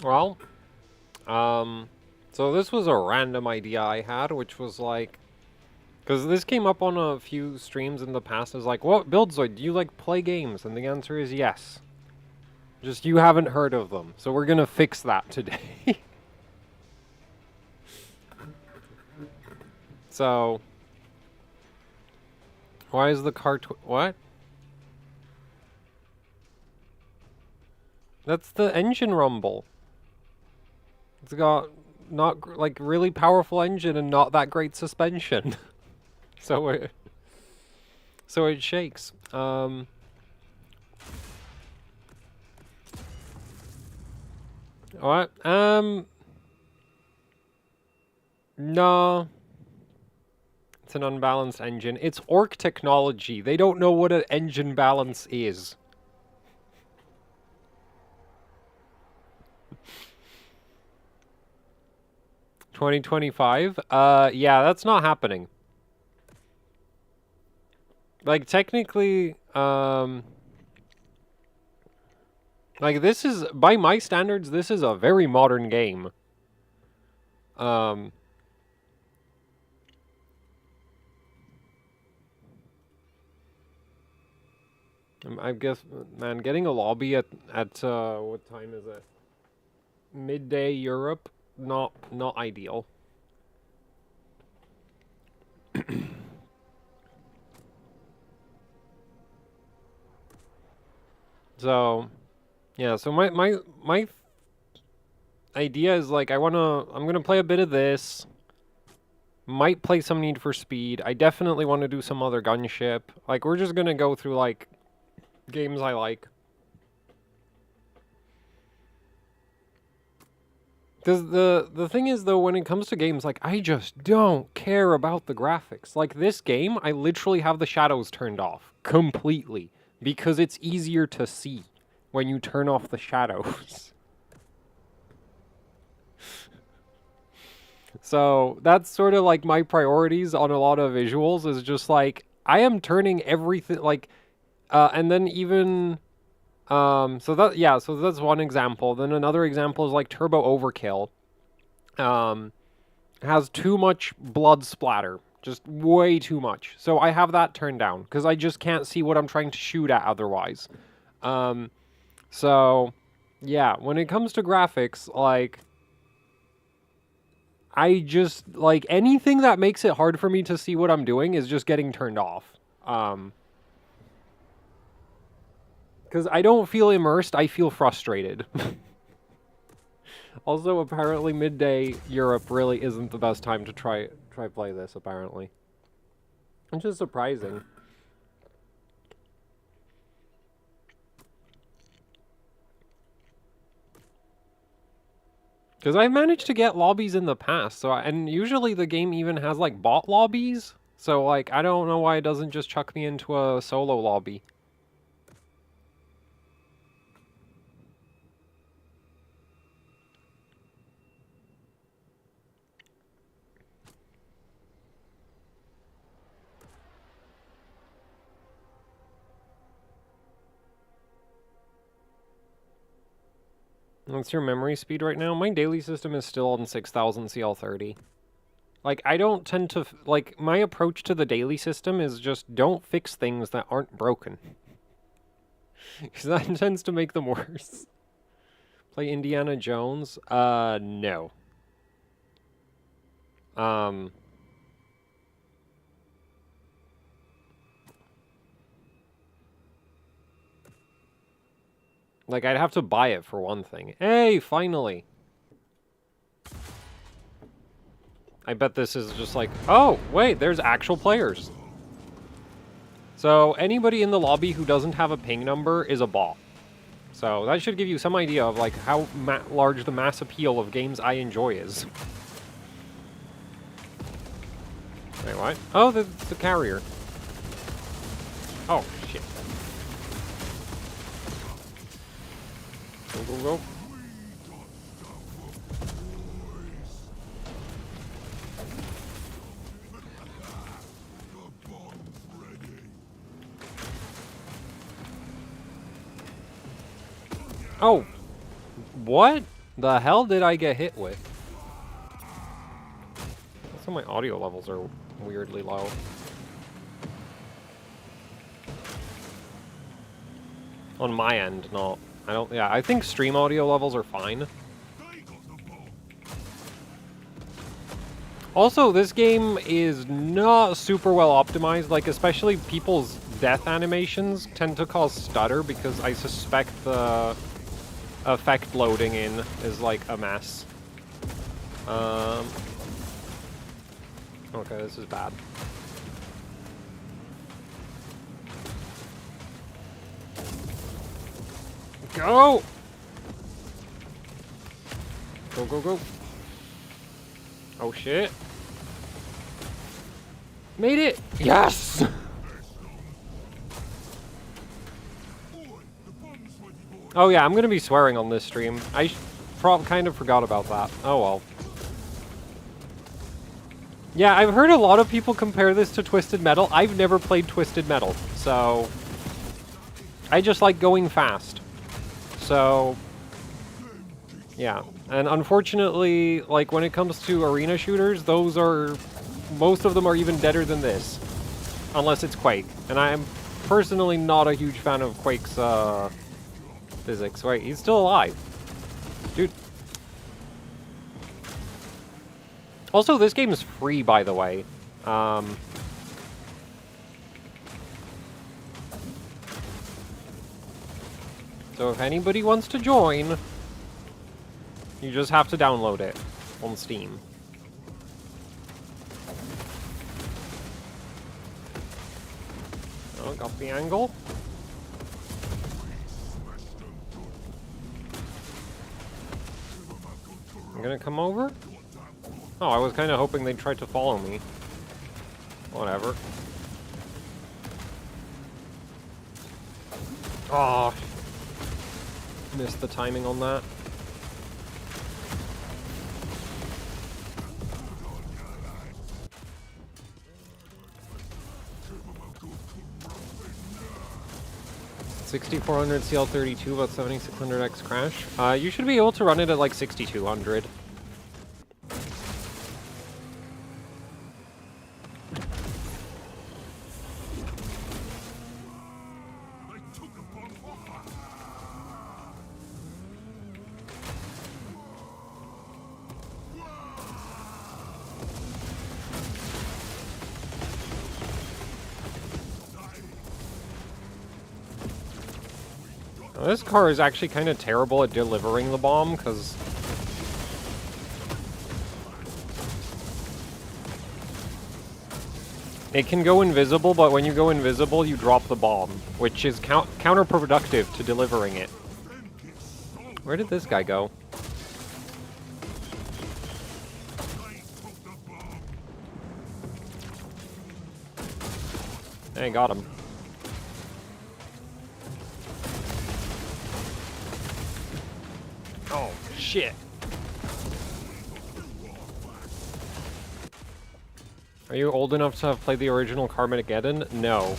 Well, so this was a random idea I had, which was like, because this came up on a few streams in the past, is like, what, Buildzoid, do you like play games? And the answer is yes. Just you haven't heard of them, so we're gonna fix that today. So, why is the car what? That's the engine rumble. It's got not like really powerful engine and not that great suspension. so it shakes. What? No. It's an unbalanced engine. It's orc technology. They don't know what an engine balance is. 2025? Yeah, that's not happening. Like, technically, like, this is, by my standards, this is a very modern game. I guess, man, getting a lobby at what time is it? Midday Europe? Not ideal. So, yeah, so my idea is like I'm gonna play a bit of this. Might play some Need for Speed. I definitely want to do some other Gunship. Like, we're just gonna go through like games I like. Because the thing is, though, when it comes to games, like, I just don't care about the graphics. Like, this game, I literally have the shadows turned off completely because it's easier to see when you turn off the shadows. So that's sort of like my priorities on a lot of visuals is just like, I am turning everything, like, and then even... so that's one example. Then another example is like Turbo Overkill. Has too much blood splatter. Just way too much. So I have that turned down because I just can't see what I'm trying to shoot at otherwise. So yeah, when it comes to graphics, like, I just, like, anything that makes it hard for me to see what I'm doing is just getting turned off. Because I don't feel immersed, I feel frustrated. Also, apparently midday Europe really isn't the best time to try play this, apparently. Which is surprising. Because I've managed to get lobbies in the past, and usually the game even has, like, bot lobbies. So, like, I don't know why it doesn't just chuck me into a solo lobby. What's your memory speed right now? My daily system is still on 6000 CL30. Like, I don't tend to... Like, my approach to the daily system is just don't fix things that aren't broken. Because that tends to make them worse. Play Indiana Jones? No. Like, I'd have to buy it for one thing. Hey, finally! I bet this is just like, oh, wait, there's actual players. So, anybody in the lobby who doesn't have a ping number is a bot. So, that should give you some idea of, like, how large the mass appeal of games I enjoy is. Wait, what? Oh, the carrier. Oh, shit. Go, go, go. Oh. What? The hell did I get hit with? Also, my audio levels are weirdly low. On my end, not. I don't. Yeah, I think stream audio levels are fine. Also, this game is not super well optimized. Like, especially people's death animations tend to cause stutter because I suspect the effect loading in is like a mess. Okay, this is bad. Go! Go, go, go. Oh, shit. Made it! Yes! Oh, yeah, I'm gonna be swearing on this stream. I kind of forgot about that. Oh, well. Yeah, I've heard a lot of people compare this to Twisted Metal. I've never played Twisted Metal, so... I just like going fast. So... yeah. And unfortunately, like, when it comes to arena shooters, those are... most of them are even deader than this. Unless it's Quake. And I'm personally not a huge fan of Quake's, physics. Wait, he's still alive. Dude. Also, this game is free, by the way. So if anybody wants to join, you just have to download it on Steam. Oh, got the angle. I'm gonna come over? Oh, I was kind of hoping they'd try to follow me. Whatever. Oh, missed the timing on that. $6,400 CL32, about 7600X crash. You should be able to run it at like 6200. This car is actually kind of terrible at delivering the bomb, because... it can go invisible, but when you go invisible, you drop the bomb, which is counterproductive to delivering it. Where did this guy go? Hey, got him. Oh, shit. Are you old enough to have played the original Carmageddon? No.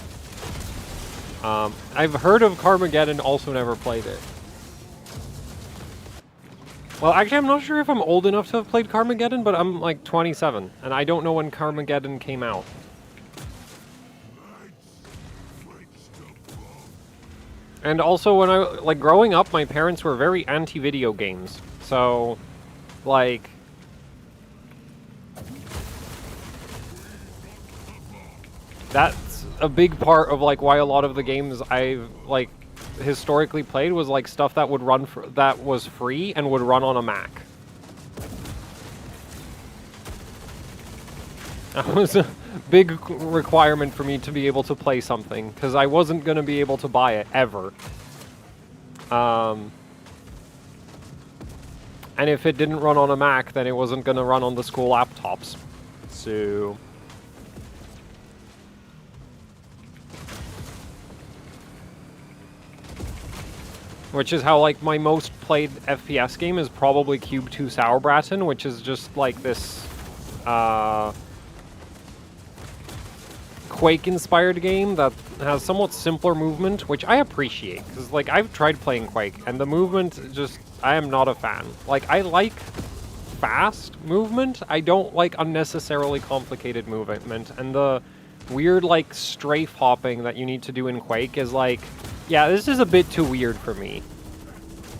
I've heard of Carmageddon, also never played it. Well, actually, I'm not sure if I'm old enough to have played Carmageddon, but I'm like 27, and I don't know when Carmageddon came out. And also, when I, like, growing up, my parents were very anti-video games. So, like... that's a big part of, like, why a lot of the games I've, like, historically played was, like, stuff that would run that was free and would run on a Mac. That was a big requirement for me to be able to play something, because I wasn't going to be able to buy it, ever. And if it didn't run on a Mac, then it wasn't going to run on the school laptops. So... which is how, like, my most played FPS game is probably Cube 2 Sauerbraten, which is just, like, this, Quake-inspired game that has somewhat simpler movement, which I appreciate, because, like, I've tried playing Quake, and the movement just, I am not a fan. Like, I like fast movement, I don't like unnecessarily complicated movement, and the weird, like, strafe hopping that you need to do in Quake is like, yeah, this is a bit too weird for me.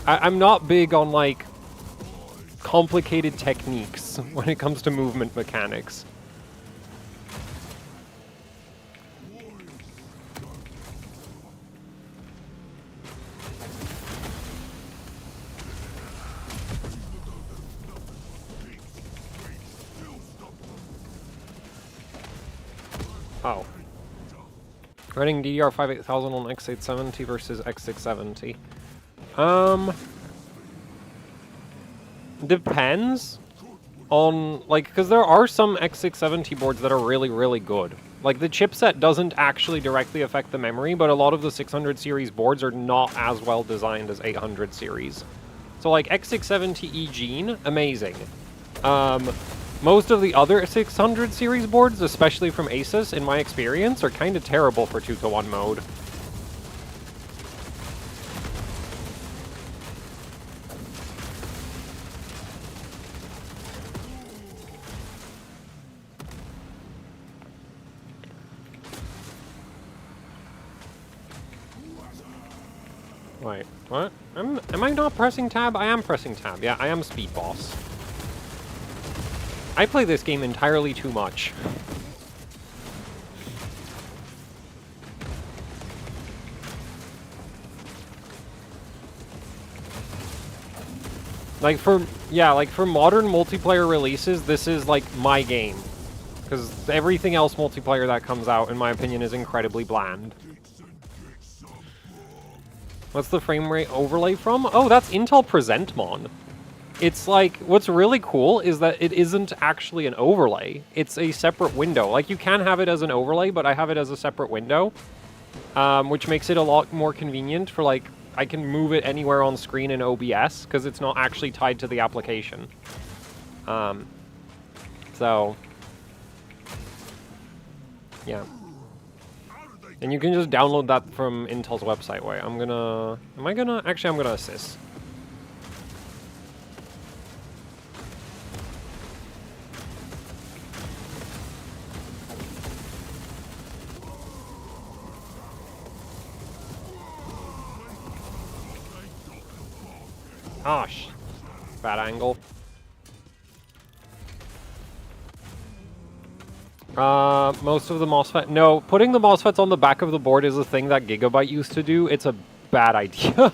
I'm not big on, like, complicated techniques when it comes to movement mechanics. Oh. Running DDR5 8000 on X870 versus X670. Depends on, like, because there are some X670 boards that are really, really good. Like, the chipset doesn't actually directly affect the memory, but a lot of the 600 series boards are not as well designed as 800 series. So, like, X670E Gene, amazing. Most of the other 600 series boards, especially from Asus, in my experience, are kind of terrible for 2-to-1 mode. Wait, what? Am I not pressing tab? I am pressing tab. Yeah, I am Speed Boss. I play this game entirely too much. Like for modern multiplayer releases, this is like my game. Because everything else multiplayer that comes out, in my opinion, is incredibly bland. What's the frame rate overlay from? Oh, that's Intel Presentmon. It's like, what's really cool is that it isn't actually an overlay. It's a separate window. Like, you can have it as an overlay, but I have it as a separate window. Which makes it a lot more convenient for, like, I can move it anywhere on screen in OBS, because it's not actually tied to the application. So, yeah. And you can just download that from Intel's website. Wait, I'm gonna assist. Gosh, bad angle. Most of the MOSFET... No, putting the MOSFETs on the back of the board is a thing that Gigabyte used to do. It's a bad idea.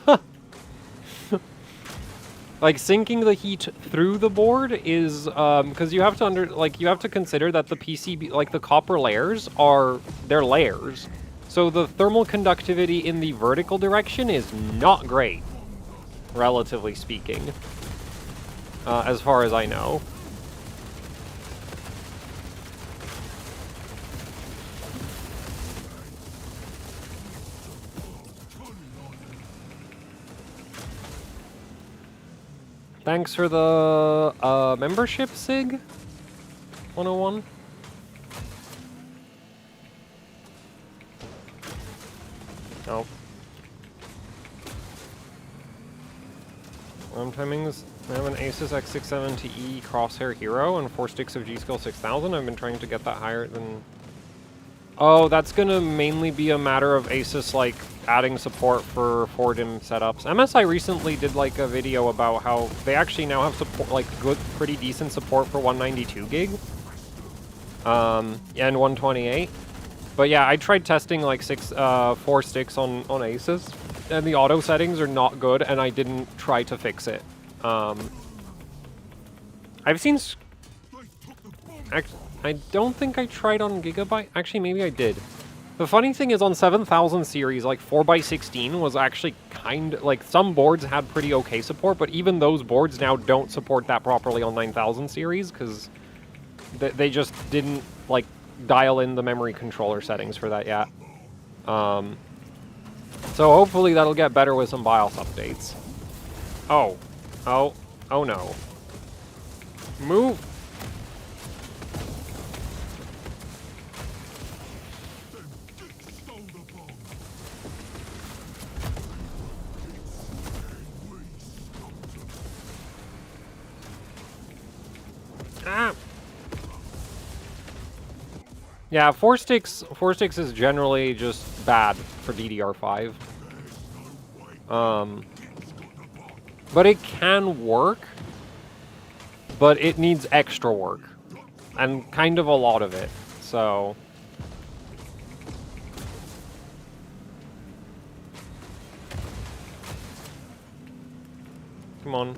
Like, sinking the heat through the board is, because you have to you have to consider that the PCB, like, the copper layers they're layers. So the thermal conductivity in the vertical direction is not great, relatively speaking, as far as I know. Thanks for the membership, Sig 101. Oh. RAM timings. I have an Asus X670E Crosshair Hero and 4 sticks of G-Skill 6000. I've been trying to get that higher than... Oh, that's gonna mainly be a matter of Asus, like, adding support for 4DIMM setups. MSI recently did, like, a video about how they actually now have support, like, good, pretty decent support for 192 gig. And 128. But yeah, I tried testing, like, 4 sticks on Asus, and the auto settings are not good, and I didn't try to fix it. I've seen... I don't think I tried on Gigabyte. Actually, maybe I did. The funny thing is, on 7000 series, like, 4x16 was actually like, some boards had pretty okay support, but even those boards now don't support that properly on 9000 series, because they just didn't, like, dial in the memory controller settings for that yet. So hopefully that'll get better with some BIOS updates. Oh. Oh. Oh no. Move! Ah! Yeah, four sticks is generally just bad for DDR5. But it can work, but it needs extra work, and kind of a lot of it, so... Come on.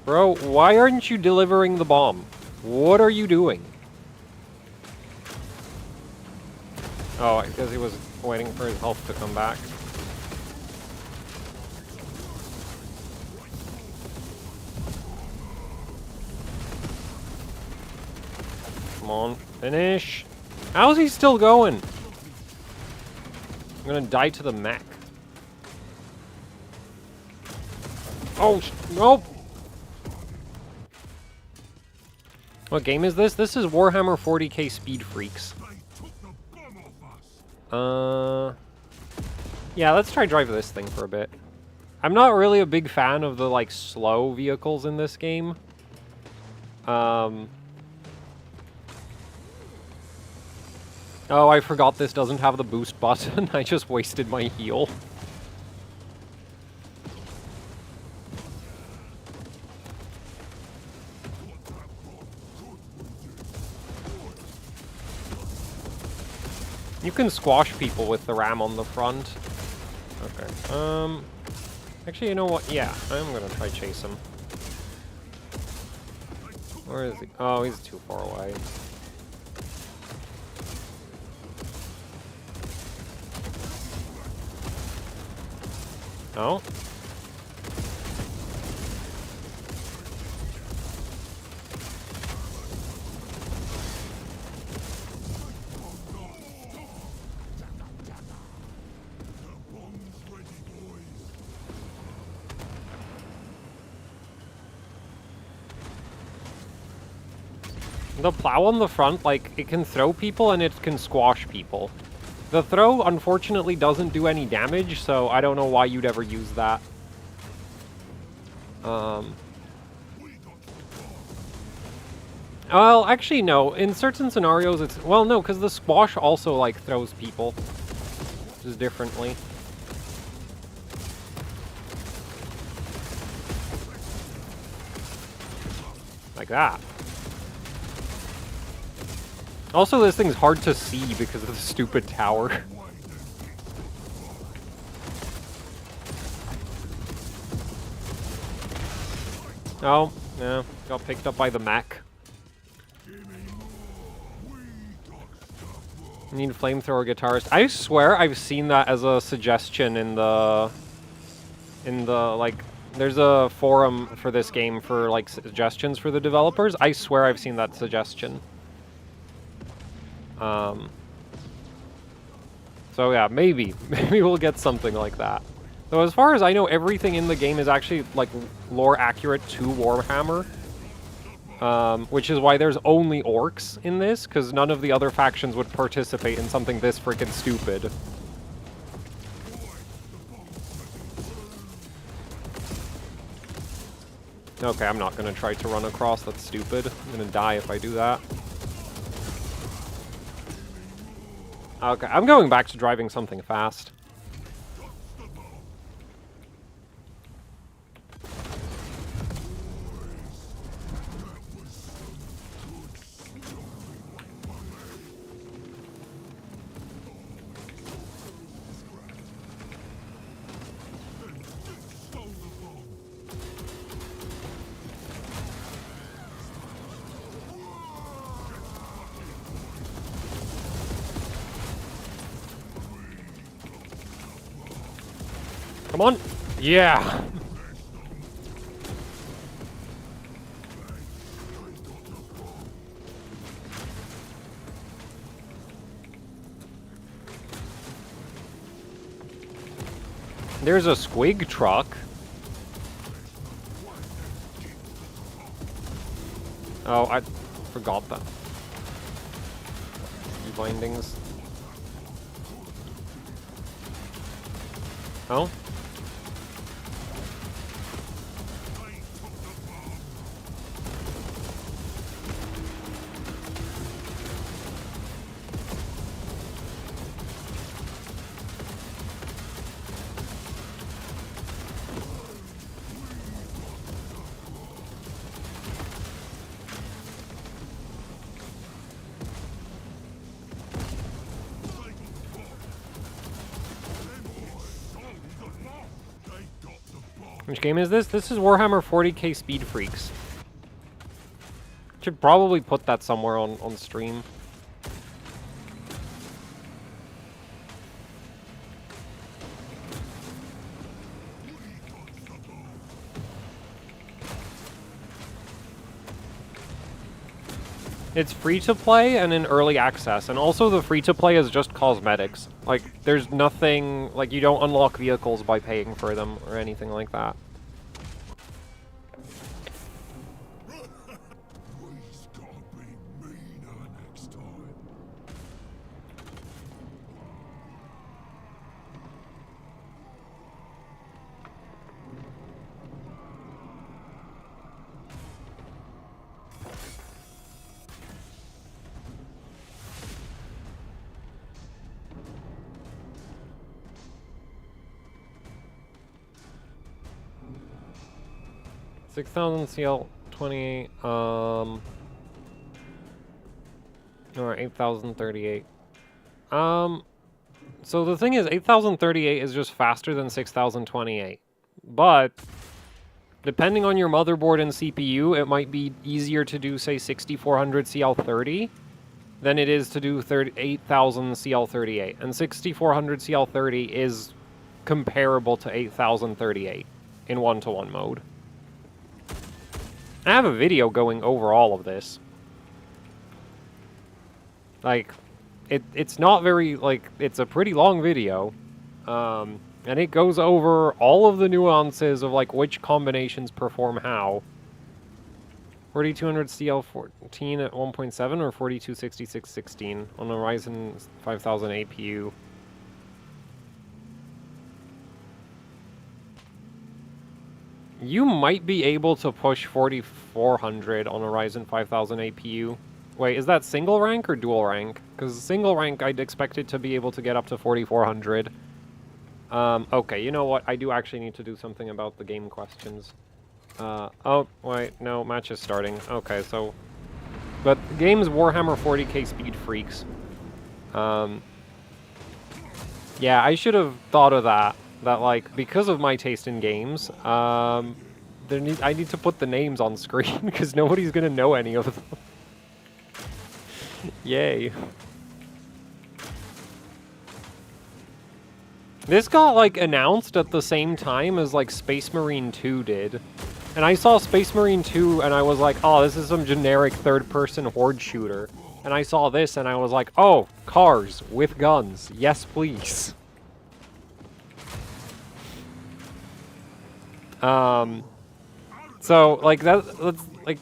Bro, why aren't you delivering the bomb? What are you doing? Oh, I guess he was waiting for his health to come back. Come on, finish! How's he still going? I'm gonna die to the mech. Oh, nope! What game is this? This is Warhammer 40k Speed Freaks. Yeah, let's try drive this thing for a bit. I'm not really a big fan of the, like, slow vehicles in this game. Oh, I forgot this doesn't have the boost button. I just wasted my heal. You can squash people with the ram on the front. Okay. Actually, you know what? Yeah, I'm gonna try chase him. Where is he? Oh, he's too far away. No? The plow on the front, like, it can throw people and it can squash people. The throw, unfortunately, doesn't do any damage, so I don't know why you'd ever use that. Well, actually, no. In certain scenarios, it's... Well, no, because the squash also, like, throws people. Just differently. Like that. Also, this thing's hard to see because of the stupid tower. Oh, yeah, got picked up by the mech. Need a flamethrower guitarist. I swear I've seen that as a suggestion in the, like, there's a forum for this game for, like, suggestions for the developers. I swear I've seen that suggestion. So yeah, maybe we'll get something like that. So as far as I know, everything in the game is actually, like, lore accurate to Warhammer. Which is why there's only orcs in this, because none of the other factions would participate in something this freaking stupid. Okay, I'm not gonna try to run across, that's stupid. I'm gonna die if I do that. Okay, I'm going back to driving something fast. Come on! Yeah! There's a squig truck. Oh, I forgot that. Bindings. Oh? Which game is this? This is Warhammer 40k Speed Freaks. Should probably put that somewhere on stream. It's free to play and in early access, and also the free to play is just cosmetics. Like, there's nothing, like, you don't unlock vehicles by paying for them or anything like that. 6,000 CL 28, or 8,038. So the thing is, 8,038 is just faster than 6,028. But, depending on your motherboard and CPU, it might be easier to do, say, 6,400 CL30 than it is to do 8,000 CL38. And 6,400 CL30 is comparable to 8,038 in one-to-one mode. I have a video going over all of this. Like, it's not very, like, it's a pretty long video. And it goes over all of the nuances of, like, which combinations perform how. 4200 CL14 at 1.7 or 426616 on a Ryzen 5000 APU. You might be able to push 4400 on a Ryzen 5000 APU. Wait, is that single rank or dual rank? Because single rank, I'd expect it to be able to get up to 4400. Okay, you know what? I do actually need to do something about the game questions. Oh, wait, no, match is starting. Okay, so... But the game's Warhammer 40k Speed Freaks. Yeah, I should have thought of that. That, like, because of my taste in games, I need to put the names on screen, because nobody's gonna know any of them. Yay. This got, like, announced at the same time as, like, Space Marine 2 did. And I saw Space Marine 2, and I was like, oh, this is some generic third-person horde shooter. And I saw this, and I was like, oh, cars with guns. Yes, please. So, like, that's, like...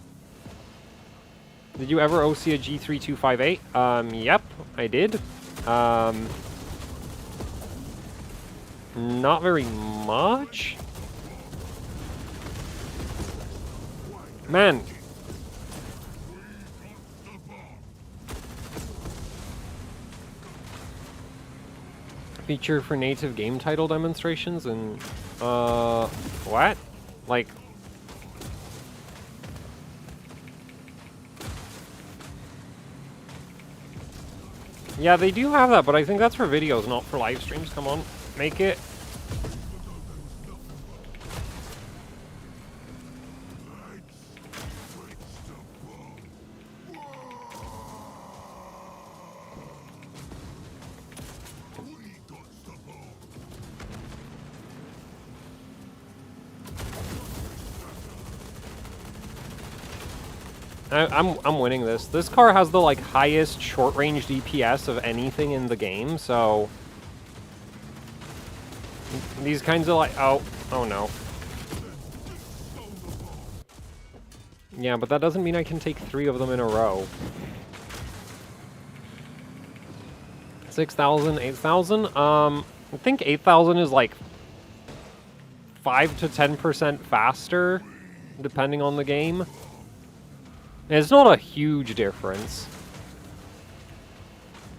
Did you ever OC a G3258? Yep, I did. Not very much? Man. Feature for native game title demonstrations and, what? Like... Yeah, they do have that, but I think that's for videos, not for live streams. Come on, make it. I'm winning this. This car has the, like, highest short-range DPS of anything in the game, so... These kinds of, like... Oh no. Yeah, but that doesn't mean I can take 3 of them in a row. 6,000, 8,000? I think 8,000 is, like, 5 to 10% faster, depending on the game. It's not a huge difference.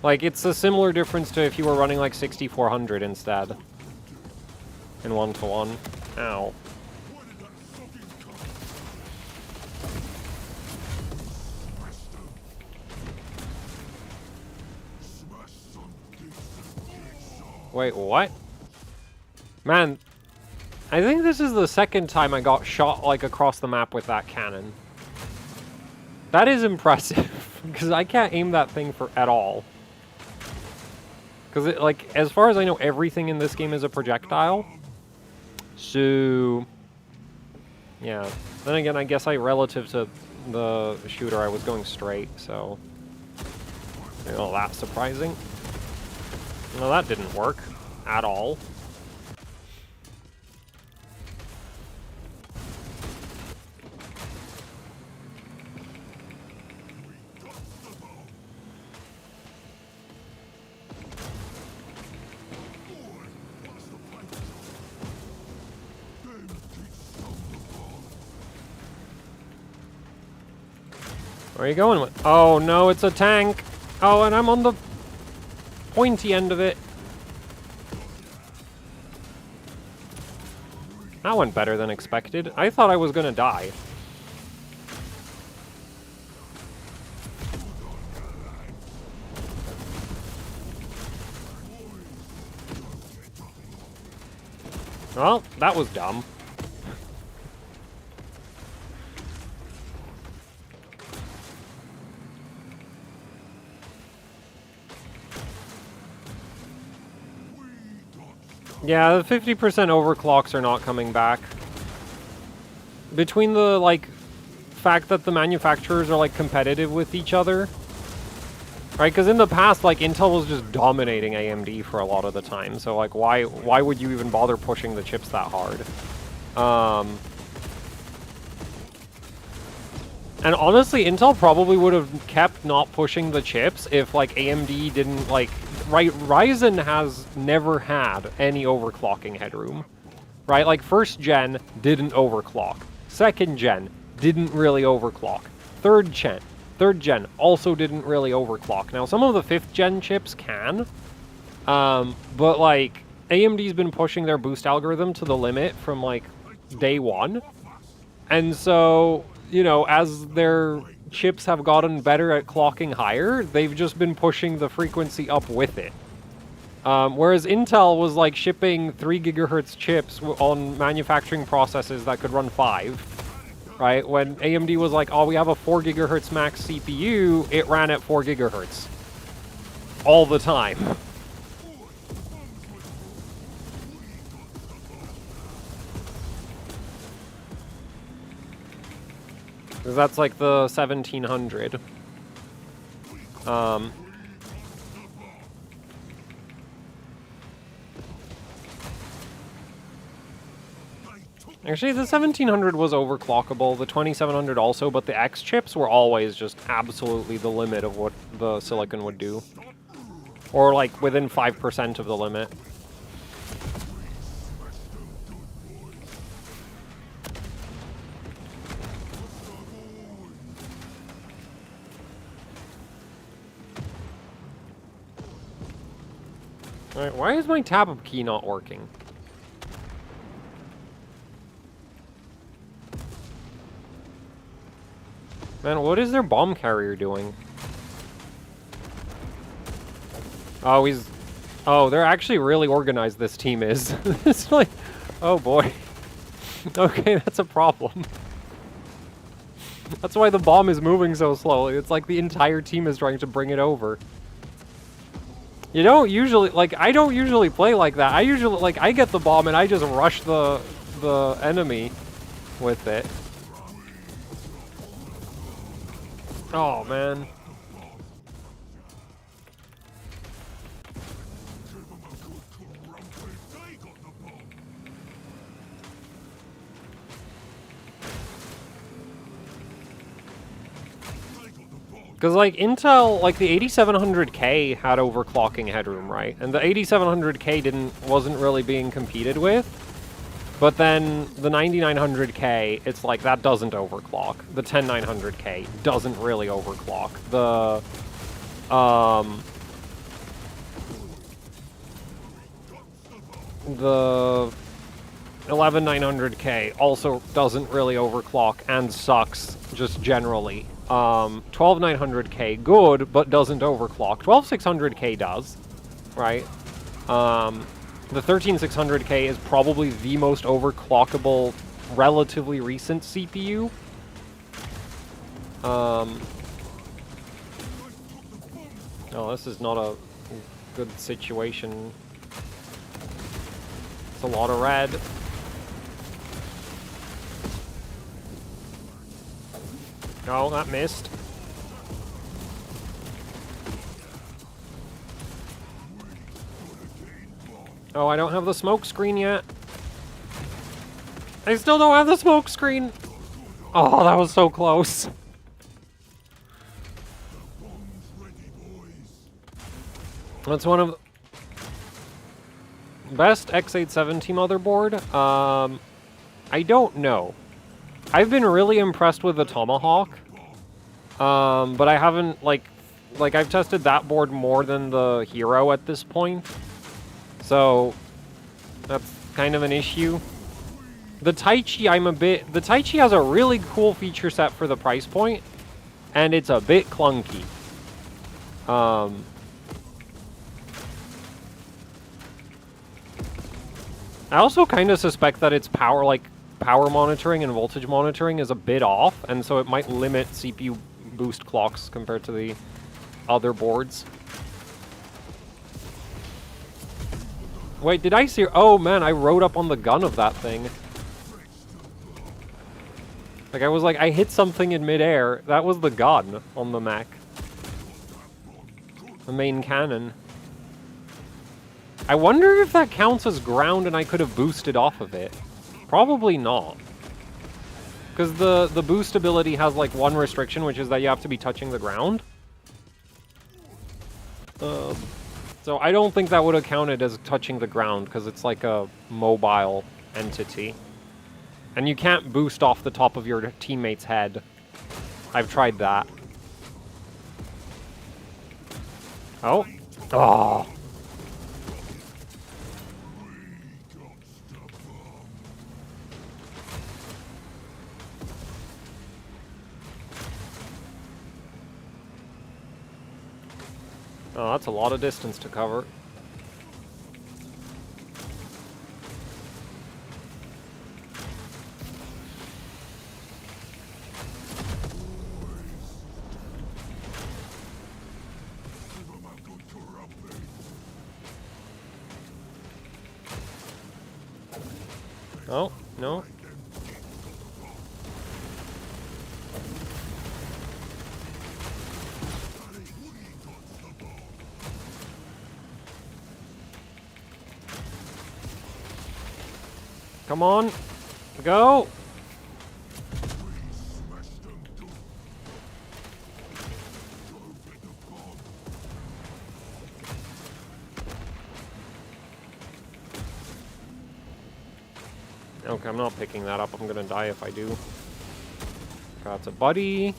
Like, it's a similar difference to if you were running, like, 6,400 instead. In 1-to-1. Ow. Wait, what? Man, I think this is the second time I got shot, like, across the map with that cannon. That is impressive, because I can't aim that thing at all. Because, like, as far as I know, everything in this game is a projectile. So, yeah. Then again, I guess relative to the shooter, I was going straight, so... You know, that's surprising. No, that didn't work at all. Where are you going with? Oh no, it's a tank! Oh, and I'm on the pointy end of it. That went better than expected. I thought I was gonna die. Well, that was dumb. Yeah, the 50% overclocks are not coming back. Between the, like, fact that the manufacturers are, like, competitive with each other. Right, because in the past, like, Intel was just dominating AMD for a lot of the time. So, like, why would you even bother pushing the chips that hard? And honestly, Intel probably would have kept not pushing the chips if, like, AMD didn't, like... Right, Ryzen has never had any overclocking headroom. Right, like, first gen didn't overclock. Second gen didn't really overclock. Third gen also didn't really overclock. Now, some of the 5th gen chips can, but, like, AMD's been pushing their boost algorithm to the limit from, like, day one. And so, you know, as their chips have gotten better at clocking higher, they've just been pushing the frequency up with it. Whereas Intel was, like, shipping 3 gigahertz chips on manufacturing processes that could run 5, right? When AMD was like, oh, we have a 4 gigahertz max CPU, it ran at 4 gigahertz. All the time. Because that's like the 1700. Actually, the 1700 was overclockable, the 2700 also, but the X chips were always just absolutely the limit of what the silicon would do. Or like within 5% of the limit. Alright, why is my tab-up key not working? Man, what is their bomb carrier doing? Oh, he's... Oh, they're actually really organized, this team is. It's like... Oh, boy. Okay, that's a problem. That's why the bomb is moving so slowly. It's like the entire team is trying to bring it over. You don't usually... Like, I don't usually play like that. I usually... Like, I get the bomb and I just rush the enemy with it. Oh, man. Because, like, Intel, like, the 8700K had overclocking headroom, right? And the 8700K wasn't really being competed with. But then the 9900K, it's like, that doesn't overclock. The 10900K doesn't really overclock. The 11900K also doesn't really overclock and sucks, just generally. 12900K, good, but doesn't overclock. 12600K does, right? The 13600K is probably the most overclockable, relatively recent CPU. Oh, this is not a good situation. It's a lot of red. Oh, that missed. Oh, I don't have the smoke screen yet. I still don't have the smoke screen. Oh, that was so close. That's one of the best x870 motherboard. I don't know. I've been really impressed with the Tomahawk. But I haven't, like I've tested that board more than the Hero at this point. So, that's kind of an issue. The Taichi, the Taichi has a really cool feature set for the price point, and it's a bit clunky. I also kind of suspect that its power monitoring and voltage monitoring is a bit off, and so it might limit CPU boost clocks compared to the other boards. Wait, did I see... Oh, man, I rode up on the gun of that thing. Like, I hit something in midair. That was the gun on the mech. The main cannon. I wonder if that counts as ground and I could have boosted off of it. Probably not. Because the boost ability has, like, one restriction, which is that you have to be touching the ground. So I don't think that would have counted as touching the ground, because it's like a mobile entity. And you can't boost off the top of your teammate's head. I've tried that. Oh. Oh. Oh, that's a lot of distance to cover. Oh, no. Come on. Go. Okay, I'm not picking that up. I'm gonna die if I do. That's a buddy.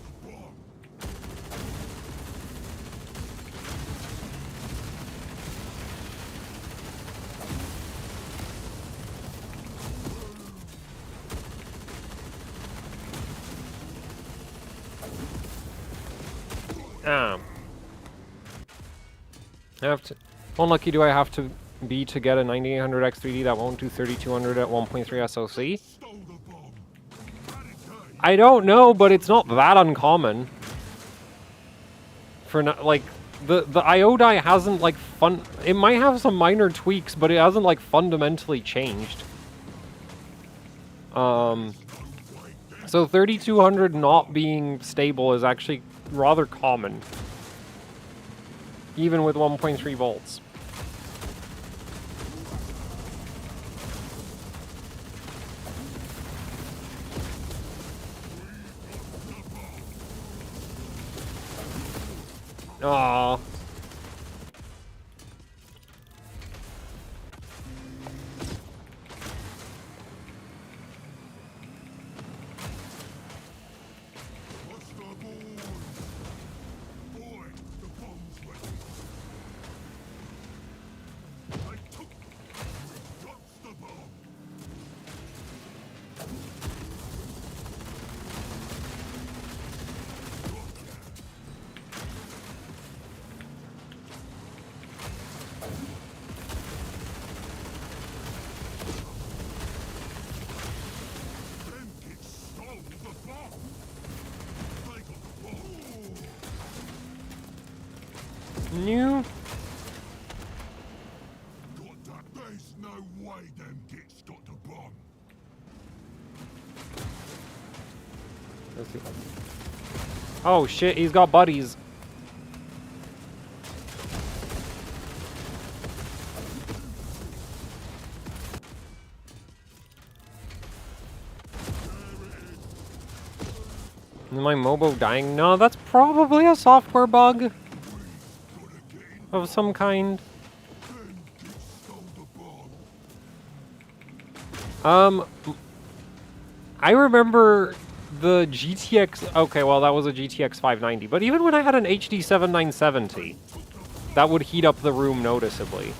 I have to... How unlucky do I have to be to get a 9800X3D that won't do 3200 at 1.3 SoC? I don't know, but it's not that uncommon. For not, like, the IO die hasn't, like, it might have some minor tweaks, but it hasn't, like, fundamentally changed. So 3200 not being stable is actually rather common. Even with 1.3 volts. Aww. New. There's no way them gits got the bomb. Oh shit, he's got buddies. Is my Mobo dying? No, that's probably a software bug of some kind. I remember the GTX... Okay, well, that was a GTX 590. But even when I had an HD 7970, that would heat up the room noticeably.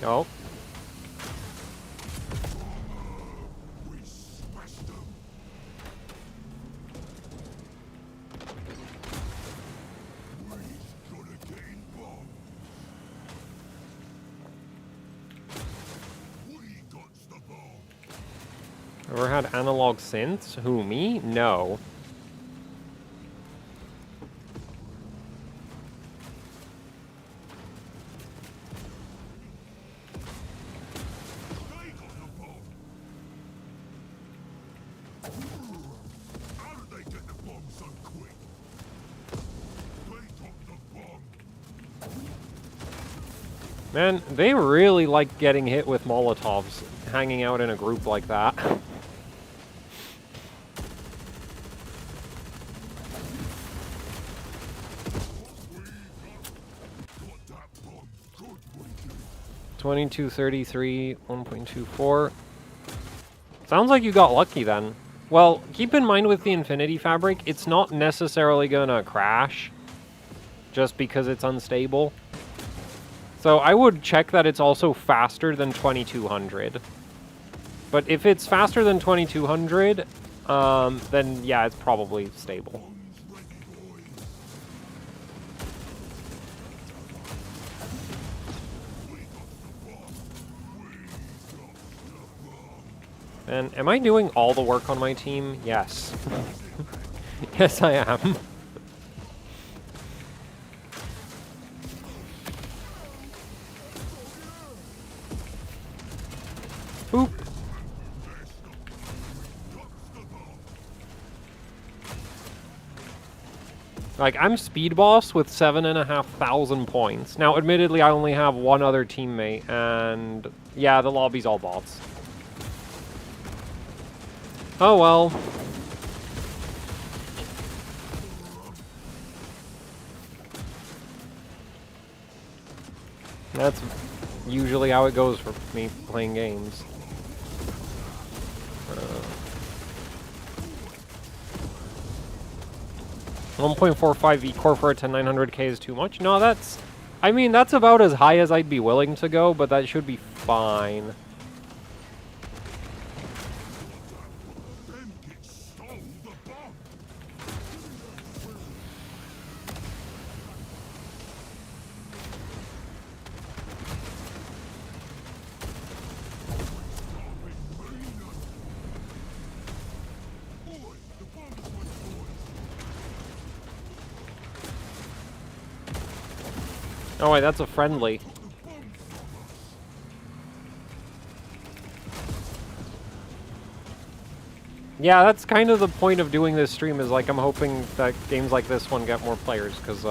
Oh. Ever had analog synths? Who, me? No. Man, they really like getting hit with Molotovs, hanging out in a group like that. $22.33, 1.24. Sounds like you got lucky then. Well, keep in mind with the Infinity Fabric, it's not necessarily gonna crash just because it's unstable. So I would check that it's also faster than 2200. But if it's faster than 2200, then yeah, it's probably stable. And am I doing all the work on my team? Yes. Yes, I am. Boop. Like, I'm speed boss with 7,500 points. Now, admittedly, I only have one other teammate, and yeah, the lobby's all bots. Oh well. That's usually how it goes for me playing games. 1.45 V-Core for a 10900K is too much? No, that's... I mean, that's about as high as I'd be willing to go, but that should be fine. Oh wait, that's a friendly. Yeah, that's kind of the point of doing this stream, is like I'm hoping that games like this one get more players, because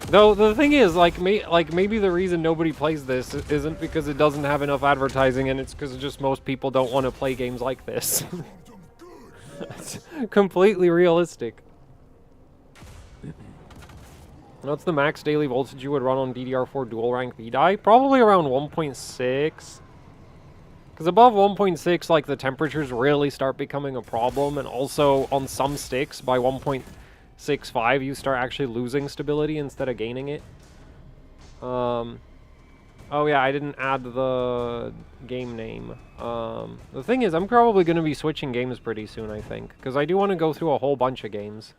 though the thing is, like maybe the reason nobody plays this isn't because it doesn't have enough advertising, and it's because just most people don't want to play games like this. That's completely realistic. What's the max daily voltage you would run on DDR4 dual rank V-Die? Probably around 1.6. Because above 1.6, like, the temperatures really start becoming a problem, and also on some sticks, by 1.65, you start actually losing stability instead of gaining it. Oh yeah, I didn't add the game name. The thing is, I'm probably going to be switching games pretty soon, I think. Because I do want to go through a whole bunch of games.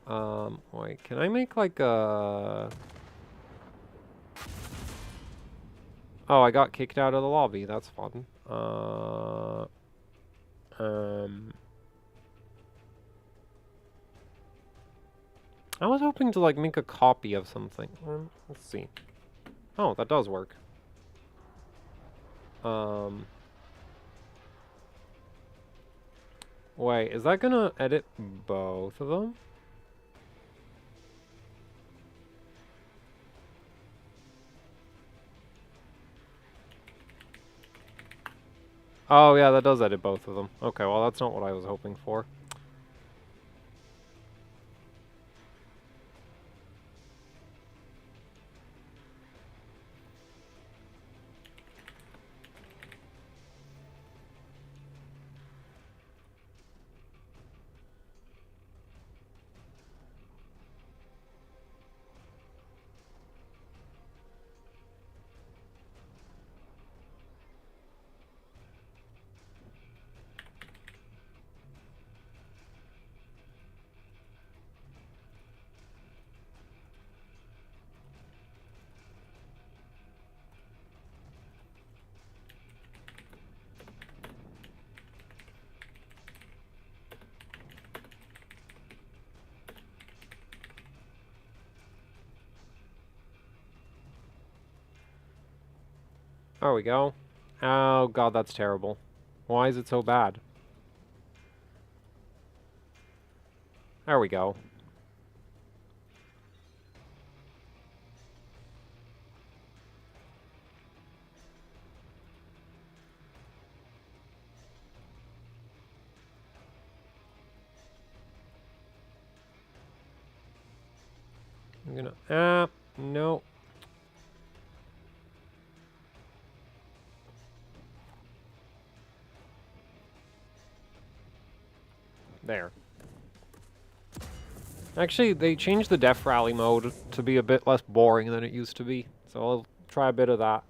Wait, can I make like a... Oh, I got kicked out of the lobby. That's fun. I was hoping to like make a copy of something. Let's see. Oh, that does work. Wait, is that gonna edit both of them? Oh yeah, that does edit both of them. Okay, well that's not what I was hoping for. There we go. Oh god, that's terrible. Why is it so bad? There we go. I'm gonna... no. There. Actually, they changed the Def Rally mode to be a bit less boring than it used to be. So I'll try a bit of that.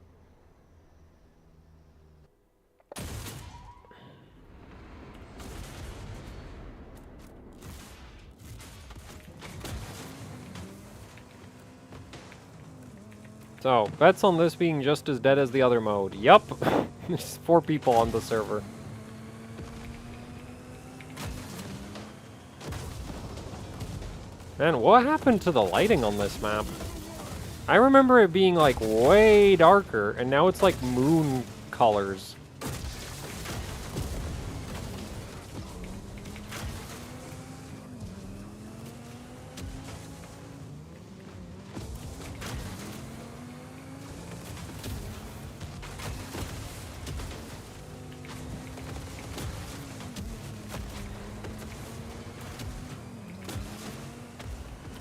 So, bets on this being just as dead as the other mode. Yup! There's 4 people on the server. Man, what happened to the lighting on this map? I remember it being like way darker, and now it's like moon colors.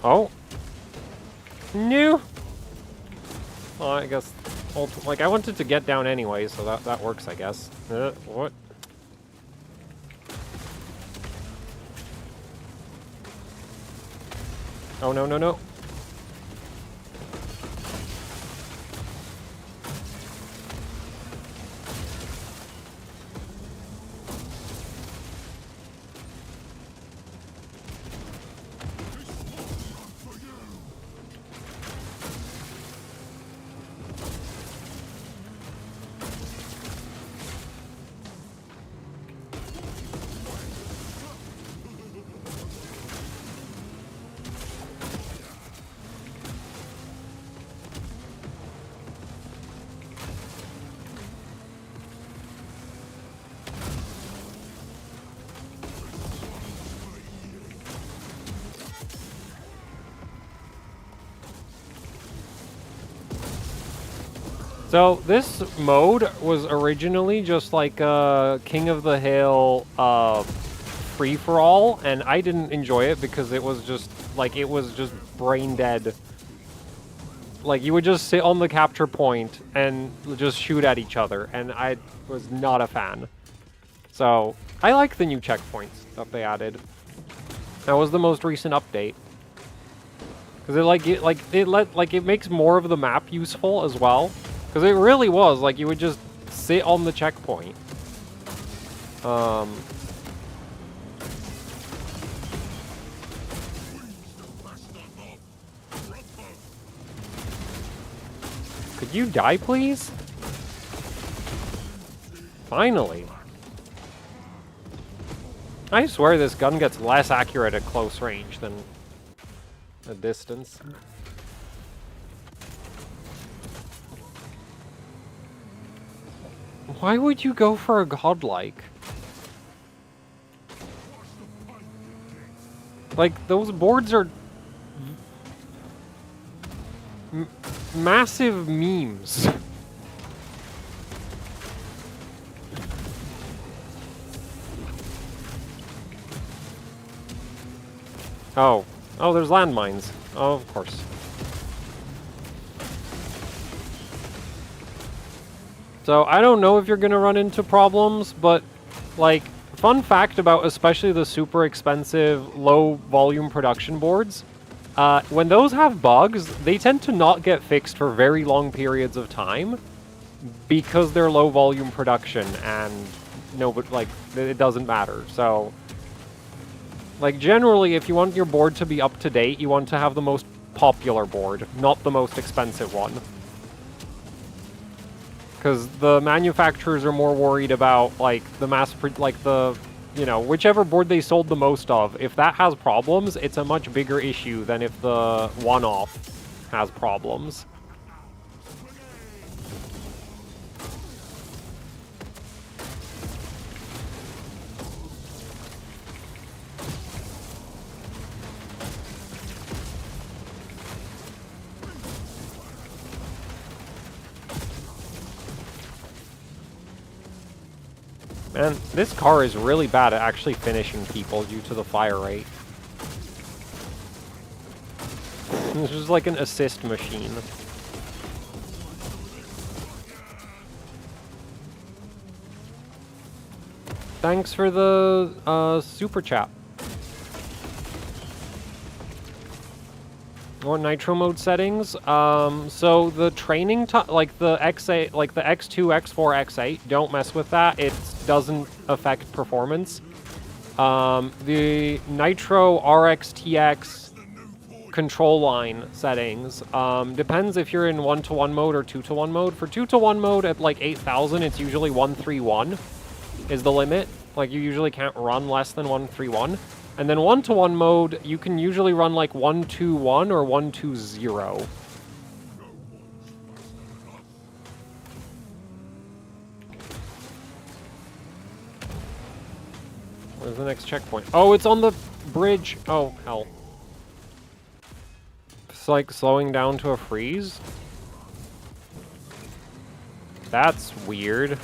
Oh. No. Well, I guess, like, I wanted to get down anyway, so that works, I guess. What? Oh, no, no, no. So this mode was originally just like a King of the Hill free-for-all, and I didn't enjoy it because it was just brain dead. Like, you would just sit on the capture point and just shoot at each other, and I was not a fan. So, I like the new checkpoints that they added. That was the most recent update. Because Because it makes more of the map useful as well. Because it really was, like, you would just sit on the checkpoint. Could you die, please? Finally. I swear this gun gets less accurate at close range than a distance. Why would you go for a godlike? Like, those boards are massive memes. Oh. Oh, there's landmines. Oh, of course. So, I don't know if you're gonna run into problems, but, like, fun fact about especially the super expensive, low volume production boards, when those have bugs, they tend to not get fixed for very long periods of time because they're low volume production and like, it doesn't matter. So, like, generally, if you want your board to be up to date, you want to have the most popular board, not the most expensive one. Because the manufacturers are more worried about, like, whichever board they sold the most of. If that has problems, it's a much bigger issue than if the one-off has problems. Man, this car is really bad at actually finishing people due to the fire rate. This is like an assist machine. Thanks for the super chat. Or nitro mode settings. So the training, like the X8, like the X2, X4, X8, don't mess with that. It doesn't affect performance. The Nitro RX-TX control line settings depends if you're in 1-to-1 mode or 2-to-1 mode. For 2-to-1 mode at like 8,000, it's usually 131 is the limit. Like, you usually can't run less than 131. And then 1-to-1 mode, you can usually run like 121 or 120. Where's the next checkpoint? Oh, it's on the bridge. Oh, hell. It's like slowing down to a freeze. That's weird.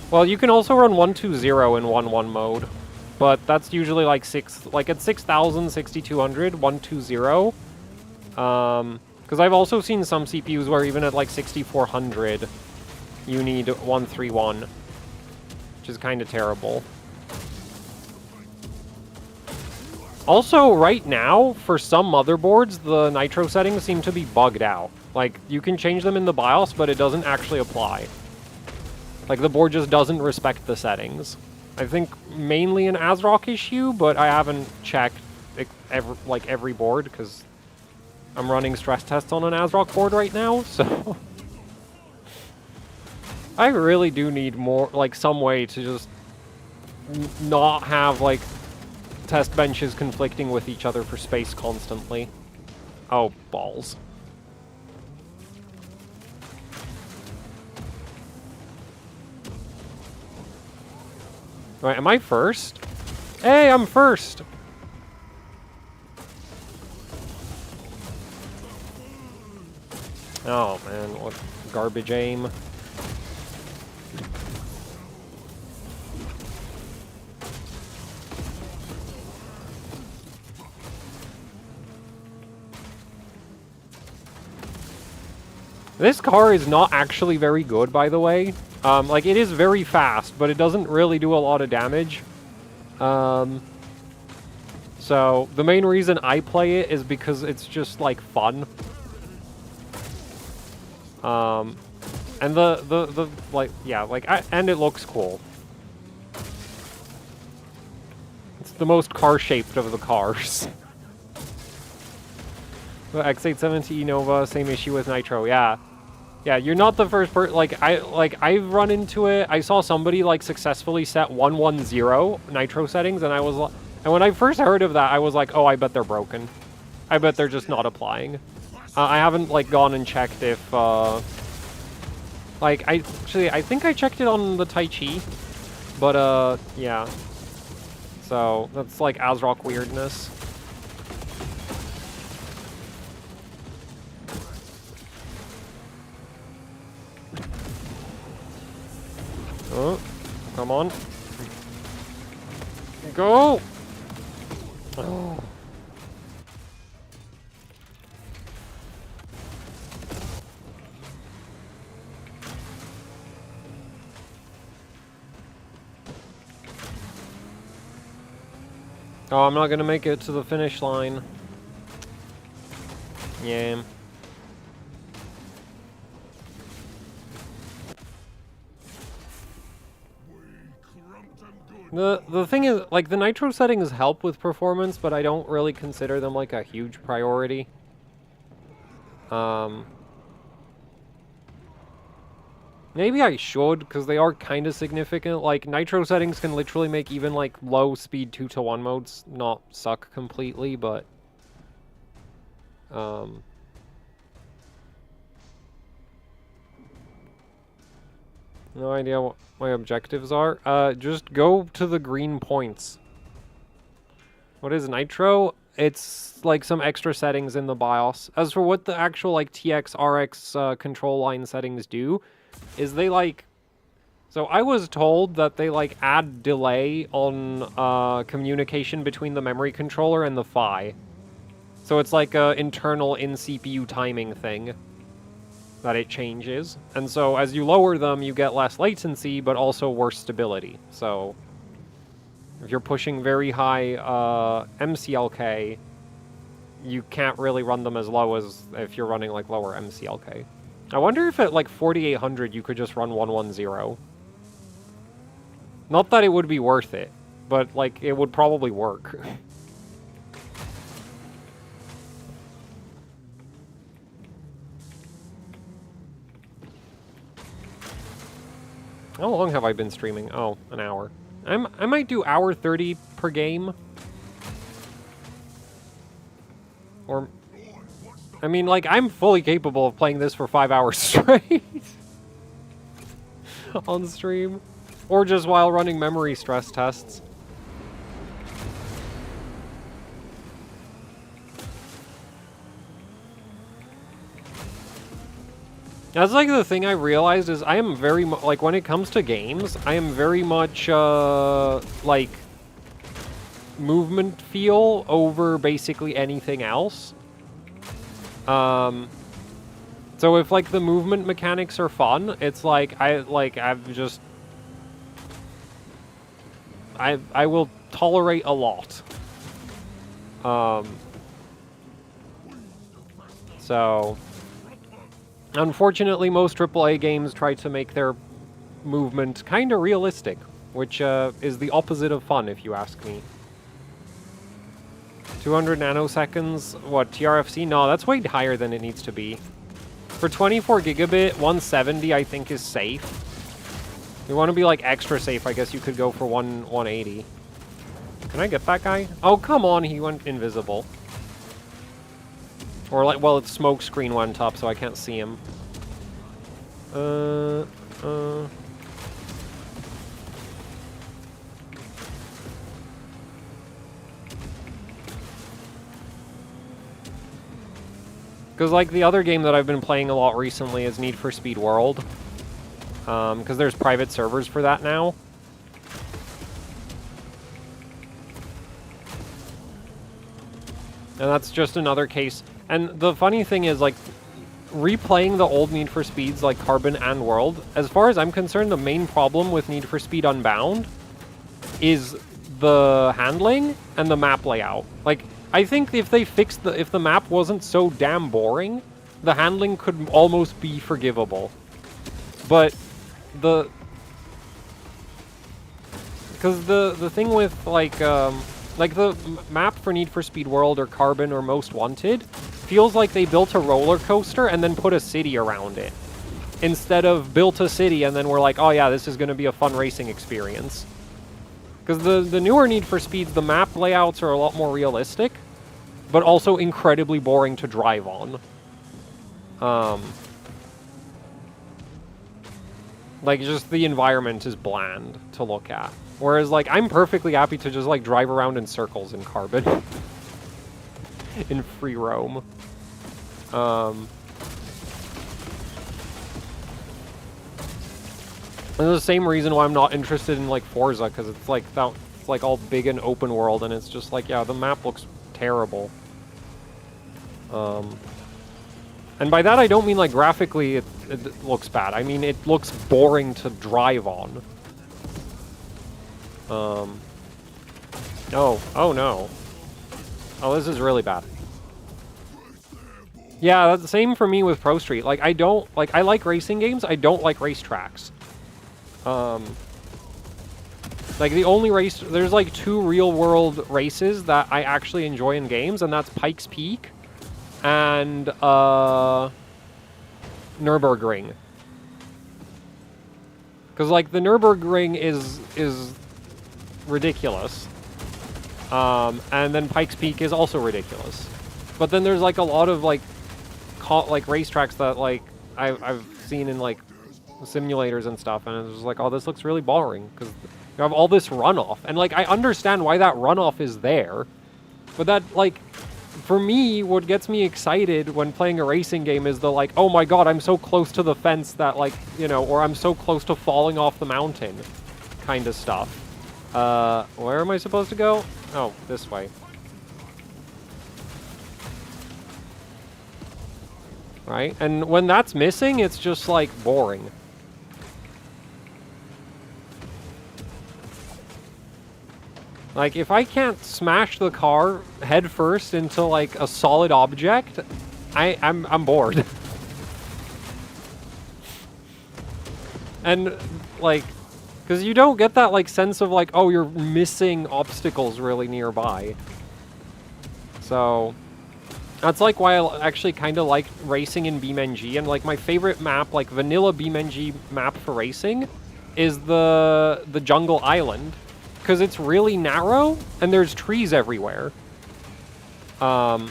Well, you can also run 120 in 1-1 mode, but that's usually like at 6,000, 6,200, 120. Because I've also seen some CPUs where even at like 6,400, you need 131, which is kind of terrible. Also, right now, for some motherboards, the nitro settings seem to be bugged out. Like, you can change them in the BIOS, but it doesn't actually apply. Like, the board just doesn't respect the settings. I think mainly an ASRock issue, but I haven't checked every board, because I'm running stress tests on an ASRock board right now, so... I really do need more, like, some way to just not have, like, test benches conflicting with each other for space constantly. Oh, balls. Right, am I first? Hey, I'm first! Oh man, what garbage aim. This car is not actually very good, by the way. Like, it is very fast, but it doesn't really do a lot of damage. So the main reason I play it is because it's just like fun. And the like, yeah, like, and it looks cool. It's the most car-shaped of the cars. The X870 Nova, same issue with Nitro, yeah. Yeah, you're not the first person, I've run into it. I saw somebody, like, successfully set 110 Nitro settings, and I was like, and when I first heard of that, I was like, oh, I bet they're broken. I bet they're just not applying. I haven't, like, gone and checked if, like, I think I checked it on the Tai Chi, but, yeah. So, that's, like, ASRock weirdness. Oh, come on. Go! Oh. Oh, I'm not gonna make it to the finish line. Yeah. The thing is, like, the Nitro settings help with performance, but I don't really consider them, like, a huge priority. Maybe I should, because they are kind of significant. Like, Nitro settings can literally make even, like, low speed 2-to-1 modes not suck completely, but... No idea what my objectives are. Just go to the green points. What is Nitro? It's like some extra settings in the BIOS. As for what the actual like TX, RX control line settings do, is they like... So I was told that they like add delay on communication between the memory controller and the PHY. So it's like a internal in-CPU timing thing that it changes. And so as you lower them, you get less latency, but also worse stability. So if you're pushing very high MCLK, you can't really run them as low as if you're running like lower MCLK. I wonder if at like 4800 you could just run 110. Not that it would be worth it, but like it would probably work. How long have I been streaming? Oh, an hour. I might do hour 30 per game. Or, I mean, like, I'm fully capable of playing this for 5 hours straight on stream. Or just while running memory stress tests. That's like the thing I realized is I am very like when it comes to games, I am very much like movement feel over basically anything else. So if like the movement mechanics are fun, it's like I will tolerate a lot. So unfortunately, most AAA games try to make their movement kind of realistic, which is the opposite of fun, if you ask me. 200 nanoseconds? What, TRFC? No, that's way higher than it needs to be. For 24 gigabit, 170 I think is safe. If you want to be like extra safe, I guess you could go for 180. Can I get that guy? Oh, come on, he went invisible. Or like, well, its smoke screen went up, so I can't see him. Because like the other game that I've been playing a lot recently is Need for Speed World. Because there's private servers for that now. And that's just another case. And the funny thing is, like, replaying the old Need for Speeds, like Carbon and World, as far as I'm concerned, the main problem with Need for Speed Unbound is the handling and the map layout. Like, I think if they fixed if the map wasn't so damn boring, the handling could almost be forgivable. But because the thing with like the map for Need for Speed World or Carbon or Most Wanted feels like they built a roller coaster and then put a city around it, instead of built a city and then we're like, oh yeah, this is going to be a fun racing experience. Because the newer Need for Speeds, the map layouts are a lot more realistic, but also incredibly boring to drive on. Like, just the environment is bland to look at. Whereas, like, I'm perfectly happy to just, like, drive around in circles in Carbon. In free roam. And the same reason why I'm not interested in, like, Forza, because it's, like, it's, like, all big and open world, and it's just, like, yeah, the map looks terrible. And by that I don't mean, like, graphically it looks bad. I mean, it looks boring to drive on. Oh no. Oh, this is really bad. Yeah, that's the same for me with Pro Street. Like, I like racing games, I don't like racetracks. Like, the only race, there's like 2 real-world races that I actually enjoy in games, and that's Pikes Peak and Nürburgring. Because, like, the Nürburgring is ridiculous. And then Pikes Peak is also ridiculous. But then there's, like, a lot of, like, racetracks that, like, I've seen in, like, simulators and stuff, and it's just like, oh, this looks really boring, because you have all this runoff. And, like, I understand why that runoff is there, but that, like, for me, what gets me excited when playing a racing game is the, like, oh my god, I'm so close to the fence that, like, you know, or I'm so close to falling off the mountain kind of stuff. Where am I supposed to go? Oh, this way. Right? And when that's missing, it's just, like, boring. Like, if I can't smash the car head first into, like, a solid object, I'm bored. And, like, because you don't get that, like, sense of, like, oh, you're missing obstacles really nearby. So, that's, like, why I actually kind of like racing in BeamNG. And, like, my favorite map, like, vanilla BeamNG map for racing is the Jungle Island. Because it's really narrow, and there's trees everywhere. So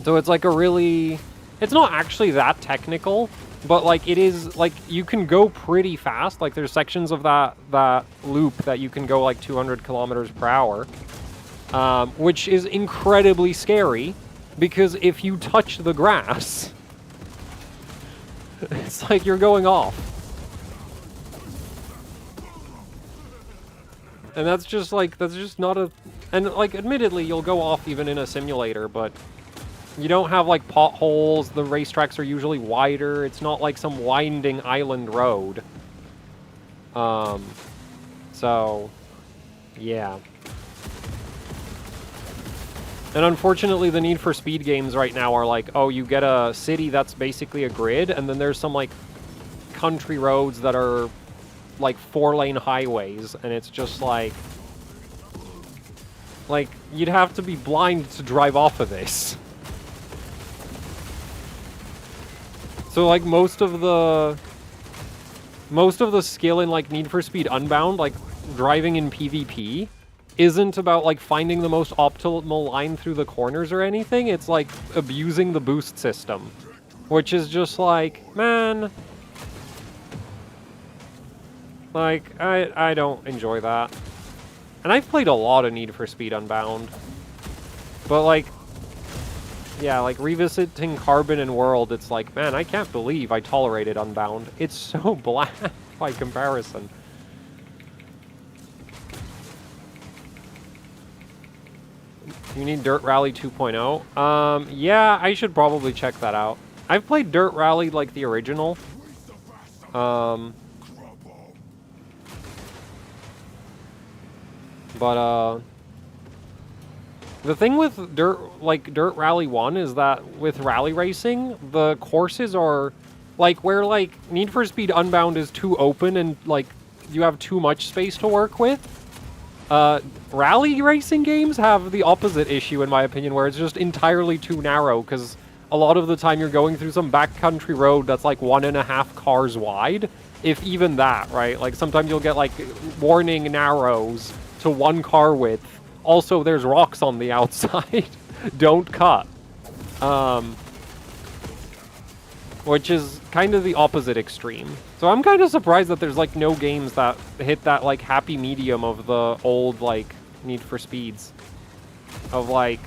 it's like a really... It's not actually that technical, but, like, it is, like, you can go pretty fast. Like, there's sections of that loop that you can go, like, 200 kilometers per hour. Which is incredibly scary, because if you touch the grass, it's like you're going off. And that's just, like, that's just not a... And, like, admittedly, you'll go off even in a simulator, but you don't have, like, potholes. The racetracks are usually wider. It's not like some winding island road. So, yeah. And unfortunately, the Need for Speed games right now are like, oh, you get a city that's basically a grid, and then there's some, like, country roads that are... like 4-lane highways, and it's just like you'd have to be blind to drive off of this. So, like, most of the skill in, like, Need for Speed Unbound, like driving in PvP, isn't about, like, finding the most optimal line through the corners or anything. It's like abusing the boost system, which is just like, man, like, I don't enjoy that. And I've played a lot of Need for Speed Unbound. But, like, yeah, like, revisiting Carbon and World, it's like, man, I can't believe I tolerated Unbound. It's so bland by comparison. You need Dirt Rally 2.0? Yeah, I should probably check that out. I've played Dirt Rally, like, the original. But, the thing with Dirt Rally 1 is that with rally racing, the courses are, like, where, like, Need for Speed Unbound is too open and, like, you have too much space to work with. Rally racing games have the opposite issue, in my opinion, where it's just entirely too narrow, because a lot of the time you're going through some backcountry road that's, like, 1.5 cars wide, if even that, right? Like, sometimes you'll get, like, warning narrows to 1 car width. Also, there's rocks on the outside. Don't cut. Which is kind of the opposite extreme. So I'm kind of surprised that there's, like, no games that hit that, like, happy medium of the old, like, Need for Speeds. Of, like,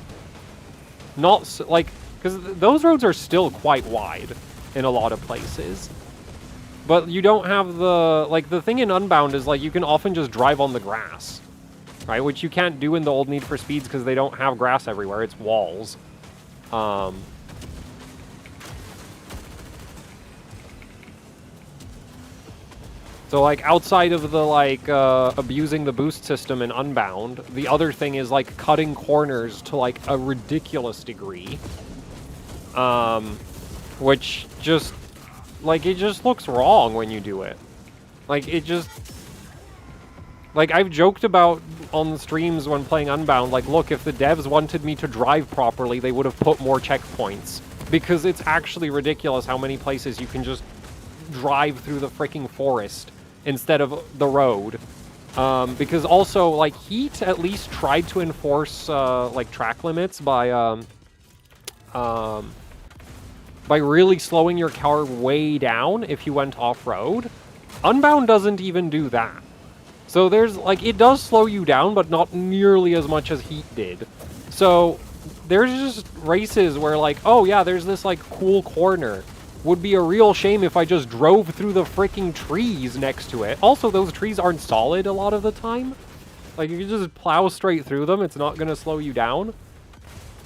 not, like, because those roads are still quite wide in a lot of places. But you don't have the, like, the thing in Unbound is, like, you can often just drive on the grass. Right, which you can't do in the old Need for Speeds because they don't have grass everywhere. It's walls. So, like, outside of the, like, abusing the boost system in Unbound, the other thing is, like, cutting corners to, like, a ridiculous degree. Which just, like, it just looks wrong when you do it. Like, it just... Like, I've joked about on the streams when playing Unbound, like, look, if the devs wanted me to drive properly, they would have put more checkpoints. Because it's actually ridiculous how many places you can just drive through the freaking forest instead of the road. Because also, like, Heat at least tried to enforce, like, track limits by really slowing your car way down if you went off-road. Unbound doesn't even do that. So there's, like, it does slow you down, but not nearly as much as Heat did. So there's just races where, like, oh yeah, there's this, like, cool corner. Would be a real shame if I just drove through the freaking trees next to it. Also, those trees aren't solid a lot of the time. Like, you can just plow straight through them. It's not going to slow you down.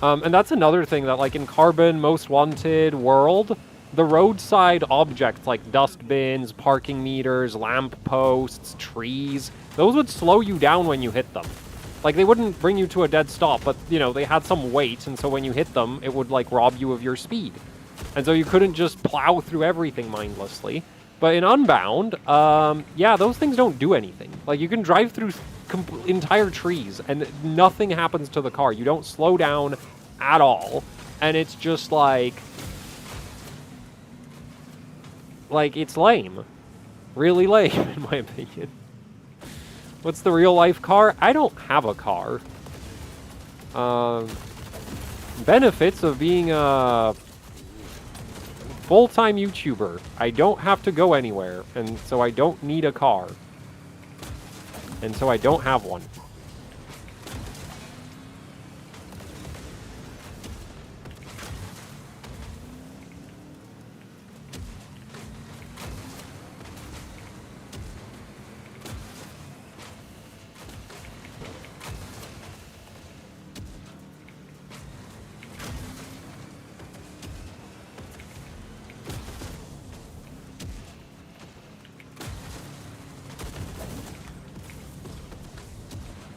And that's another thing that, like, in Carbon, Most Wanted, World... The roadside objects like dust bins, parking meters, lamp posts, trees, those would slow you down when you hit them. Like, they wouldn't bring you to a dead stop, but, you know, they had some weight, and so when you hit them, it would, like, rob you of your speed. And so you couldn't just plow through everything mindlessly. But in Unbound, yeah, those things don't do anything. Like, you can drive through entire trees, and nothing happens to the car. You don't slow down at all. And it's just, like, it's lame. Really lame, in my opinion. What's the real-life car? I don't have a car. Benefits of being a full-time YouTuber. I don't have to go anywhere, and so I don't need a car. And so I don't have one.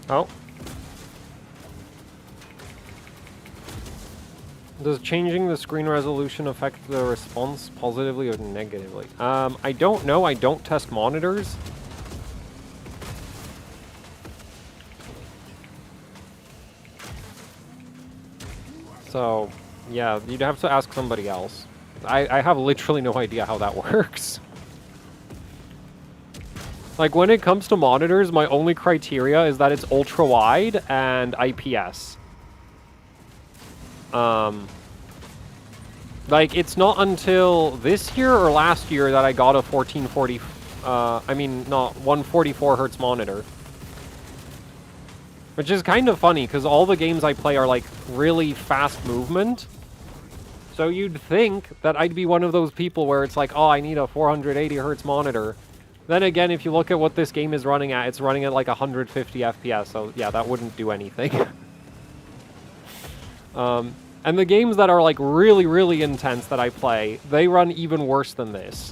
Oh. Does changing the screen resolution affect the response positively or negatively? I don't know. I don't test monitors. So, yeah, you'd have to ask somebody else. I have literally no idea how that works. Like, when it comes to monitors, my only criteria is that it's ultra-wide and IPS. Like, it's not until this year or last year that I got a 1440... I mean, not 144 hertz monitor. Which is kind of funny, because all the games I play are, like, really fast movement. So you'd think that I'd be one of those people where it's like, oh, I need a 480 hertz monitor. Then again, if you look at what this game is running at, it's running at like 150 FPS, so yeah, that wouldn't do anything. And the games that are like really, really intense that I play, they run even worse than this.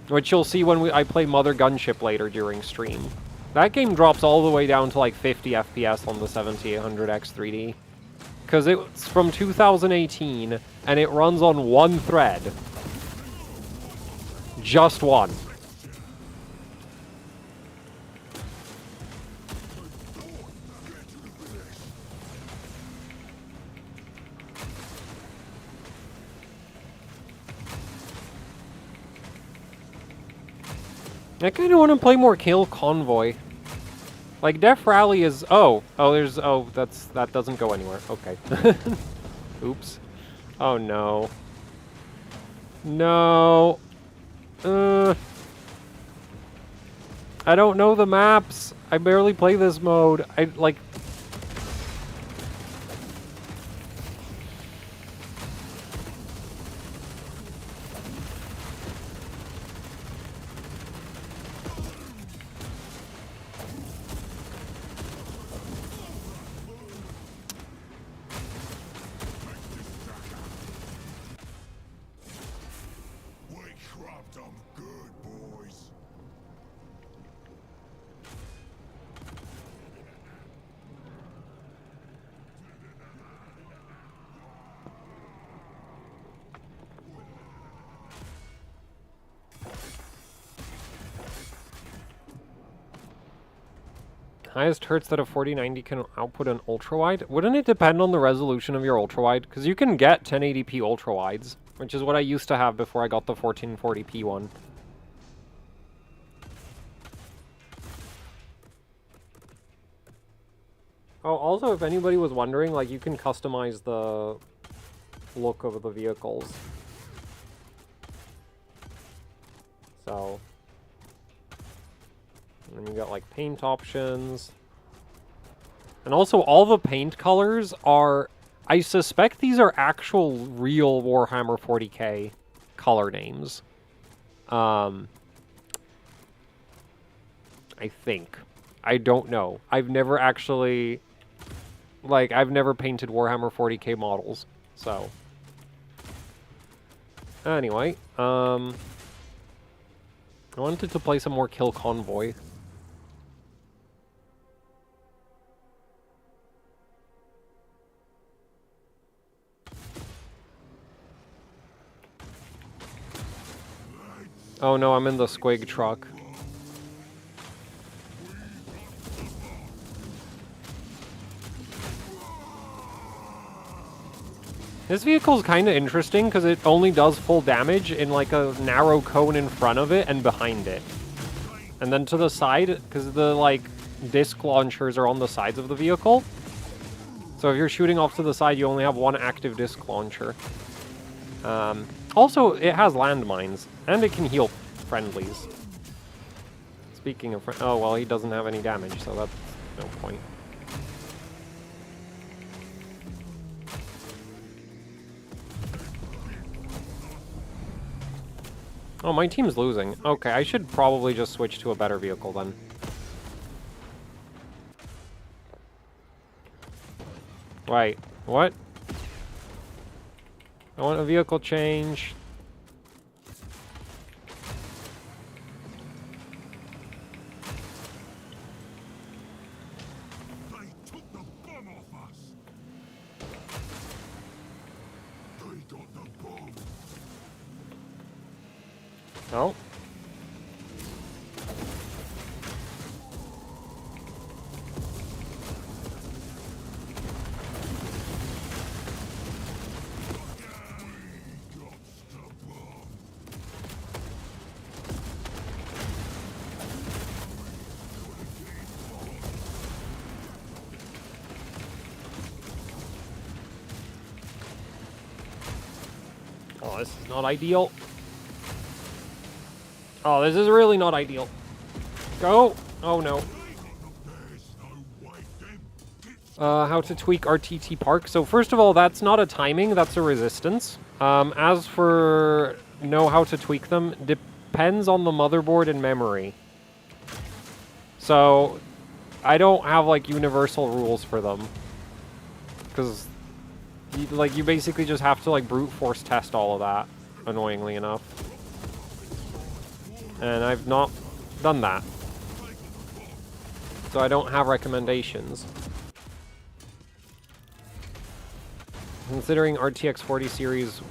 Which you'll see when I play Mother Gunship later during stream. That game drops all the way down to like 50 FPS on the 7800X 3D. Because it's from 2018, and it runs on one thread. Just one. I kind of want to play more Kill Convoy. Like, Def Rally is... that doesn't go anywhere. Okay. Oops. Oh, no. No. I don't know the maps. I barely play this mode. Highest hertz that a 4090 can output an ultra-wide? Wouldn't it depend on the resolution of your ultra-wide? Because you can get 1080p ultra-wides, which is what I used to have before I got the 1440p one. Oh, also, if anybody was wondering, like, you can customize the look of the vehicles. So... and then you got like paint options. And also all the paint colors are... I suspect these are actual real Warhammer 40k color names. I think. I don't know. I've never actually... like, I've never painted Warhammer 40k models. So... anyway, I wanted to play some more Kill Convoy. Oh no, I'm in the squig truck. This vehicle's kind of interesting because it only does full damage in like a narrow cone in front of it and behind it. And then to the side, because the like disc launchers are on the sides of the vehicle. So if you're shooting off to the side, you only have one active disc launcher. Also, it has landmines, and it can heal friendlies. Speaking of oh, well, he doesn't have any damage, so that's no point. Oh, my team's losing. Okay, I should probably just switch to a better vehicle then. Right, what? I want a vehicle change. They took the bomb off us. They got the bomb. Oh. Oh, this is not ideal. Oh, this is really not ideal. Go! Oh no. How to tweak RTT Park. So first of all, that's not a timing, that's a resistance. As for know how to tweak them, depends on the motherboard and memory. So I don't have like universal rules for them. Because you basically just have to like brute force test all of that, annoyingly enough. And I've not done that. So I don't have recommendations. Considering RTX 40 series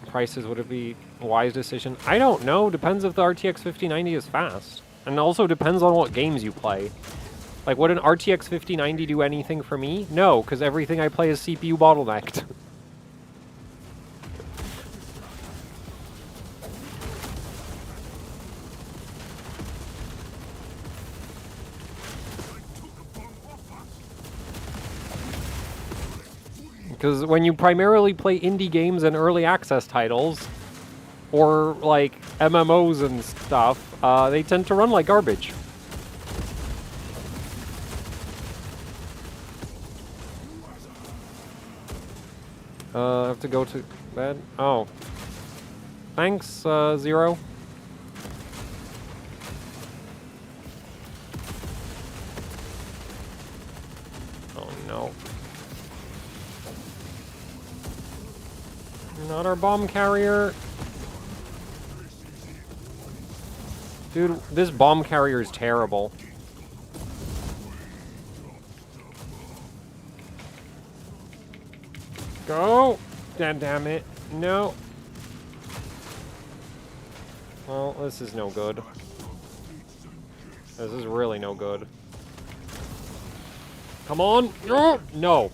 prices, would it be a wise decision? I don't know. Depends if the RTX 5090 is fast. And also depends on what games you play. Like, would an RTX 5090 do anything for me? No, because everything I play is CPU bottlenecked. Because when you primarily play indie games and early access titles, or like MMOs and stuff, they tend to run like garbage. I have to go to bed. Oh. Thanks, Zero. Oh no. Not our bomb carrier. Dude, this bomb carrier is terrible. Go! Damn it. No. Well, this is no good. This is really no good. Come on! No!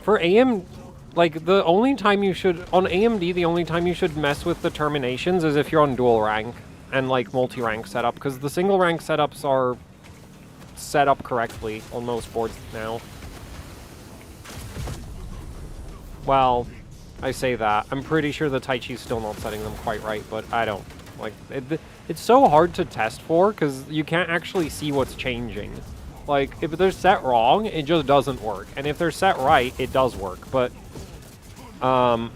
For AM, like, the only time you should, on AMD, the only time you should mess with the terminations is if you're on dual rank and, like, multi-rank setup, because the single rank setups are set up correctly on most boards now. Well, I say that. I'm pretty sure the Tai Chi's still not setting them quite right, but I don't. Like, it's so hard to test for, because you can't actually see what's changing. Like, if they're set wrong, it just doesn't work. And if they're set right, it does work. But, and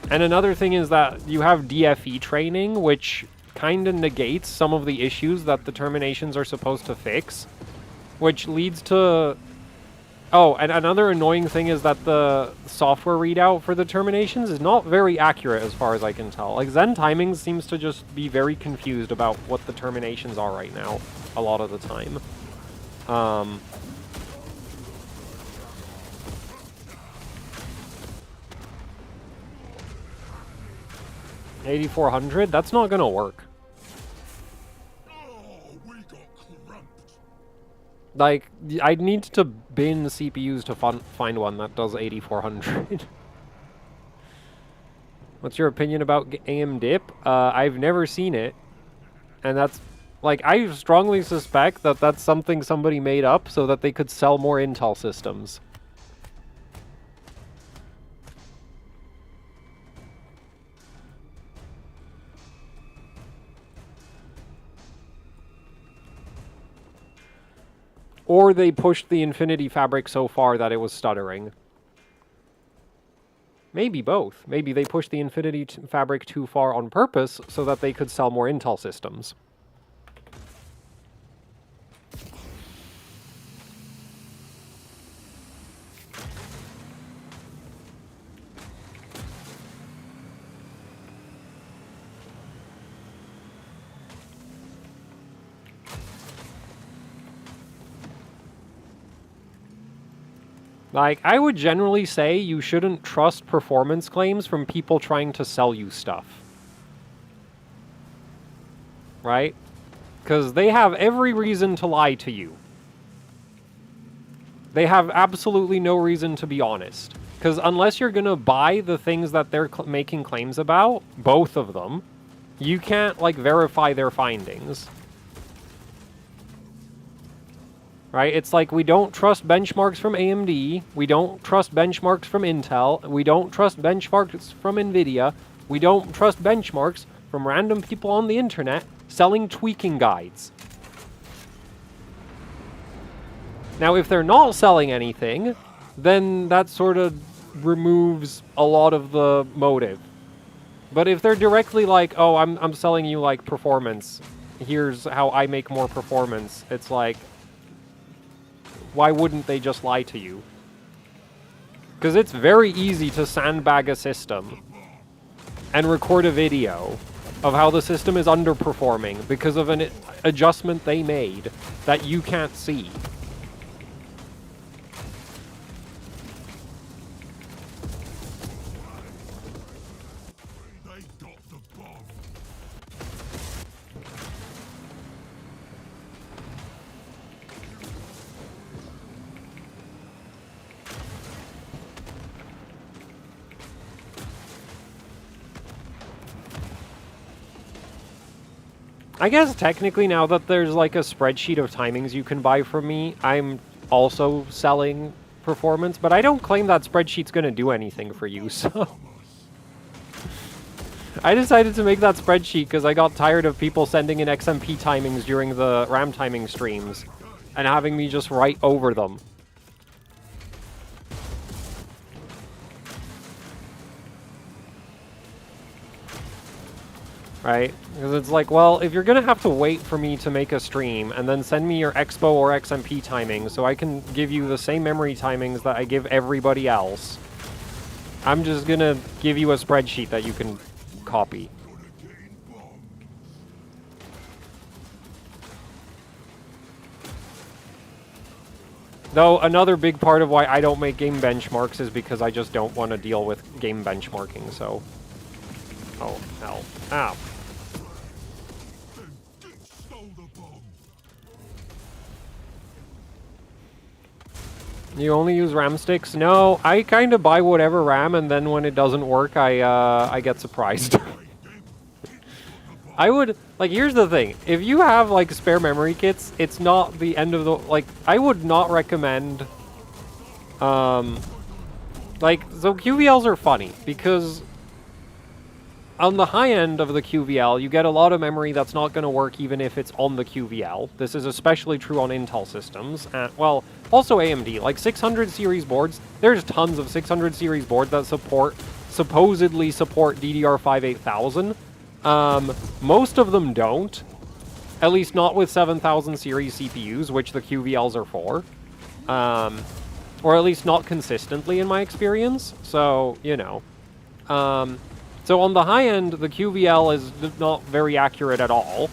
another thing is that you have DFE training, which kind of negates some of the issues that the terminations are supposed to fix. Which leads to... Oh, and another annoying thing is that the software readout for the terminations is not very accurate as far as I can tell. Like, Zen Timing seems to just be very confused about what the terminations are right now, a lot of the time. 8400? That's not gonna work. Like, I'd need to bin CPUs to find one that does 8400. What's your opinion about AM dip? I've never seen it. And that's, like, I strongly suspect that that's something somebody made up so that they could sell more Intel systems. Or they pushed the Infinity Fabric so far that it was stuttering. Maybe both. Maybe they pushed the Infinity Fabric too far on purpose so that they could sell more Intel systems. Like, I would generally say you shouldn't trust performance claims from people trying to sell you stuff. Right? Because they have every reason to lie to you. They have absolutely no reason to be honest. Because unless you're going to buy the things that they're making claims about, both of them, you can't, like, verify their findings. Right? It's like, we don't trust benchmarks from AMD, we don't trust benchmarks from Intel, we don't trust benchmarks from Nvidia, we don't trust benchmarks from random people on the internet selling tweaking guides. Now, if they're not selling anything, then that sort of removes a lot of the motive. But if they're directly like, oh, I'm selling you like performance, here's how I make more performance, it's like, why wouldn't they just lie to you? Because it's very easy to sandbag a system and record a video of how the system is underperforming because of an adjustment they made that you can't see. They got the bomb. I guess technically now that there's like a spreadsheet of timings you can buy from me, I'm also selling performance, but I don't claim that spreadsheet's going to do anything for you, so... I decided to make that spreadsheet because I got tired of people sending in XMP timings during the RAM timing streams and having me just write over them. Right? Because it's like, well, if you're going to have to wait for me to make a stream and then send me your Expo or XMP timings so I can give you the same memory timings that I give everybody else, I'm just going to give you a spreadsheet that you can copy. Though another big part of why I don't make game benchmarks is because I just don't want to deal with game benchmarking, so... Oh, hell. Ow. You only use RAM sticks? No, I kind of buy whatever RAM, and then when it doesn't work, I get surprised. I would, like, here's the thing. If you have, like, spare memory kits, it's not the end of the, like, I would not recommend, like, so QVLs are funny, because on the high end of the QVL, you get a lot of memory that's not going to work even if it's on the QVL. This is especially true on Intel systems. Well, also AMD. Like 600 series boards, there's tons of 600 series boards that supposedly support DDR5 8000. Most of them don't. At least not with 7000 series CPUs, which the QVLs are for. Or at least not consistently in my experience. So, you know. So on the high end, the QVL is not very accurate at all.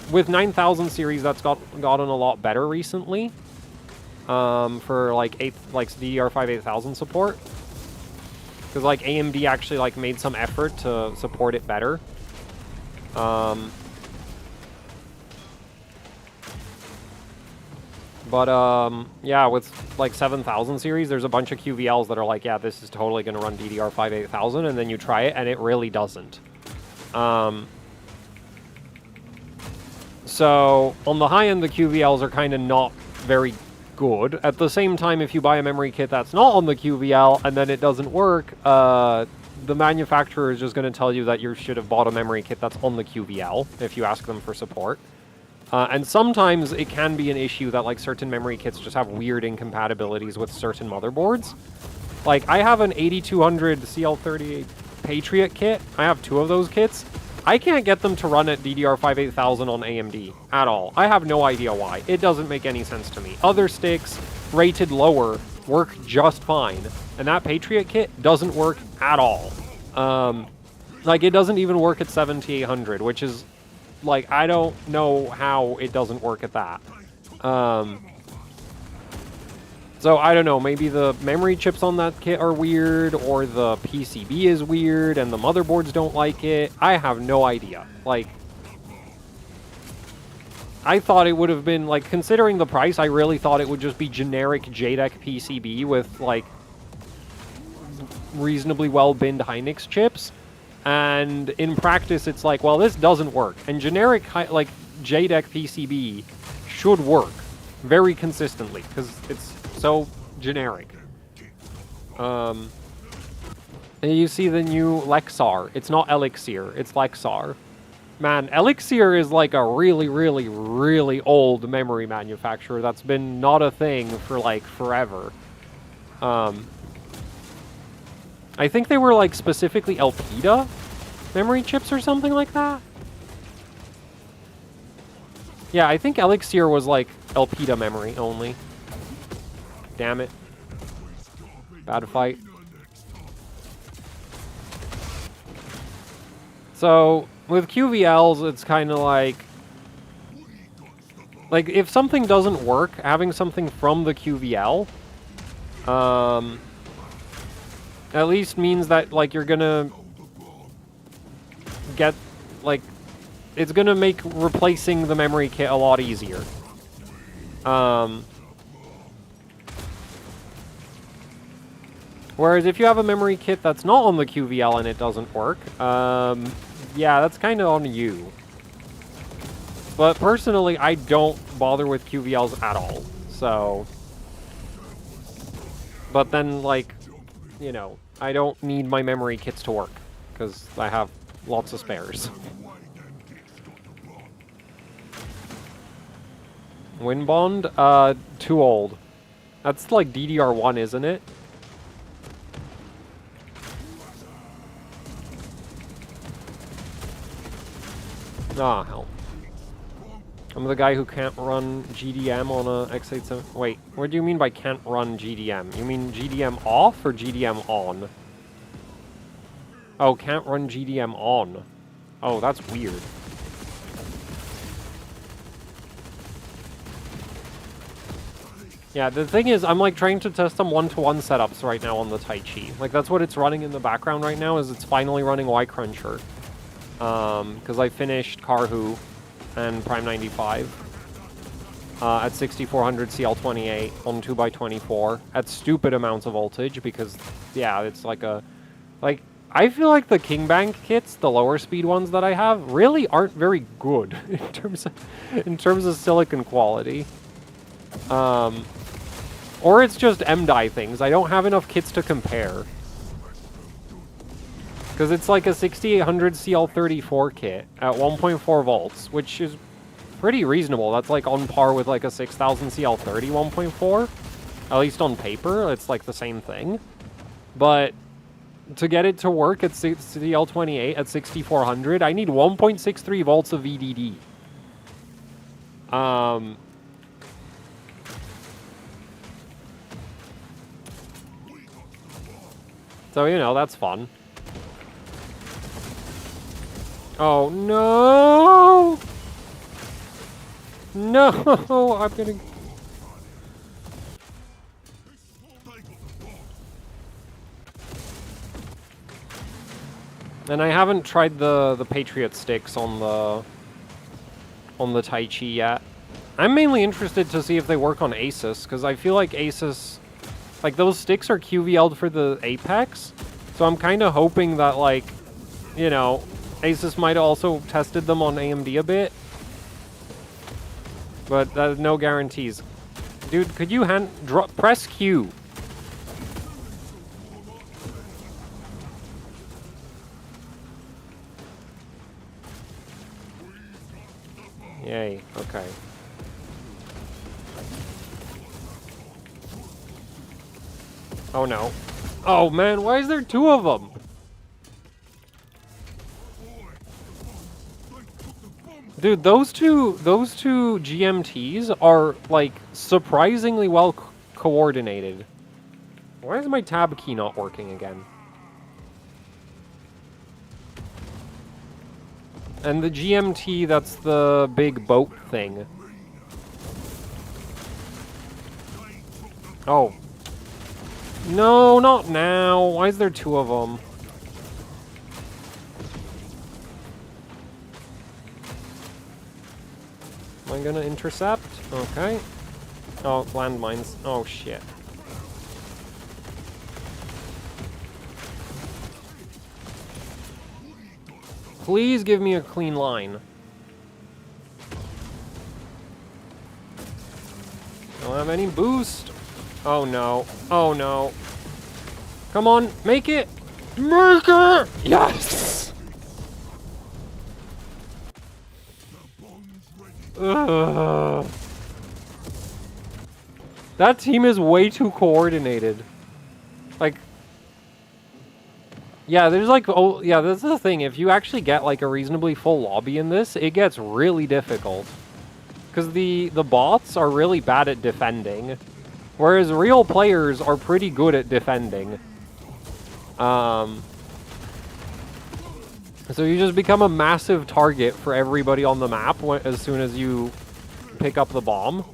With 9000 series, that's gotten a lot better recently. For like DDR5 8000 support, because like AMD actually like made some effort to support it better. Yeah, with like 7000 series, there's a bunch of QVLs that are like, yeah, this is totally going to run DDR5 8000, and then you try it, and it really doesn't. So, on the high end, the QVLs are kind of not very good. At the same time, if you buy a memory kit that's not on the QVL, and then it doesn't work, the manufacturer is just going to tell you that you should have bought a memory kit that's on the QVL, if you ask them for support. And sometimes it can be an issue that like certain memory kits just have weird incompatibilities with certain motherboards. Like I have an 8200 CL38 Patriot kit. I have two of those kits. I can't get them to run at DDR5 8000 on AMD at all. I have no idea why. It doesn't make any sense to me. Other sticks rated lower work just fine, and that Patriot kit doesn't work at all. Like it doesn't even work at 7800, which is like, I don't know how it doesn't work at that. So, I don't know, maybe the memory chips on that kit are weird, or the PCB is weird, and the motherboards don't like it. I have no idea. Like, I thought it would have been, like, considering the price, I really thought it would just be generic JDEC PCB with, like, reasonably well-binned Hynix chips. And in practice, it's like, well, this doesn't work. And generic, like, JDEC PCB should work very consistently, because it's so generic. And you see the new Lexar. It's not Elixir, it's Lexar. Man, Elixir is like a really, really, really old memory manufacturer that's been not a thing for, like, forever. I think they were like specifically Elpida memory chips or something like that. Yeah, I think Elixir was like Elpida memory only. Damn it. Bad fight. So, with QVLs, it's kind of like, if something doesn't work, having something from the QVL, at least means that, like, you're gonna get, like, it's gonna make replacing the memory kit a lot easier. Whereas if you have a memory kit that's not on the QVL and it doesn't work, yeah, that's kind of on you. But personally, I don't bother with QVLs at all, so... But then, like, you know, I don't need my memory kits to work, because I have lots of spares. Windbond? Too old. That's like DDR1, isn't it? Ah, hell. I'm the guy who can't run GDM on a x87... Wait, what do you mean by can't run GDM? You mean GDM off or GDM on? Oh, can't run GDM on. Oh, that's weird. Yeah, the thing is, I'm like trying to test some one-to-one setups right now on the Tai Chi. Like, that's what it's running in the background right now, is it's finally running Y-Cruncher. Because I finished Karhu and Prime 95 at 6400 CL28 on 2x24 at stupid amounts of voltage because, yeah, it's like a... Like, I feel like the King Bank kits, the lower speed ones that I have, really aren't very good in terms of silicon quality. Or it's just MDI things. I don't have enough kits to compare. Because it's like a 6800 CL34 kit at 1.4 volts, which is pretty reasonable. That's like on par with like a 6000 CL30 1.4. At least on paper, it's like the same thing. But to get it to work at CL28 at 6400, I need 1.63 volts of VDD. So, you know, that's fun. Oh, no! No! I'm gonna... And I haven't tried the Patriot sticks on the Tai Chi yet. I'm mainly interested to see if they work on Asus, because I feel like Asus... Like, those sticks are QVL'd for the Apex, so I'm kind of hoping that, like, you know, Asus might have also tested them on AMD a bit. But no guarantees. Dude, could you press Q? Yay, okay. Oh no. Oh man, why is there two of them? Dude, those two GMTs are like surprisingly well coordinated. Why is my tab key not working again? And the GMT, that's the big boat thing. Oh. No, not now. Why is there two of them? Am I gonna intercept? Okay. Oh, landmines. Oh, shit. Please give me a clean line. Don't have any boost. Oh no. Oh no. Come on, make it! Make it! Yes! Ugh. That team is way too coordinated. Like, Yeah, there's like, oh, yeah, that's the thing. If you actually get like a reasonably full lobby in this, it gets really difficult. Because the bots are really bad at defending, whereas real players are pretty good at defending. So you just become a massive target for everybody on the map as soon as you pick up the bomb.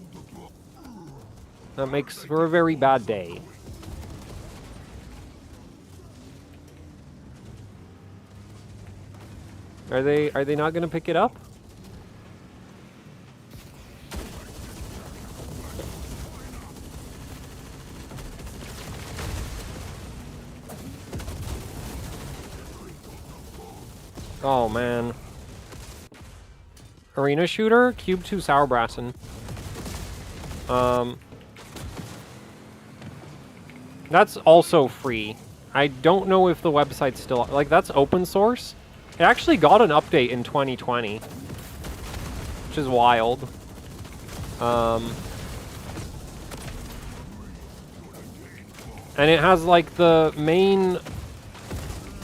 That makes for a very bad day. Are they not gonna pick it up? Oh man. Arena shooter, Cube 2 Sauerbraten. That's also free. I don't know if the website's still like that's open source. It actually got an update in 2020, which is wild. And it has like the main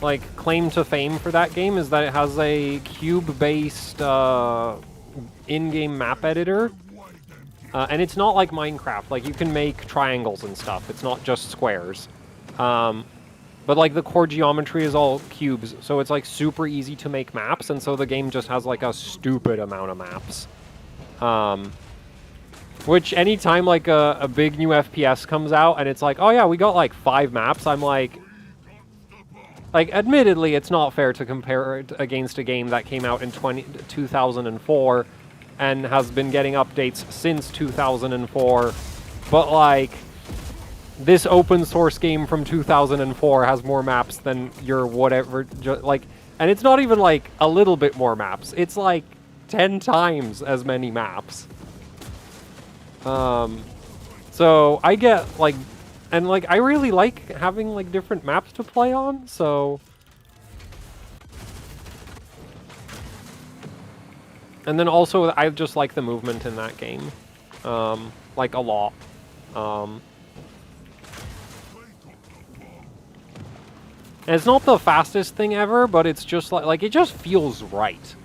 like claim to fame for that game is that it has a cube-based in-game map editor. And it's not like Minecraft. Like, you can make triangles and stuff. It's not just squares. But, like, the core geometry is all cubes, so it's, like, super easy to make maps, and so the game just has, like, a stupid amount of maps. Which, anytime, like, a big new FPS comes out, and it's like, oh, yeah, we got, like, 5 maps, I'm like... Like, admittedly, it's not fair to compare it against a game that came out in 2004, and has been getting updates since 2004, but like, this open source game from 2004 has more maps than your whatever, like, and it's not even like a little bit more maps, it's like 10 times as many maps. So I get like, and like, I really like having like different maps to play on, so... And then also, I just like the movement in that game, like a lot. And it's not the fastest thing ever, but it's just like it just feels right.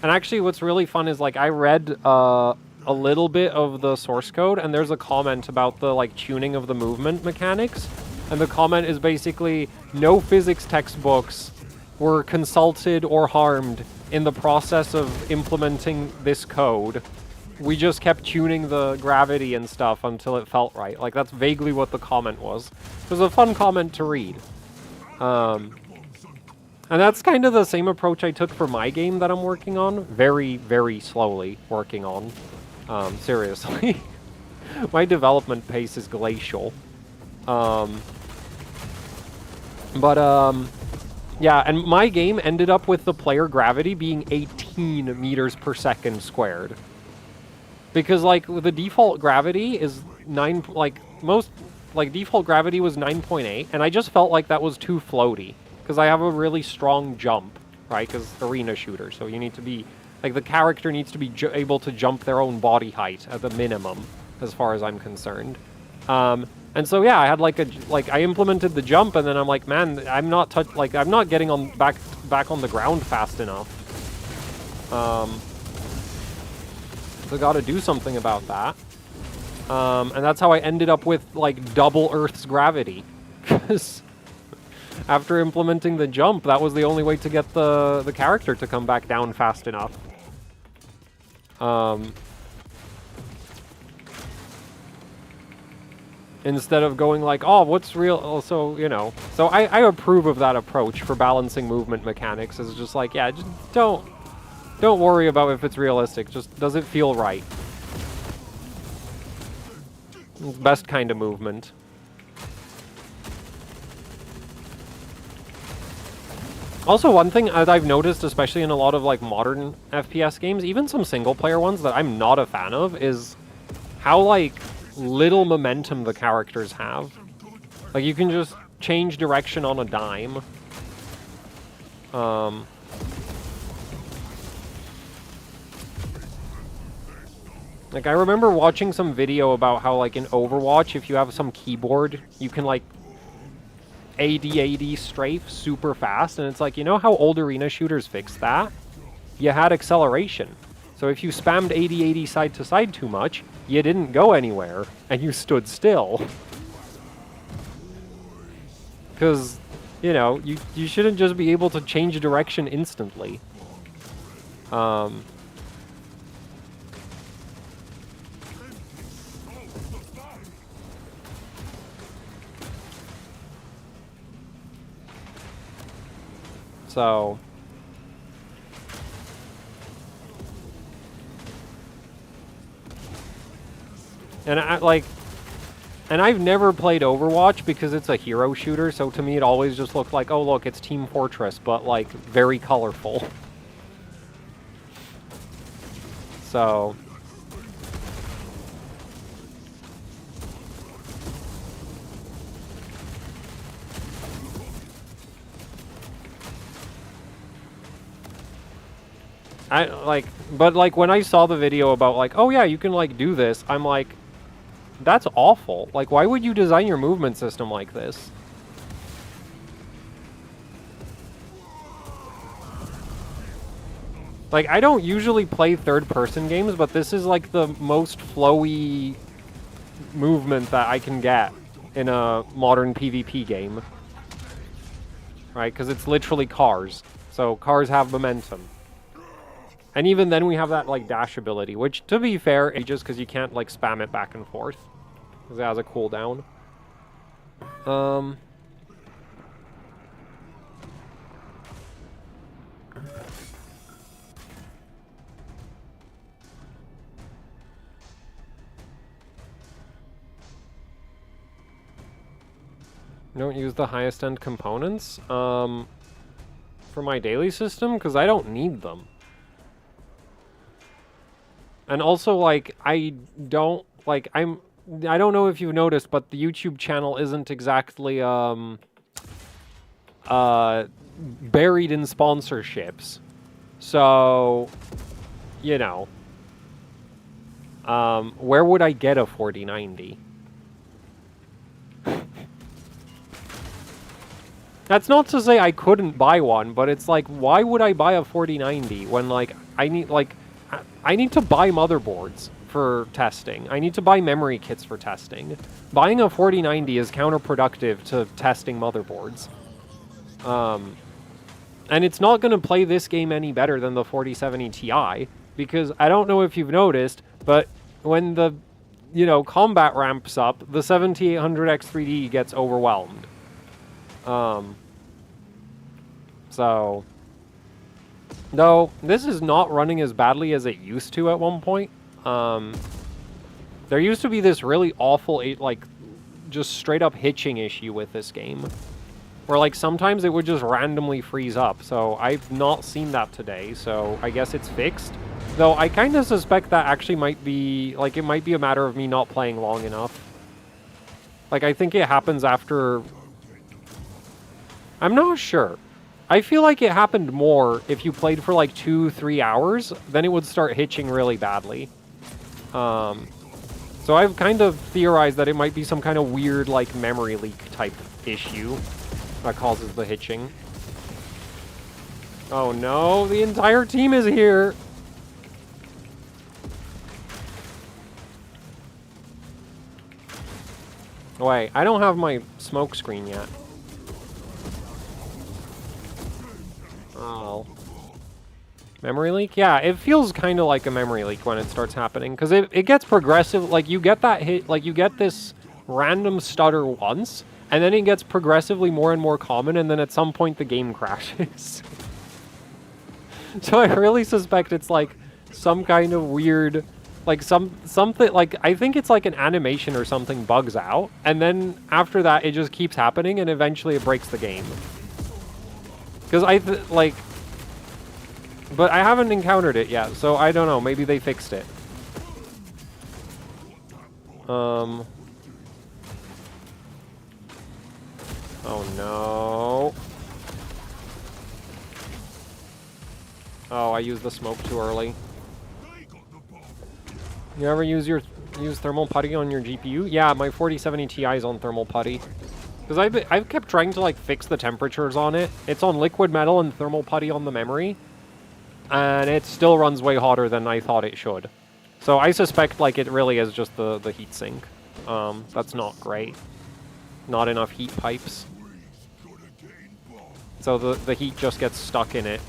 And actually, what's really fun is like I read a little bit of the source code, and there's a comment about the like tuning of the movement mechanics, and the comment is basically no physics textbooks were consulted or harmed in the process of implementing this code. We just kept tuning the gravity and stuff until it felt right. Like, that's vaguely what the comment was. It was a fun comment to read. And that's kind of the same approach I took for my game that I'm working on. Very, very slowly working on. Seriously. My development pace is glacial. Yeah, and my game ended up with the player gravity being 18 meters per second squared. Because, like, the default gravity is default gravity was 9.8, and I just felt like that was too floaty. Because I have a really strong jump, right? Because arena shooter, so you need to be, like, the character needs to be able to jump their own body height at the minimum, as far as I'm concerned. And so yeah, I had like I implemented the jump, and then I'm like, man, I'm not getting on back on the ground fast enough. So got to do something about that. And that's how I ended up with like double Earth's gravity. Because after implementing the jump, that was the only way to get the character to come back down fast enough. Instead of going like, oh, what's real? So, you know. So I approve of that approach for balancing movement mechanics. It's just like, yeah, just don't worry about if it's realistic. Just, does it feel right? It's the best kind of movement. Also, one thing that I've noticed, especially in a lot of like modern FPS games, even some single-player ones that I'm not a fan of, is how like little momentum the characters have. Like, you can just change direction on a dime. Like, I remember watching some video about how, like, in Overwatch, if you have some keyboard, you can, like, AD strafe super fast, and it's like, you know how old arena shooters fixed that? You had acceleration. So if you spammed AD side to side too much, you didn't go anywhere, and you stood still. Because, you know, you shouldn't just be able to change direction instantly. So... And I've never played Overwatch because it's a hero shooter, so to me it always just looked like, oh look, it's Team Fortress, but like very colorful. So but like when I saw the video about like, oh yeah, you can like do this, I'm like, that's awful. Like, why would you design your movement system like this? Like, I don't usually play third-person games, but this is like the most flowy movement that I can get in a modern PvP game. Right? Because it's literally cars. So cars have momentum. And even then we have that, like, dash ability, which, to be fair, ages because you can't, like, spam it back and forth. Because it has a cooldown. Don't use the highest end components, for my daily system, because I don't need them. And also, like, I don't know if you've noticed, but the YouTube channel isn't exactly, buried in sponsorships. So, you know, where would I get a 4090? That's not to say I couldn't buy one, but it's like, why would I buy a 4090 when, like, I need to buy motherboards for testing. I need to buy memory kits for testing. Buying a 4090 is counterproductive to testing motherboards. And it's not going to play this game any better than the 4070 Ti, because I don't know if you've noticed, but when the, you know, combat ramps up, the 7800X3D gets overwhelmed. So, though, this is not running as badly as it used to at one point. There used to be this really awful, like, just straight up hitching issue with this game. Where, like, sometimes it would just randomly freeze up. So, I've not seen that today, so I guess it's fixed. Though, I kind of suspect that actually might be, like, it might be a matter of me not playing long enough. Like, I think it happens after... I'm not sure. I feel like it happened more if you played for like 2-3 hours, then it would start hitching really badly. So I've kind of theorized that it might be some kind of weird like memory leak type issue that causes the hitching. Oh no, the entire team is here! Wait, I don't have my smoke screen yet. Oh. Memory leak? Yeah, it feels kind of like a memory leak when it starts happening, because it gets progressive, like you get that hit, like you get this random stutter once, and then it gets progressively more and more common, and then at some point the game crashes. So I really suspect it's like some kind of weird, like something, like I think it's like an animation or something bugs out, and then after that it just keeps happening, and eventually it breaks the game. Because but I haven't encountered it yet, so I don't know. Maybe they fixed it. Oh no. Oh, I used the smoke too early. You ever use thermal putty on your GPU? Yeah, my 4070 Ti is on thermal putty. Because I've kept trying to, like, fix the temperatures on it. It's on liquid metal and thermal putty on the memory. And it still runs way hotter than I thought it should. So I suspect, like, it really is just the heatsink. That's not great. Not enough heat pipes. So the heat just gets stuck in it.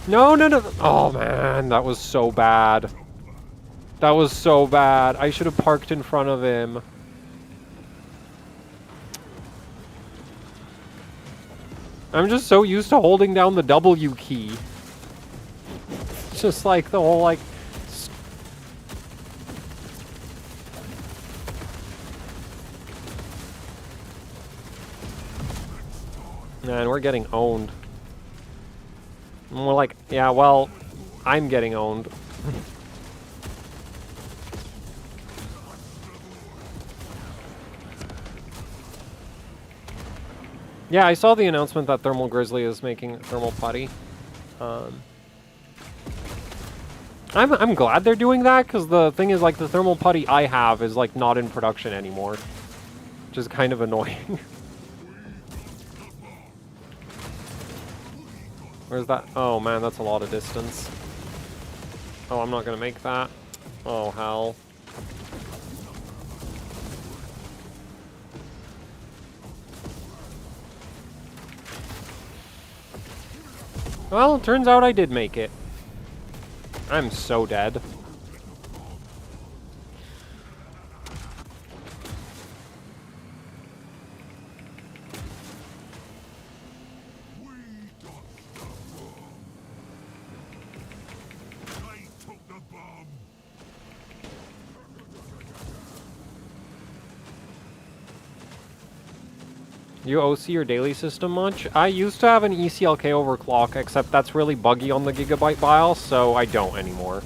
No, no, no. Oh, man. That was so bad. That was so bad. I should have parked in front of him. I'm just so used to holding down the W key. It's just like the whole, like... Man, we're getting owned. More like, yeah, well, I'm getting owned. Yeah, I saw the announcement that Thermal Grizzly is making thermal putty. I'm glad they're doing that, because the thing is, like, the thermal putty I have is, like, not in production anymore. Which is kind of annoying. Where's that? Oh, man, that's a lot of distance. Oh, I'm not gonna make that. Oh, hell. Well, it turns out I did make it. I'm so dead. You OC your daily system much? I used to have an ECLK overclock, except that's really buggy on the Gigabyte BIOS, so I don't anymore.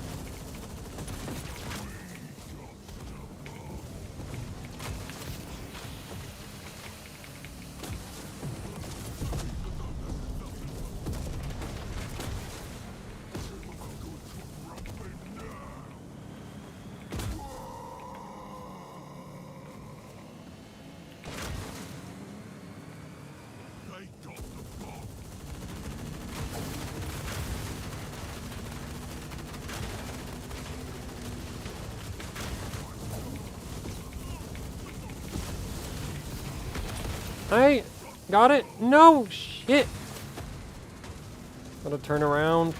I got it. No, shit. Gotta turn around.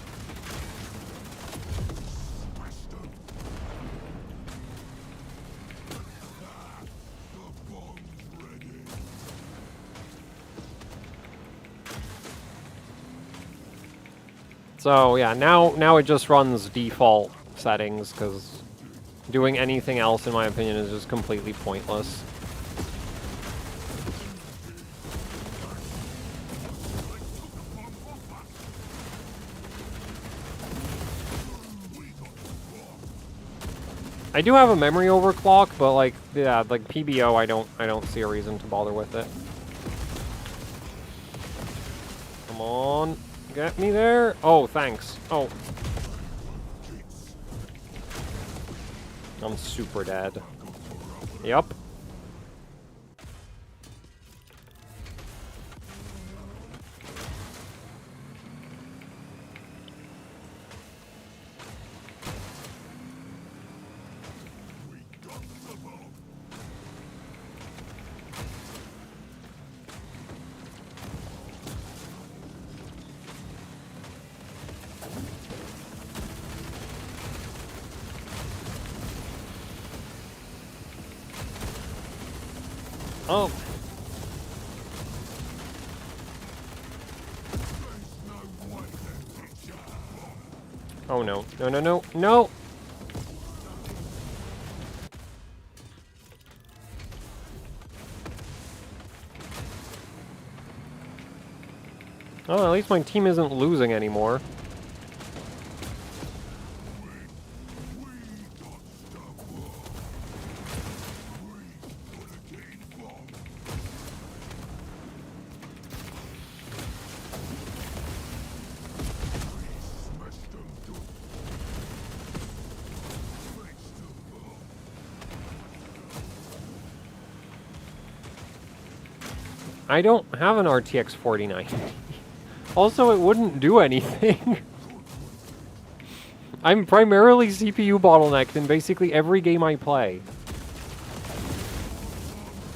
So yeah, now it just runs default settings, because doing anything else, in my opinion, is just completely pointless. I do have a memory overclock, but like, yeah, like PBO, I don't see a reason to bother with it. Come on, get me there. Oh, thanks. Oh. I'm super dead. Yep. Oh. Oh no. No, no, no, no! Oh, at least my team isn't losing anymore. I don't have an RTX 4090. Also, it wouldn't do anything. I'm primarily CPU bottlenecked in basically every game I play.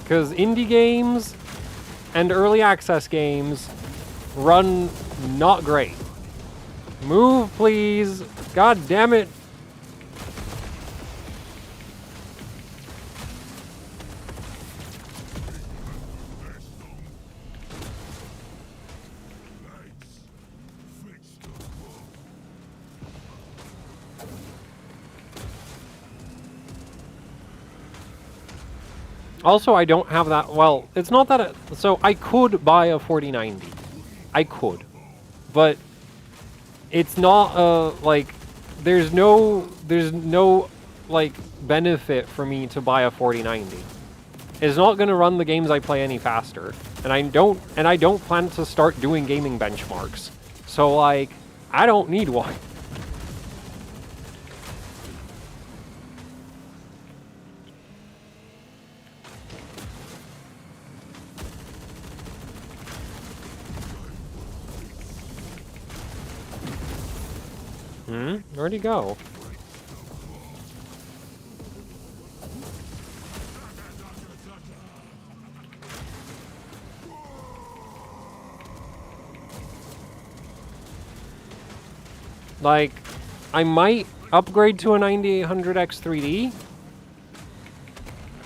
Because indie games and early access games run not great. Move, please. God damn it. Also, I don't have that. Well, it's not that. So I could buy a 4090. I could, but it's not like there's no like benefit for me to buy a 4090. It's not going to run the games I play any faster, and I don't plan to start doing gaming benchmarks. So like, I don't need one. Where'd he go? Like, I might upgrade to a 9800X 3D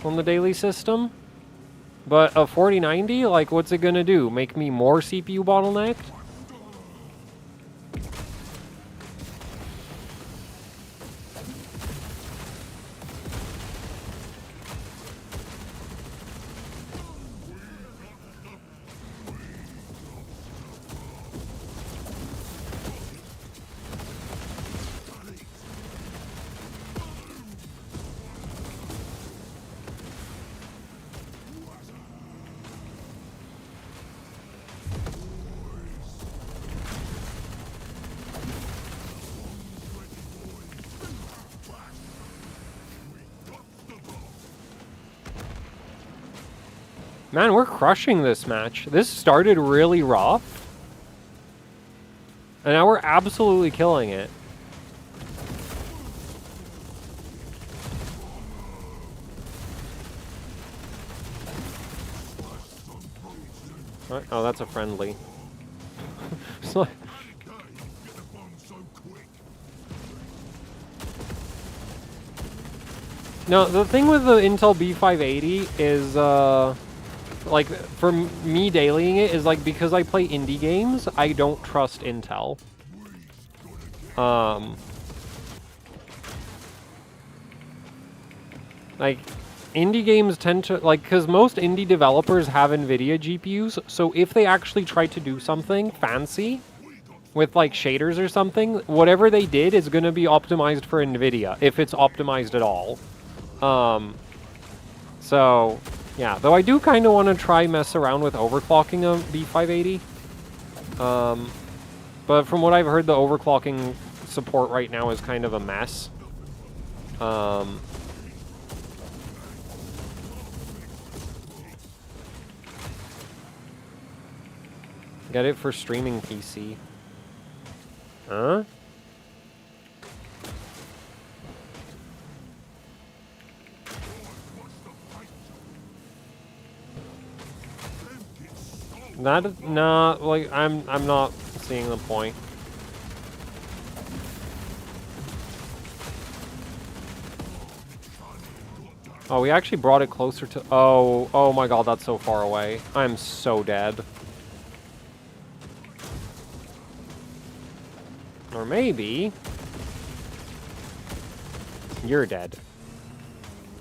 on the daily system, but a 4090, like, what's it gonna do? Make me more CPU bottlenecked? Man, we're crushing this match. This started really rough, and now we're absolutely killing it. Oh, that's a friendly. It's like... No, the thing with the Intel B580 is, like, for me dailying it is, like, because I play indie games, I don't trust Intel. Like, indie games tend to, like, because most indie developers have NVIDIA GPUs, so if they actually try to do something fancy with, like, shaders or something, whatever they did is going to be optimized for NVIDIA, if it's optimized at all. So... yeah, though I do kind of want to try mess around with overclocking a B580. But from what I've heard, the overclocking support right now is kind of a mess. Get it for streaming PC. Huh? Nah, like, I'm not seeing the point. Oh, we actually brought it closer to... oh my god, that's so far away. I'm so dead. Or maybe... you're dead.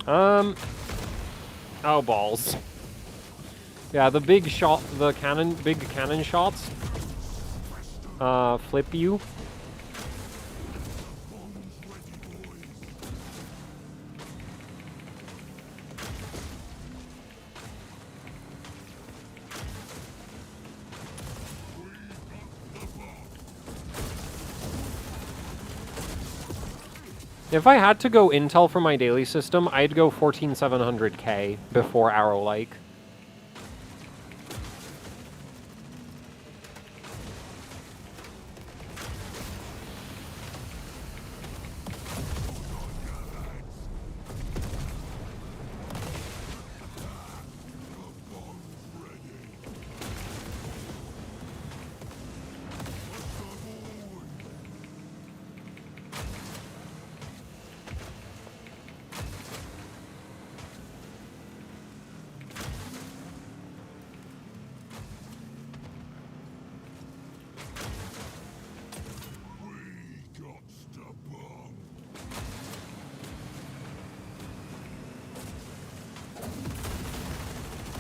Oh, balls. Yeah, the big shot, the big cannon shots, flip you. If I had to go Intel for my daily system, I'd go 14700K before Arrow-like.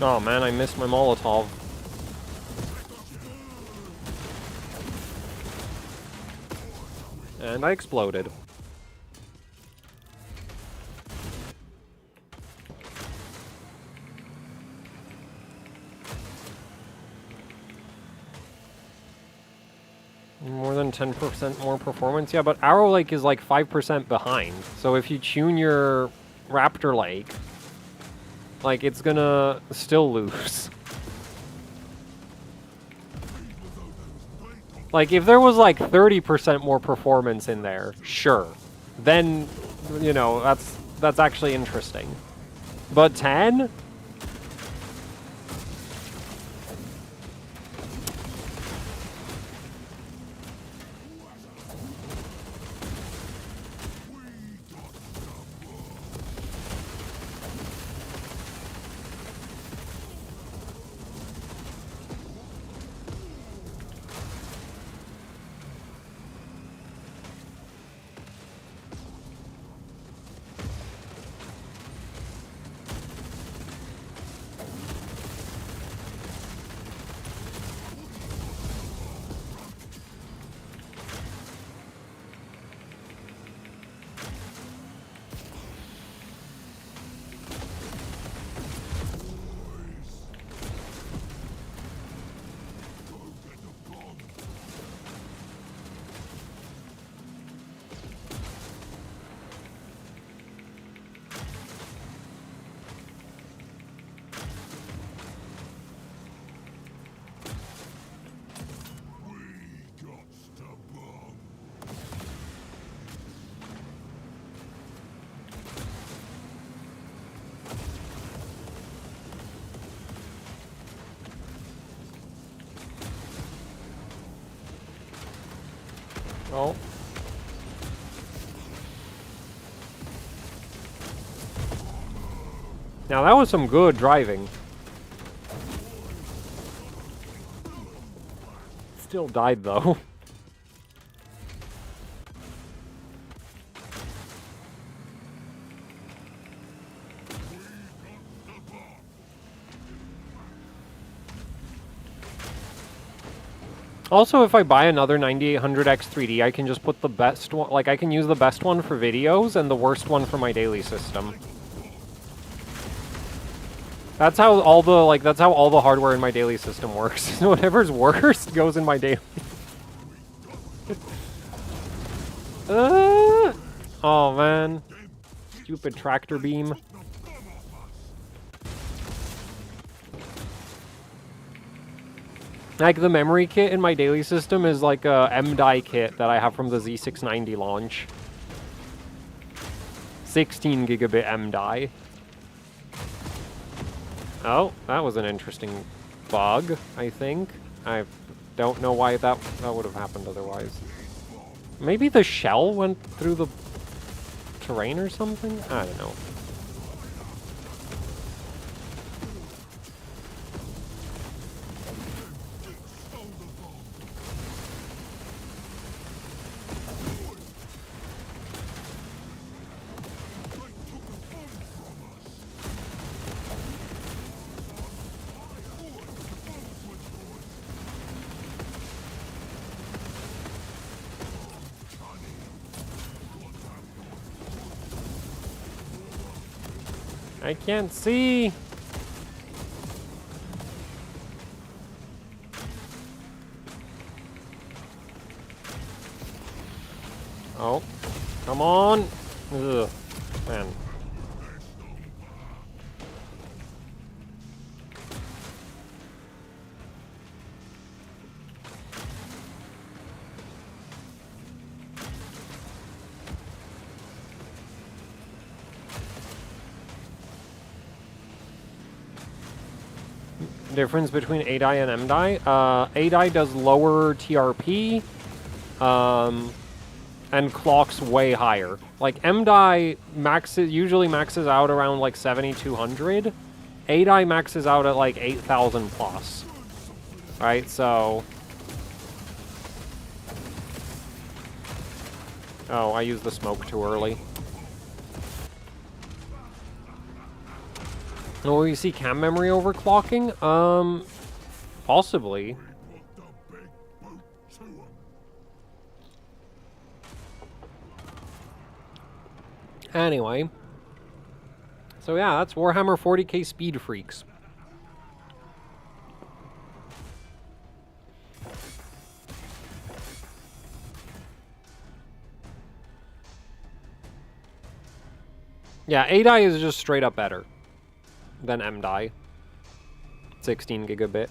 Oh man, I missed my Molotov. And I exploded. More than 10% more performance? Yeah, but Arrow Lake is like 5% behind. So if you tune your Raptor Lake, like, it's gonna still lose. Like, if there was like 30% more performance in there, sure. Then, you know, that's actually interesting. But 10? Oh. Now that was some good driving. Still died though. Also, if I buy another 9800X 3D, I can just put the best one, like I can use the best one for videos and the worst one for my daily system. That's how all the hardware in my daily system works. Whatever's worst goes in my daily. Oh man. Stupid tractor beam. Like, the memory kit in my daily system is like a M-die kit that I have from the Z690 launch. 16 gigabit M-die. Oh, that was an interesting bug, I think. I don't know why that would have happened otherwise. Maybe the shell went through the terrain or something? I don't know. I can't see. Oh, come on. Ugh, man. Difference between A-die and M-die? A-die does lower TRP, and clocks way higher. Like, M-die usually maxes out around like 7200. A-die maxes out at like 8000 plus. Right, so... Oh, I used the smoke too early. Will you see cam memory overclocking? Possibly. We put the big boot to 'em. Anyway. So yeah, that's Warhammer 40k Speed Freaks. Yeah, A-die is just straight up better than M-die. 16 gigabit.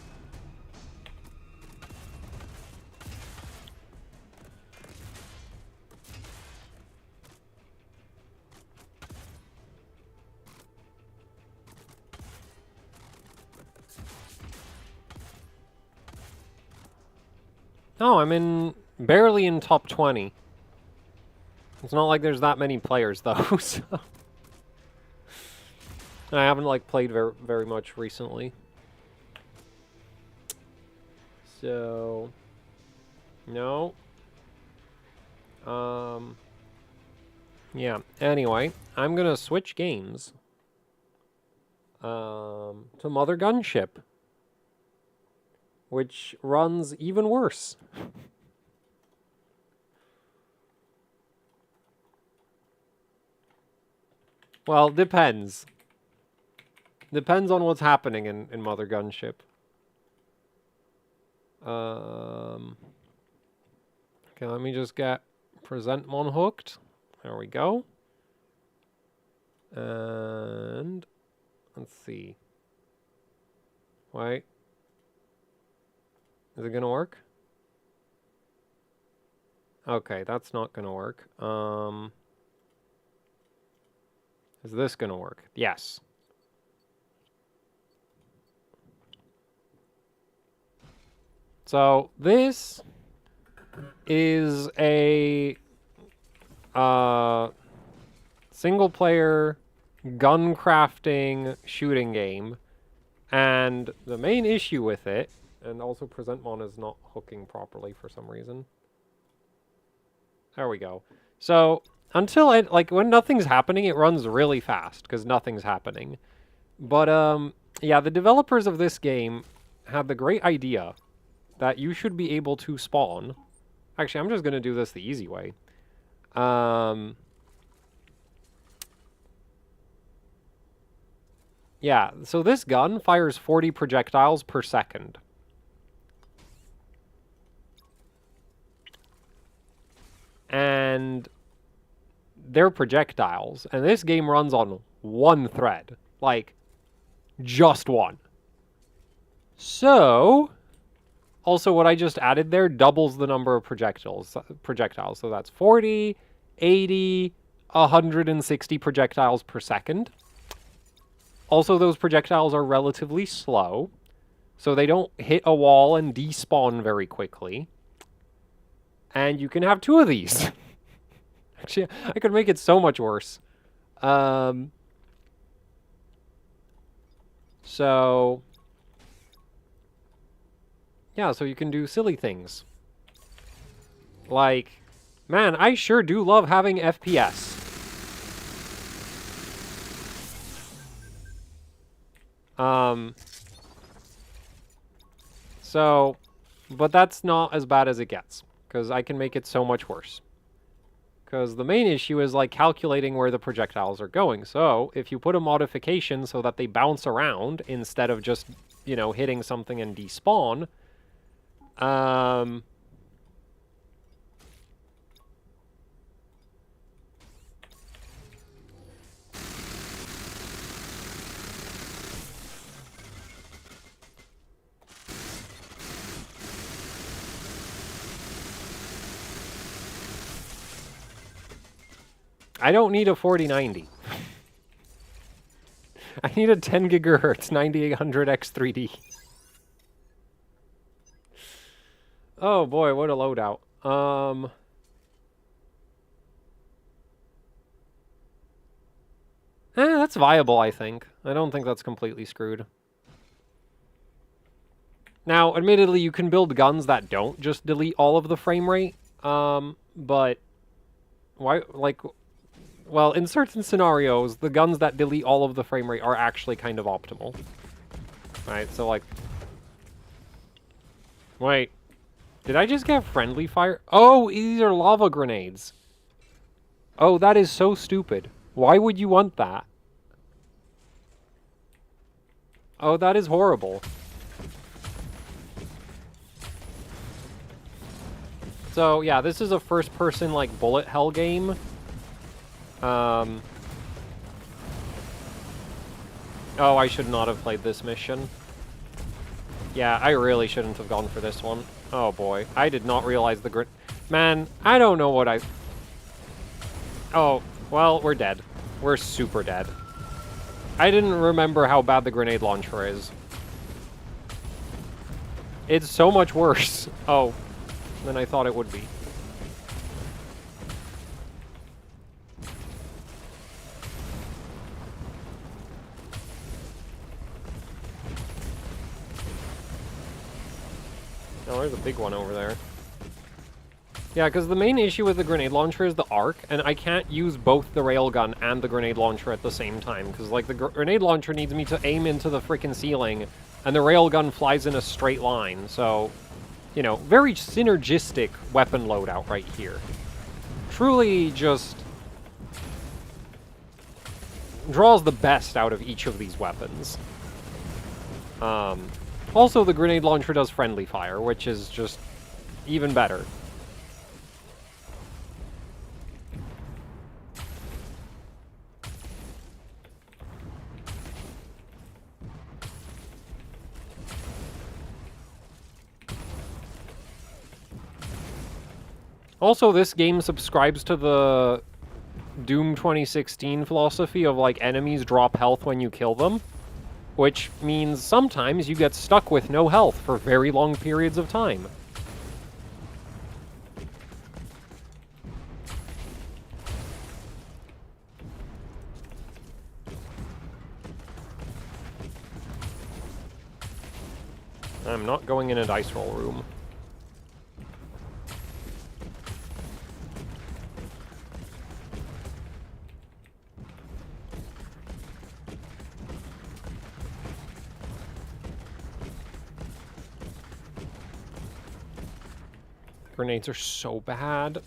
No, I'm barely in top 20. It's not like there's that many players though, so. And I haven't like played very much recently. So no. Yeah. Anyway, I'm gonna switch games. To Mother Gunship, which runs even worse. Well, depends. Depends on what's happening in Mother Gunship. Okay, let me just get present mon hooked. There we go. And let's see. Wait. Is it gonna work? Okay, that's not gonna work. Is this gonna work? Yes. So this is a single player gun crafting shooting game, and the main issue with it, and also PresentMon is not hooking properly for some reason. There we go. So until it, like, when nothing's happening, it runs really fast because nothing's happening. But yeah, the developers of this game had the great idea that you should be able to spawn. Actually, I'm just gonna do this the easy way. Yeah, so this gun fires 40 projectiles per second. And they're projectiles, and this game runs on one thread. Like, just one. So, also what I just added there doubles the number of projectiles. So that's 40, 80, 160 projectiles per second. Also, those projectiles are relatively slow, so they don't hit a wall and despawn very quickly. And you can have two of these. Actually, I could make it so much worse. So yeah, so you can do silly things. Like, man, I sure do love having FPS. So, but that's not as bad as it gets, because I can make it so much worse. Because the main issue is, like, calculating where the projectiles are going. So, if you put a modification so that they bounce around instead of just, you know, hitting something and despawn, I don't need a 4090. I need a 10 gigahertz 9800X3D. Oh boy, what a loadout. That's viable, I think. I don't think that's completely screwed. Now, admittedly, you can build guns that don't just delete all of the frame rate. But why, like, well, in certain scenarios, the guns that delete all of the frame rate are actually kind of optimal. Right, so like... Wait. Did I just get friendly fire? Oh, these are lava grenades. Oh, that is so stupid. Why would you want that? Oh, that is horrible. So, yeah, this is a first-person, like, bullet hell game. Oh, I should not have played this mission. Yeah, I really shouldn't have gone for this one. Oh, boy. I did not realize the Man, I don't know what I... Oh, well, we're dead. We're super dead. I didn't remember how bad the grenade launcher is. It's so much worse. Oh. Than I thought it would be. Oh, there's a big one over there. Yeah, because the main issue with the grenade launcher is the arc, and I can't use both the railgun and the grenade launcher at the same time, because, like, the grenade launcher needs me to aim into the freaking ceiling, and the railgun flies in a straight line, so... You know, very synergistic weapon loadout right here. Truly just draws the best out of each of these weapons. Also, the grenade launcher does friendly fire, which is just even better. Also, this game subscribes to the Doom 2016 philosophy of, like, enemies drop health when you kill them, which means sometimes you get stuck with no health for very long periods of time. I'm not going in a dice roll room. Grenades are so bad.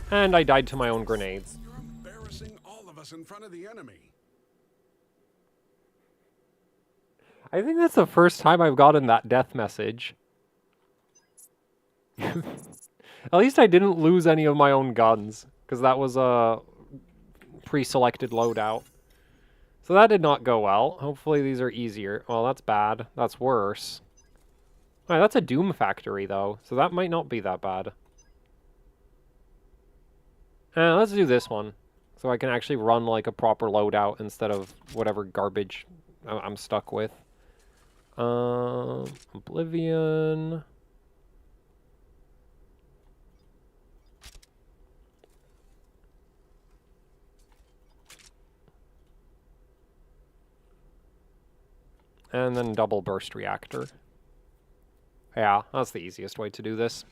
And I died to my own grenades. You're embarrassing all of us in front of the enemy. I think that's the first time I've gotten that death message. At least I didn't lose any of my own guns, because that was a pre-selected loadout. So that did not go well. Hopefully these are easier. Well, that's bad. That's worse. Alright, that's a Doom factory, though, so that might not be that bad. Let's do this one, so I can actually run, like, a proper loadout instead of whatever garbage I'm stuck with. Oblivion... And then double burst reactor. Yeah, that's the easiest way to do this.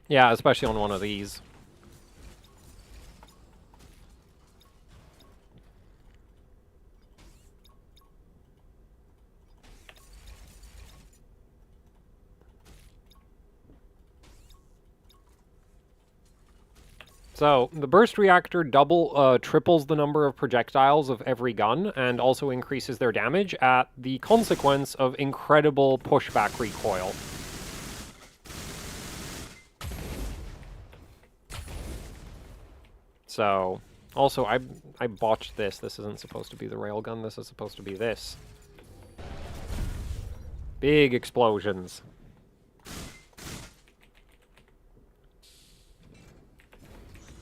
Yeah, especially on one of these. So, the burst reactor triples the number of projectiles of every gun, and also increases their damage at the consequence of incredible pushback recoil. So, also, I botched this. This isn't supposed to be the railgun, this is supposed to be this. Big explosions.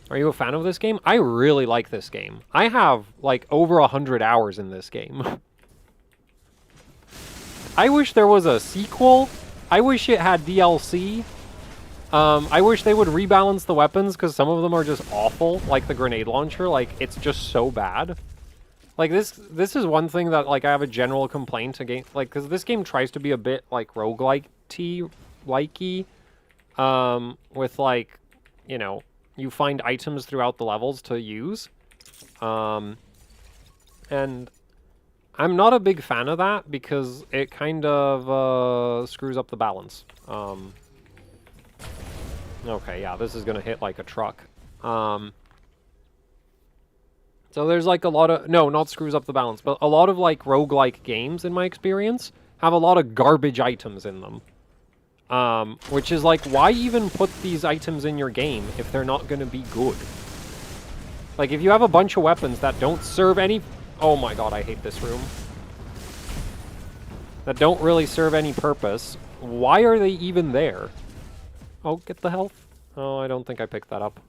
Are you a fan of this game? I really like this game. I have, like, over 100 hours in this game. I wish there was a sequel. I wish it had DLC. I wish they would rebalance the weapons, because some of them are just awful. Like the grenade launcher, like, it's just so bad. Like, this is one thing that, like, I have a general complaint against, like, because this game tries to be a bit, like, roguelike-y, with, like, you know, you find items throughout the levels to use. And I'm not a big fan of that because it kind of screws up the balance. Okay, yeah, this is gonna hit like a truck. So there's like a lot of, no, not screws up the balance, but a lot of like roguelike games in my experience have a lot of garbage items in them. Which is like, why even put these items in your game if they're not gonna be good? Like, if you have a bunch of weapons that don't serve any... Oh my god, I hate this room. That don't really serve any purpose, why are they even there? Oh, get the health. Oh, I don't think I picked that up.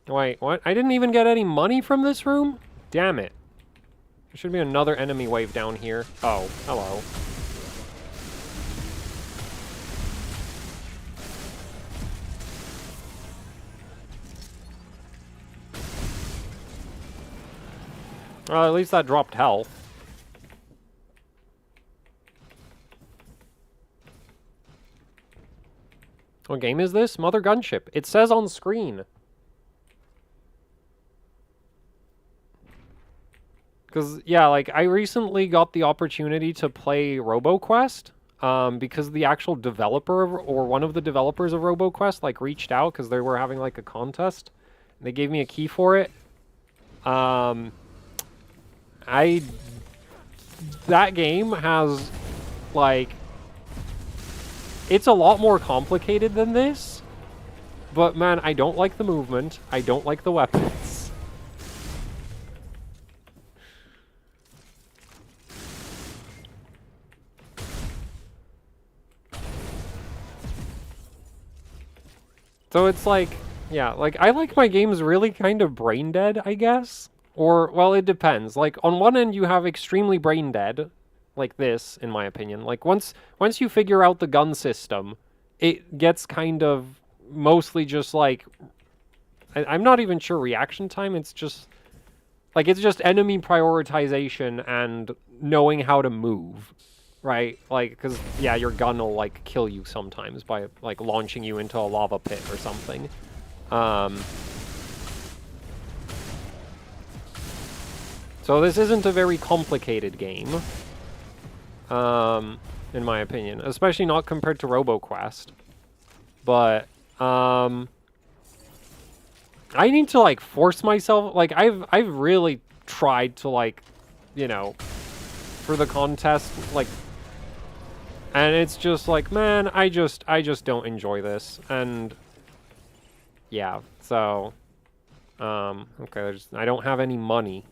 Wait, what? I didn't even get any money from this room? Damn it. There should be another enemy wave down here. Oh, hello. Well, at least that dropped health. What game is this? Mother Gunship. It says on screen. Because, yeah, like, I recently got the opportunity to play RoboQuest, because the actual developer, or one of the developers of RoboQuest, like, reached out because they were having, like, a contest. They gave me a key for it. That game has, like, it's a lot more complicated than this, but, man, I don't like the movement. I don't like the weapons. So it's like, yeah, like, I like my games really kind of brain dead, I guess. Or, well, it depends. Like, on one end, you have extremely brain dead, like this, in my opinion. Like, once you figure out the gun system, it gets kind of mostly just, like, I'm not even sure reaction time. It's just, like, it's just enemy prioritization and knowing how to move. Right? Like, because, yeah, your gun will, like, kill you sometimes by, like, launching you into a lava pit or something. So this isn't a very complicated game, in my opinion. Especially not compared to RoboQuest. But, I need to, like, force myself... Like, I've really tried to, like, you know, for the contest, like... And it's just like, man, I just don't enjoy this. And yeah, so okay, I don't have any money.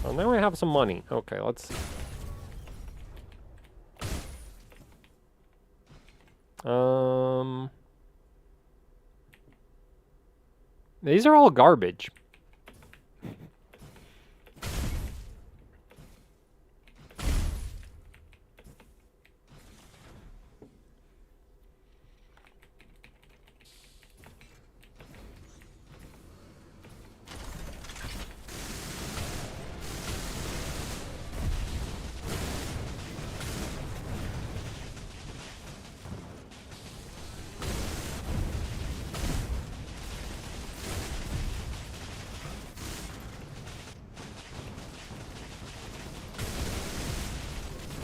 Well, now I have some money. Okay, let's see. These are all garbage.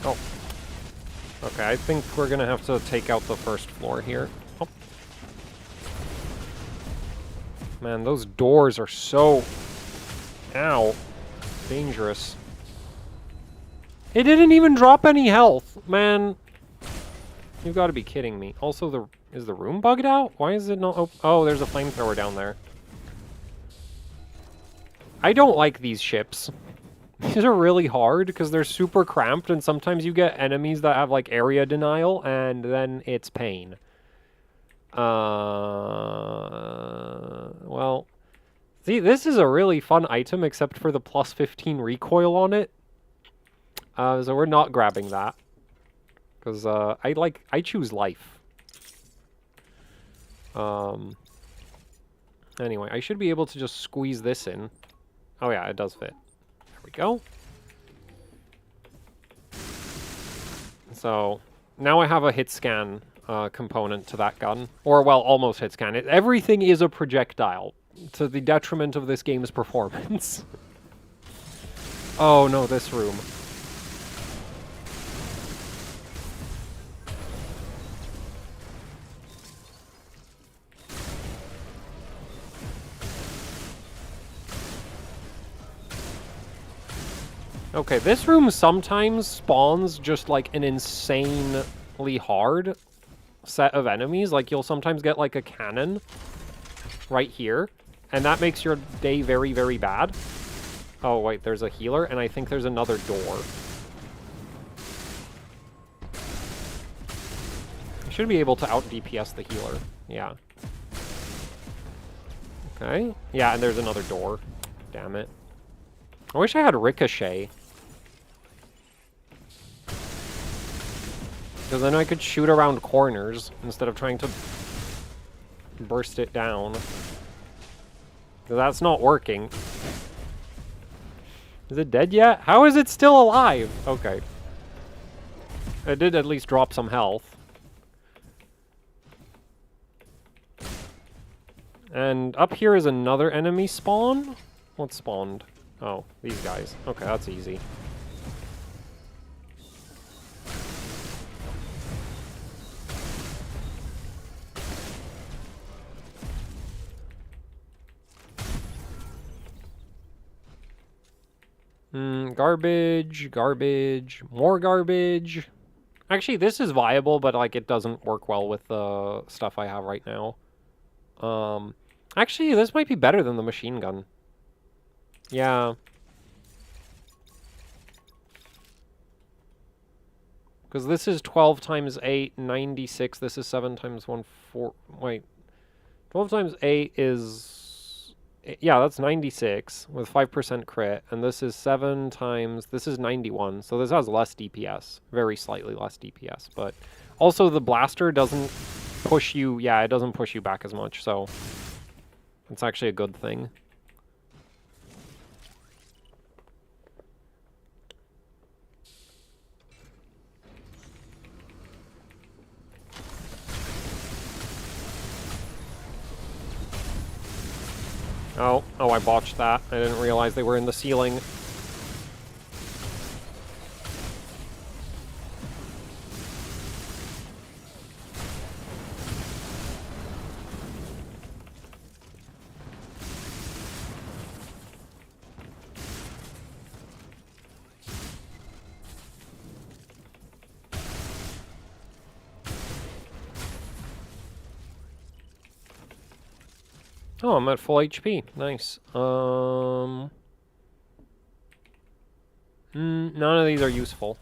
Oh. Okay, I think we're gonna have to take out the first floor here. Oh. Man, those doors are so... Ow. Dangerous. It didn't even drop any health! Man. You've got to be kidding me. Also, is the room bugged out? Why is it not... Oh, there's a flamethrower down there. I don't like these ships. These are really hard because they're super cramped and sometimes you get enemies that have like area denial and then it's pain. Well, see, this is a really fun item except for the plus 15 recoil on it. So we're not grabbing that. Because I choose life. Anyway, I should be able to just squeeze this in. Oh yeah, it does fit. There we go. So now I have a hit scan component to that gun. Or, well, almost hit scan. Everything is a projectile, to the detriment of this game's performance. Oh no, this room. Okay, this room sometimes spawns just like an insanely hard set of enemies. Like, you'll sometimes get like a cannon right here, and that makes your day very, very bad. Oh, wait, there's a healer, and I think there's another door. I should be able to out-DPS the healer. Yeah. Okay. Yeah, and there's another door. Damn it. I wish I had Ricochet. Because then I could shoot around corners instead of trying to burst it down. That's not working. Is it dead yet? How is it still alive? Okay. It did at least drop some health. And up here is another enemy spawn? What spawned? Oh, these guys. Okay, that's easy. Garbage, garbage, more garbage. Actually, this is viable, but like it doesn't work well with the stuff I have right now. Actually, this might be better than the machine gun. Yeah. Because this is 12 times 8, 96. This is 7 times 1, 4. Wait. 12 times 8 is... Yeah, that's 96 with 5% crit. And this is 7 times... This is 91. So this has less DPS. Very slightly less DPS. But also the blaster doesn't push you... Yeah, it doesn't push you back as much. So it's actually a good thing. Oh, I botched that. I didn't realize they were in the ceiling. Oh, I'm at full HP. Nice. None of these are useful.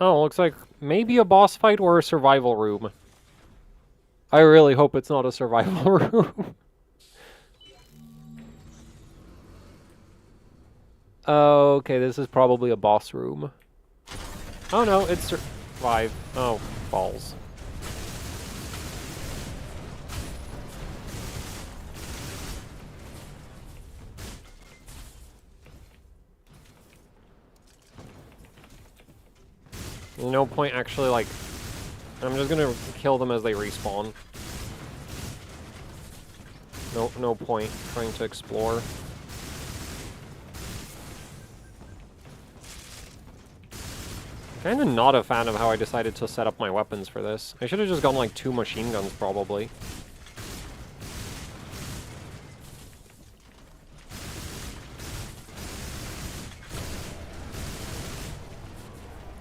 Oh, looks like maybe a boss fight or a survival room. I really hope it's not a survival room. Okay, this is probably a boss room. Oh no, it's survive. Oh, balls. No point actually, like... I'm just gonna kill them as they respawn. No point trying to explore. Kinda not a fan of how I decided to set up my weapons for this. I should have just gone like 2 machine guns, probably.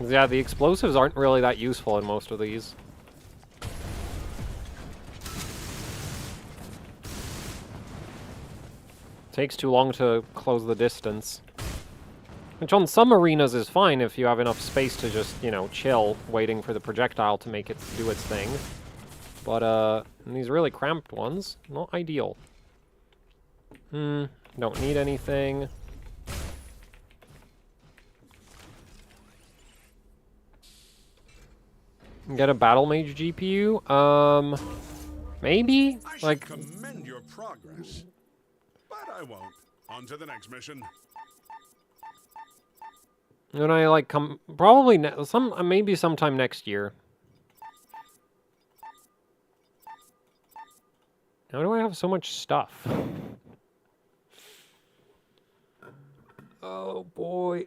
Yeah, the explosives aren't really that useful in most of these. Takes too long to close the distance. Which on some arenas is fine if you have enough space to just, you know, chill, waiting for the projectile to make it do its thing. But, in these really cramped ones, not ideal. Don't need anything. Get a battle mage GPU? Maybe? I Like, commend your progress, but I won't. On to the next mission. when I, like, probably, maybe sometime next year. How do I have so much stuff? Oh, boy.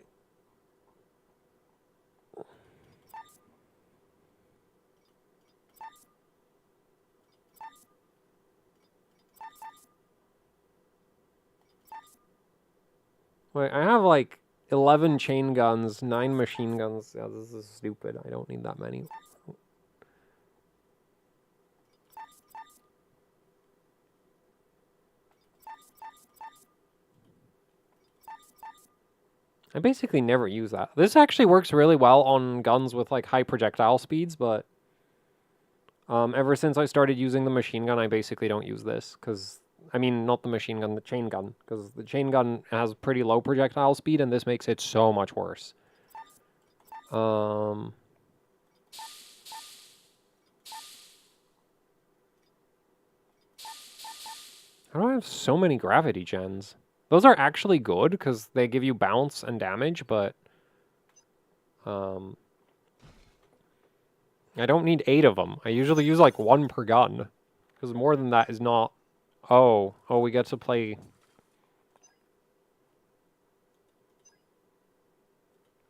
Wait, I have, like, 11 chain guns, 9 machine guns. Yeah, this is stupid. I don't need that many. I basically never use that. This actually works really well on guns with, like, high projectile speeds, but ever since I started using the machine gun, I basically don't use this, because, I mean, not the machine gun, the chain gun, because the chain gun has pretty low projectile speed, and this makes it so much worse. How do I have so many gravity gens? Those are actually good, because they give you bounce and damage, but I don't need 8 of them. I usually use like 1 per gun, because more than that is not... Oh, we get to play...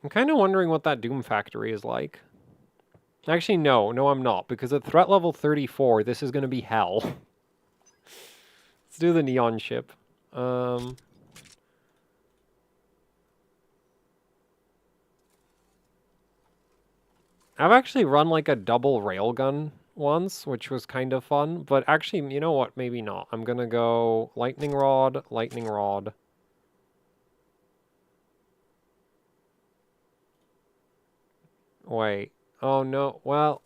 I'm kind of wondering what that Doom Factory is like. Actually, no, I'm not, because at threat level 34, this is going to be hell. Let's do the neon ship. I've actually run like a double railgun once, which was kind of fun, but actually, you know what? Maybe not. I'm gonna go lightning rod, lightning rod. Wait. Oh no. Well.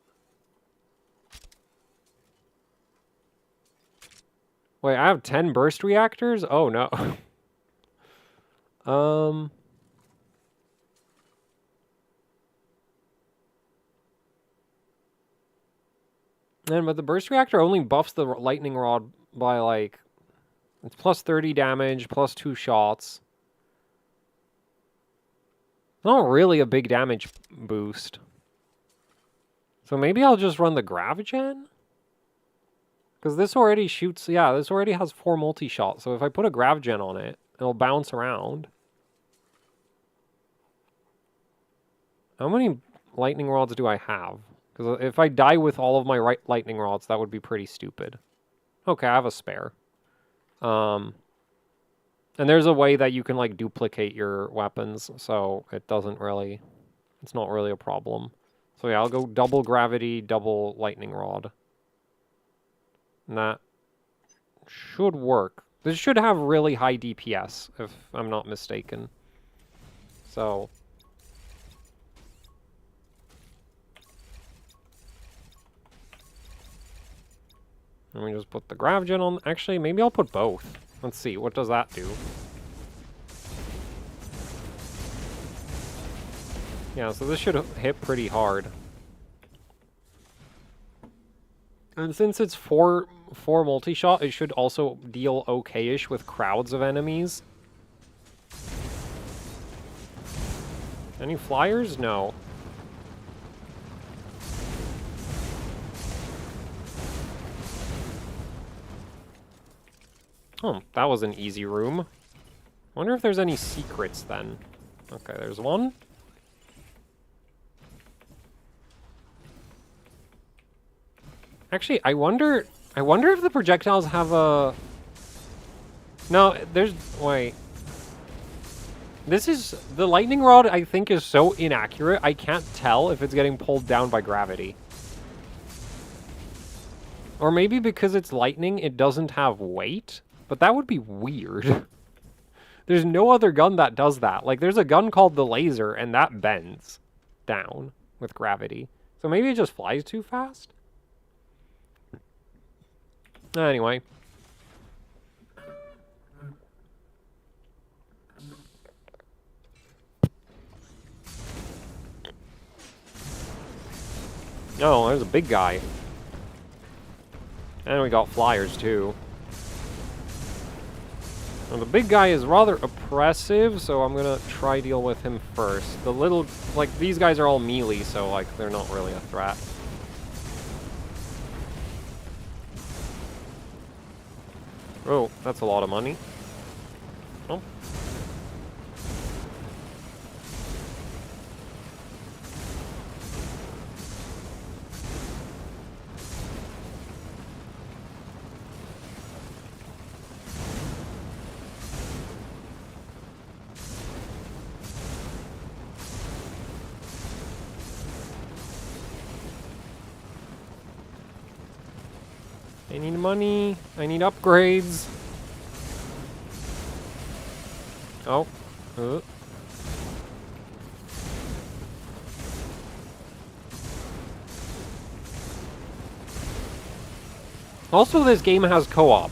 Wait, I have 10 burst reactors? Oh no. But the burst reactor only buffs the lightning rod by like... It's plus 30 damage, plus 2 shots. Not really a big damage boost. So maybe I'll just run the Gravagen? Because this already shoots... Yeah, this already has 4 multi-shots. So if I put a Gravagen on it, it'll bounce around. How many lightning rods do I have? Because if I die with all of my lightning rods, that would be pretty stupid. Okay, I have a spare. And there's a way that you can, like, duplicate your weapons, so it doesn't really... It's not really a problem. So yeah, I'll go double gravity, double lightning rod. And that should work. This should have really high DPS, if I'm not mistaken. So... Let me just put the Gravagen on. Actually, maybe I'll put both. Let's see, what does that do? Yeah, so this should hit pretty hard. And since it's 4 multi-shot, it should also deal okay-ish with crowds of enemies. Any flyers? No. Oh, that was an easy room. Wonder if there's any secrets then. Okay, there's one. Actually, I wonder if the projectiles have a... No, there's... Wait. This is... The lightning rod, I think, is so inaccurate, I can't tell if it's getting pulled down by gravity. Or maybe because it's lightning, it doesn't have weight? But that would be weird. There's no other gun that does that. Like, there's a gun called the laser, and that bends down with gravity. So maybe it just flies too fast? Anyway. Oh, there's a big guy. And we got flyers, too. Well, the big guy is rather oppressive, so I'm gonna try deal with him first. The little... Like, these guys are all melee, so, like, they're not really a threat. Oh, that's a lot of money. Oh. I need money. I need upgrades. Oh. Also, this game has co-op.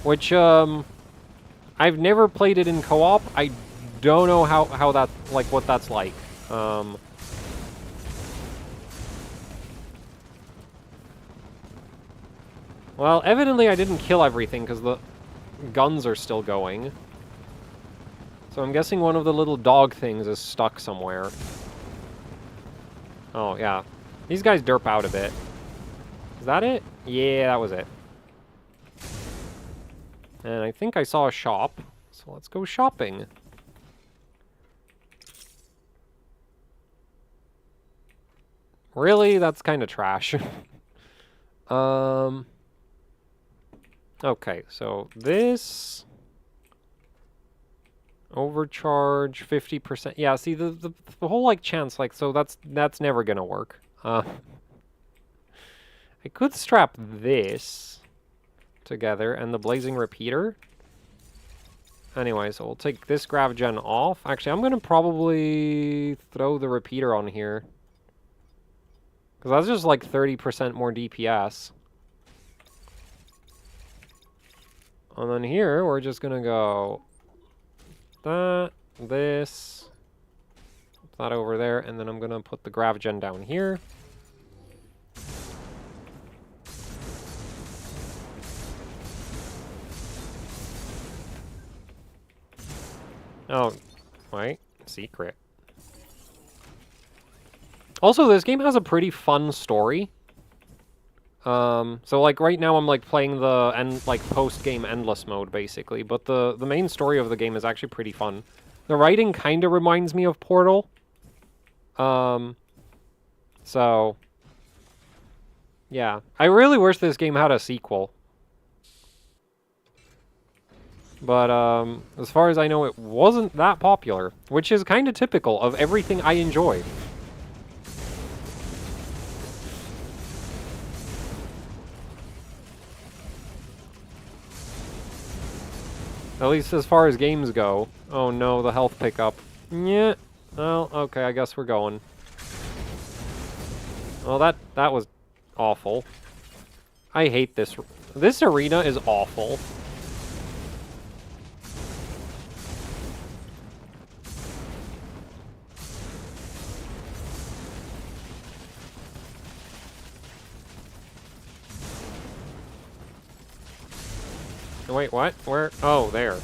Which, I've never played it in co-op. I don't know how that, like, what that's like. Well, evidently I didn't kill everything because the guns are still going. So I'm guessing one of the little dog things is stuck somewhere. Oh, yeah. These guys derp out a bit. Is that it? Yeah, that was it. And I think I saw a shop. So let's go shopping. Really? That's kind of trash. Okay, so this... Overcharge, 50%. Yeah, see, the whole, like, chance, like, so that's never gonna work. I could strap this together and the blazing repeater. Anyway, so we'll take this grav gen off. Actually, I'm gonna probably throw the repeater on here. Because that's just, like, 30% more DPS. And then here, we're just gonna go... that, this, put that over there, and then I'm gonna put the grav gen down here. Oh, wait, secret. Also, this game has a pretty fun story. So like right now I'm like playing the post-game endless mode basically, but the main story of the game is actually pretty fun. The writing kind of reminds me of Portal. So yeah, I really wish this game had a sequel. But as far as I know, it wasn't that popular, which is kind of typical of everything I enjoy. At least as far as games go. Oh no, the health pickup. Yeah. Well, okay, I guess we're going. Well, that was awful. I hate this. This arena is awful. Wait, what? Where? Oh, there.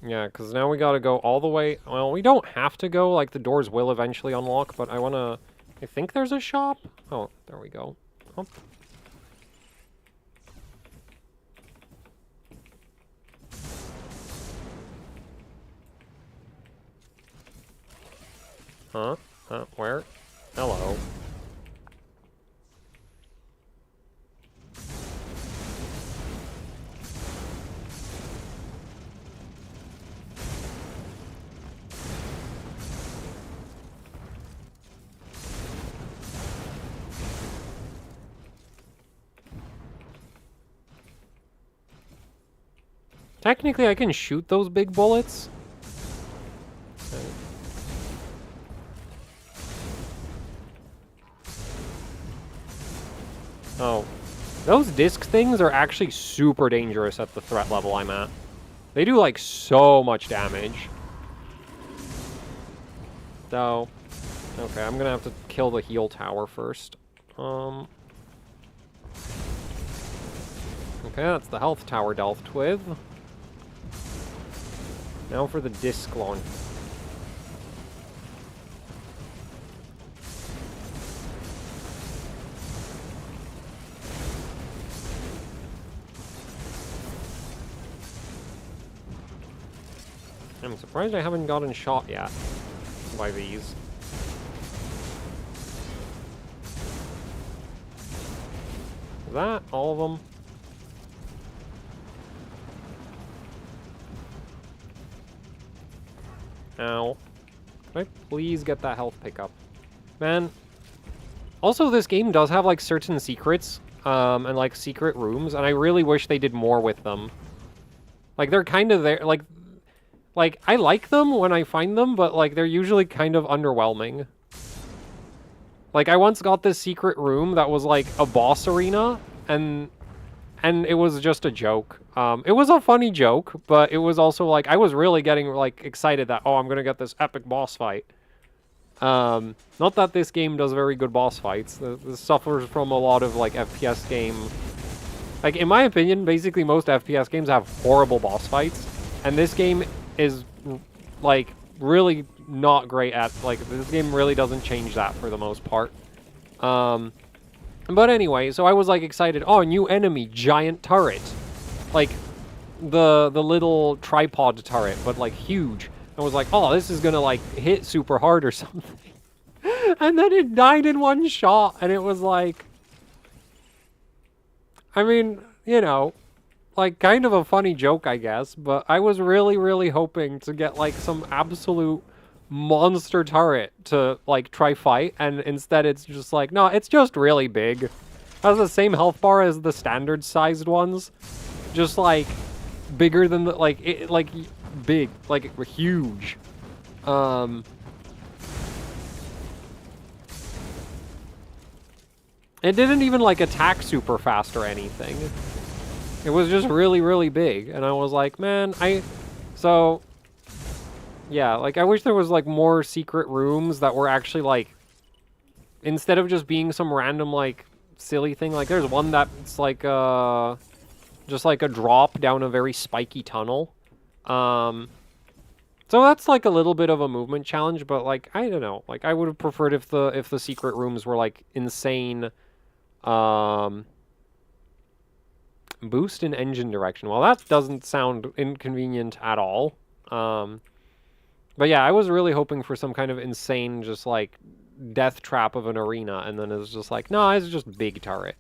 Yeah, because now we gotta go all the way... Well, we don't have to go, like, the doors will eventually unlock, but I wanna... I think there's a shop? Oh, there we go. Oh. Huh? Where? Hello. Technically, I can shoot those big bullets. Okay. Oh. Those disc things are actually super dangerous at the threat level I'm at. They do, like, so much damage. So, okay, I'm gonna have to kill the heal tower first. Okay, that's the health tower dealt with. Now for the disc launch. I'm surprised I haven't gotten shot yet by these. Is that all of them? Ow. Can I please get that health pickup? Man. Also, this game does have, like, certain secrets, and, like, secret rooms, and I really wish they did more with them. Like, they're kind of there, like, I like them when I find them, but, like, they're usually kind of underwhelming. Like, I once got this secret room that was, like, a boss arena, and it was just a joke. It was a funny joke, but it was also, like, I was really getting, like, excited that, oh, I'm gonna get this epic boss fight. Not that this game does very good boss fights. This suffers from a lot of, like, FPS game... Like, in my opinion, basically most FPS games have horrible boss fights, and this game is, like, really not great at... Like, this game really doesn't change that for the most part. But anyway, so I was, like, excited. Oh, new enemy, giant turret. Like, the little tripod turret, but, like, huge. I was like, oh, this is gonna, like, hit super hard or something. And then it died in one shot, and it was like... I mean, you know, like, kind of a funny joke, I guess, but I was really, really hoping to get, like, some absolute monster turret to, like, try fight, and instead it's just like, no, it's just really big. It has the same health bar as the standard-sized ones. Just, like, bigger than the, like, big, like, huge. It didn't even, like, attack super fast or anything. It was just really, really big. And I was like, man, so, yeah, like, I wish there was, like, more secret rooms that were actually, like, instead of just being some random, like, silly thing. Like, there's one that's, like, just, like, a drop down a very spiky tunnel. So that's, like, a little bit of a movement challenge, but, like, I don't know. Like, I would have preferred if the secret rooms were, like, insane... boost in engine direction. Well, that doesn't sound inconvenient at all. But yeah, I was really hoping for some kind of insane, just like, death trap of an arena, and then it's just like, no, it's just big turret.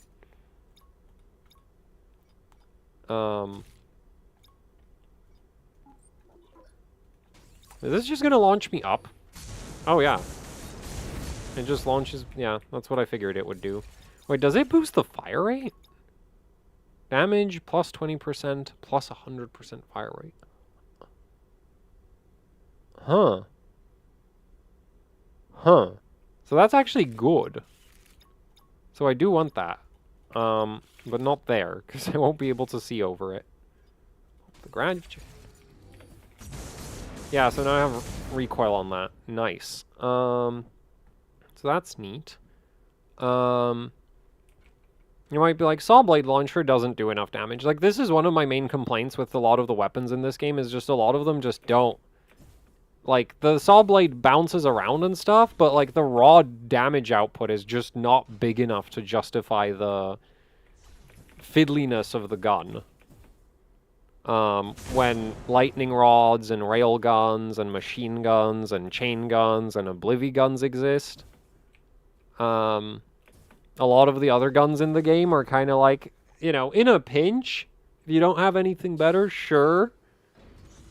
Is this just gonna launch me up? Oh, yeah. It just launches... Yeah, that's what I figured it would do. Wait, does it boost the fire rate? Damage plus 20% plus 100% fire rate. Huh. Huh. So that's actually good. So I do want that. But not there, because I won't be able to see over it. The garage. Yeah, so now I have recoil on that. Nice. So that's neat. You might be like, Saw Blade Launcher doesn't do enough damage. Like, this is one of my main complaints with a lot of the weapons in this game, is just a lot of them just don't. Like, the Saw Blade bounces around and stuff, but, like, the raw damage output is just not big enough to justify the fiddliness of the gun. when lightning rods and rail guns and machine guns and chain guns and oblivion guns exist. A lot of the other guns in the game are kind of like, you know, in a pinch, if you don't have anything better, sure.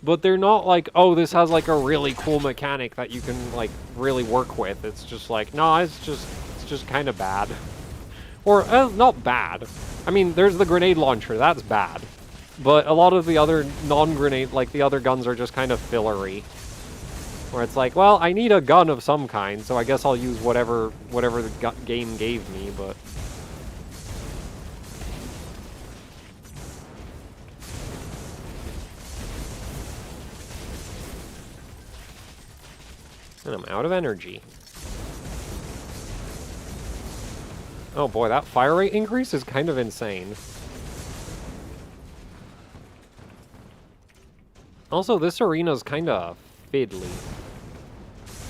But they're not like, oh, this has like a really cool mechanic that you can like really work with. It's just like, no, it's just kind of bad. Or not bad. I mean, there's the grenade launcher, that's bad. But a lot of the other non-grenade, like the other guns are just kind of fillery. Where it's like, well, I need a gun of some kind, so I guess I'll use whatever the game gave me, but... And I'm out of energy. Oh boy, that fire rate increase is kind of insane. Also, this arena's kind of fiddly.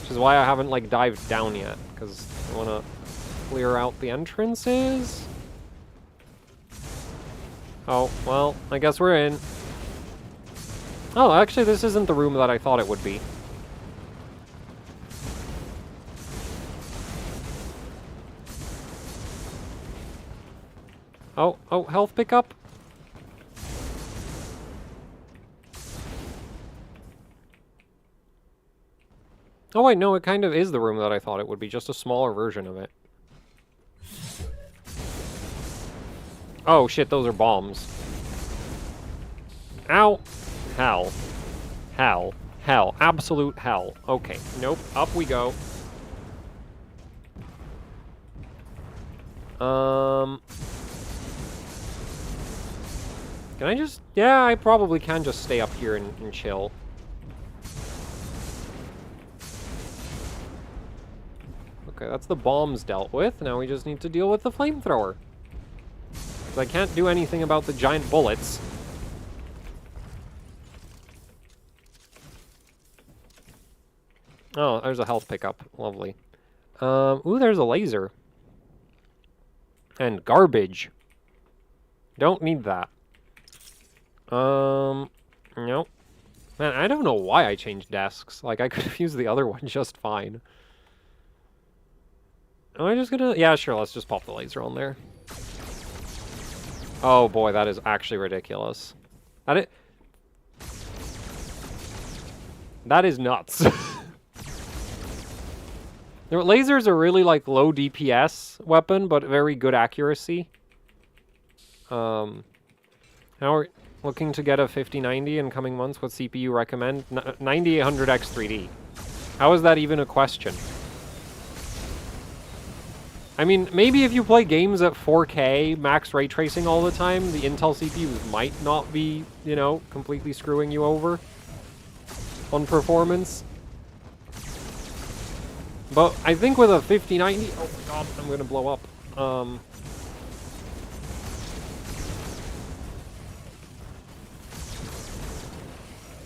Which is why I haven't, like, dived down yet, because I want to clear out the entrances. Oh, well, I guess we're in. Oh, actually, this isn't the room that I thought it would be. Oh, health pickup? Oh wait, no, it kind of is the room that I thought it would be, just a smaller version of it. Oh shit, those are bombs. Ow! Hell. Hell. Hell. Absolute hell. Okay, nope, up we go. Can I just... Yeah, I probably can just stay up here and chill. Okay, that's the bombs dealt with. Now we just need to deal with the flamethrower. Because I can't do anything about the giant bullets. Oh, there's a health pickup. Lovely. Ooh, there's a laser. And garbage. Don't need that. Nope. Man, I don't know why I changed desks. Like, I could have used the other one just fine. Am I just gonna... Yeah, sure, let's just pop the laser on there. Oh boy, that is actually ridiculous. That is nuts. Lasers are really, like, low DPS weapon, but very good accuracy. How are... Looking to get a 5090 in coming months, what CPU recommend? 9800X 3D. How is that even a question? I mean, maybe if you play games at 4K, max ray tracing all the time, the Intel CPUs might not be, you know, completely screwing you over on performance. But I think with a 5090... Oh my god, I'm gonna blow up.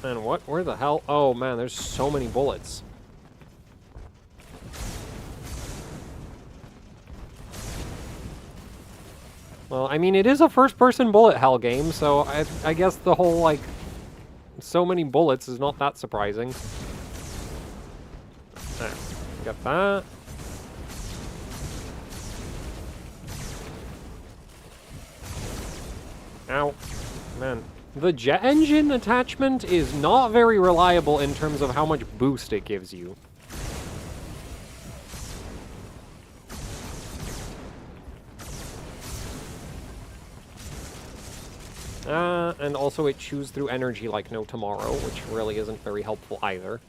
And what? Where the hell? Oh man, there's so many bullets. Well, I mean, it is a first-person bullet hell game, so I guess the whole, like, so many bullets is not that surprising. There, got that. Ow. Man. The jet engine attachment is not very reliable in terms of how much boost it gives you. And also it chews through energy like no tomorrow, which really isn't very helpful either.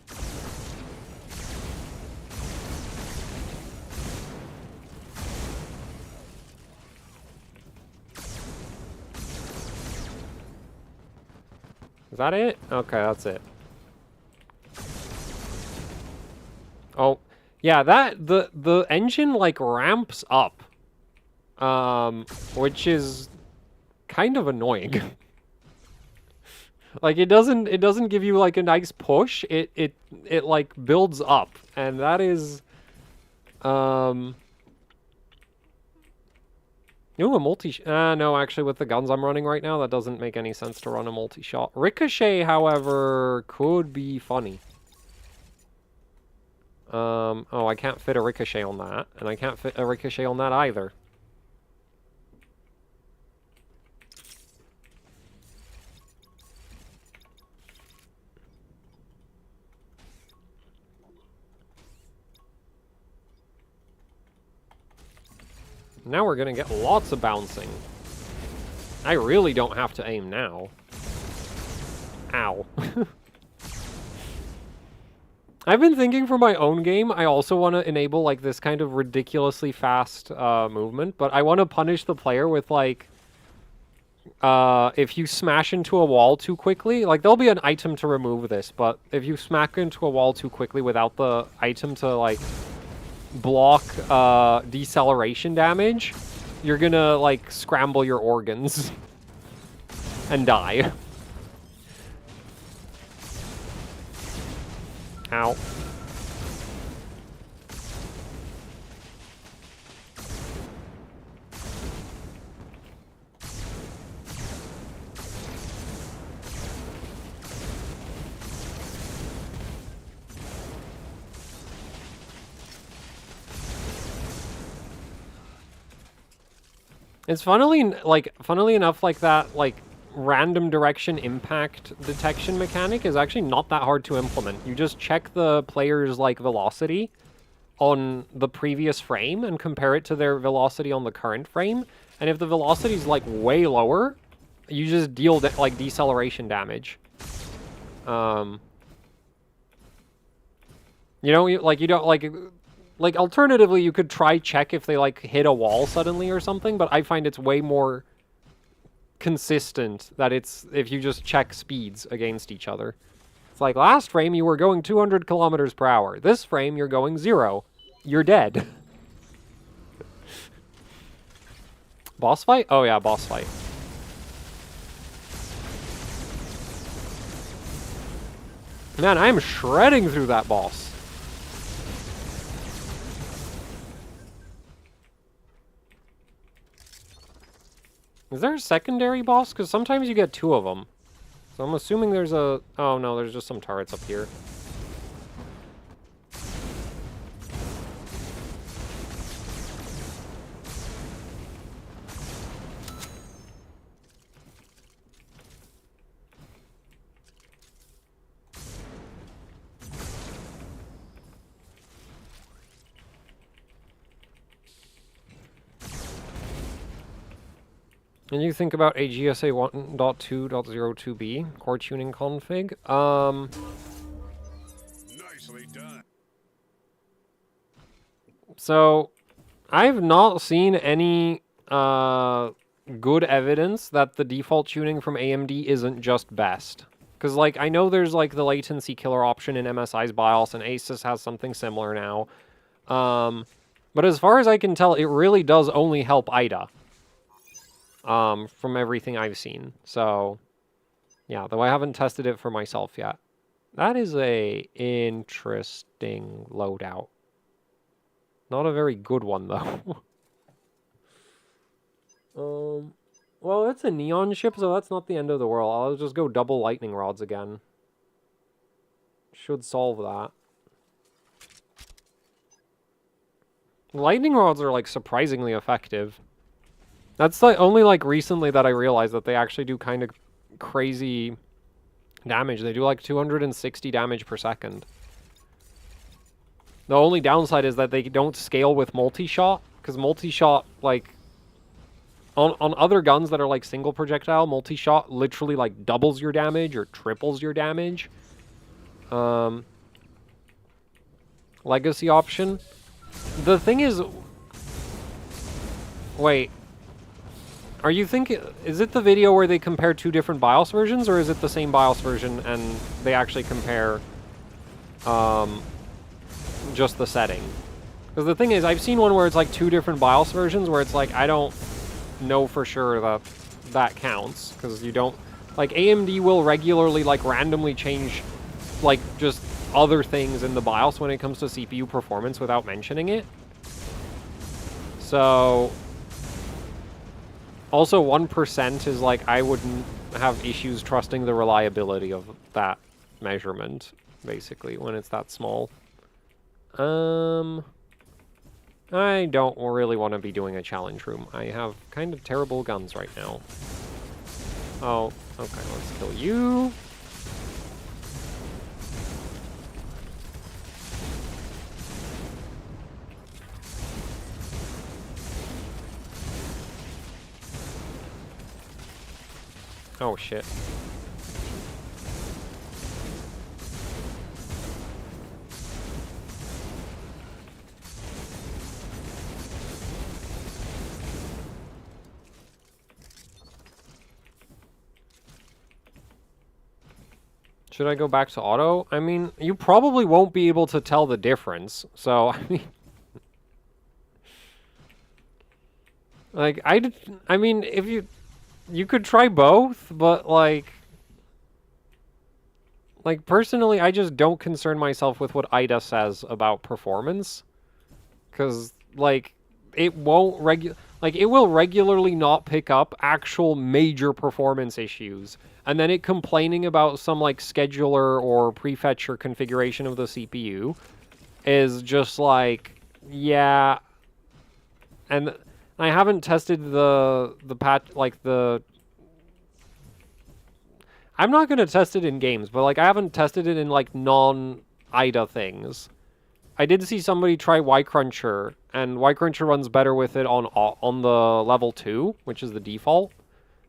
Is that it? Okay, that's it. Oh, yeah, the engine like ramps up, which is kind of annoying. Like it doesn't give you like a nice push. It like builds up, and that is Ooh, a multi... no, actually, with the guns I'm running right now, that doesn't make any sense to run a multi-shot. Ricochet, however, could be funny. Oh, I can't fit a ricochet on that, and I can't fit a ricochet on that either. Now we're gonna get lots of bouncing. I really don't have to aim now. Ow. I've been thinking for my own game, I also want to enable like this kind of ridiculously fast movement, but I want to punish the player with like, if you smash into a wall too quickly, like there'll be an item to remove this, but if you smack into a wall too quickly without the item to like block deceleration damage, you're gonna like scramble your organs and die. Ow. It's funnily enough, like that, like random direction impact detection mechanic is actually not that hard to implement. You just check the player's like velocity on the previous frame and compare it to their velocity on the current frame. And if the velocity is like way lower, you just deal like deceleration damage. You know, you don't like alternatively you could try check if they like hit a wall suddenly or something, but I find it's way more consistent that it's if you just check speeds against each other. It's like last frame you were going 200 kilometers per hour. This frame you're going 0. You're dead. Boss fight? Oh yeah, boss fight. Man, I am shredding through that boss. Is there a secondary boss? Because sometimes you get 2 of them. So I'm assuming there's a... Oh no, there's just some turrets up here. And you think about AGSA 1.2.02b, core tuning config? Nicely done. So, I've not seen any good evidence that the default tuning from AMD isn't just best. Because, like, I know there's, like, the latency killer option in MSI's BIOS, and Asus has something similar now. But as far as I can tell, it really does only help IDA. From everything I've seen. So, yeah, though I haven't tested it for myself yet. That is a interesting loadout. Not a very good one, though. Well, it's a neon ship, so that's not the end of the world. I'll just go double lightning rods again. Should solve that. Lightning rods are, like, surprisingly effective. That's like only like recently that I realized that they actually do kind of crazy damage. They do like 260 damage per second. The only downside is that they don't scale with multi-shot, because multi-shot, like, on other guns that are like single projectile, multi-shot literally like doubles your damage or triples your damage. Legacy option. The thing is... Wait... Are you thinking, is it the video where they compare 2 different BIOS versions, or is it the same BIOS version and they actually compare just the setting? Because the thing is, I've seen one where it's like 2 different BIOS versions where it's like, I don't know for sure that that counts, because you don't, like AMD will regularly like randomly change like just other things in the BIOS when it comes to CPU performance without mentioning it. So... Also, 1% is like, I wouldn't have issues trusting the reliability of that measurement, basically, when it's that small. I don't really want to be doing a challenge room. I have kind of terrible guns right now. Oh, okay, let's kill you. Oh, shit. Should I go back to auto? I mean, you probably won't be able to tell the difference. So, I mean... Like, I mean, if you could try both, but like personally, I just don't concern myself with what IDA says about performance, because like it won't it will regularly not pick up actual major performance issues, and then it complaining about some like scheduler or prefetcher configuration of the CPU is just like, yeah, and I haven't tested the patch, like the... I'm not going to test it in games, but like I haven't tested it in like non-IDA things. I did see somebody try Y-Cruncher, and Y-Cruncher runs better with it on the level 2, which is the default,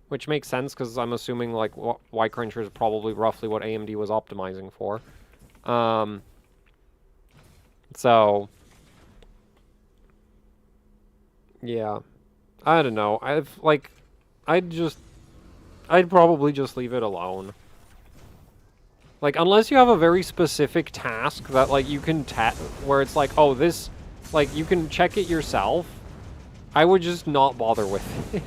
which makes sense because I'm assuming like Y-Cruncher is probably roughly what AMD was optimizing for. So yeah, I don't know. I'd probably just leave it alone. Like, unless you have a very specific task that, like, you can where it's like, oh, this, like, you can check it yourself, I would just not bother with it.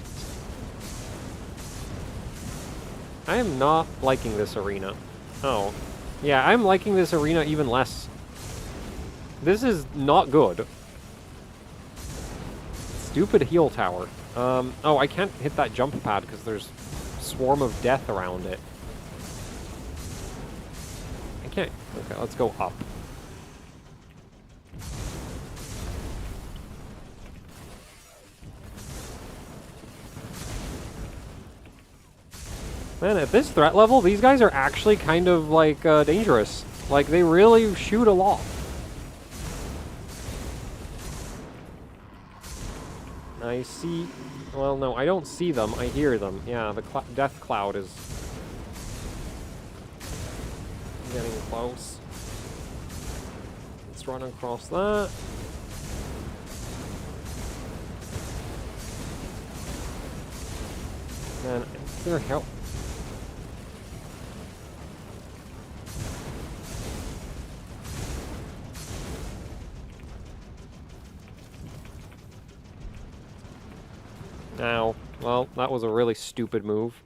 I am not liking this arena. Oh. Yeah, I'm liking this arena even less. This is not good. Stupid heal tower. Oh, I can't hit that jump pad because there's swarm of death around it. I can't. Okay, let's go up. Man, at this threat level, these guys are actually kind of, like, dangerous. Like, they really shoot a lot. I see... Well, no, I don't see them. I hear them. Yeah, the death cloud is getting close. Let's run across that. Man, is there help? Ow. Well, that was a really stupid move.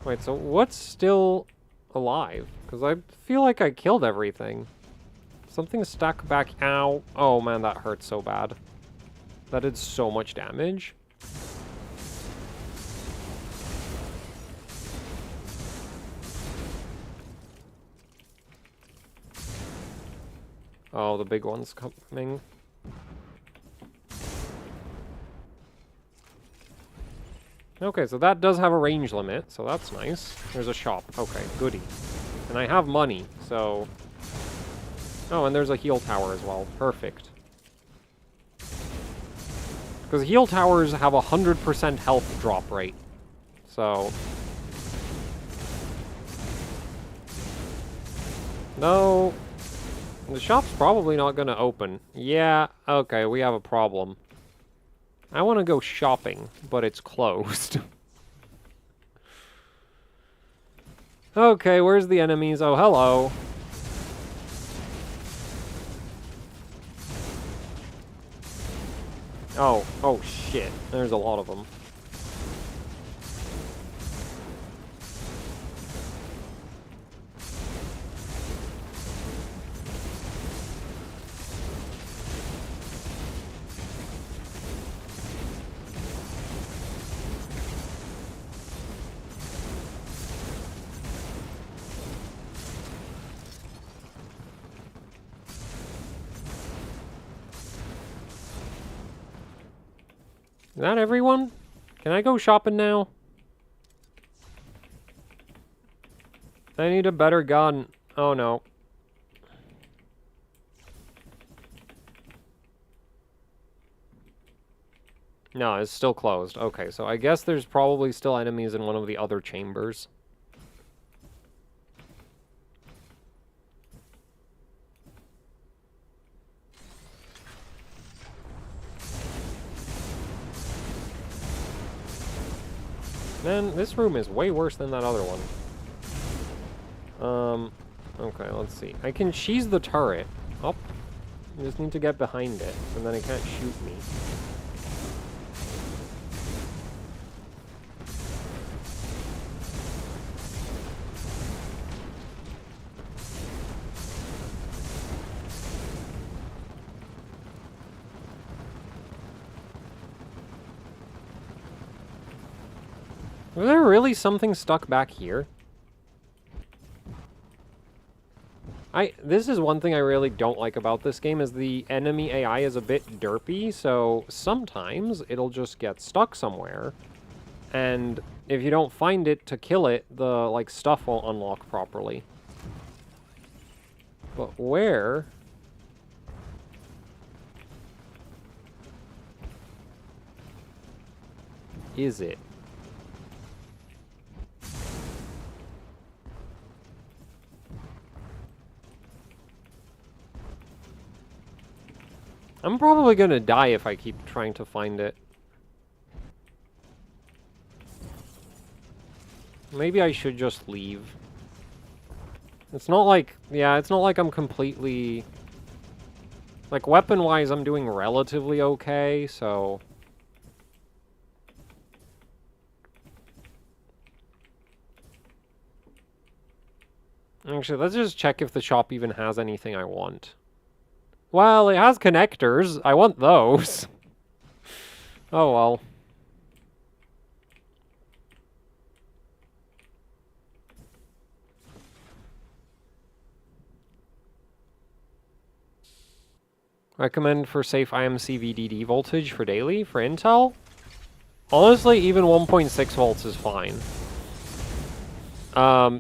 Wait, so what's still alive? Because I feel like I killed everything. Something stuck back. Ow. Oh man, that hurt so bad. That did so much damage. Oh, the big one's coming. Okay, so that does have a range limit, so that's nice. There's a shop. Okay, goody. And I have money, so... Oh, and there's a heal tower as well. Perfect. Because heal towers have a 100% health drop rate. So... No. The shop's probably not going to open. Yeah, okay, we have a problem. I want to go shopping, but it's closed. Okay, where's the enemies? Oh, hello. Oh shit. There's a lot of them. Is that everyone? Can I go shopping now? I need a better gun. Oh no. No, it's still closed. Okay, so I guess there's probably still enemies in one of the other chambers. Man, this room is way worse than that other one. Okay, let's see. I can cheese the turret. Oh, I just need to get behind it, and then it can't shoot me. Was there really something stuck back here? This is one thing I really don't like about this game, is the enemy AI is a bit derpy, so sometimes it'll just get stuck somewhere, and if you don't find it to kill it, the, like, stuff won't unlock properly. But where is it? I'm probably gonna die if I keep trying to find it. Maybe I should just leave. It's not like, yeah, it's not like I'm completely... Like, weapon-wise, I'm doing relatively okay, so... Actually, let's just check if the shop even has anything I want. Well, it has connectors. I want those. Oh, well. Recommend for safe IMC VDD voltage for daily, for Intel? Honestly, even 1.6 volts is fine.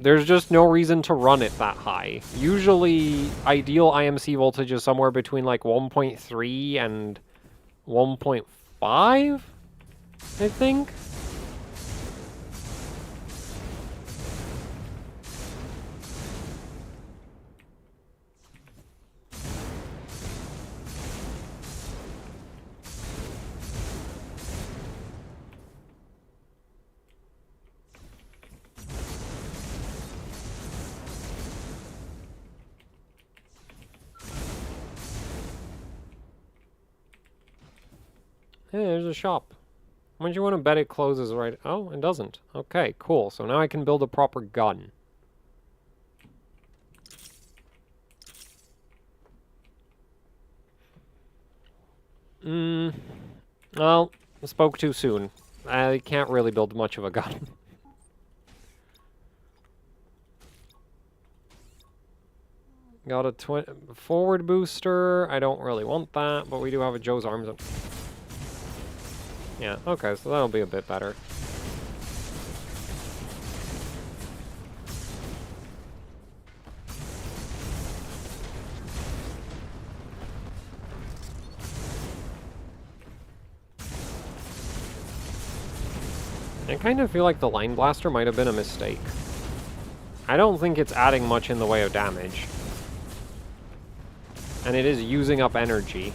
There's just no reason to run it that high. Usually, ideal IMC voltage is somewhere between like 1.3 and 1.5, I think. Hey, there's a shop. How much you want to bet it closes right... Oh, it doesn't. Okay, cool. So now I can build a proper gun. Well, I spoke too soon. I can't really build much of a gun. Got a forward booster. I don't really want that, but we do have a Joe's Arms up. Yeah, okay, so that'll be a bit better. I kind of feel like the Line Blaster might have been a mistake. I don't think it's adding much in the way of damage. And it is using up energy.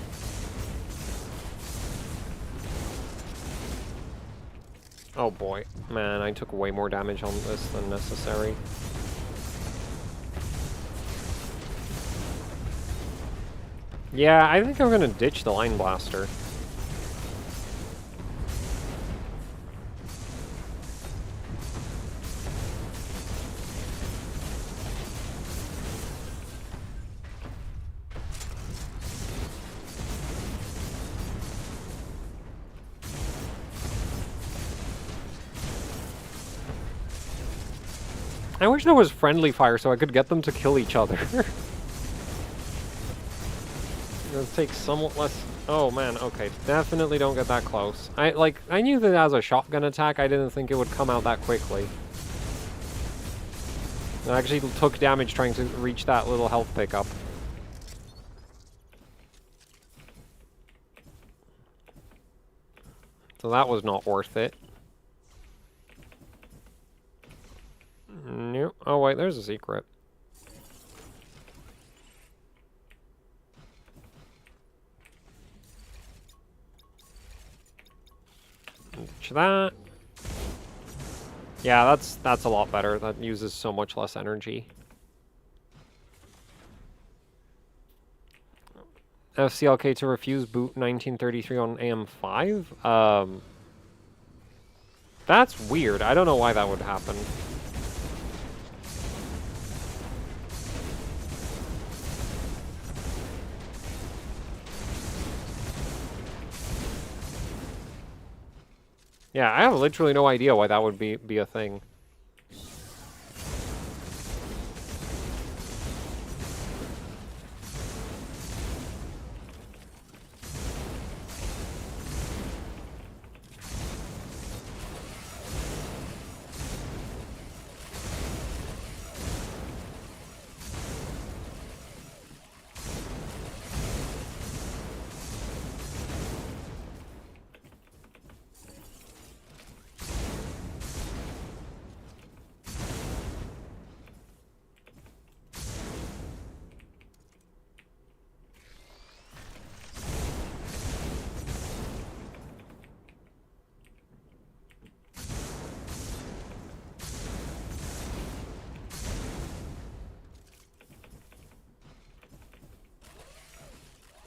Oh boy. Man, I took way more damage on this than necessary. Yeah, I think I'm gonna ditch the Line Blaster. I wish there was friendly fire so I could get them to kill each other. It takes somewhat less... Oh, man, okay. Definitely don't get that close. I knew that as a shotgun attack, I didn't think it would come out that quickly. I actually took damage trying to reach that little health pickup. So that was not worth it. Nope. Oh, wait, there's a secret. That. Yeah, that's a lot better. That uses so much less energy. FCLK to refuse boot 1933 on AM5? That's weird. I don't know why that would happen. Yeah, I have literally no idea why that would be a thing.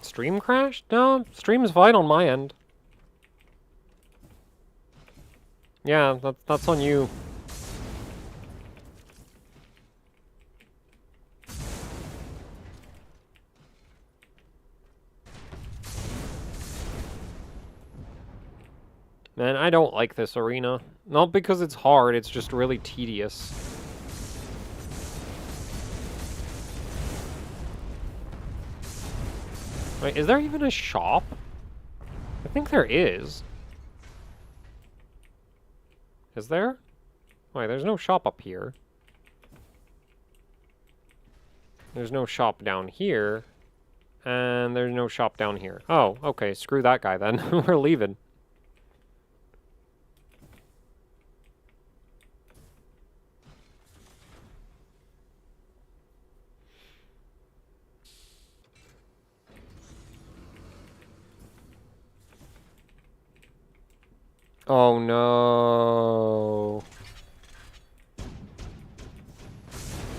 Stream crashed? No, stream's fine on my end. Yeah, that's on you. Man, I don't like this arena. Not because it's hard, it's just really tedious. Wait, is there even a shop? I think there is. Is there? Wait, there's no shop up here. There's no shop down here. And there's no shop down here. Oh, okay, screw that guy then. We're leaving. Oh no.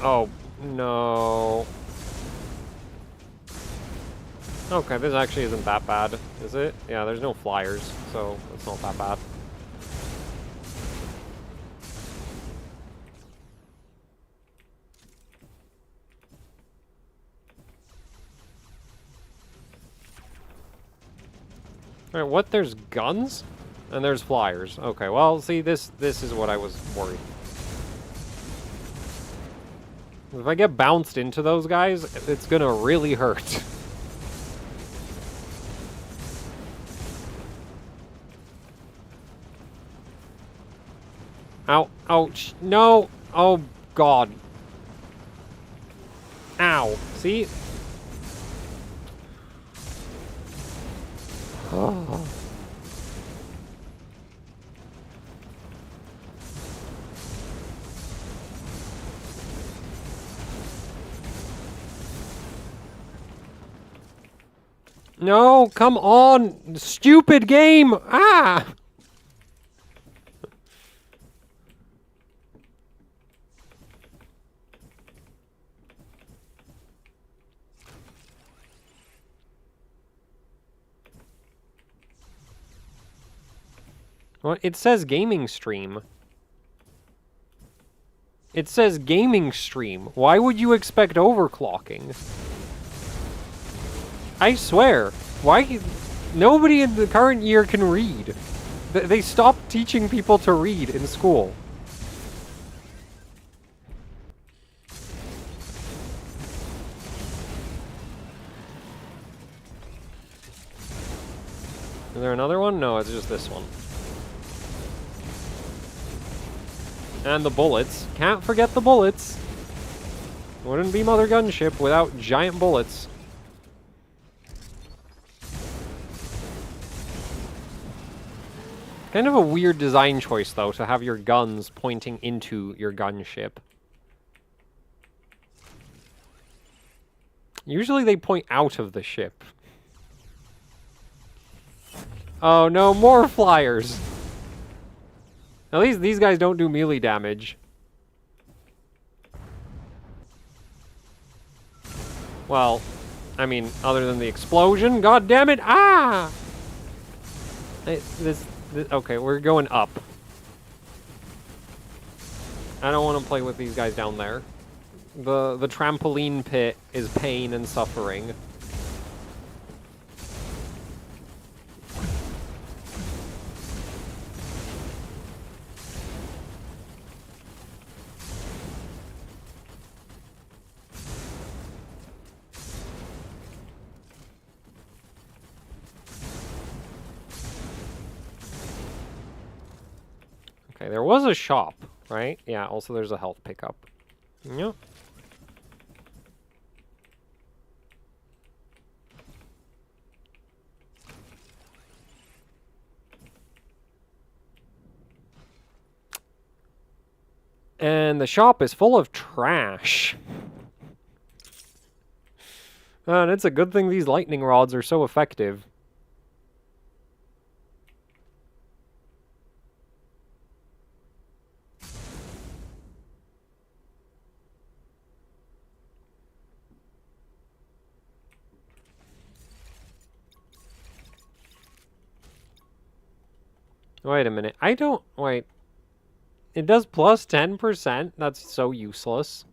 Oh no. Okay, this actually isn't that bad, is it? Yeah, there's no flyers, so it's not that bad. Alright, what? There's guns? And there's flyers. Okay, well, see, this is what I was worried. If I get bounced into those guys, it's gonna really hurt. Ow, ouch, no, oh god. Ow, see? Oh. No, come on! Stupid game! Ah! Well, it says gaming stream. It says gaming stream. Why would you expect overclocking? I swear. Why? Nobody in the current year can read. They stopped teaching people to read in school. Is there another one? No, it's just this one. And the bullets. Can't forget the bullets. Wouldn't be Mother Gunship without giant bullets. Kind of a weird design choice, though, to have your guns pointing into your gunship. Usually they point out of the ship. Oh no, more flyers! At least these guys don't do melee damage. Well, I mean, other than the explosion, god damn it! Ah! This, okay, we're going up. I don't want to play with these guys down there. The trampoline pit is pain and suffering. Okay, there was a shop, right? Yeah, also there's a health pickup. Yep. And the shop is full of trash. And it's a good thing these lightning rods are so effective. Wait a minute. I don't... Wait. It does plus 10%? That's so useless.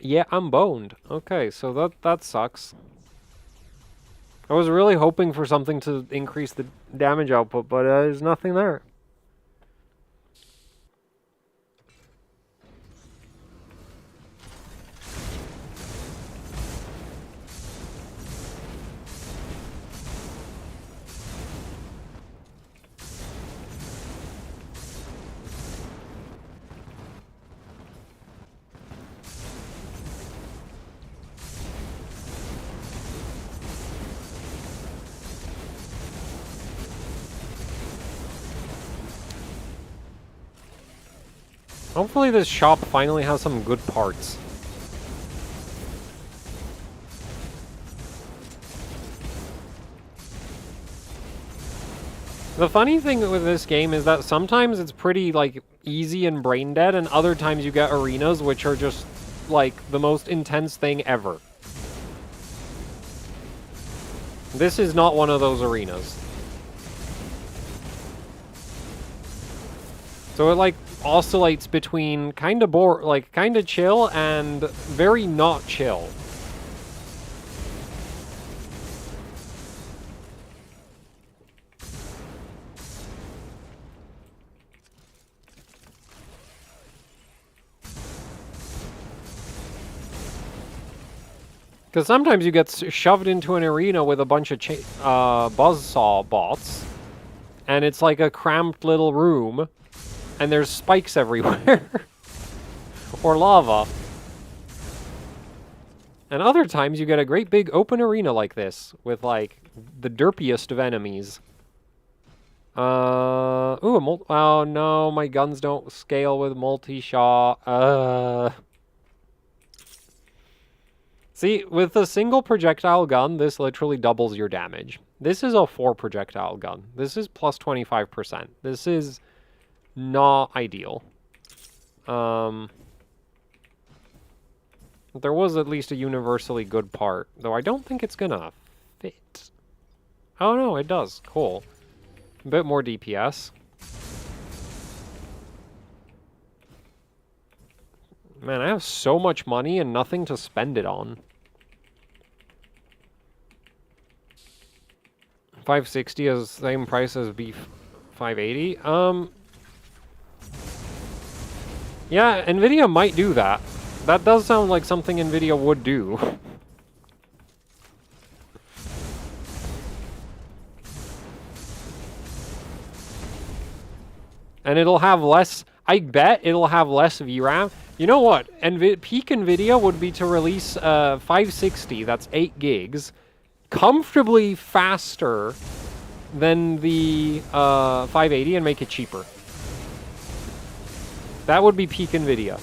Yeah, I'm boned. Okay, so that sucks. I was really hoping for something to increase the damage output, but there's nothing there. Hopefully this shop finally has some good parts. The funny thing with this game is that sometimes it's pretty, like, easy and brain dead, and other times you get arenas which are just, like, the most intense thing ever. This is not one of those arenas. So it, like, oscillates between kind of chill and very not chill. Because sometimes you get shoved into an arena with a bunch of buzzsaw bots, and it's like a cramped little room, and there's spikes everywhere. Or lava. And other times you get a great big open arena like this, with like the derpiest of enemies. Ooh, oh no, my guns don't scale with multi-shot. See, with a single projectile gun, this literally doubles your damage. This is a 4 projectile gun. This is plus 25%. This is not ideal. There was at least a universally good part, though I don't think it's gonna fit. Oh no, it does. Cool. A bit more DPS. Man, I have so much money and nothing to spend it on. 560 is the same price as beef 580. Yeah, NVIDIA might do that. That does sound like something NVIDIA would do. And it'll have less... I bet it'll have less VRAM. You know what? Peak NVIDIA would be to release 560, that's 8 gigs, comfortably faster than the 580 and make it cheaper. That would be peak NVIDIA.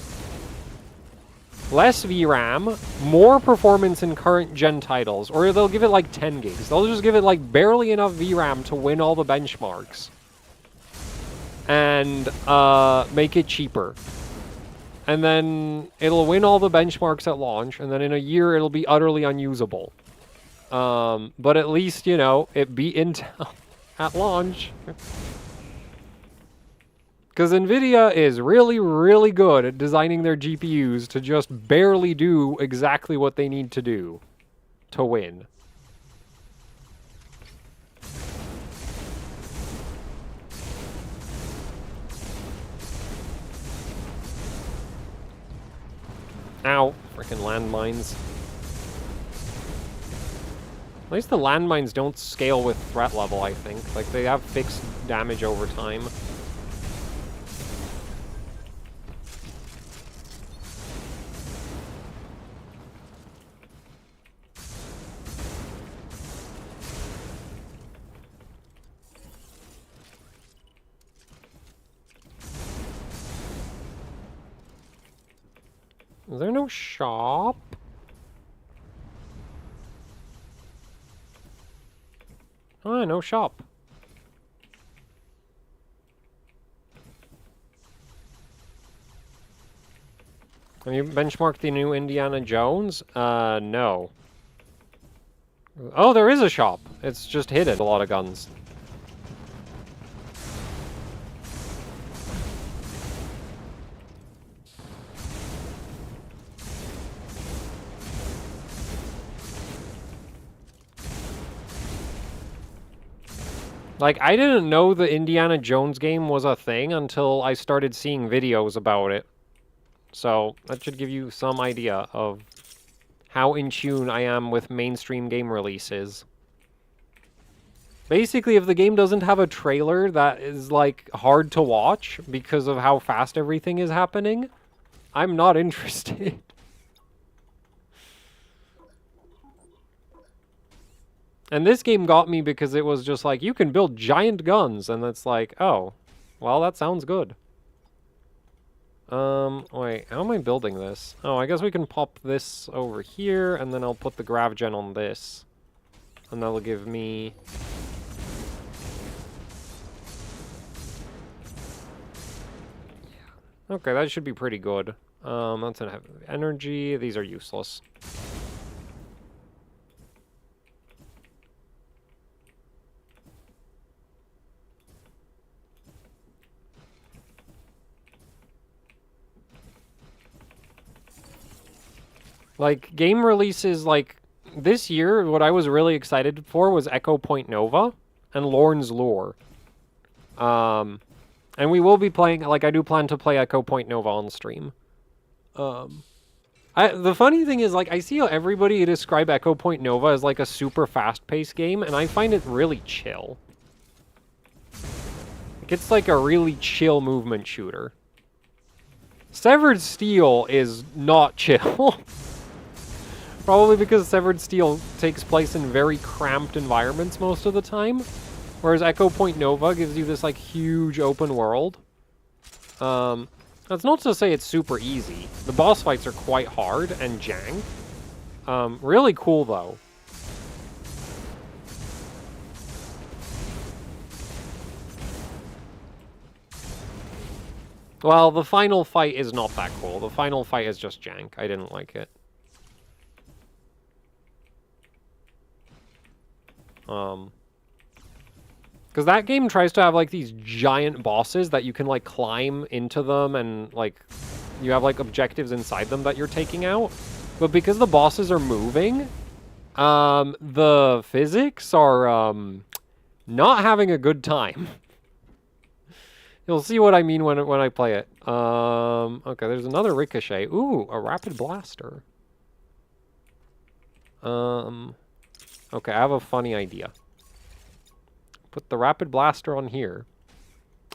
Less VRAM, more performance in current gen titles, or they'll give it like 10 gigs. They'll just give it like barely enough VRAM to win all the benchmarks. And make it cheaper. And then it'll win all the benchmarks at launch, and then in a year it'll be utterly unusable. But at least, you know, it beat Intel at launch. Because NVIDIA is really, really good at designing their GPUs to just barely do exactly what they need to do to win. Ow, freaking landmines. At least the landmines don't scale with threat level, I think. Like, they have fixed damage over time. Is there no shop? Oh, no shop. Have you benchmarked the new Indiana Jones? No. Oh, there is a shop. It's just hidden. A lot of guns. Like, I didn't know the Indiana Jones game was a thing until I started seeing videos about it. So, that should give you some idea of how in tune I am with mainstream game releases. Basically, if the game doesn't have a trailer that is, like, hard to watch because of how fast everything is happening, I'm not interested. And this game got me because it was just like, you can build giant guns, and it's like, oh, well, that sounds good. Wait, how am I building this? Oh, I guess we can pop this over here, and then I'll put the grav gen on this. And that'll give me... Yeah. Okay, that should be pretty good. That's enough energy. These are useless. Like, game releases, like, this year, what I was really excited for was Echo Point Nova and Lorne's Lore. And we will be playing, like, I do plan to play Echo Point Nova on stream. The funny thing is, like, I see how everybody describe Echo Point Nova as, like, a super fast-paced game, and I find it really chill. Like, it's like a really chill movement shooter. Severed Steel is not chill. Probably because Severed Steel takes place in very cramped environments most of the time, whereas Echo Point Nova gives you this, like, huge open world. That's not to say it's super easy. The boss fights are quite hard and jank. Really cool, though. Well, the final fight is not that cool. The final fight is just jank. I didn't like it. Because that game tries to have, like, these giant bosses that you can, like, climb into them and, like, you have, like, objectives inside them that you're taking out. But because the bosses are moving, the physics are, not having a good time. You'll see what I mean when I play it. Okay, there's another ricochet. Ooh, a rapid blaster. Okay, I have a funny idea. Put the rapid blaster on here,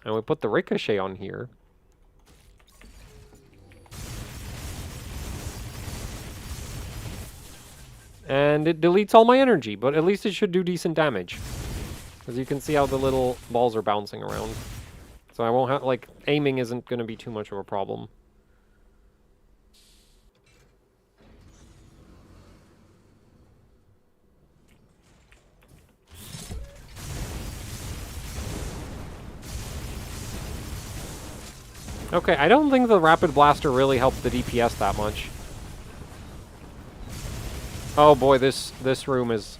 and we put the ricochet on here. And it deletes all my energy, but at least it should do decent damage. As you can see how the little balls are bouncing around. So I won't have, like, aiming isn't going to be too much of a problem. Okay, I don't think the rapid blaster really helped the DPS that much. Oh boy, this room is...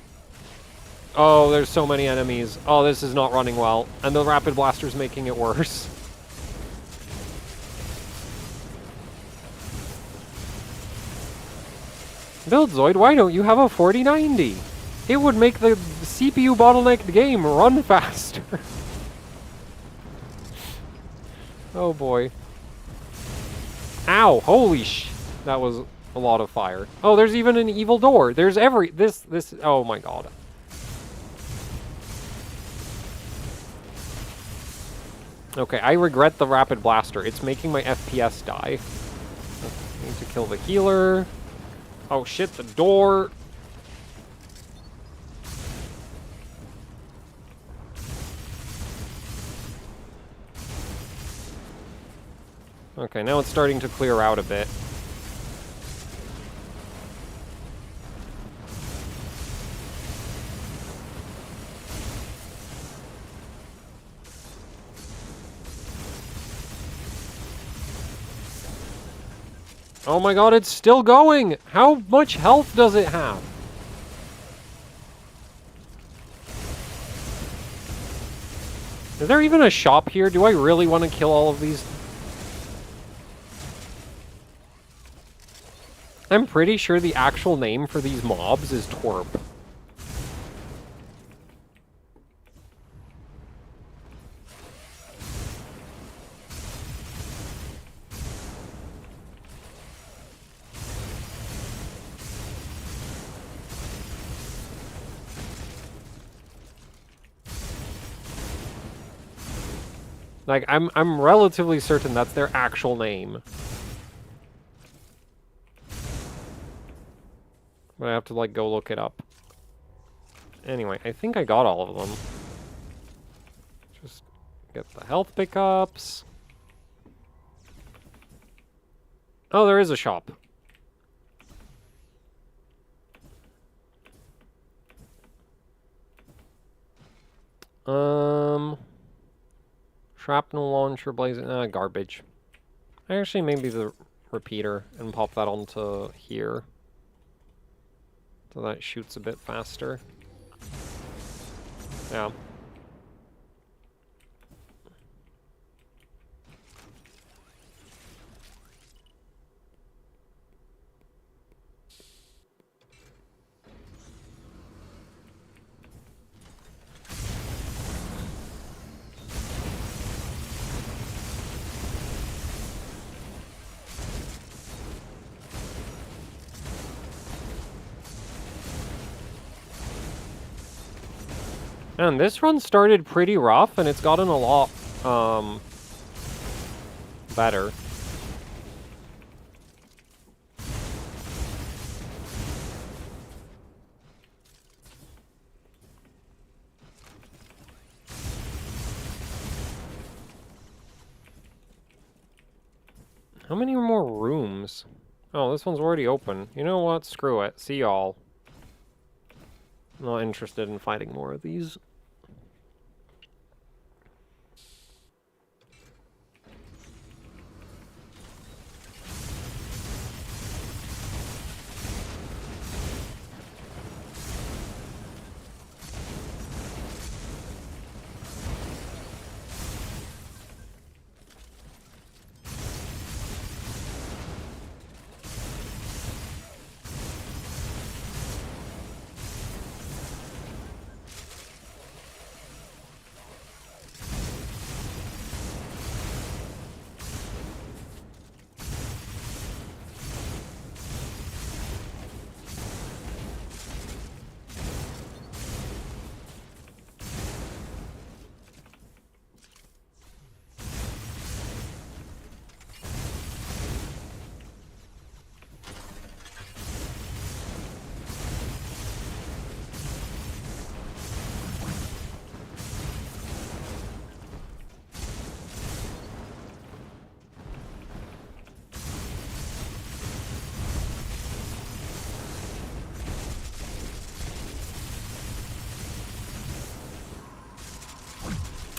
Oh, there's so many enemies. Oh, this is not running well. And the rapid blaster's making it worse. Buildzoid, why don't you have a 4090? It would make the CPU bottlenecked game run faster. Oh boy. Ow, holy sh... That was a lot of fire. Oh, there's even an evil door. There's this, oh my god. Okay, I regret the rapid blaster. It's making my FPS die. I need to kill the healer. Oh shit, the door. Okay, now it's starting to clear out a bit. Oh my god, it's still going! How much health does it have? Is there even a shop here? Do I really want to kill all of these? I'm pretty sure the actual name for these mobs is Twerp. Like, I'm relatively certain that's their actual name. But I have to, like, go look it up. Anyway, I think I got all of them. Just get the health pickups. Oh, there is a shop. Shrapnel launcher, blazing, garbage. Actually, maybe the repeater and pop that onto here. So that shoots a bit faster. Yeah. And this run started pretty rough, and it's gotten a lot, better. How many more rooms? Oh, this one's already open. You know what? Screw it. See y'all. I'm not interested in fighting more of these.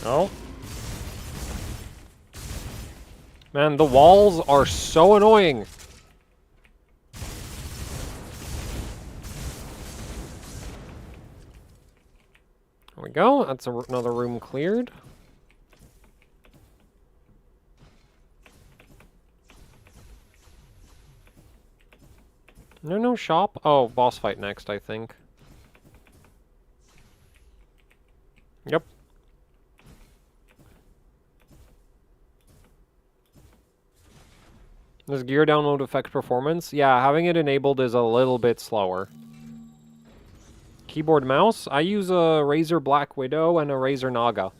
Oh. Man, the walls are so annoying. There we go. That's another room cleared. No shop? Oh, boss fight next, I think. Yep. Does gear download affect performance? Yeah, having it enabled is a little bit slower. Keyboard mouse? I use a Razer Black Widow and a Razer Naga.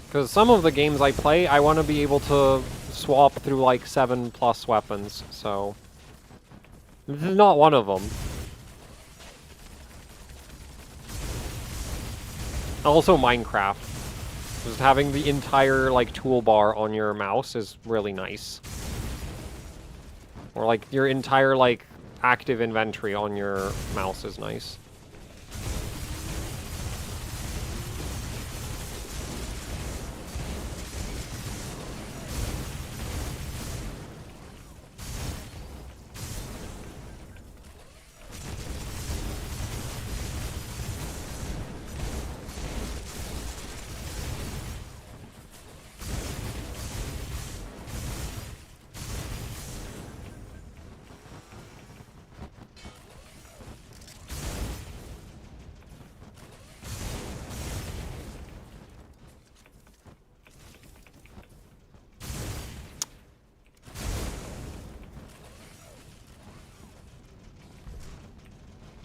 Because some of the games I play, I want to be able to swap through like 7+ weapons, so... This is not one of them. Also Minecraft. Just having the entire like toolbar on your mouse is really nice. Or like your entire like active inventory on your mouse is nice.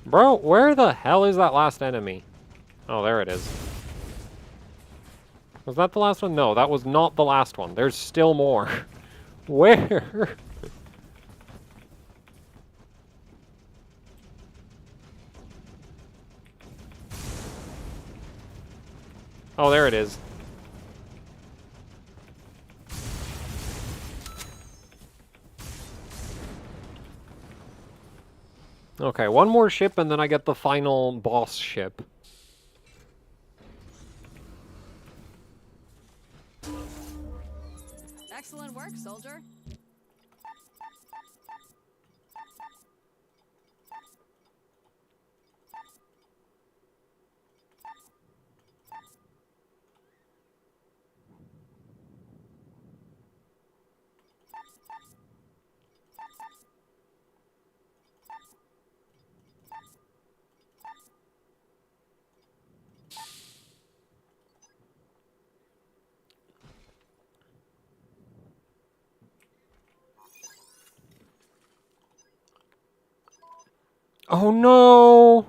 Bro, where the hell is that last enemy? Oh, there it is. Was that the last one? No, that was not the last one. There's still more. Where? Oh, there it is. Okay, one more ship and then I get the final boss ship. Excellent work, soldier. Oh no!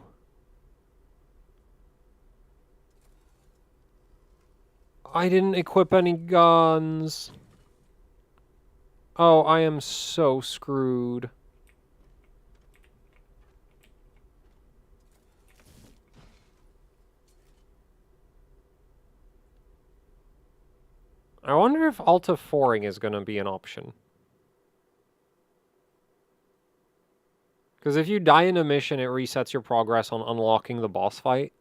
I didn't equip any guns. Oh, I am so screwed. I wonder if Alta 4ing is going to be an option. Because if you die in a mission, it resets your progress on unlocking the boss fight.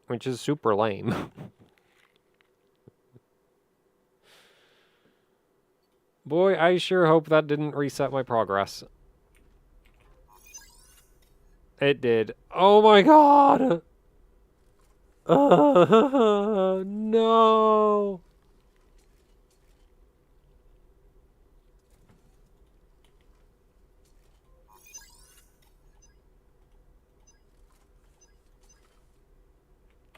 Which is super lame. Boy, I sure hope that didn't reset my progress. It did. Oh my god! No!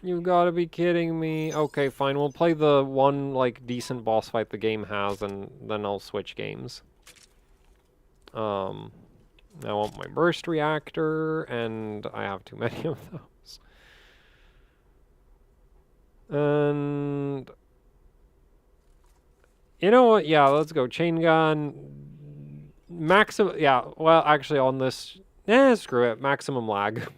You've got to be kidding me. Okay, fine. We'll play the one, like, decent boss fight the game has, and then I'll switch games. I want my burst reactor, and I have too many of those. And... You know what? Yeah, let's go. Chain gun. Maximum... Yeah, well, actually on this... screw it. Maximum lag.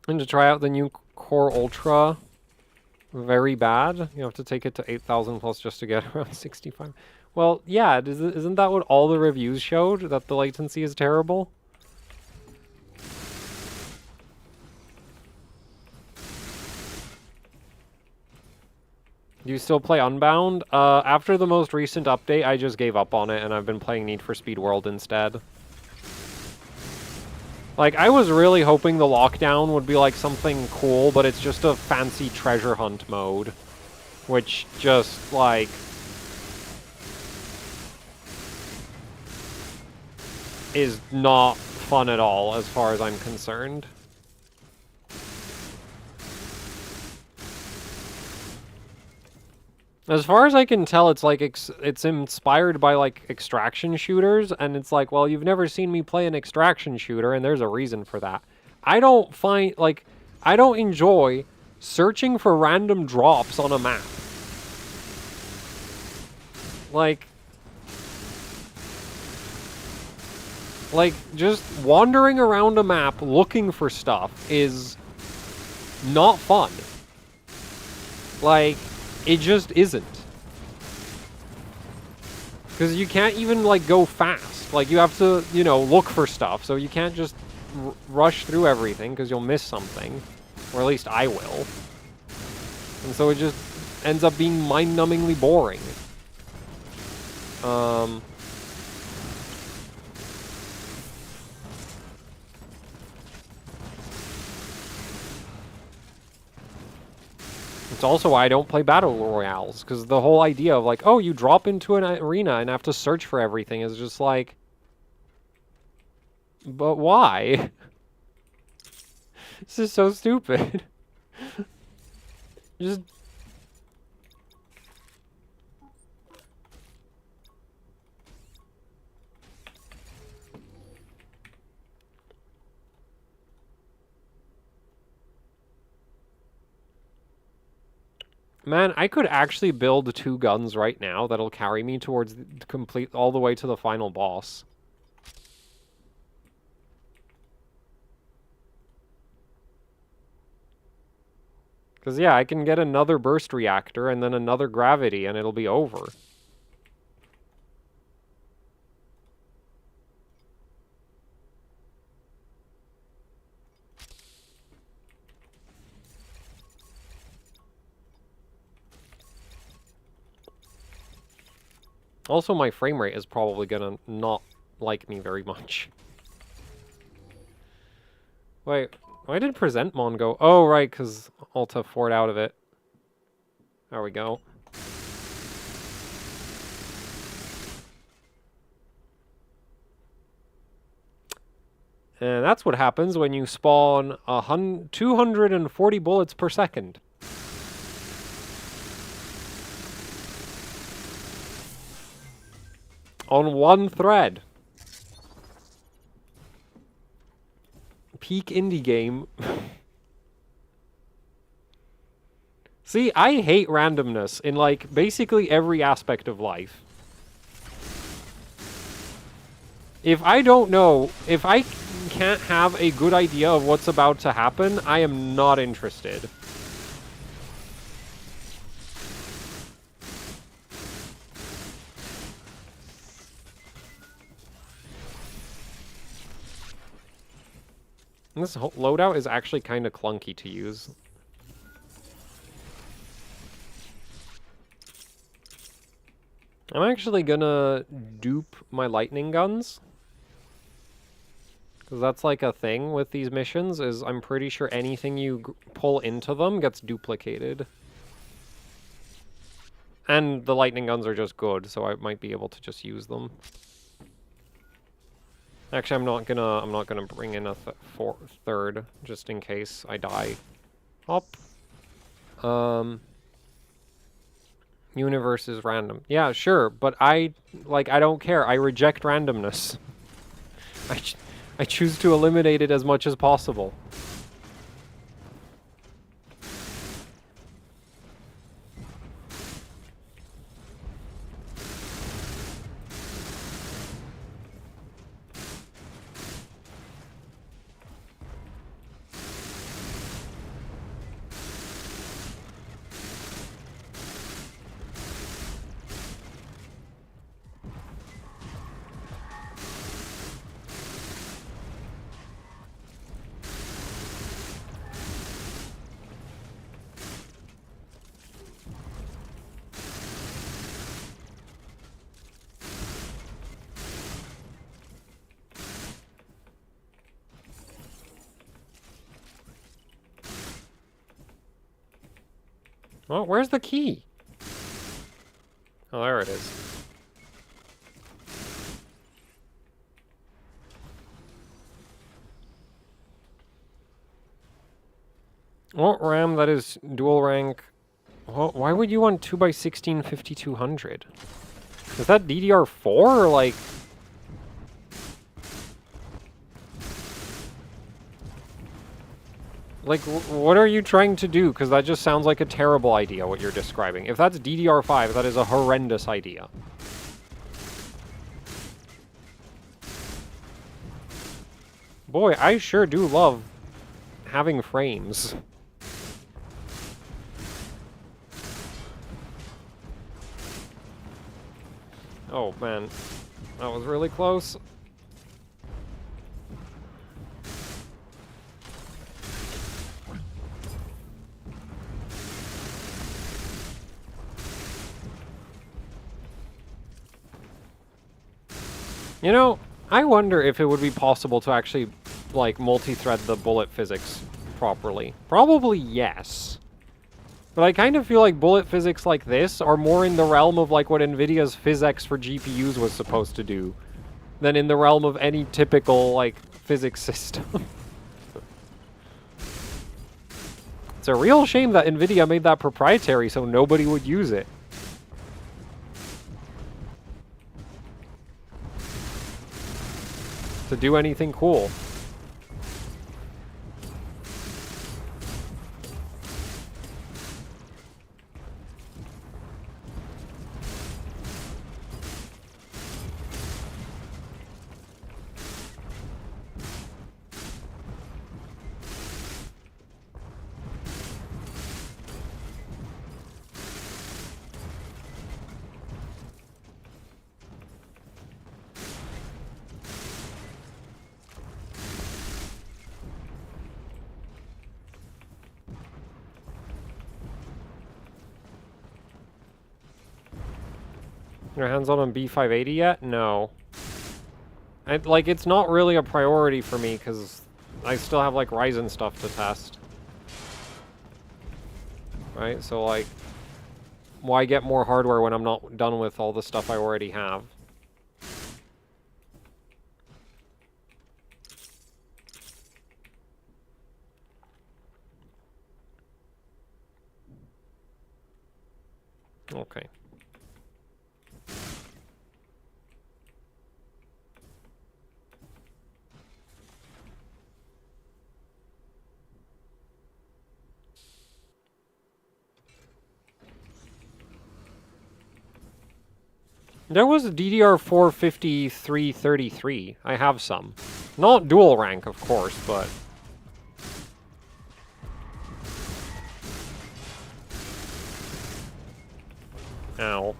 And to try out the new Core Ultra, very bad. You have to take it to 8,000 plus just to get around 65. Well, yeah, isn't that what all the reviews showed? That the latency is terrible? Do you still play Unbound? After the most recent update, I just gave up on it, and I've been playing Need for Speed World instead. Like, I was really hoping the lockdown would be, like, something cool, but it's just a fancy treasure hunt mode. Which just, like... is not fun at all, as far as I'm concerned. As far as I can tell, it's like it's inspired by like extraction shooters, and it's like, well, you've never seen me play an extraction shooter, and there's a reason for that. I don't enjoy searching for random drops on a map. Like just wandering around a map looking for stuff is not fun. Like, it just isn't. Because you can't even, like, go fast. Like, you have to, you know, look for stuff. So you can't just rush through everything because you'll miss something. Or at least I will. And so it just ends up being mind-numbingly boring. It's also why I don't play Battle Royales, because the whole idea of like, oh, you drop into an arena and have to search for everything is just like... But why? This is so stupid. Just... Man, I could actually build 2 guns right now that'll carry me towards all the way to the final boss. Because, yeah, I can get another burst reactor and then another gravity and it'll be over. Also, my frame rate is probably gonna not like me very much. Wait, why did Presentmon go? Oh, right, because Alta Ford out of it. There we go. And that's what happens when you spawn 240 bullets per second. On one thread. Peak indie game. See, I hate randomness in, like, basically every aspect of life. If I don't know, if I can't have a good idea of what's about to happen, I am not interested. This loadout is actually kind of clunky to use. I'm actually gonna dupe my lightning guns. Because that's like a thing with these missions, is I'm pretty sure anything you pull into them gets duplicated. And the lightning guns are just good, so I might be able to just use them. Actually, I'm not gonna bring in a third, just in case I die. Hop. Universe is random. Yeah, sure, but I don't care. I reject randomness. I choose to eliminate it as much as possible. Well, where's the key? Oh, there it is. Oh, RAM, that is dual rank. Well, why would you want 2x16 5200? Is that DDR4 or like... Like, what are you trying to do? Because that just sounds like a terrible idea, what you're describing. If that's DDR5, that is a horrendous idea. Boy, I sure do love having frames. Oh, man. That was really close. You know, I wonder if it would be possible to actually, like, multi-thread the bullet physics properly. Probably yes. But I kind of feel like bullet physics like this are more in the realm of, like, what NVIDIA's PhysX for GPUs was supposed to do than in the realm of any typical, like, physics system. It's a real shame that NVIDIA made that proprietary so nobody would use it. To do anything cool. Your hands on B580 yet? No. Like, it's not really a priority for me, because I still have, like, Ryzen stuff to test. Right? So, like, why get more hardware when I'm not done with all the stuff I already have? Okay. There was a DDR4 5333. I have some. Not dual rank, of course, but... Ow.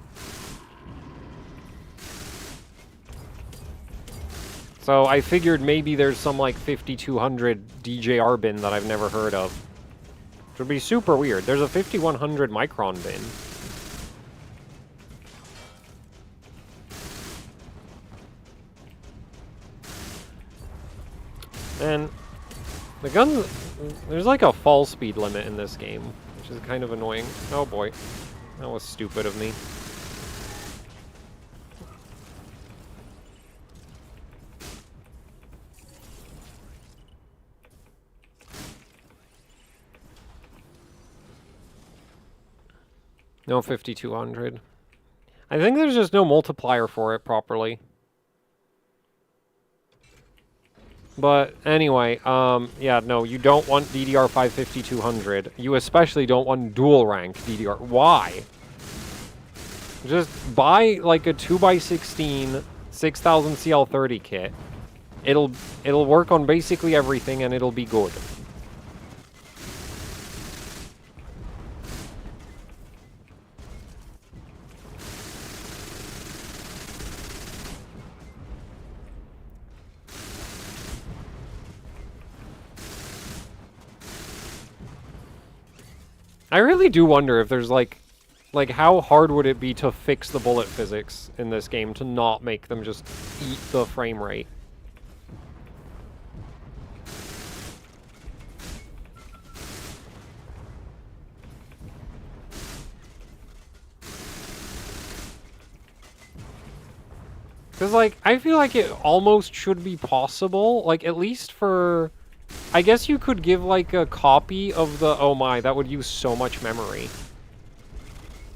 So I figured maybe there's some, like, 5200 DJR bin that I've never heard of. Which would be super weird. There's a 5100 micron bin. And the gun, there's like a fall speed limit in this game, which is kind of annoying. Oh boy, that was stupid of me. No 5200. I think there's just no multiplier for it properly. But anyway, yeah, no, you don't want DDR5 5200. You especially don't want dual rank DDR. Why? Just buy like a 2x16 6000 CL30 kit. It'll work on basically everything and it'll be good. I really do wonder if there's like how hard would it be to fix the bullet physics in this game to not make them just eat the frame rate? Because, like, I feel like it almost should be possible, like, at least for... I guess you could give, like, a copy of the... Oh my, that would use so much memory.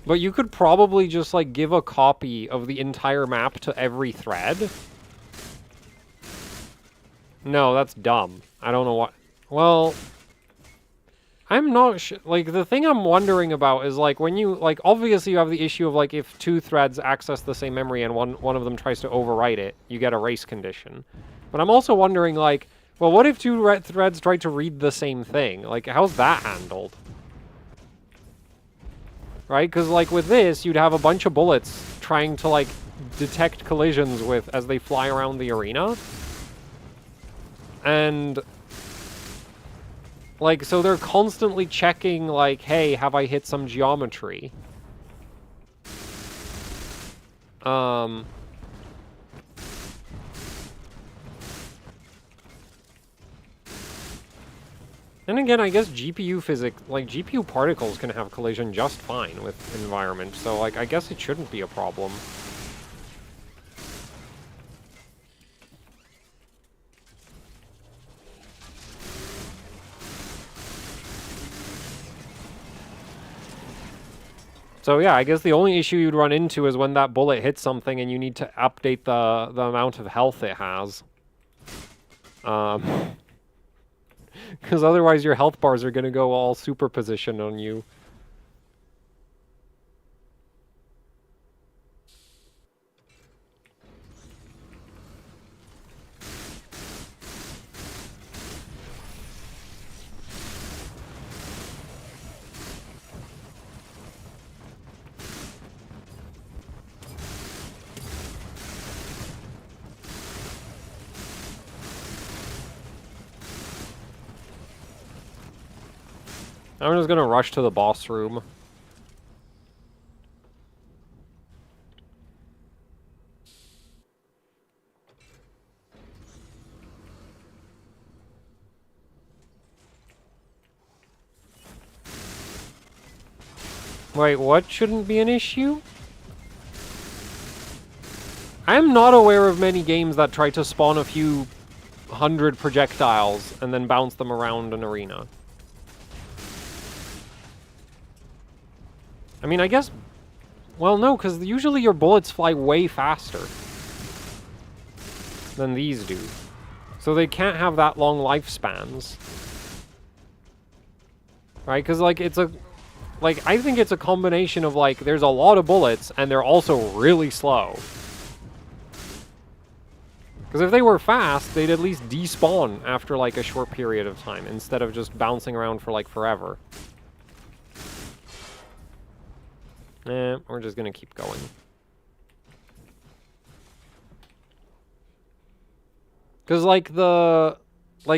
But you could probably just, like, give a copy of the entire map to every thread. No, that's dumb. I don't know what... Well... I'm not sure. Like, the thing I'm wondering about is, like, when you... Like, obviously you have the issue of, like, if two threads access the same memory and one of them tries to overwrite it, you get a race condition. But I'm also wondering, like, well, what if two threads try to read the same thing? Like, how's that handled? Right? Because, like, with this, you'd have a bunch of bullets trying to, like, detect collisions with as they fly around the arena. And... Like, so they're constantly checking, like, hey, have I hit some geometry? And again, I guess GPU physics, like, GPU particles can have collision just fine with environment, so, like, I guess it shouldn't be a problem. So yeah, I guess the only issue you'd run into is when that bullet hits something and you need to update the amount of health it has. Because otherwise your health bars are going to go all superposition on you. I'm just gonna rush to the boss room. Wait, what shouldn't be an issue? I'm not aware of many games that try to spawn a few hundred projectiles and then bounce them around an arena. I mean, I guess... Well, no, because usually your bullets fly way faster than these do. So they can't have that long lifespans. Right? Because, like, it's a... Like, I think it's a combination of, like, there's a lot of bullets, and they're also really slow. Because if they were fast, they'd at least despawn after, like, a short period of time, instead of just bouncing around for, like, forever. We're just gonna keep going. Because, like,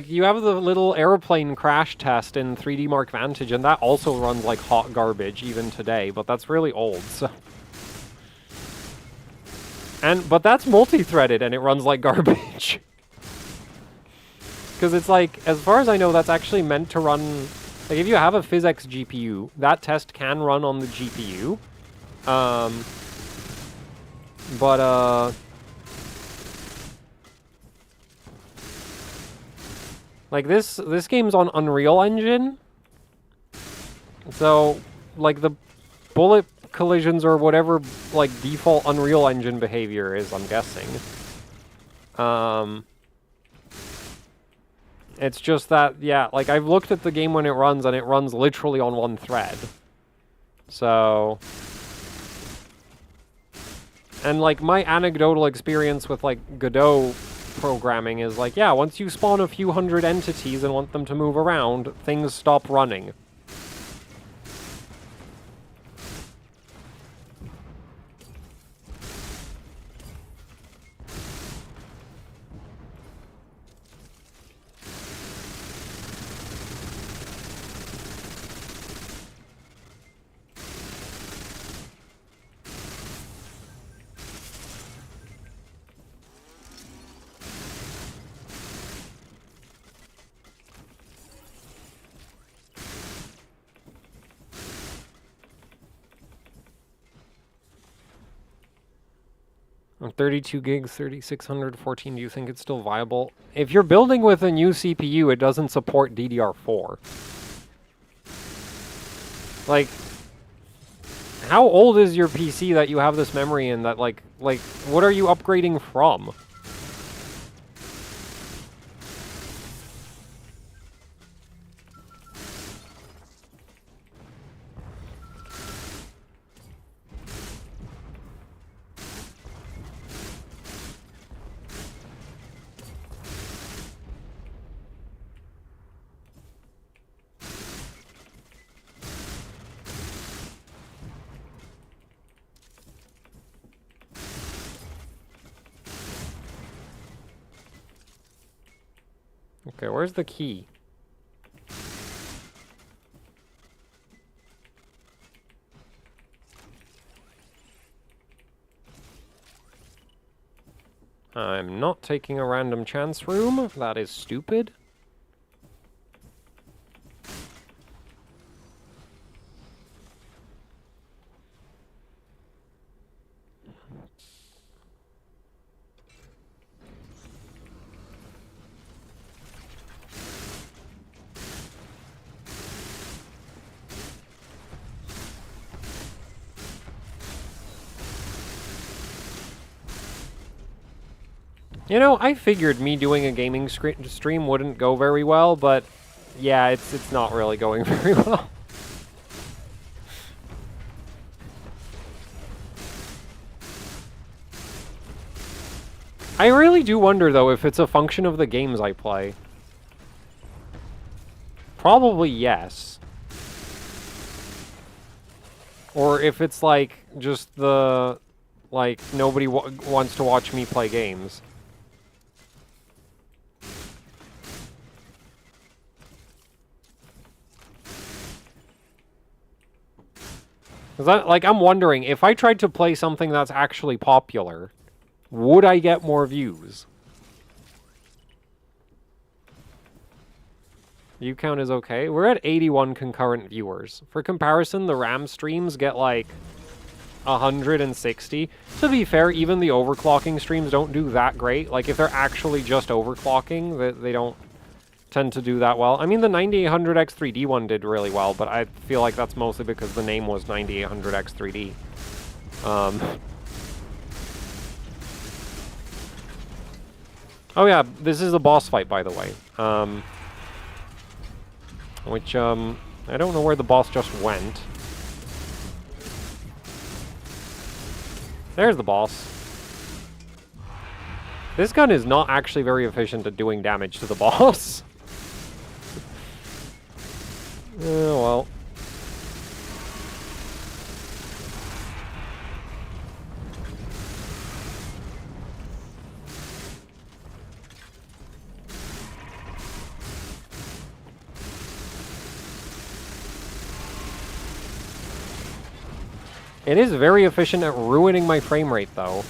you have the little airplane crash test in 3D Mark Vantage, and that also runs like hot garbage even today, but that's really old, so... But that's multi-threaded, and it runs like garbage. Because it's like, as far as I know, that's actually meant to run... Like, if you have a PhysX GPU, that test can run on the GPU. Like, this game's on Unreal Engine. So, like, the bullet collisions or whatever, like, default Unreal Engine behavior is, I'm guessing. It's just that, yeah, like, I've looked at the game when it runs, and it runs literally on one thread. So... And, like, my anecdotal experience with, like, Godot programming is, like, yeah, once you spawn a few hundred entities and want them to move around, things stop running. 32 gigs, 3614. Do you think it's still viable? If you're building with a new CPU, it doesn't support DDR4. Like, how old is your PC that you have this memory in that, like, what are you upgrading from? Okay, where's the key? I'm not taking a random chance room. That is stupid. You know, I figured me doing a gaming stream wouldn't go very well, but yeah, it's not really going very well. I really do wonder, though, if it's a function of the games I play. Probably yes. Or if it's, like, just the... Like, nobody wants to watch me play games. Like, I'm wondering, if I tried to play something that's actually popular, would I get more views? View count is okay. We're at 81 concurrent viewers. For comparison, the RAM streams get, like, 160. To be fair, even the overclocking streams don't do that great. Like, if they're actually just overclocking, they don't tend to do that well. I mean, the 9800X3D one did really well, but I feel like that's mostly because the name was 9800X3D. Oh yeah, this is a boss fight, by the way. I don't know where the boss just went. There's the boss. This gun is not actually very efficient at doing damage to the boss. Oh, well. It is very efficient at ruining my frame rate, though.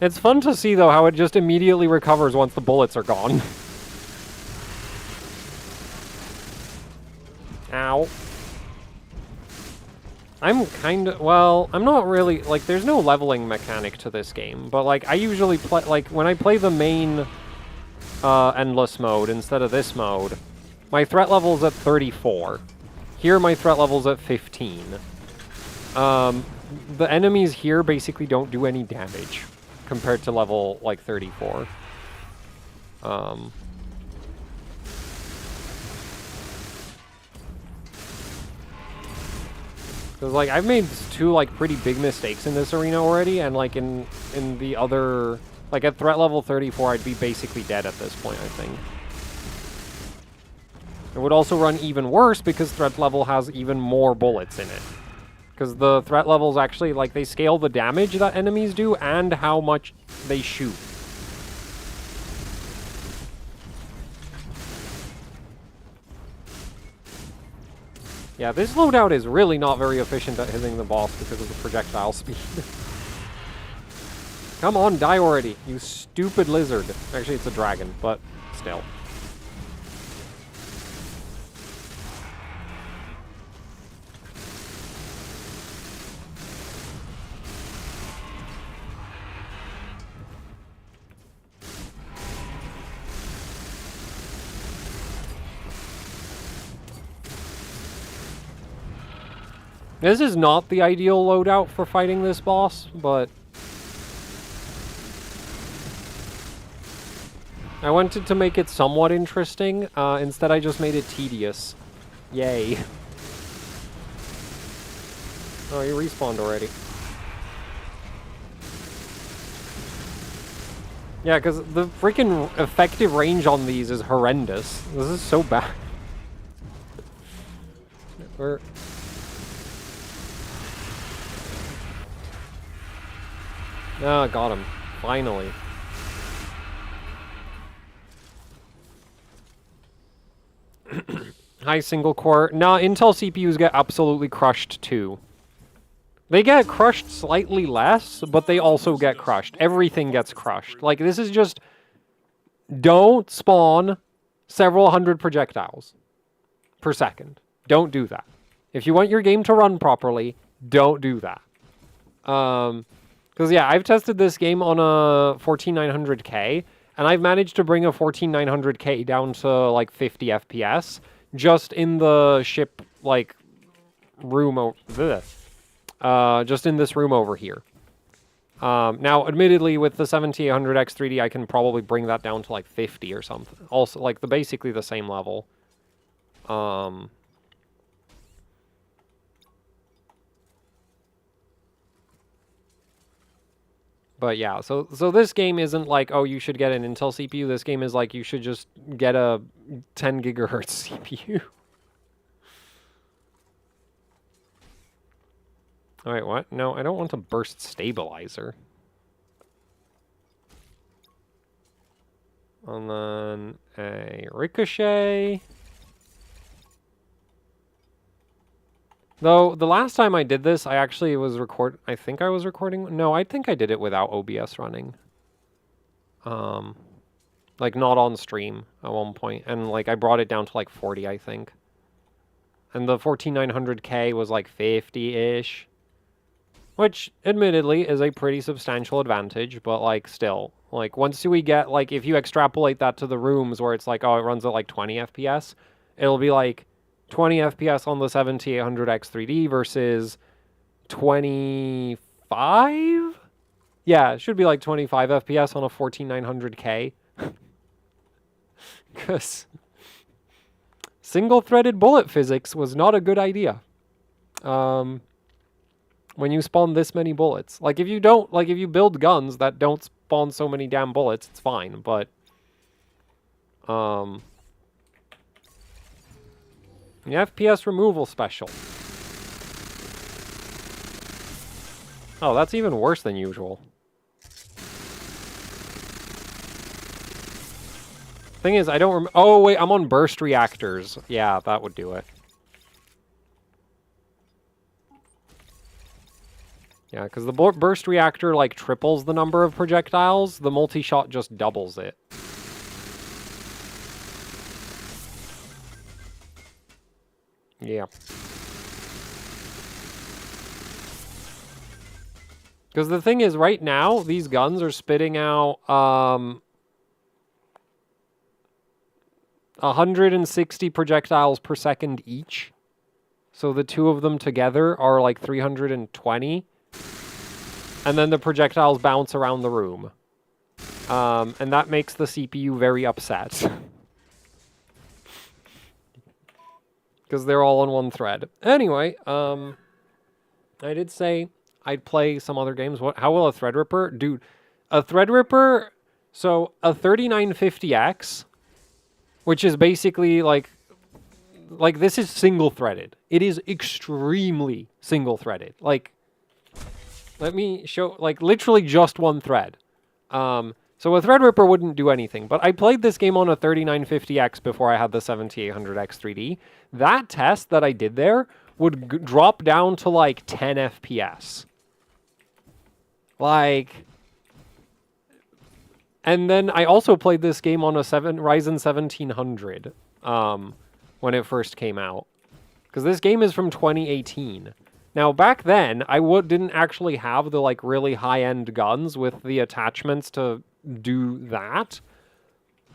It's fun to see, though, how it just immediately recovers once the bullets are gone. Ow. I'm well, I'm not really, like, there's no leveling mechanic to this game, but, like, I usually play, like, when I play the main endless mode instead of this mode, my threat level's at 34. Here, my threat level's at 15. The enemies here basically don't do any damage compared to level, like, 34. Because, like, I've made two, like, pretty big mistakes in this arena already, and, like, in the other... Like, at threat level 34, I'd be basically dead at this point, I think. It would also run even worse because threat level has even more bullets in it. Because the threat levels actually, like, they scale the damage that enemies do and how much they shoot. Yeah, this loadout is really not very efficient at hitting the boss because of the projectile speed. Come on, die already, you stupid lizard. Actually, it's a dragon, but still. This is not the ideal loadout for fighting this boss, but I wanted to make it somewhat interesting. Instead, I just made it tedious. Yay. Oh, you respawned already. Yeah, because the freaking effective range on these is horrendous. This is so bad. We're... Ah, got him. Finally. High single core. Nah, Intel CPUs get absolutely crushed too. They get crushed slightly less, but they also get crushed. Everything gets crushed. Like, this is just... Don't spawn several hundred projectiles per second. Don't do that. If you want your game to run properly, don't do that. Because, yeah, I've tested this game on a 14900K, and I've managed to bring a 14900K down to, like, 50 FPS just in the ship, like, room just in this room over here. Now, admittedly, with the 7800X 3D, I can probably bring that down to, like, 50 or something. Also, like, basically the same level. But yeah, so this game isn't like, oh, you should get an Intel CPU. This game is like, you should just get a 10 gigahertz CPU. All right, what? No, I don't want a burst stabilizer. And then a ricochet. Though, the last time I did this, I actually was I think I was recording... No, I think I did it without OBS running. Like, not on stream at one point. And, like, I brought it down to, like, 40, I think. And the 14900K was, like, 50-ish. Which, admittedly, is a pretty substantial advantage, but, like, still. Like, once we get, like, if you extrapolate that to the rooms where it's like, oh, it runs at, like, 20 FPS, it'll be, like, 20 FPS on the 7800X 3D versus 25? Yeah, it should be, like, 25 FPS on a 14900K. Because single-threaded bullet physics was not a good idea. When you spawn this many bullets. Like, if you don't, like, if you build guns that don't spawn so many damn bullets, it's fine, but... The FPS removal special. Oh, that's even worse than usual. Thing is, I don't remember... Oh, wait, I'm on burst reactors. Yeah, that would do it. Yeah, because the burst reactor, like, triples the number of projectiles. The multi-shot just doubles it. Yeah. Because the thing is, right now, these guns are spitting out 160 projectiles per second each. So the two of them together are like 320. And then the projectiles bounce around the room. And that makes the CPU very upset. Because they're all on one thread. Anyway, I did say I'd play some other games. How will a Threadripper? Dude, a Threadripper... So, a 3950X, which is basically like this is single-threaded. It is extremely single-threaded. Like, let me show, like, literally just one thread. So a Threadripper wouldn't do anything, but I played this game on a 3950X before I had the 7800X 3D. That test that I did there would drop down to, like, 10 FPS. Like... And then I also played this game on a Ryzen 1700 when it first came out. Because this game is from 2018. Now, back then, I didn't actually have the, like, really high-end guns with the attachments to do that.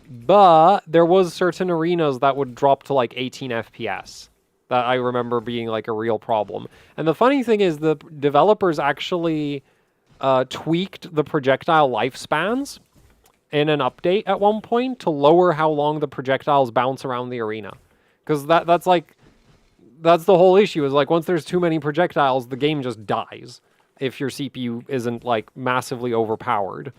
But there was certain arenas that would drop to, like, 18 FPS. that I remember being like a real problem. And the funny thing is the developers actually tweaked the projectile lifespans in an update at one point to lower how long the projectiles bounce around the arena. Because that's the whole issue is like once there's too many projectiles, the game just dies if your CPU isn't like massively overpowered,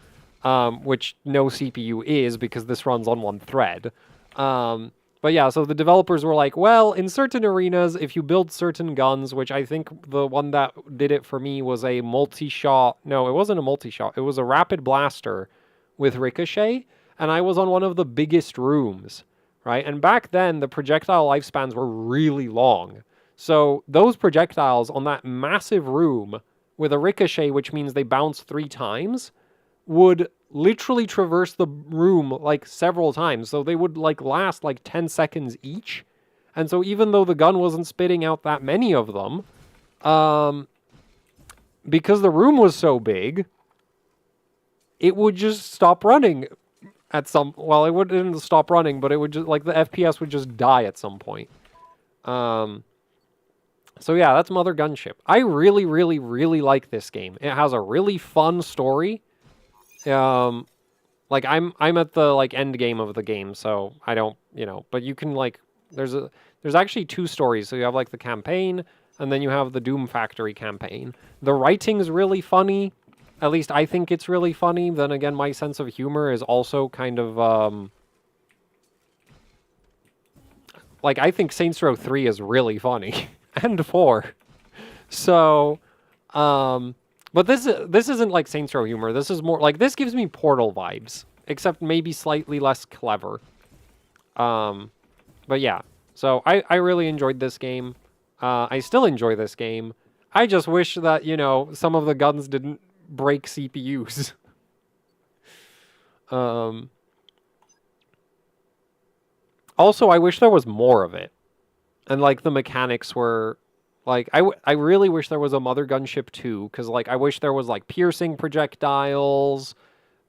which no CPU is because this runs on one thread. But yeah, so the developers were like, well, in certain arenas, if you build certain guns, which I think the one that did it for me was a multi-shot. No, it wasn't a multi-shot. It was a rapid blaster with ricochet, and I was on one of the biggest rooms, right? And back then, the projectile lifespans were really long. So those projectiles on that massive room with a ricochet, which means they bounce 3 times, would literally traverse the room like several times. So they would like last like 10 seconds each. And so even though the gun wasn't spitting out that many of them, because the room was so big, it would just stop running at some, well, it wouldn't stop running, but it would just, like, the FPS would just die at some point. So yeah, that's Mother Gunship. I really, really, really like this game. It has a really fun story. Like, I'm at the, like, end game of the game, so I don't, but you can, like, there's actually 2 stories. So you have, like, the campaign, and then you have the Doom Factory campaign. The writing's really funny. At least I think it's really funny. Then again, my sense of humor is also kind of, like, I think Saints Row 3 is really funny. And 4. So, but this isn't like Saints Row humor. This is more, like, this gives me Portal vibes. Except maybe slightly less clever. But yeah. So, I really enjoyed this game. I still enjoy this game. I just wish that, some of the guns didn't break CPUs. Also, I wish there was more of it. And, like, the mechanics were, like, I really wish there was a Mother Gunship 2, because, like, I wish there was, like, piercing projectiles,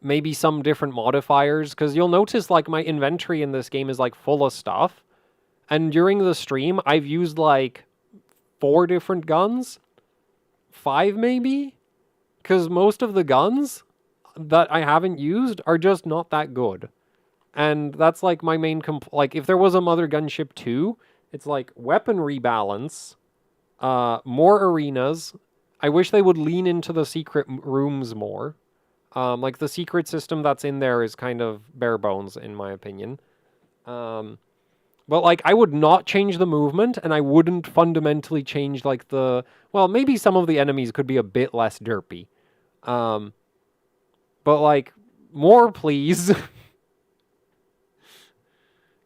maybe some different modifiers, because you'll notice, like, my inventory in this game is, like, full of stuff. And during the stream, I've used, like, 4 different guns? 5, maybe? Because most of the guns that I haven't used are just not that good. And that's, like, my main like, if there was a Mother Gunship 2, it's, like, weapon rebalance, more arenas. I wish they would lean into the secret rooms more. Like, the secret system that's in there is kind of bare bones, in my opinion. But, like, I would not change the movement, and I wouldn't fundamentally change, like, well, maybe some of the enemies could be a bit less derpy. But, like, more, please.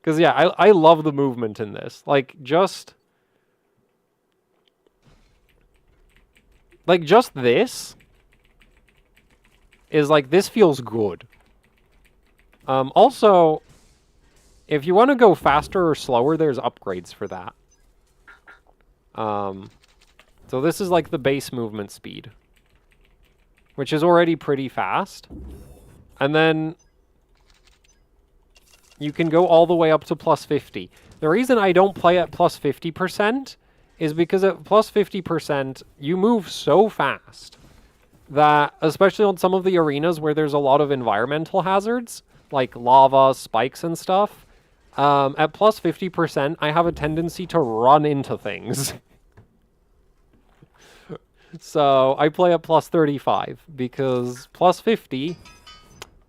Because, yeah, I love the movement in this. Like, just this is, like, this feels good. Also, if you want to go faster or slower, there's upgrades for that. So this is, like, the base movement speed, which is already pretty fast. And then you can go all the way up to plus 50. The reason I don't play at plus 50% is because at plus 50%, you move so fast that, especially on some of the arenas where there's a lot of environmental hazards, like lava, spikes, and stuff, at plus 50%, I have a tendency to run into things. So I play at plus 35, because plus 50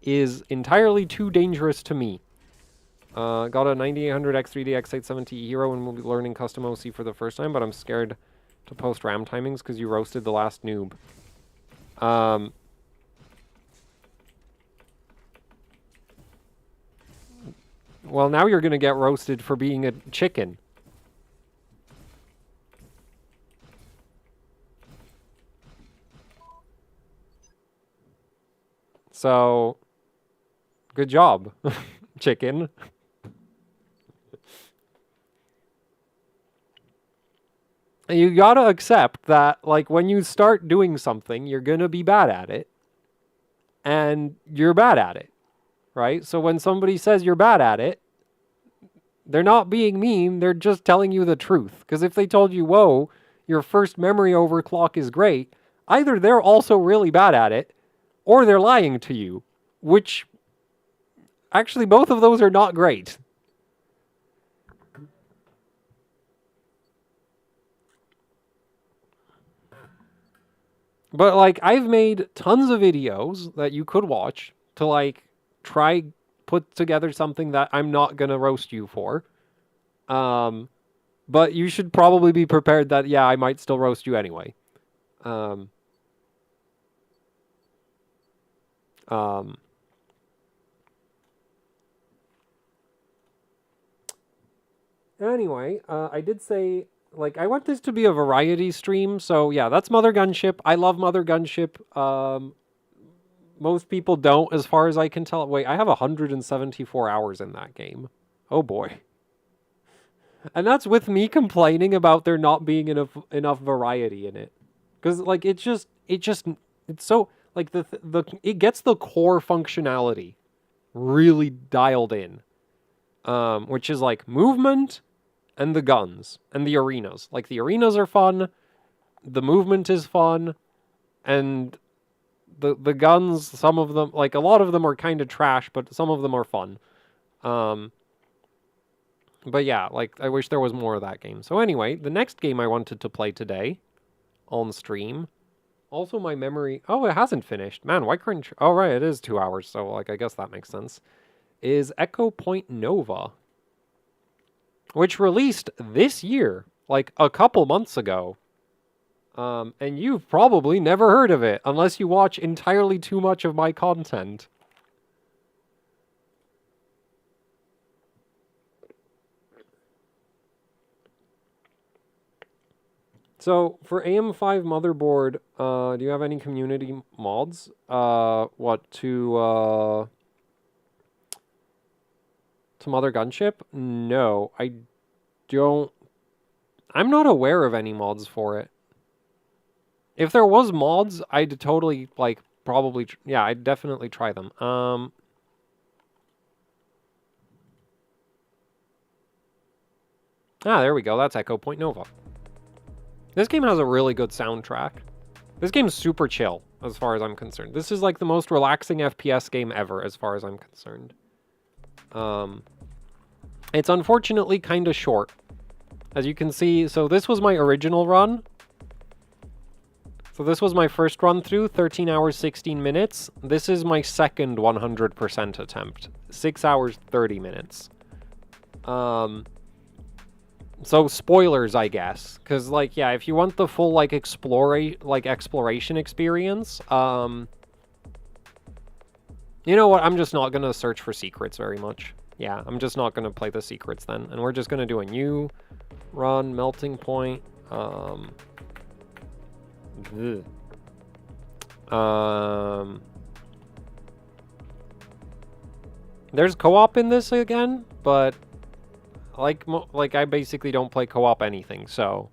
is entirely too dangerous to me. Got a 9800 X3D X870 hero and will be learning custom OC for the first time, but I'm scared to post RAM timings because you roasted the last noob. Well, now you're going to get roasted for being a chicken. So, good job, chicken. You gotta accept that, like, when you start doing something, you're gonna be bad at it. And you're bad at it, right? So when somebody says you're bad at it, They're not being mean, they're just telling you the truth. Because if they told you, whoa, your first memory overclock is great, either they're also really bad at it, or they're lying to you. Which, actually, both of those are not great. But, like, I've made tons of videos that you could watch to, like, try put together something that I'm not gonna roast you for. But you should probably be prepared that, yeah, I might still roast you anyway. Um, um, anyway, I did say, like, I want this to be a variety stream, so yeah, that's Mother Gunship. I love Mother Gunship. Most people don't, as far as I can tell. Wait, I have 174 hours in that game. Oh boy. And that's with me complaining about there not being enough variety in it. Because, like, it's so, like, it gets the core functionality really dialed in. Which is, like, movement and the guns and the arenas. Like, the arenas are fun, the movement is fun, and the guns, some of them, like, a lot of them are kind of trash, but some of them are fun. But yeah, like, I wish there was more of that game. So anyway, the next game I wanted to play today on stream. Also, my memory... Oh, it hasn't finished. Man, why couldn't... Oh, right, it is 2 hours, so, like, I guess that makes sense. Is Echo Point Nova, which released this year, like, a couple months ago. And you've probably never heard of it, unless you watch entirely too much of my content. So, for AM5 motherboard, do you have any community mods? To Mother Gunship? No, I don't. I'm not aware of any mods for it. If there was mods, I'd totally, like, probably, yeah, I'd definitely try them. There we go. That's Echo Point Nova. This game has a really good soundtrack. This game's super chill, as far as I'm concerned. This is, like, the most relaxing FPS game ever, as far as I'm concerned. It's unfortunately kind of short. As you can see, so this was my original run. So this was my first run through, 13 hours, 16 minutes. This is my second 100% attempt, 6 hours, 30 minutes. So spoilers, I guess, because, like, yeah, if you want the full, like, exploration experience, you know what? I'm just not gonna search for secrets very much. Yeah, I'm just not gonna play the secrets then, and we're just gonna do a new run, melting point. There's co-op in this again, but like I basically don't play co-op anything, so.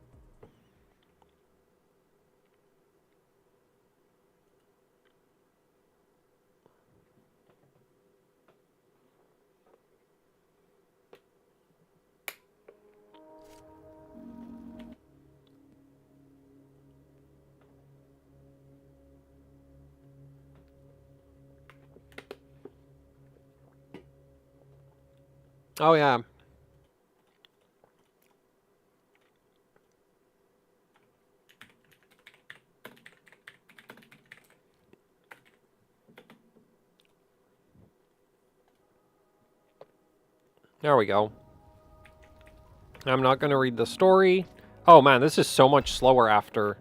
Oh yeah. There we go. I'm not going to read the story. Oh man, this is so much slower after.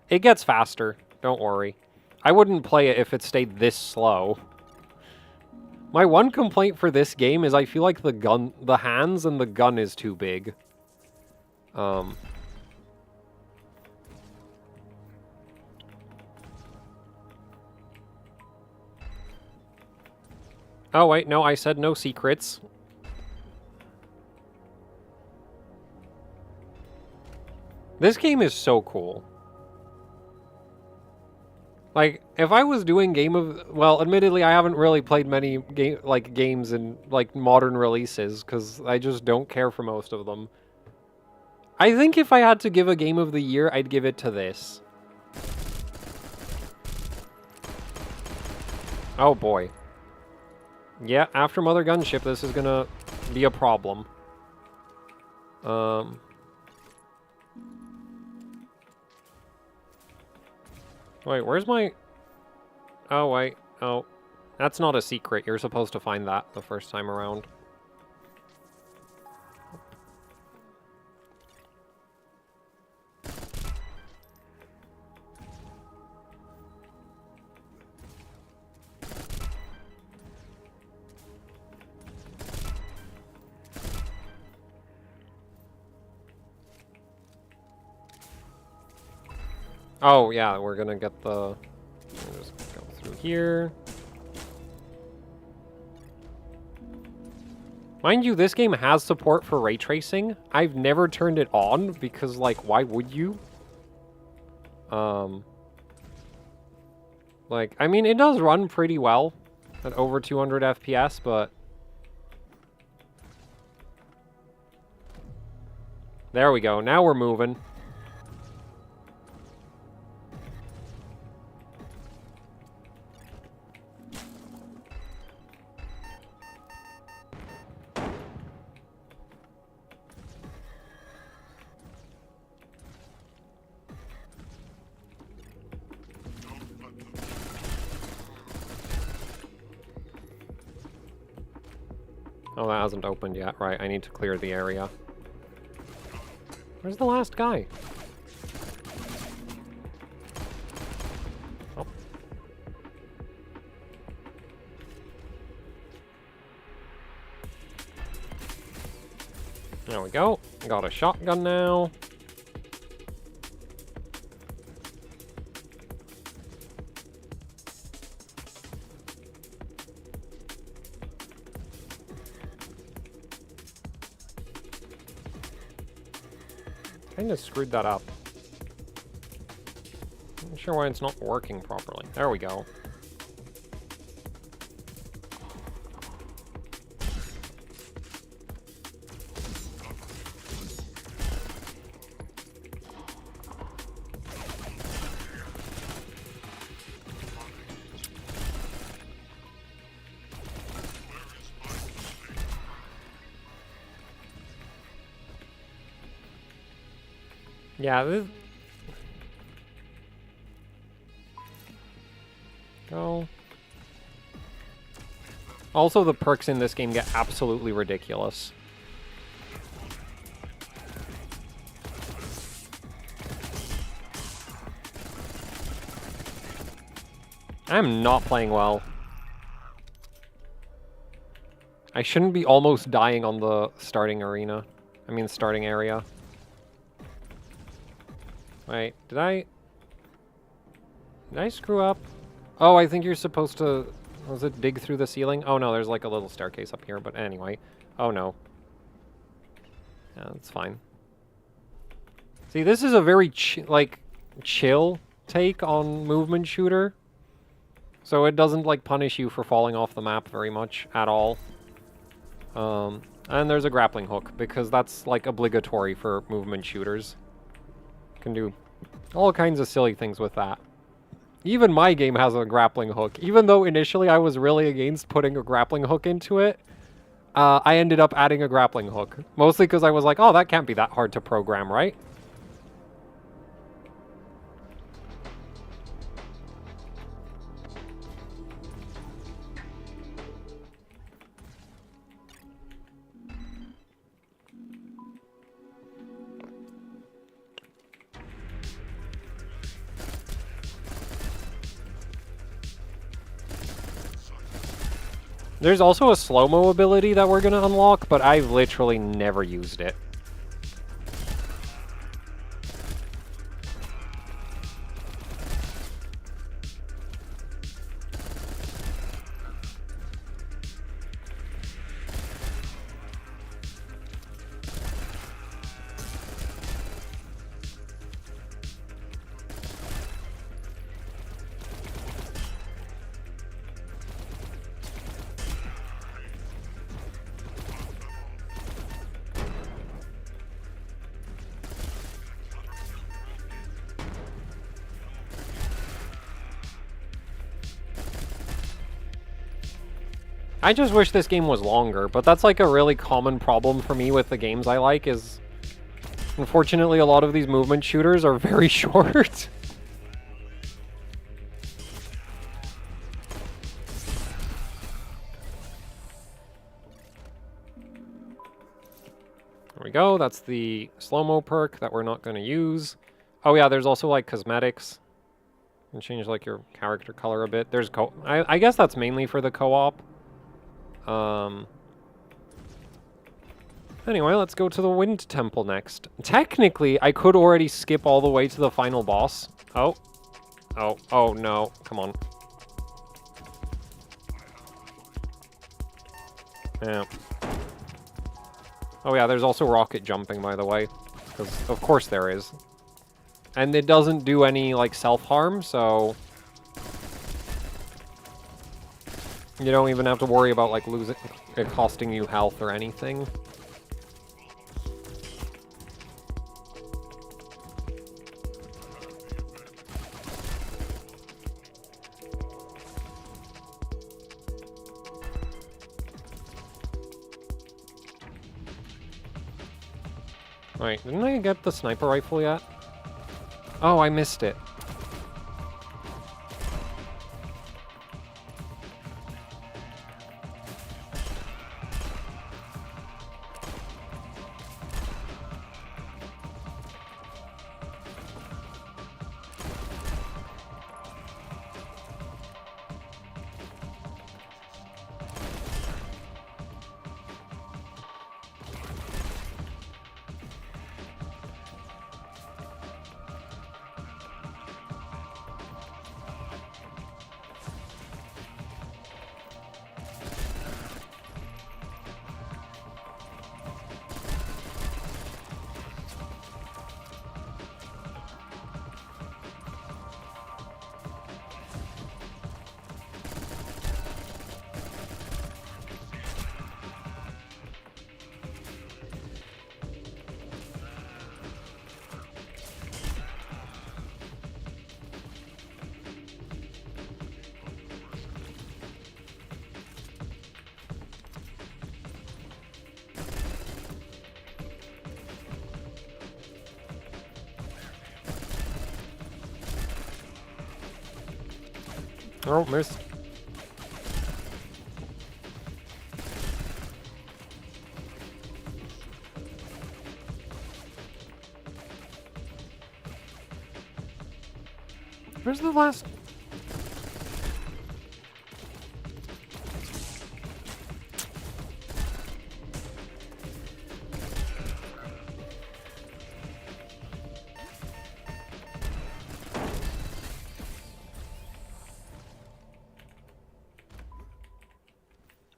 It gets faster. Don't worry. I wouldn't play it if it stayed this slow. My one complaint for this game is I feel like the hands and the gun is too big. Oh wait, no, I said no secrets. This game is so cool. Like, if I was doing well, admittedly, I haven't really played many games in like modern releases because I just don't care for most of them. I think if I had to give a game of the year, I'd give it to this. Oh boy. Yeah, after Mother Gunship, this is gonna be a problem. Wait, where's my... Oh, wait. Oh. That's not a secret. You're supposed to find that the first time around. Oh, yeah, we're gonna get the... Just go through here. Mind you, this game has support for ray tracing. I've never turned it on because, like, why would you? Like, I mean, it does run pretty well at over 200 FPS, but... There we go. Now we're moving. Oh, that hasn't opened yet. Right, I need to clear the area. Where's the last guy? Oh. There we go. Got a shotgun now. Kinda screwed that up. I'm not sure why it's not working properly. There we go. Yeah, this... Go. Also, the perks in this game get absolutely ridiculous. I'm not playing well. I shouldn't be almost dying on the starting arena. I mean, starting area. Wait, did I screw up? Oh, I think you're supposed to... Was it dig through the ceiling? Oh no, there's like a little staircase up here, but anyway. Oh no. Yeah, that's fine. See, this is a very, chill take on movement shooter. So it doesn't, like, punish you for falling off the map very much at all. And there's a grappling hook, because that's, like, obligatory for movement shooters. Can do all kinds of silly things with that. Even my game has a grappling hook. Even though initially I was really against putting a grappling hook into it, I ended up adding a grappling hook. Mostly because I was like, oh, that can't be that hard to program, right? There's also a slow-mo ability that we're going to unlock, but I've literally never used it. I just wish this game was longer, but that's like a really common problem for me with the games I like is... Unfortunately, a lot of these movement shooters are very short. There we go, that's the slow-mo perk that we're not going to use. Oh yeah, there's also like cosmetics. You can change like your character color a bit. There's I guess that's mainly for the co-op. Anyway, let's go to the Wind Temple next. Technically, I could already skip all the way to the final boss. Oh. Oh no, come on. Yeah. Oh yeah, there's also rocket jumping, by the way. Because, of course there is. And it doesn't do any, like, self-harm, so... You don't even have to worry about, like, losing... it costing you health or anything. Wait, didn't I get the sniper rifle yet? Oh, I missed it. Oh, missed. Where's the last...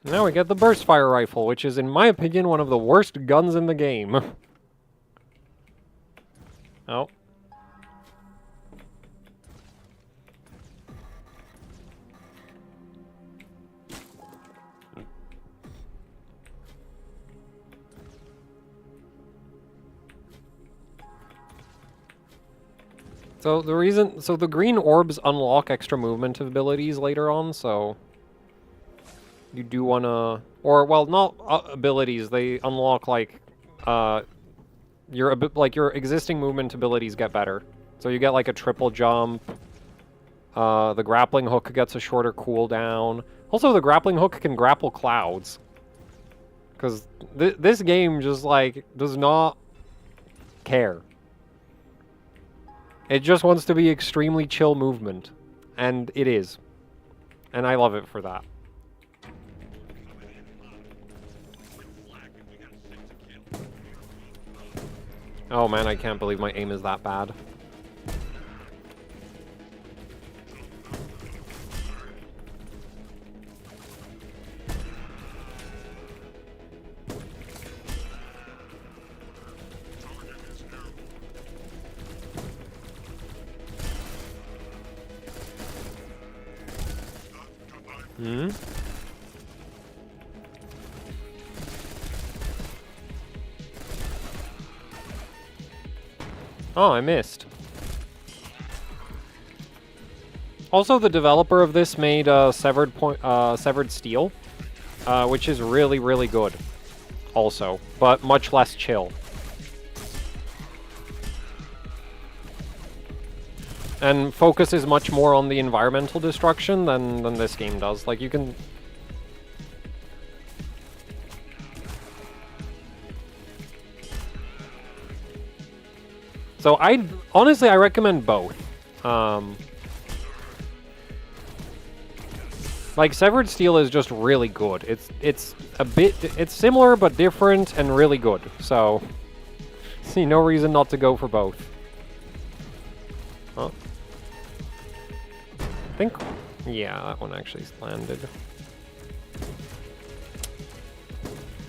Now we get the burst fire rifle, which is, in my opinion, one of the worst guns in the game. Oh. So the green orbs unlock extra movement abilities later on, so... You do want to... Or, well, not abilities. They unlock, like, your existing movement abilities get better. So you get, like, a triple jump. The grappling hook gets a shorter cooldown. Also, the grappling hook can grapple clouds. Because this game just, like, does not care. It just wants to be extremely chill movement. And it is. And I love it for that. Oh man, I can't believe my aim is that bad. Hmm? Oh, I missed. Also, the developer of this made Severed Steel, which is really, really good also, but much less chill. And focuses much more on the environmental destruction than this game does. Like, you can... So honestly, I recommend both. Like, Severed Steel is just really good. It's similar but different and really good. So, see no reason not to go for both. Oh. I think, yeah, that one actually landed.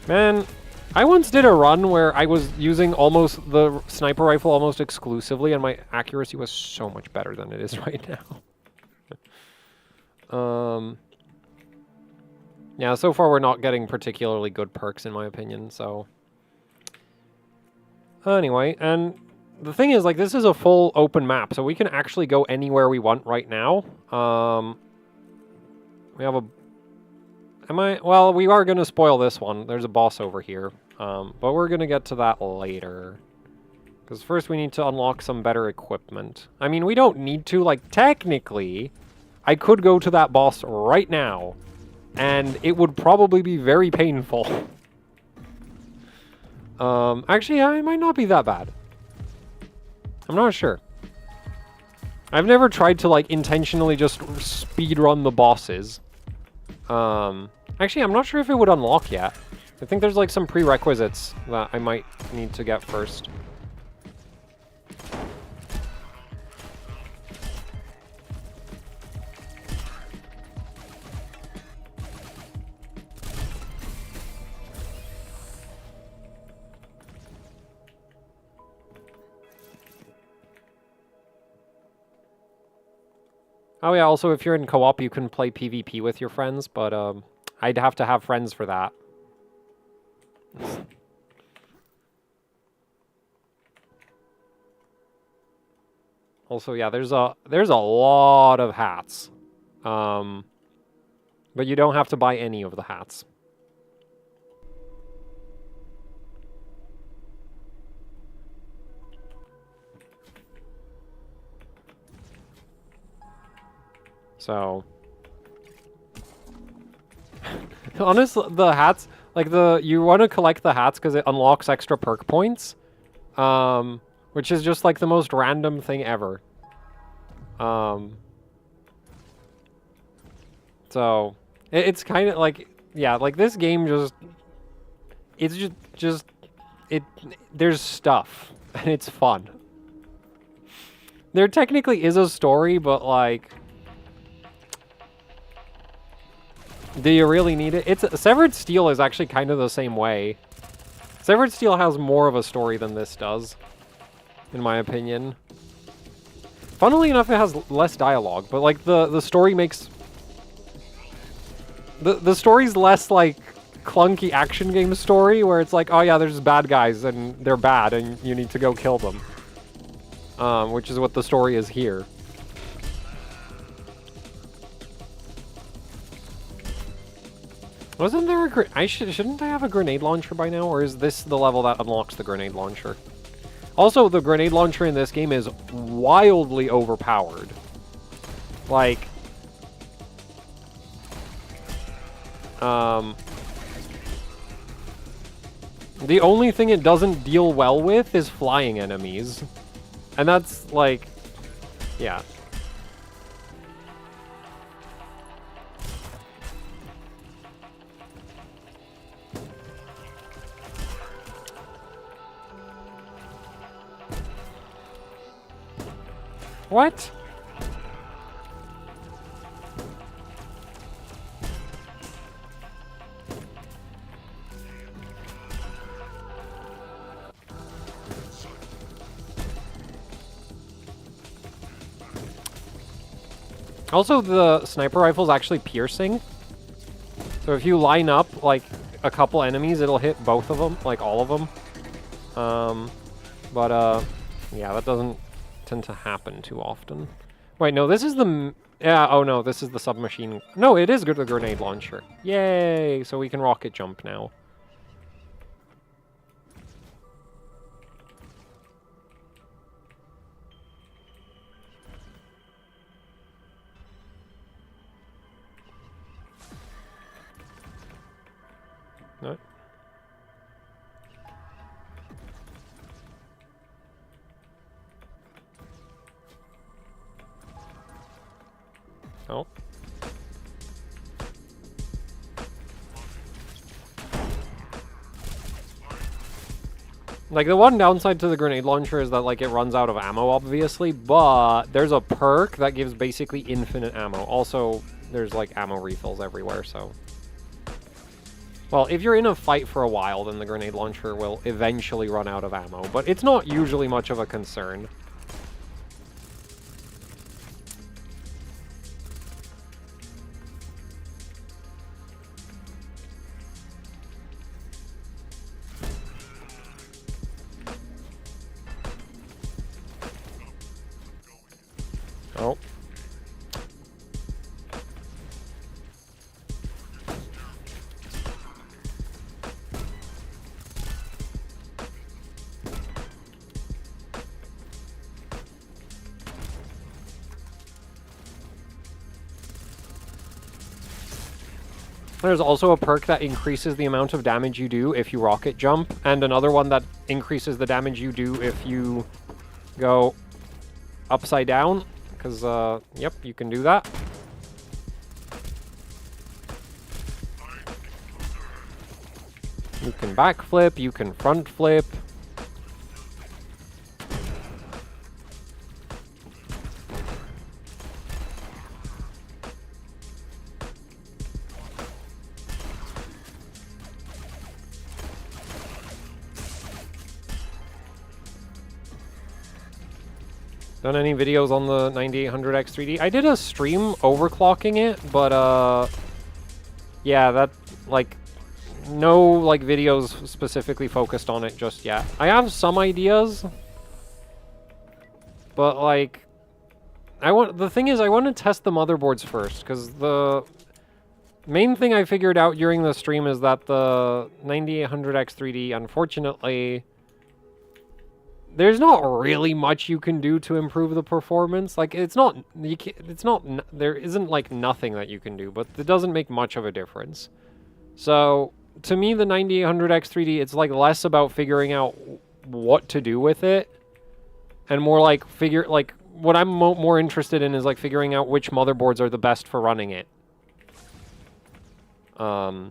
Man, I once did a run where I was using almost the sniper rifle almost exclusively, and my accuracy was so much better than it is right now. Yeah, so far we're not getting particularly good perks in my opinion, so... Anyway, and the thing is, like, this is a full open map, so we can actually go anywhere we want right now. We have a... Well, we are going to spoil this one. There's a boss over here. But we're going to get to that later. Because first we need to unlock some better equipment. I mean, we don't need to. Like, technically, I could go to that boss right now. And it would probably be very painful. Actually, it might not be that bad. I'm not sure. I've never tried to, like, intentionally just speedrun the bosses. Actually, I'm not sure if it would unlock yet. I think there's, like, some prerequisites that I might need to get first. Oh yeah, also if you're in co-op you can play PvP with your friends, but I'd have to have friends for that. Also, yeah, there's a lot of hats. But you don't have to buy any of the hats. So, honestly, the hats, like you want to collect the hats because it unlocks extra perk points, which is just like the most random thing ever. So it's kind of like, yeah, like this game it's just there's stuff and it's fun. There technically is a story, but like, do you really need it? Severed Steel is actually kind of the same way. Severed Steel has more of a story than this does, in my opinion. Funnily enough, it has less dialogue, but like the story makes the story's less like clunky action game story where it's like, oh yeah, there's bad guys and they're bad and you need to go kill them. Which is what the story is here. Wasn't there a shouldn't I have a grenade launcher by now, or is this the level that unlocks the grenade launcher? Also, the grenade launcher in this game is wildly overpowered. Like, the only thing it doesn't deal well with is flying enemies. And that's like, yeah. What? Also, the sniper rifle is actually piercing. So if you line up, like, a couple enemies, it'll hit both of them, like, all of them. Yeah, that doesn't tend to happen too often. Wait, no, this is Yeah, oh no, this is the submachine. No, it is the grenade launcher. Yay! So we can rocket jump now. No. Oh. Like, the one downside to the grenade launcher is that, like, it runs out of ammo, obviously, but there's a perk that gives basically infinite ammo. Also, there's, like, ammo refills everywhere, so... Well, if you're in a fight for a while, then the grenade launcher will eventually run out of ammo, but it's not usually much of a concern. Oh. There's also a perk that increases the amount of damage you do if you rocket jump, and another one that increases the damage you do if you go upside down, because, yep, you can do that. You can backflip, you can front flip. Done any videos on the 9800X 3D? I did a stream overclocking it, but, yeah, that, like, no, like, videos specifically focused on it just yet. I have some ideas, but, like, the thing is, I want to test the motherboards first, because the main thing I figured out during the stream is that the 9800X 3D, unfortunately... There's not really much you can do to improve the performance. Like, it's not, there isn't, like, nothing that you can do, but it doesn't make much of a difference. So, to me, the 9800X 3D, it's, like, less about figuring out what to do with it, and more, like, what I'm more interested in is, like, figuring out which motherboards are the best for running it. Oh.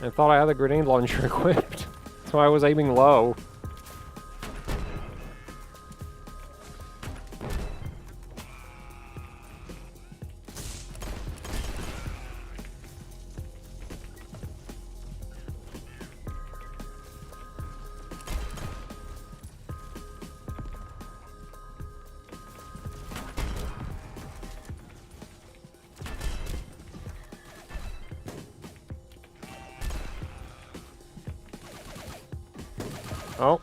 I thought I had the grenade launcher equipped, so I was aiming low. Oh.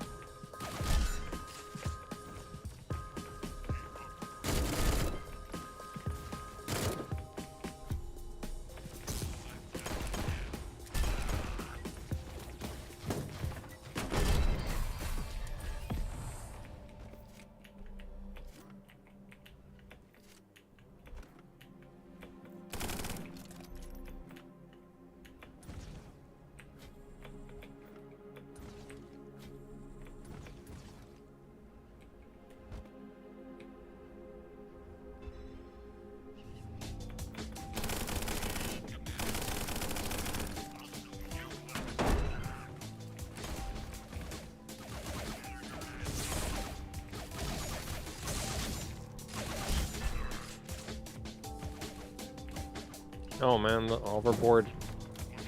Oh man, the overboard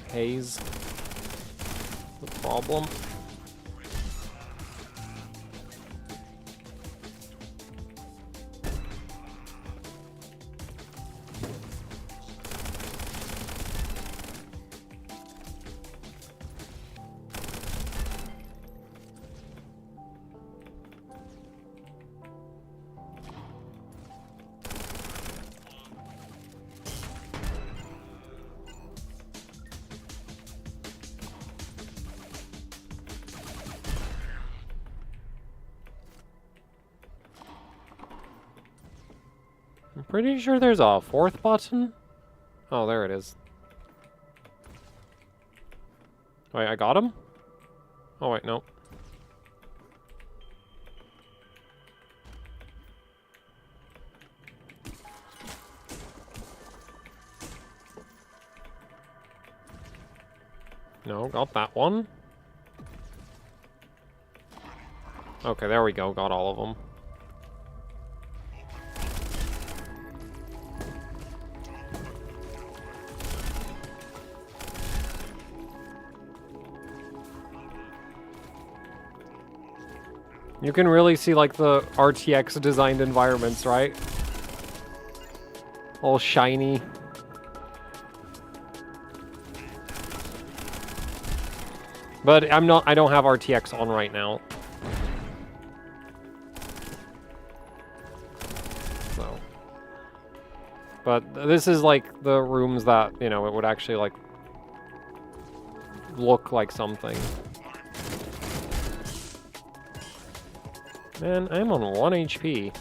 haze. The problem. I'm pretty sure there's a fourth button. Oh, there it is. Wait, I got him? Oh, wait, no. No, got that one. Okay, there we go. Got all of them. You can really see, like, the RTX designed environments, right? All shiny. But I don't have RTX on right now. So. But this is, like, the rooms that, you know, it would actually, like, look like something. Man, I'm on 1 HP.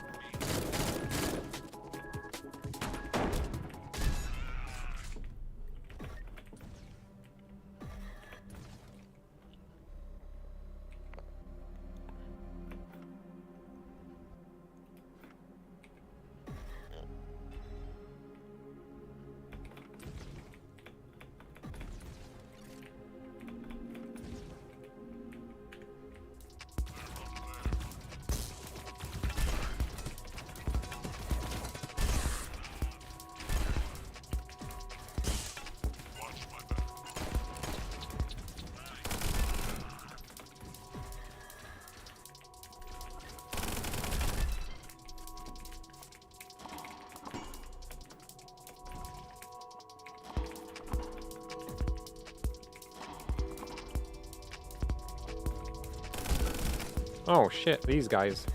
Oh shit, these guys.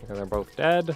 Okay, they're both dead.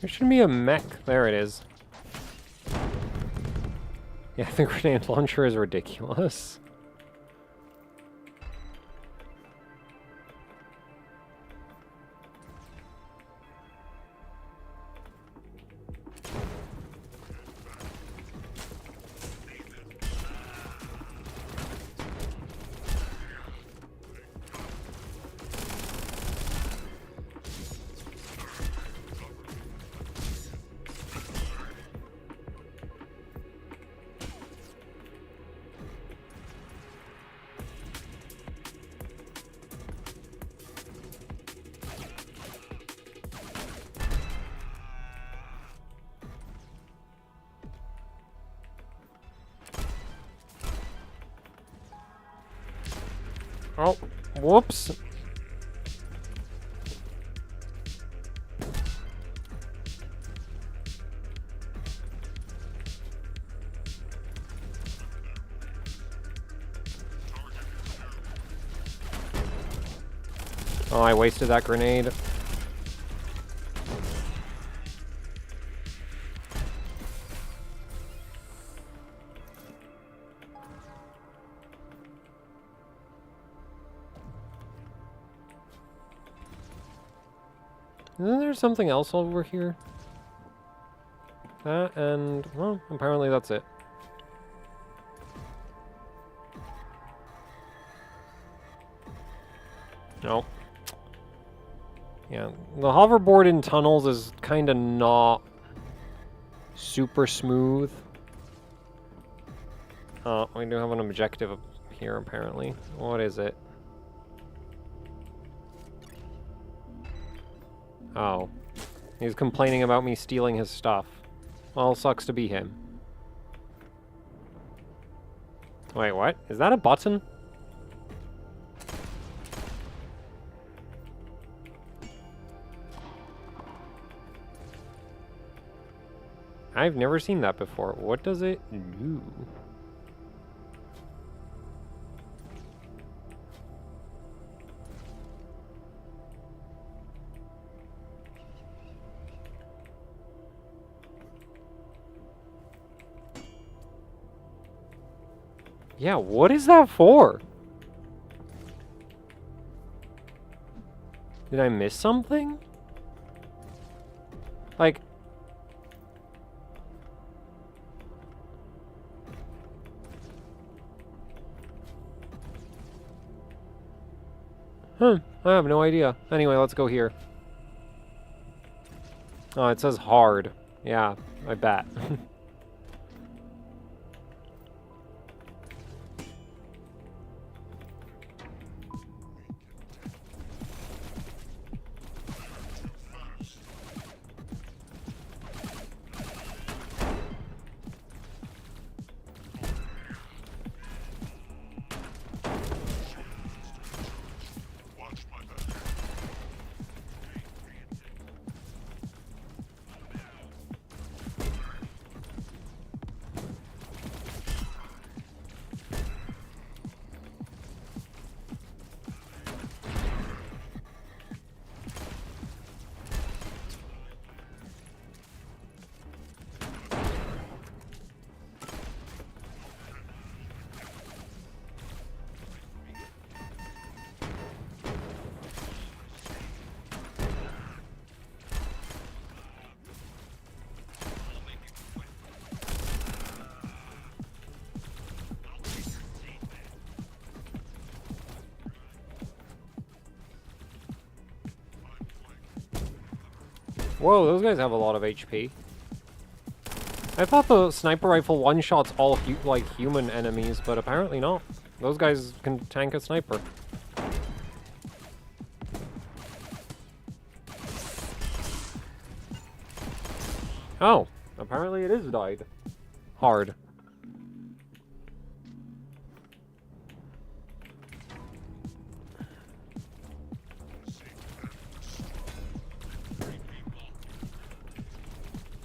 There should be a mech. There it is. Yeah, the grenade launcher is ridiculous. Oh, whoops. Oh, I wasted that grenade. Isn't there something else over here? That and, well, apparently that's it. Nope. Yeah, the hoverboard in tunnels is kind of not super smooth. We do have an objective up here, apparently. What is it? Oh. He's complaining about me stealing his stuff. Well, sucks to be him. Wait, what? Is that a button? I've never seen that before. What does it do? Yeah, what is that for? Did I miss something? Like... I have no idea. Anyway, let's go here. Oh, it says hard. Yeah, I bet. Whoa, those guys have a lot of HP. I thought the sniper rifle one-shots all like human enemies, but apparently not. Those guys can tank a sniper. Oh, apparently it is died. Hard.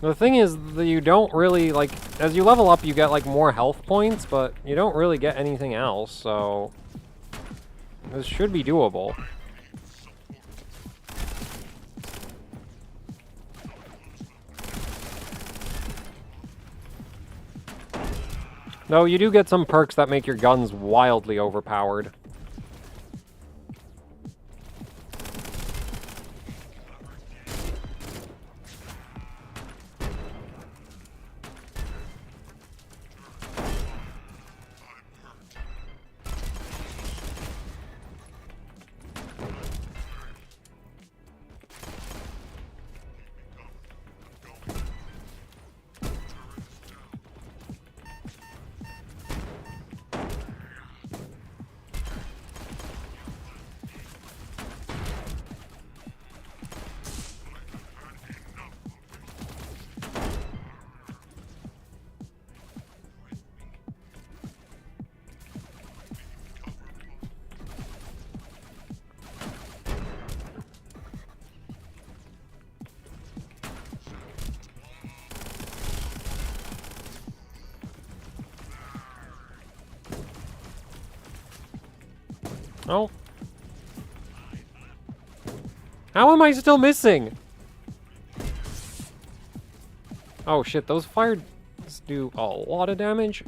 The thing is that you don't really, like, as you level up you get, like, more health points, but you don't really get anything else, so... This should be doable. Though you do get some perks that make your guns wildly overpowered. Oh. How am I still missing? Oh shit, those fires do a lot of damage.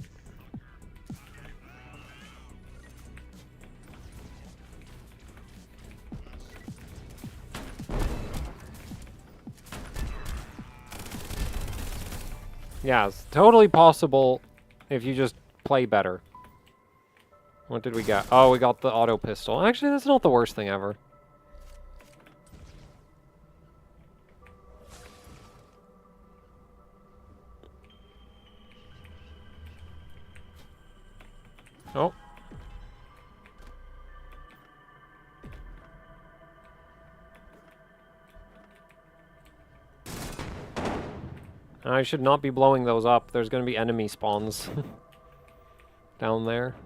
Yeah, it's totally possible if you just play better. What did we get? Oh, we got the auto pistol. Actually, that's not the worst thing ever. Oh. I should not be blowing those up. There's going to be enemy spawns down there.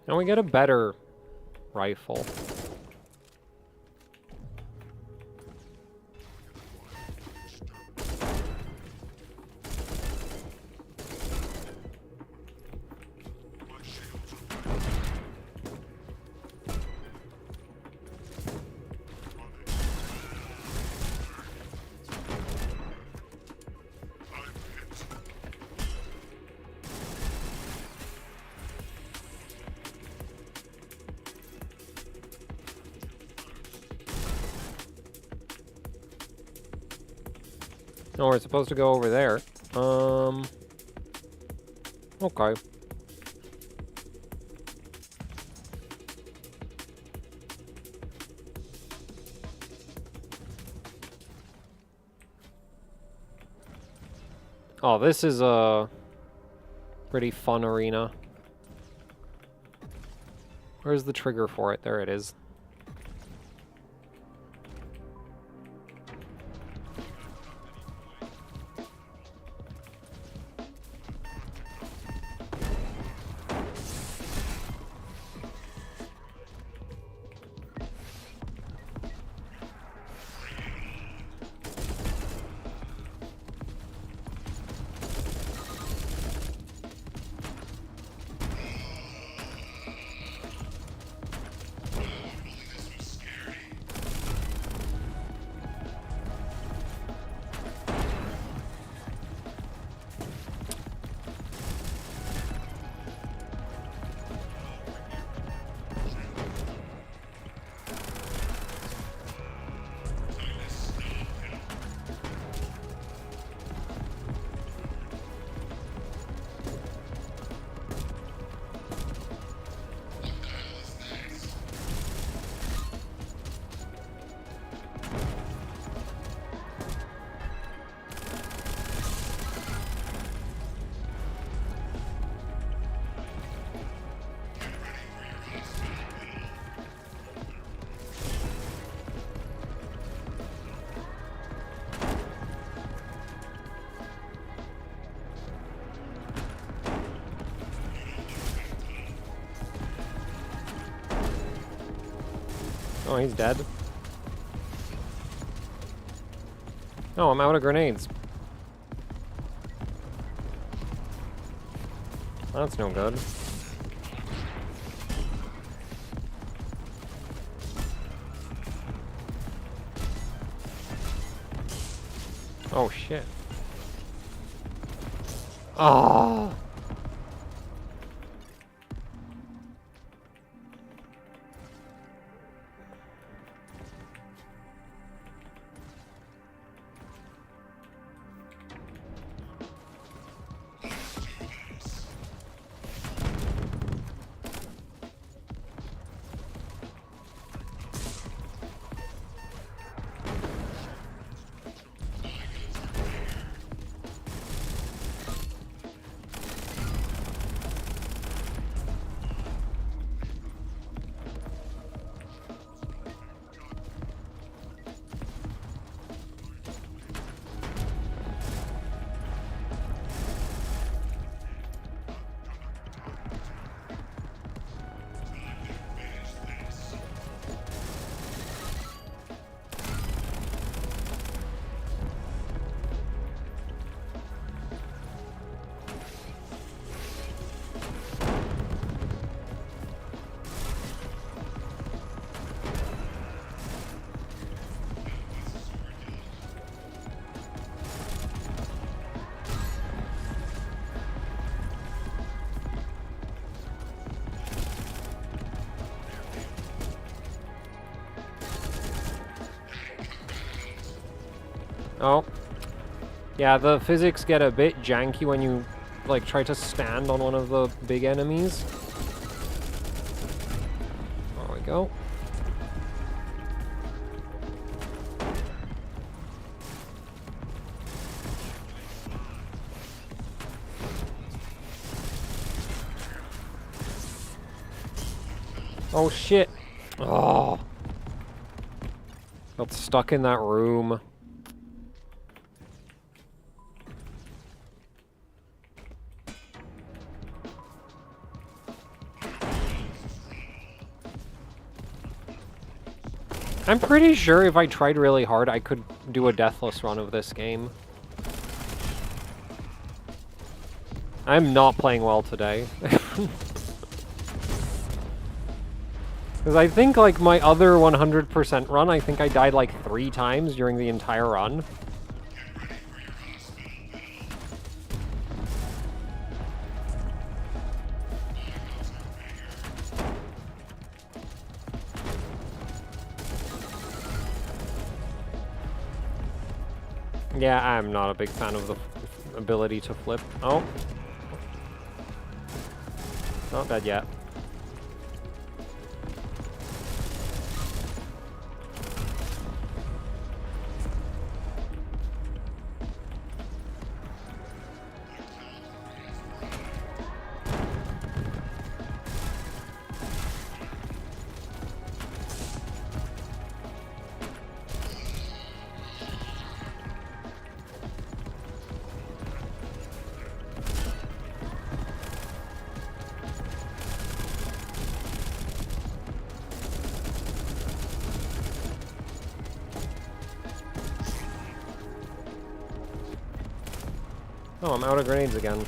And we get a better rifle. No, we're supposed to go over there. Okay. Oh, this is a pretty fun arena. Where's the trigger for it? There it is. Oh, he's dead. Oh, I'm out of grenades. That's no good. Oh shit. Oh. Oh. Yeah, the physics get a bit janky when you, like, try to stand on one of the big enemies. There we go. Oh shit. Oh. Got stuck in that room. I'm pretty sure if I tried really hard, I could do a deathless run of this game. I'm not playing well today. Because I think, like, my other 100% run, I think I died, like, 3 times during the entire run. Yeah, I'm not a big fan of the ability to flip. Oh. Not dead yet. Oh, I'm out of grenades again.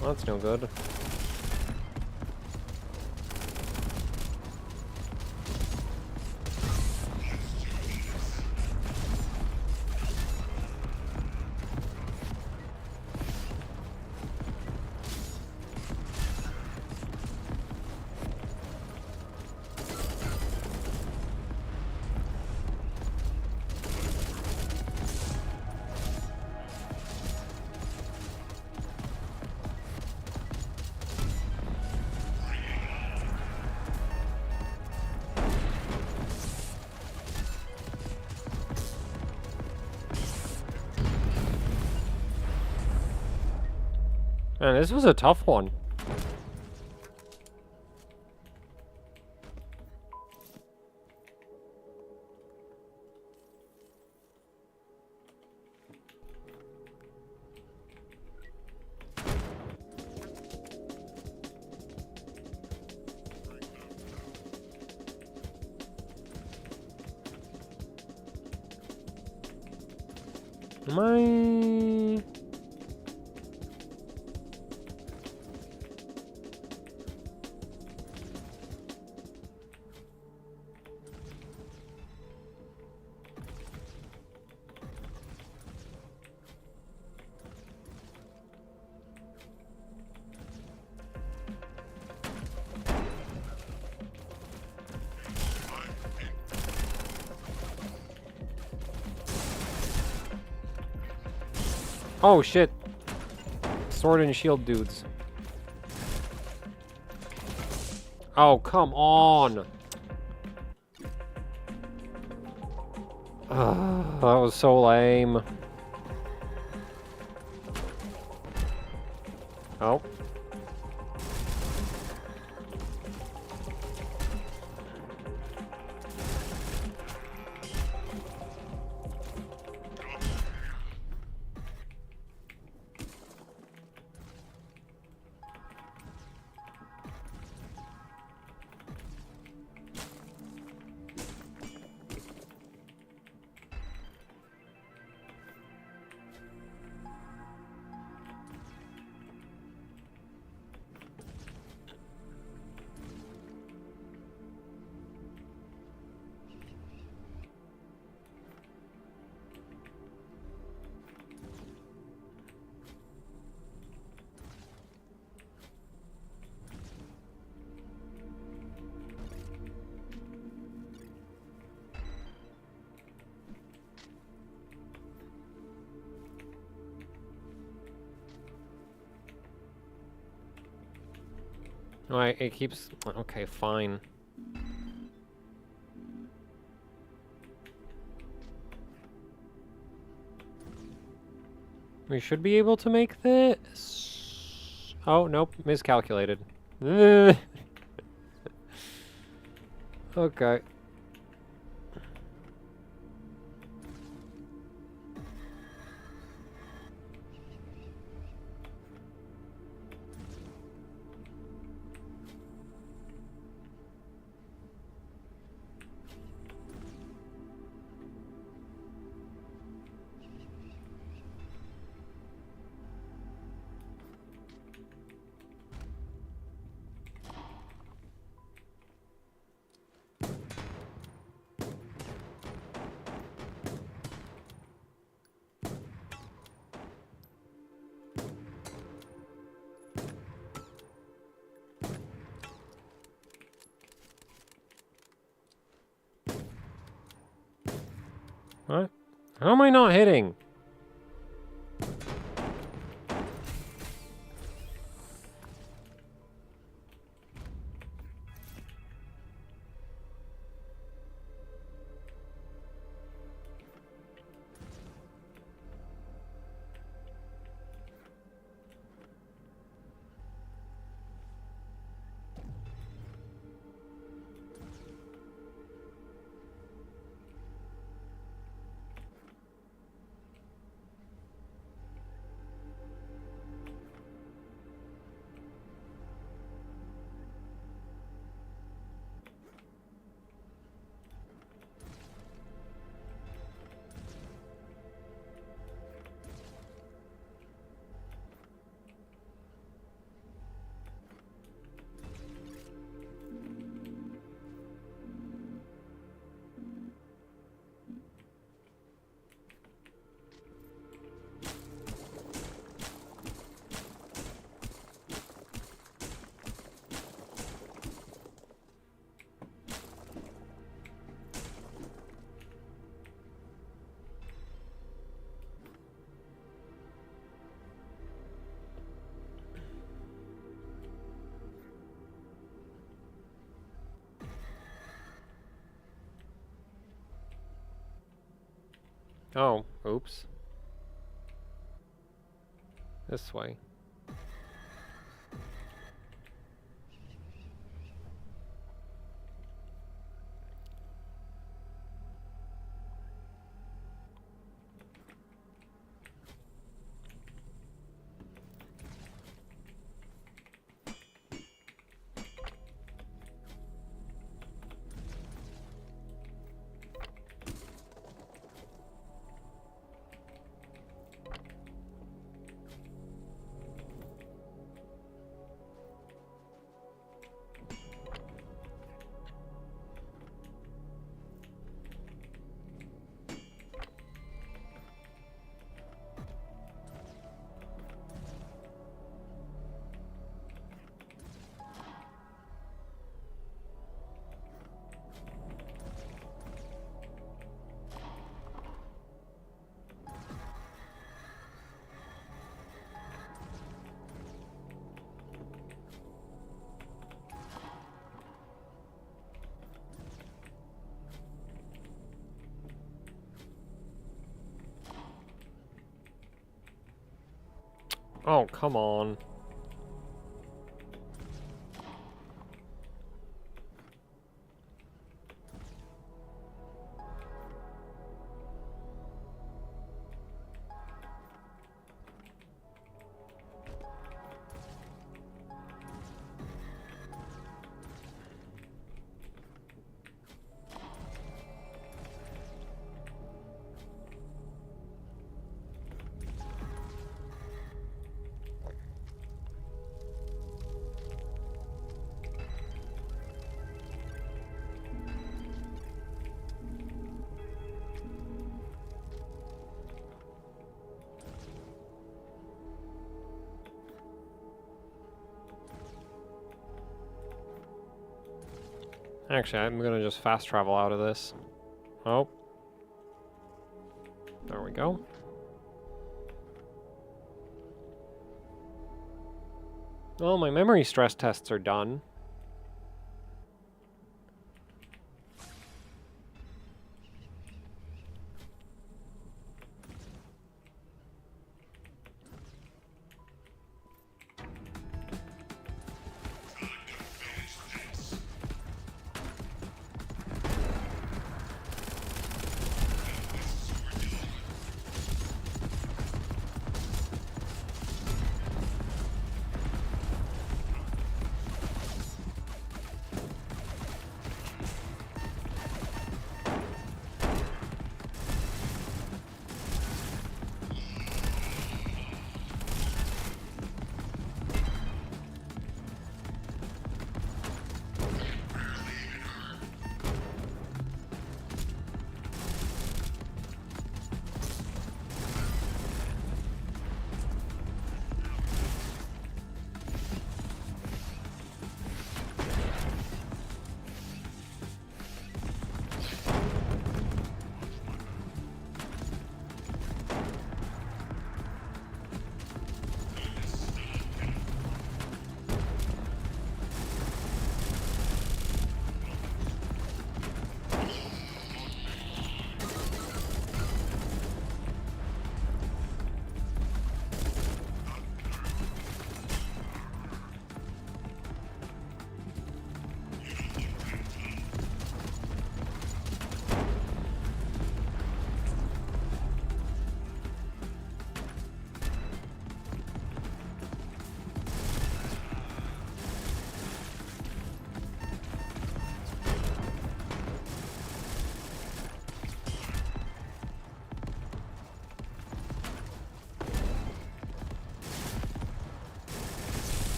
Well, that's no good. Man, this was a tough one. Am I... Oh, shit. Sword and shield dudes. Oh, come on. That was so lame. Oh. Alright, it keeps... Okay, fine. We should be able to make this... Oh, nope. Miscalculated. Okay. What? How am I not hitting? Oh, oops. This way. Oh, come on. Actually, I'm gonna just fast travel out of this. Oh. There we go. Well, my memory stress tests are done.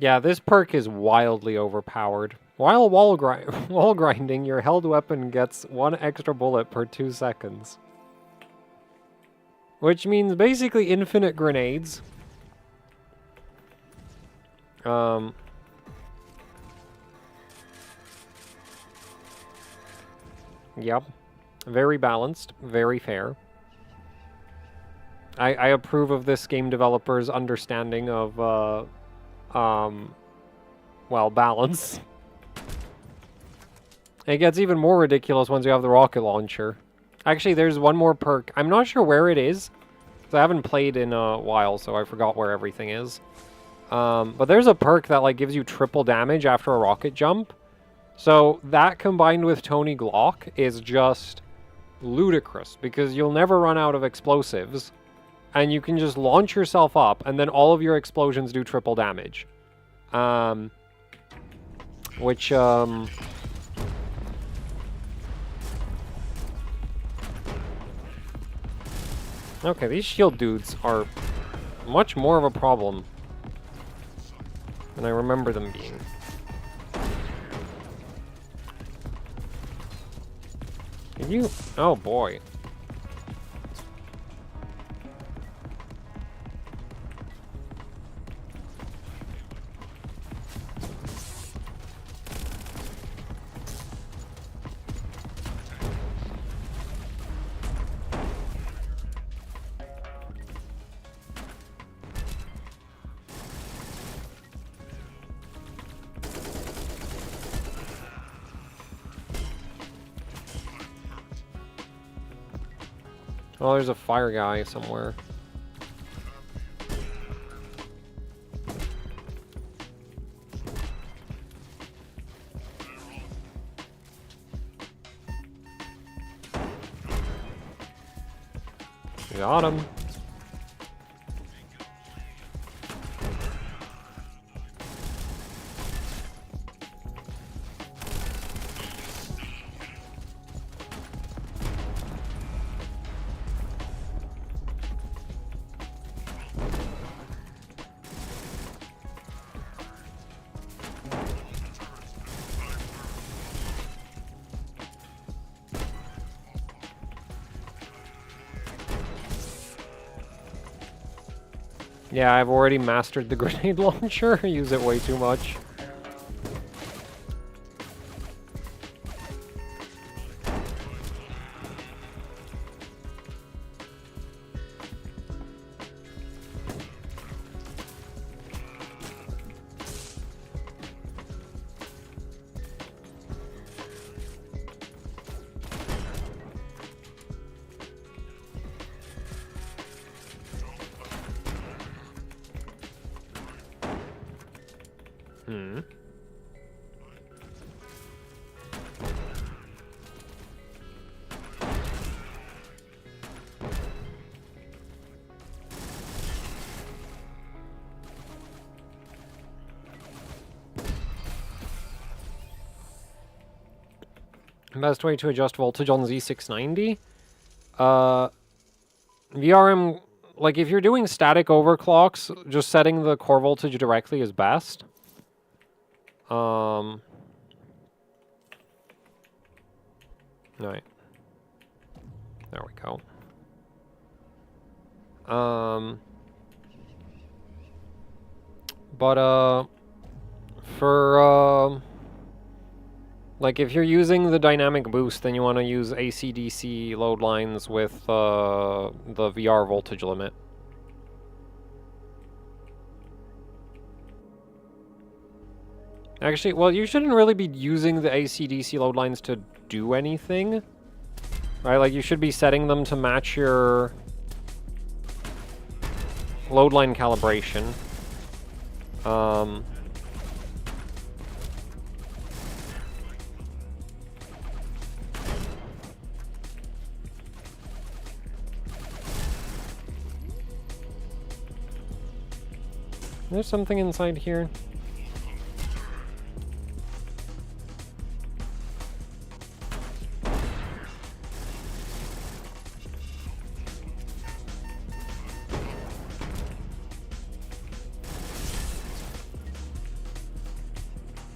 Yeah, this perk is wildly overpowered. While wall grinding, your held weapon gets 1 extra bullet per 2 seconds. Which means basically infinite grenades. Yep. Very balanced, very fair. I approve of this game developer's understanding of, well, balance. It gets even more ridiculous once you have the rocket launcher. Actually, there's one more perk. I'm not sure where it is, because I haven't played in a while, so I forgot where everything is. But there's a perk that like gives you triple damage after a rocket jump. So that combined with Tony Glock is just ludicrous, because you'll never run out of explosives. And you can just launch yourself up, and then all of your explosions do triple damage. Which, Okay, these shield dudes are much more of a problem than I remember them being. Did you? Oh boy. Oh, there's a fire guy somewhere. Got him. Yeah, I've already mastered the grenade launcher. I use it way too much. Hmm. Best way to adjust voltage on Z690? VRM, like if you're doing static overclocks, just setting the core voltage directly is best. Right. There we go. For like if you're using the dynamic boost, then you want to use AC/DC load lines with the VR voltage limit. Actually, well, you shouldn't really be using the AC/DC load lines to do anything, right? Like you should be setting them to match your load line calibration. There's something inside here.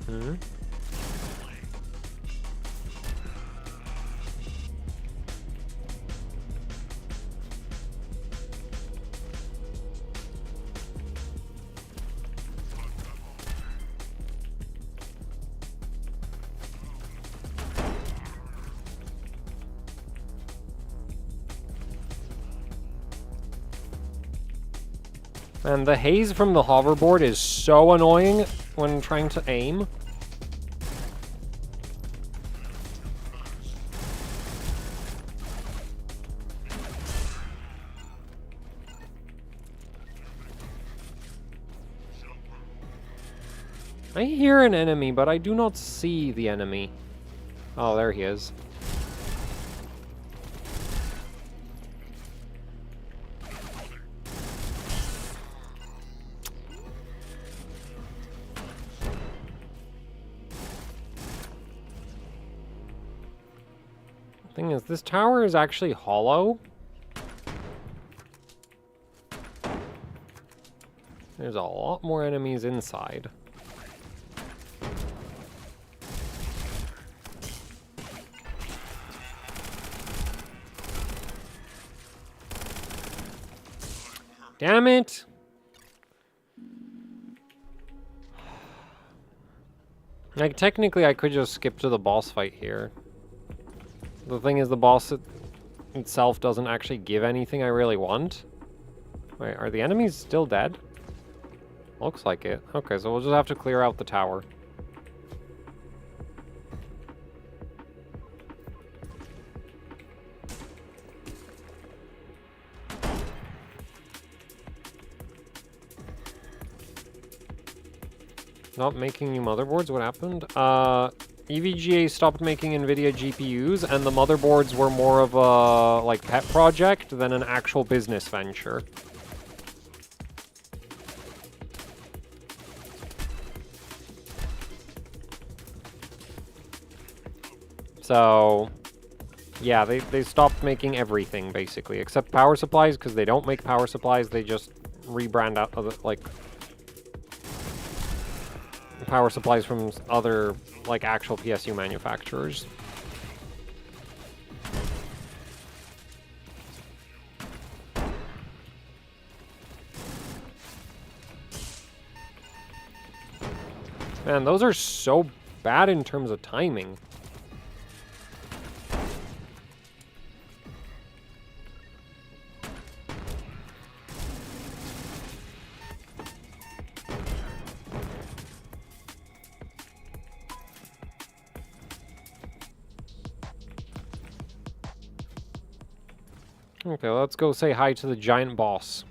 Hmm. And the haze from the hoverboard is so annoying when trying to aim. I hear an enemy, but I do not see the enemy. Oh, there he is. Thing is, this tower is actually hollow. There's a lot more enemies inside. Damn it! Like, technically I could just skip to the boss fight here. The thing is, the boss itself doesn't actually give anything I really want. Wait, are the enemies still dead? Looks like it. Okay, so we'll just have to clear out the tower. Not making new motherboards? What happened? EVGA stopped making NVIDIA GPUs, and the motherboards were more of a, like, pet project than an actual business venture. So, yeah, they stopped making everything, basically, except power supplies, because they don't make power supplies, they just rebrand out other, like, power supplies from other, like, actual PSU manufacturers. Man, those are so bad in terms of timing. Okay, let's go say hi to the giant boss.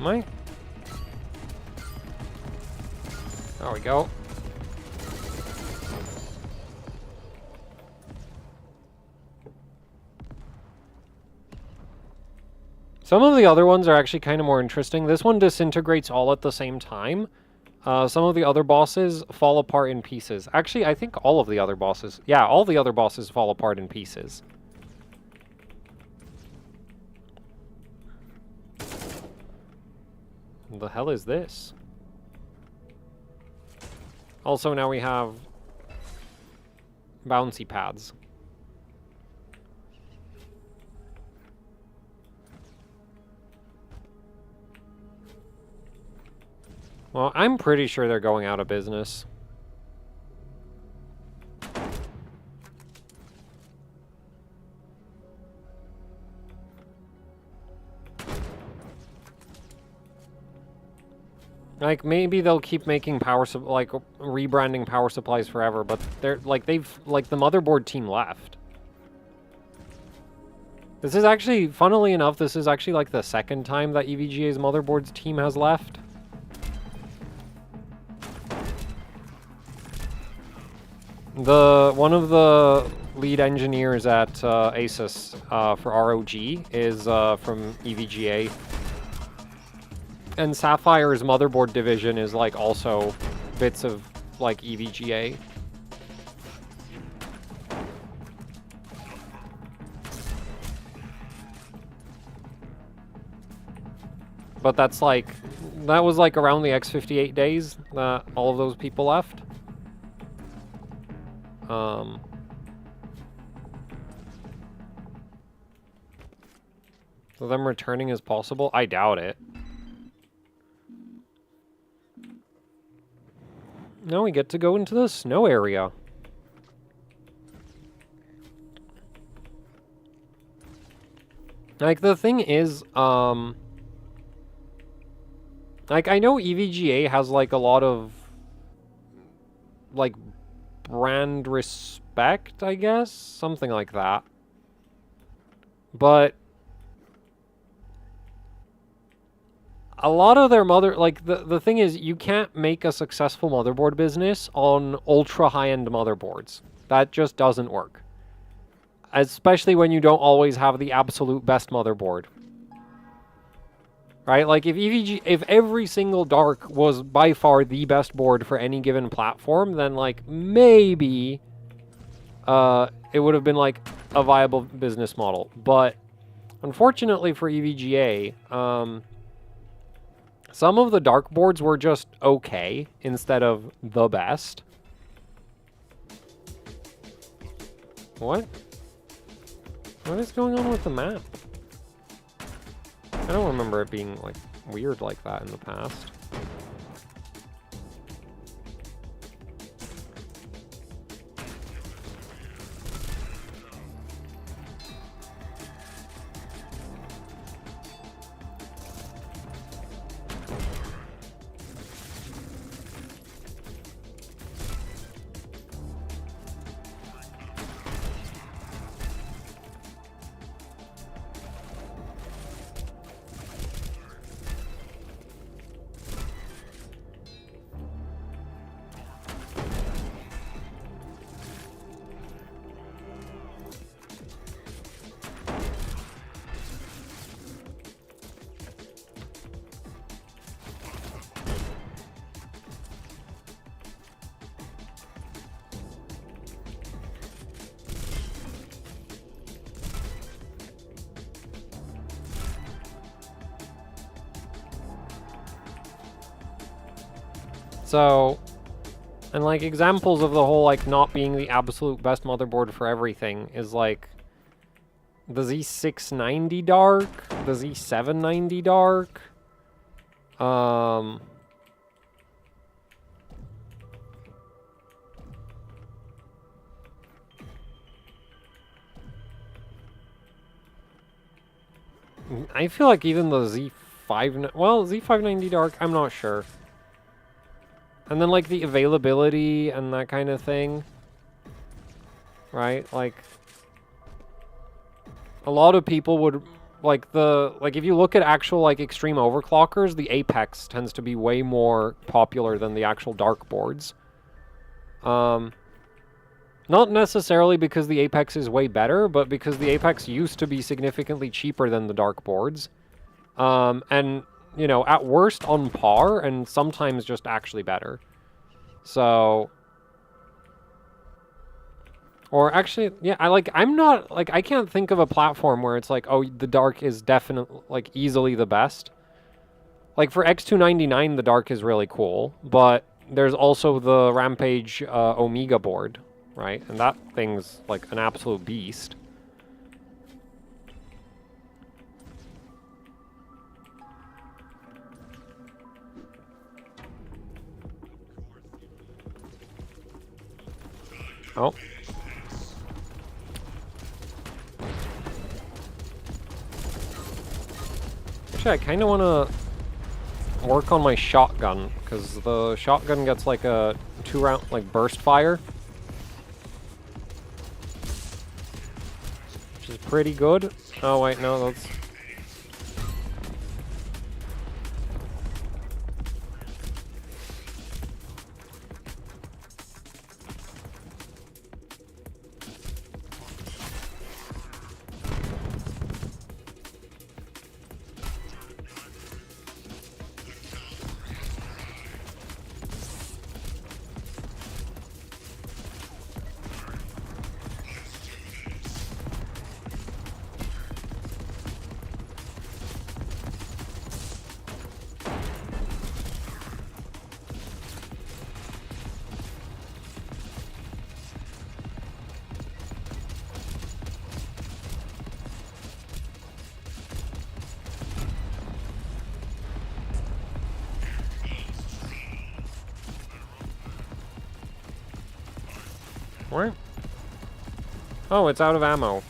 Am I? There we go. Some of the other ones are actually kind of more interesting. This one disintegrates all at the same time. Some of the other bosses fall apart in pieces. Actually, I think all of the other bosses... Yeah, all the other bosses fall apart in pieces. What the hell is this? Also, now we have bouncy pads. Well, I'm pretty sure they're going out of business. Like, maybe they'll keep making rebranding power supplies forever, but they're, like, the motherboard team left. This is actually, funnily enough, this is actually, like, the second time that EVGA's motherboards team has left. One of the lead engineers at ASUS for ROG is from EVGA. And Sapphire's motherboard division is like also bits of like EVGA. But that was like around the X58 days that all of those people left. So them returning is possible? I doubt it. Now we get to go into the snow area. Like, the thing is, like, I know EVGA has, like, a lot of, like, brand respect, I guess? Something like that. But a lot of their the thing is, you can't make a successful motherboard business on ultra high-end motherboards. That just doesn't work. Especially when you don't always have the absolute best motherboard. Right? Like, if every single Dark was by far the best board for any given platform, then, like, maybe it would have been, like, a viable business model. But, unfortunately for EVGA, some of the Dark boards were just okay instead of the best. What? What is going on with the map? I don't remember it being, like, weird like that in the past. So, and like examples of the whole like not being the absolute best motherboard for everything is like the Z690 Dark, the Z790 Dark, I feel like even the Z590 Dark, I'm not sure. And then, like, the availability and that kind of thing. Right? Like, a lot of people would, like, if you look at actual, like, extreme overclockers, the Apex tends to be way more popular than the actual Dark boards. Not necessarily because the Apex is way better, but because the Apex used to be significantly cheaper than the Dark boards. And... you know, at worst on par, and sometimes just actually better. So, or actually, yeah, I can't think of a platform where it's like, oh, the Dark is definitely, like, easily the best. Like, for X299, the Dark is really cool, but there's also the Rampage Omega board, right? And that thing's, like, an absolute beast. Oh. Actually, I kind of want to work on my shotgun, because the shotgun gets like a 2-round, like, burst fire. Which is pretty good. Oh, wait, no, that's... Where? Oh, it's out of ammo.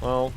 Well...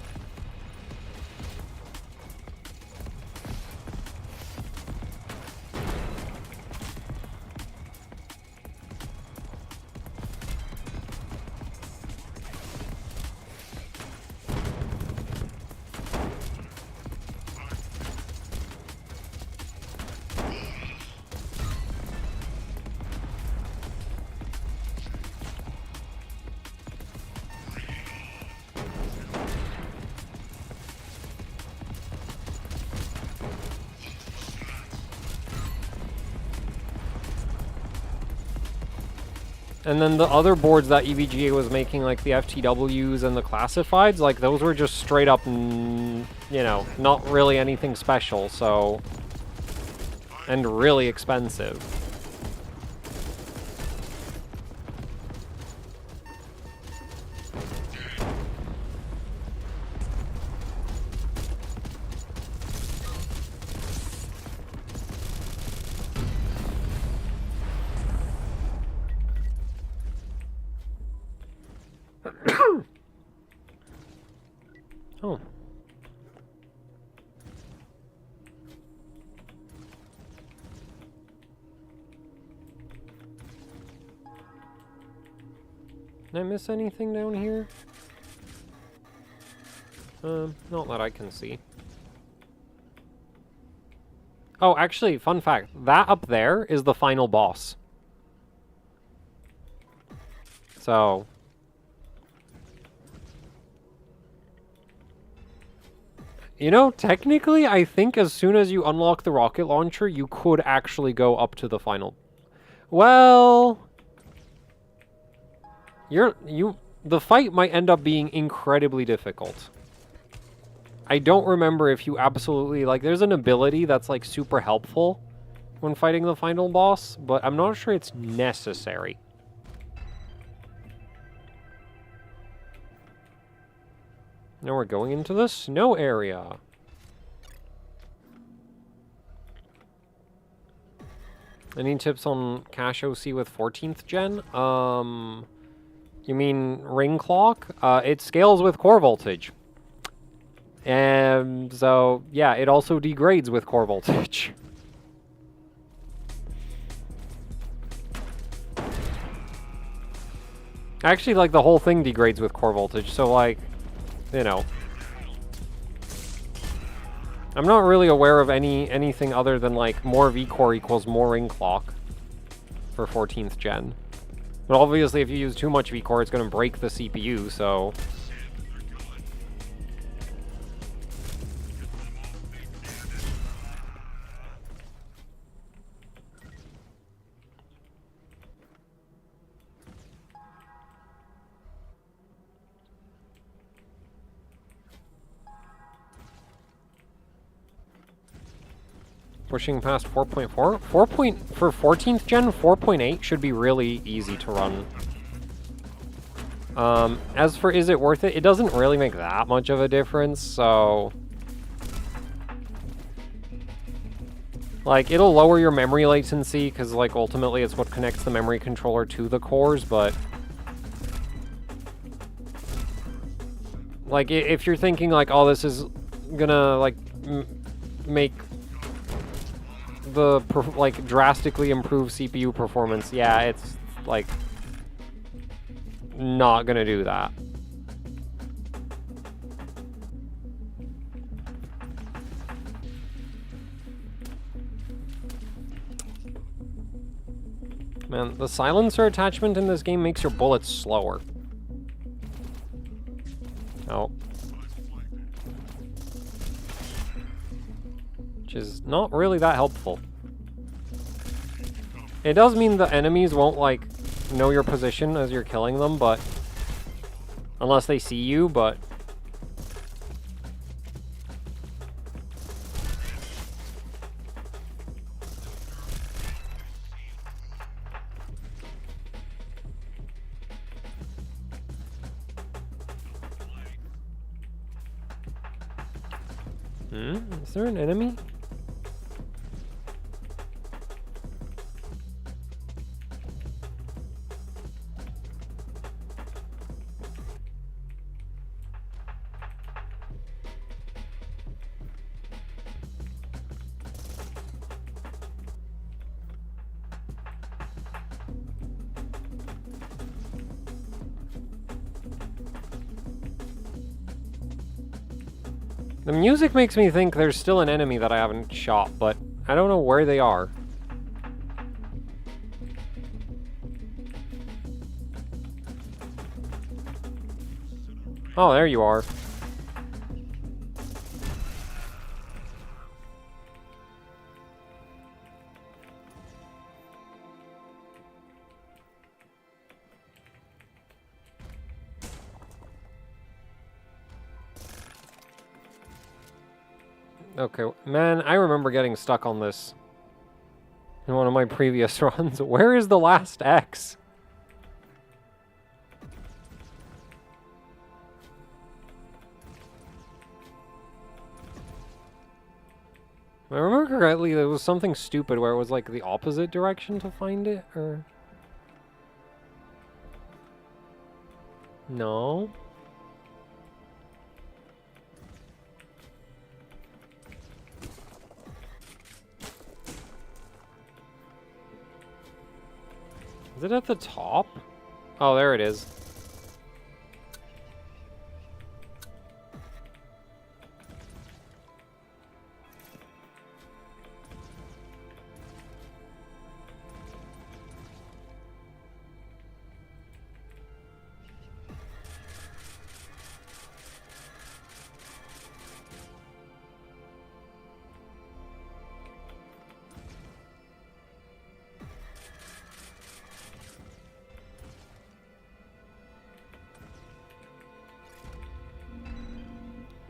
And then the other boards that EVGA was making, like the FTWs and the classifieds, like those were just straight up, you know, not really anything special, so... And really expensive. Oh. Did I miss anything down here? Not that I can see. Oh, actually, fun fact. That up there is the final boss. So... You know, technically, I think as soon as you unlock the rocket launcher, you could actually go up to the final. Well... The fight might end up being incredibly difficult. I don't remember if you absolutely, like, there's an ability that's, like, super helpful when fighting the final boss, but I'm not sure it's necessary. Now we're going into the snow area. Any tips on cache OC with 14th gen? You mean ring clock? It scales with core voltage. And so, yeah, it also degrades with core voltage. Actually, like, the whole thing degrades with core voltage, so, like, you know. I'm not really aware of anything other than, like, more V-core equals more ring clock for 14th gen. But obviously, if you use too much V-core, it's going to break the CPU, so... Pushing past 4.4? For 14th gen, 4.8 should be really easy to run. As for is it worth it, it doesn't really make that much of a difference, so... Like, it'll lower your memory latency, because, like, ultimately it's what connects the memory controller to the cores, but... Like, if you're thinking, like, oh, this is gonna, like, make... the like drastically improve CPU performance, yeah, it's like not gonna do that. Man, the silencer attachment in this game makes your bullets slower. Oh. Which is not really that helpful. It does mean the enemies won't, like, know your position as you're killing them, but... Unless they see you, but... Is there an enemy? The music makes me think there's still an enemy that I haven't shot, but I don't know where they are. Oh, there you are. Okay, man, I remember getting stuck on this in one of my previous runs. Where is the last X? If I remember correctly, there was something stupid where it was like the opposite direction to find it, or... No? Is it at the top? Oh, there it is.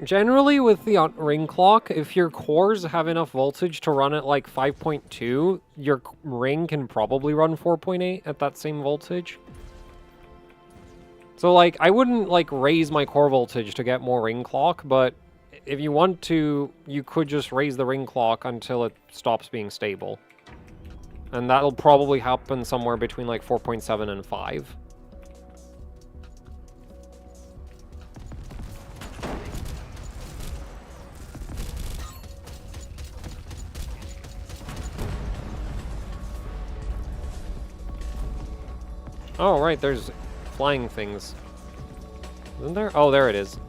Generally, with the ring clock, if your cores have enough voltage to run at like 5.2, your ring can probably run 4.8 at that same voltage. So, like, I wouldn't, like, raise my core voltage to get more ring clock, but if you want to, you could just raise the ring clock until it stops being stable. And that'll probably happen somewhere between, like, 4.7 and 5. Oh, right, there's flying things. Isn't there? Oh, there it is.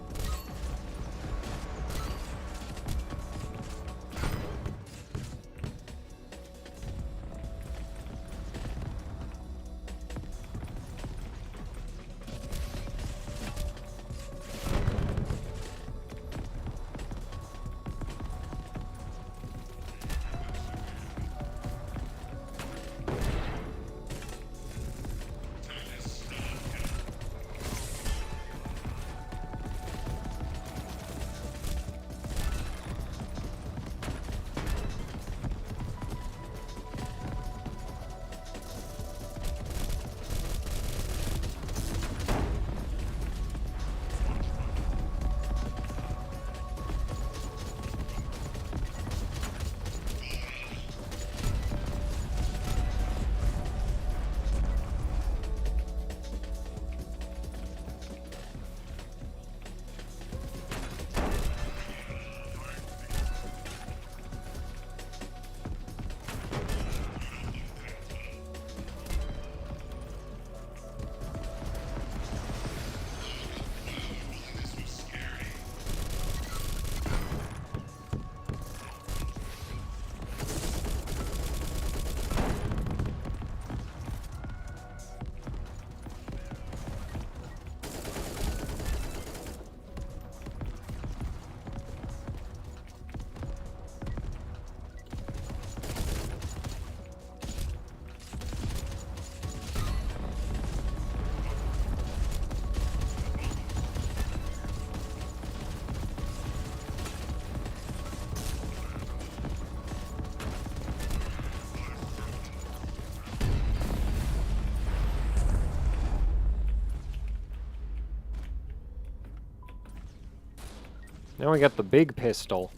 Now we got the big pistol.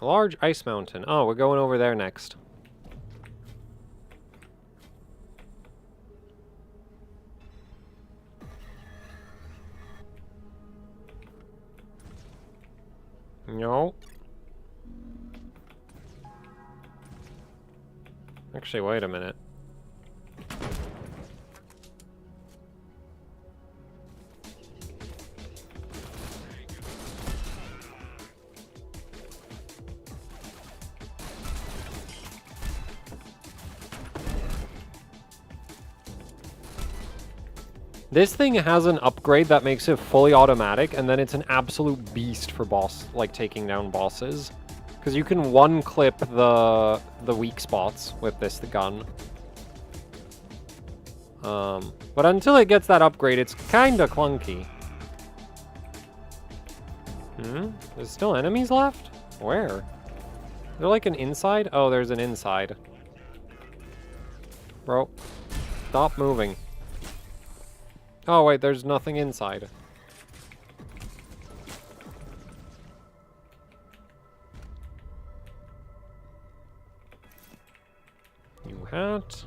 A large ice mountain. Oh, we're going over there next. No. Actually, wait a minute. This thing has an upgrade that makes it fully automatic, and then it's an absolute beast for like taking down bosses. Because you can one-clip the weak spots with this gun. But until it gets that upgrade, it's kinda clunky. There's still enemies left? Where? Is there like an inside? Oh, there's an inside. Bro, stop moving. Oh wait, there's nothing inside. New hat.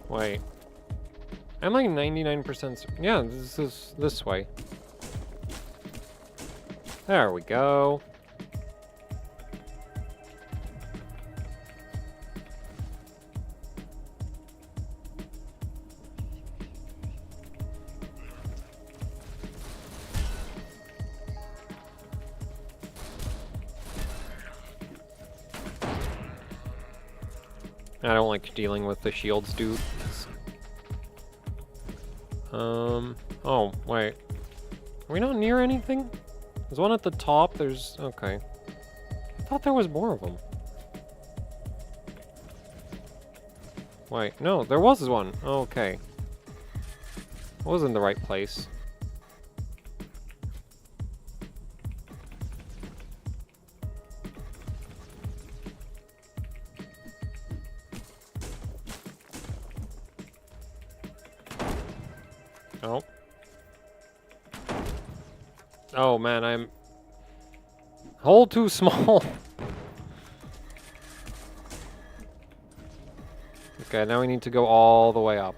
Wait. I'm like 99%. Yeah, this is this way. There we go. I don't like dealing with the shields, dude. Oh, wait. Are we not near anything? There's one at the top, there's... Okay. I thought there was more of them. Wait, no, there was one. Okay. I was in the right place. Oh. Oh man, I'm... hole too small. Okay, now we need to go all the way up.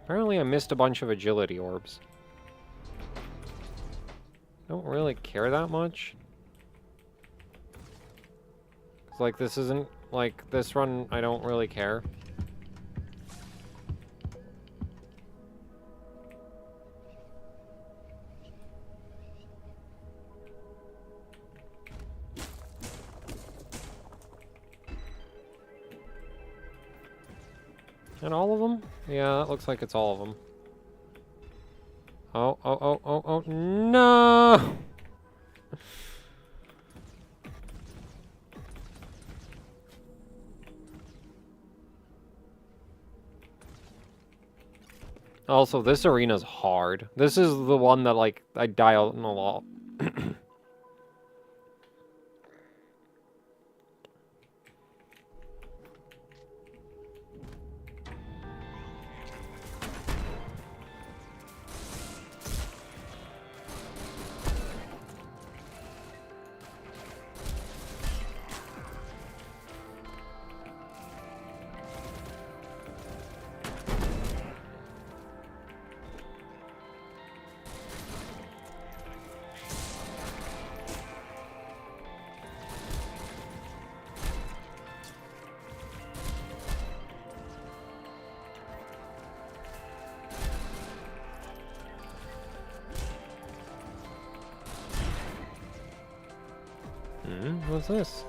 Apparently I missed a bunch of agility orbs. Don't really care that much. 'Cause, like, this isn't... Like, this run, I don't really care. And all of them? Yeah, that looks like it's all of them. Oh, oh, oh, oh, oh, no! Also, this arena's hard. This is the one that, like, I die out in a lot. What's this?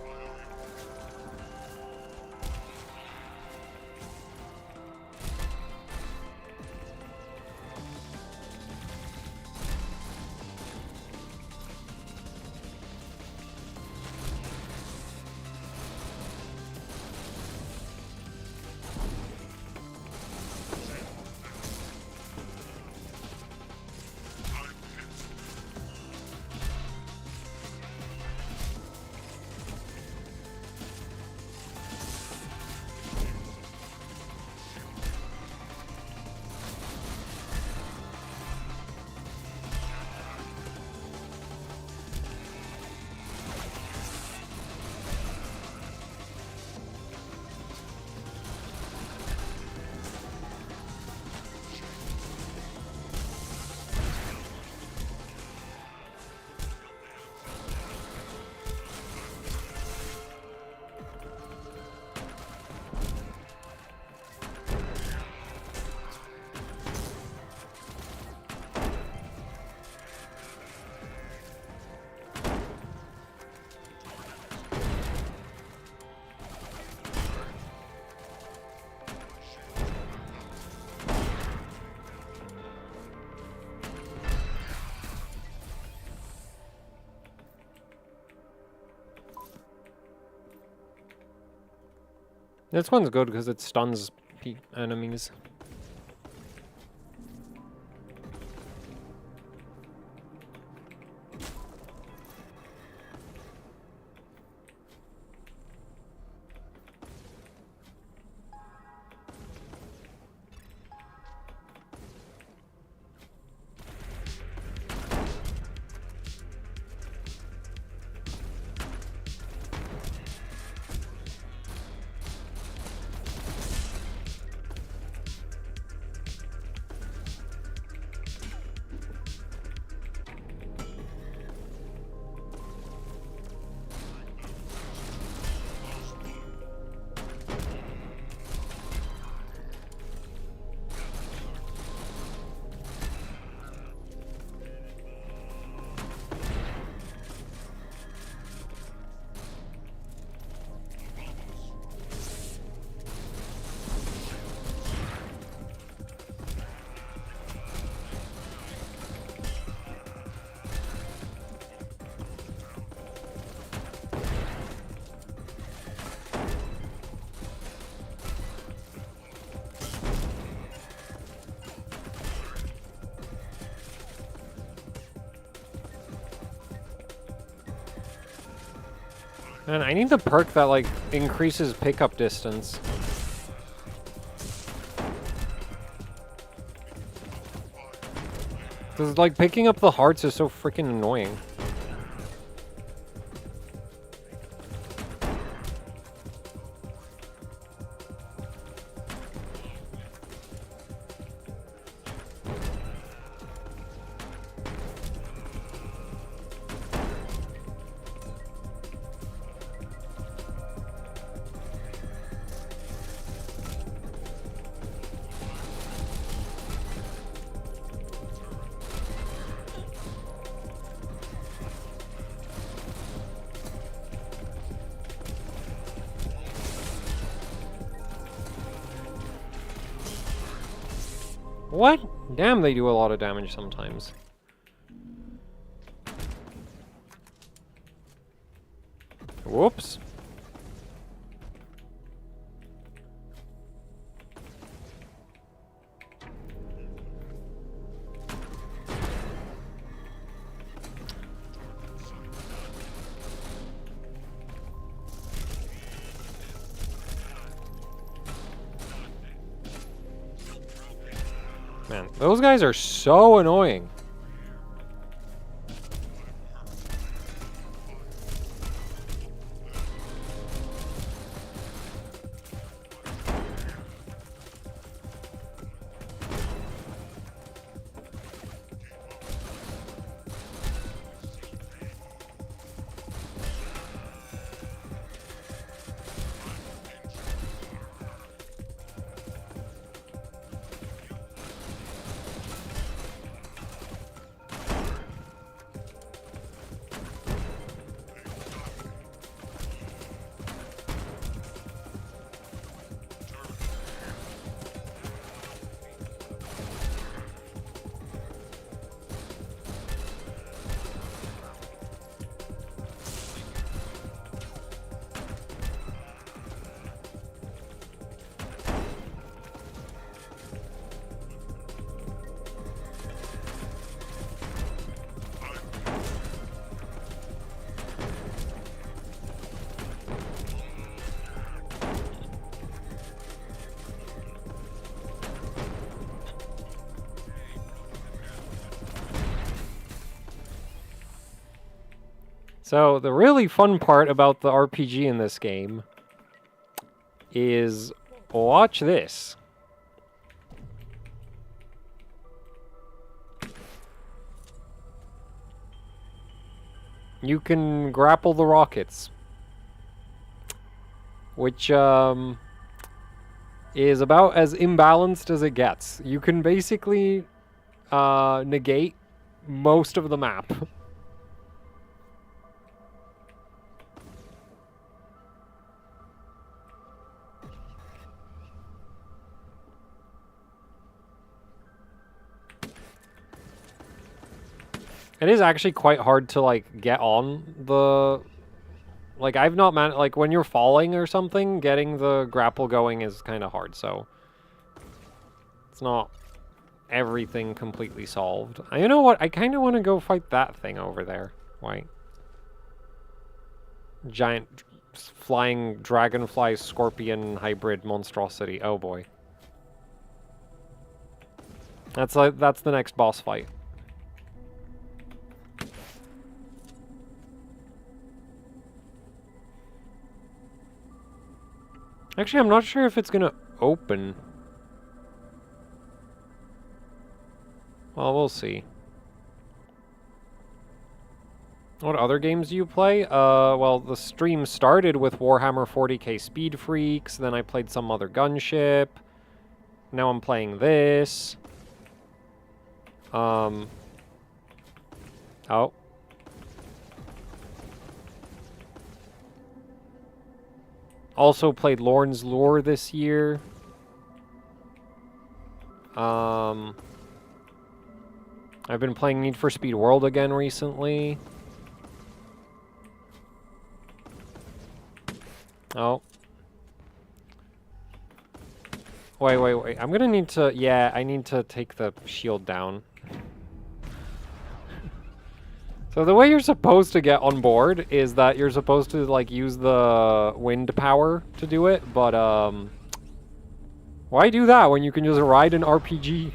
This one's good because it stuns enemies. Man, I need the perk that, like, increases pickup distance. Because, like, picking up the hearts is so freaking annoying. What? Damn, they do a lot of damage sometimes. Whoops. Man, those guys are so annoying. So, the really fun part about the RPG in this game is, watch this. You can grapple the rockets, which is about as imbalanced as it gets. You can basically negate most of the map. It is actually quite hard to, like, get on the Like, I've not like, when you're falling or something, getting the grapple going is kind of hard, so... It's not everything completely solved. You know what? I kind of want to go fight that thing over there. Why? Giant flying dragonfly scorpion hybrid monstrosity. Oh boy. That's the next boss fight. Actually, I'm not sure if it's gonna open. Well, we'll see. What other games do you play? Well, the stream started with Warhammer 40k Speed Freaks, then I played some other Gunship. Now I'm playing this. Oh. Also played Lorne's Lure this year. I've been playing Need for Speed World again recently. Oh. Wait. I'm gonna need to... Yeah, I need to take the shield down. So the way you're supposed to get on board is that you're supposed to, like, use the wind power to do it, but, why do that when you can just ride an RPG?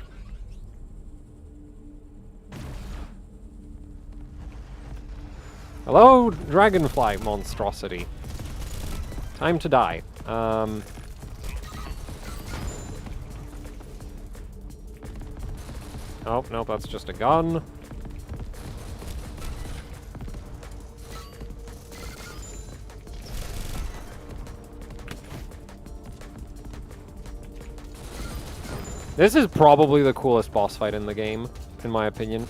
Hello, dragonfly monstrosity. Time to die. Oh, nope, that's just a gun. This is probably the coolest boss fight in the game, in my opinion.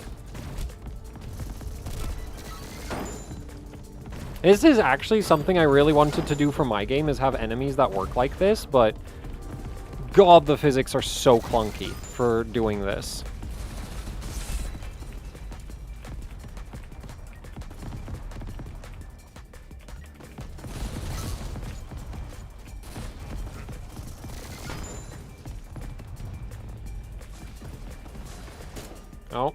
This is actually something I really wanted to do for my game, is have enemies that work like this, but God, the physics are so clunky for doing this. Oh.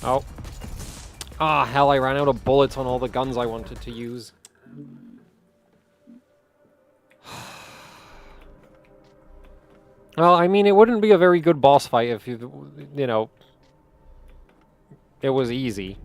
Oh. Ah, hell, I ran out of bullets on all the guns I wanted to use. Well, I mean, it wouldn't be a very good boss fight if, you know, it was easy.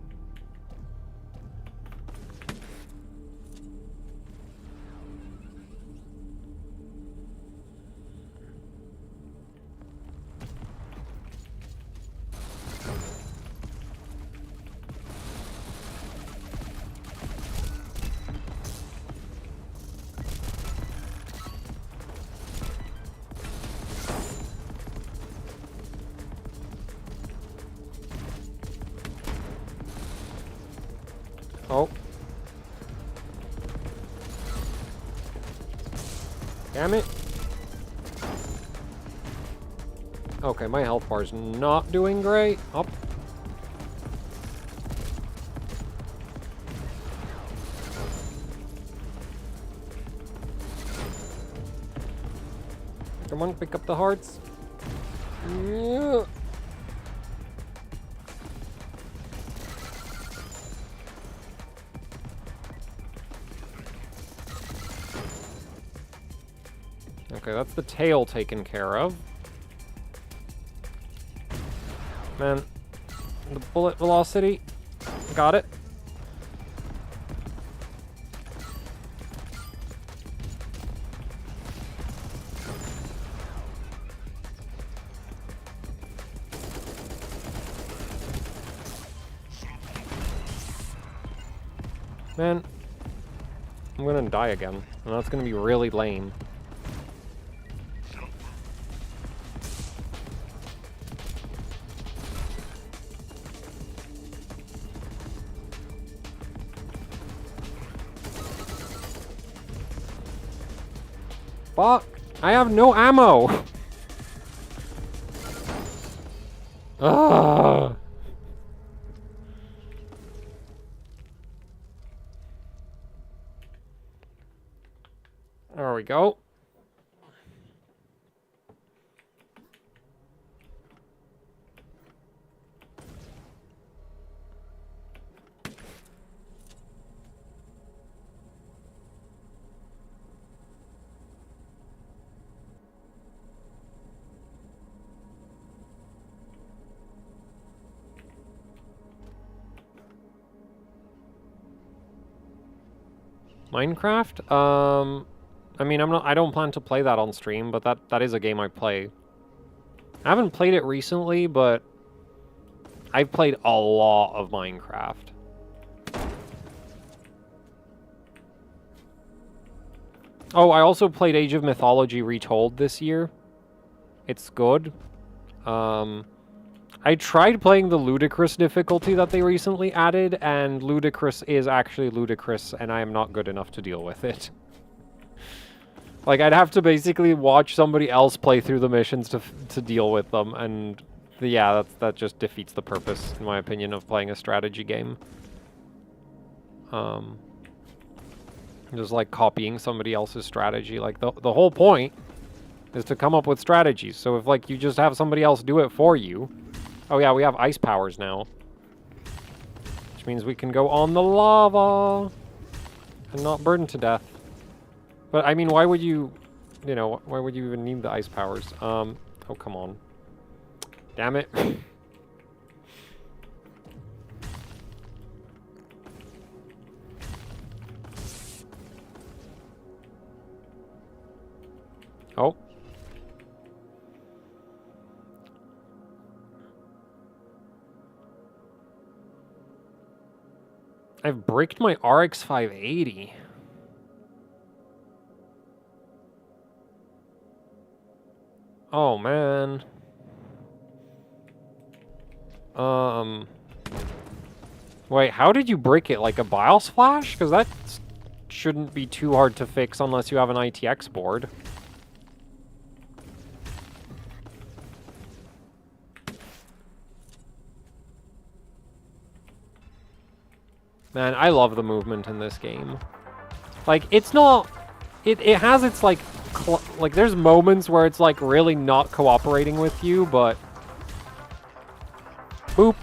Oh. Damn it. Okay, my health bar's not doing great. Up. Come on, pick up the hearts. Yeah. Okay, that's the tail taken care of. Man, the bullet velocity. Got it. Man, I'm gonna die again, and that's gonna be really lame. Fuck! I have no ammo! Ugh. There we go. Minecraft? I mean, I don't plan to play that on stream, but that is a game I play. I haven't played it recently, but I've played a lot of Minecraft. Oh, I also played Age of Mythology Retold this year. It's good. I tried playing the ludicrous difficulty that they recently added, and ludicrous is actually ludicrous, and I am not good enough to deal with it. Like, I'd have to basically watch somebody else play through the missions to deal with them, and yeah, that just defeats the purpose, in my opinion, of playing a strategy game. Just like copying somebody else's strategy. Like, the whole point is to come up with strategies. So if, like, you just have somebody else do it for you... Oh yeah, we have ice powers now. Which means we can go on the lava and not burn to death. But, I mean, why would you... You know, why would you even need the ice powers? Oh, come on. Damn it. Oh. I've bricked my RX 580. Oh, man. Wait, how did you brick it? Like a BIOS flash? Because that shouldn't be too hard to fix unless you have an ITX board. Man, I love the movement in this game. Like, it's not... It has its, like... Like, there's moments where it's, like, really not cooperating with you, but... Boop.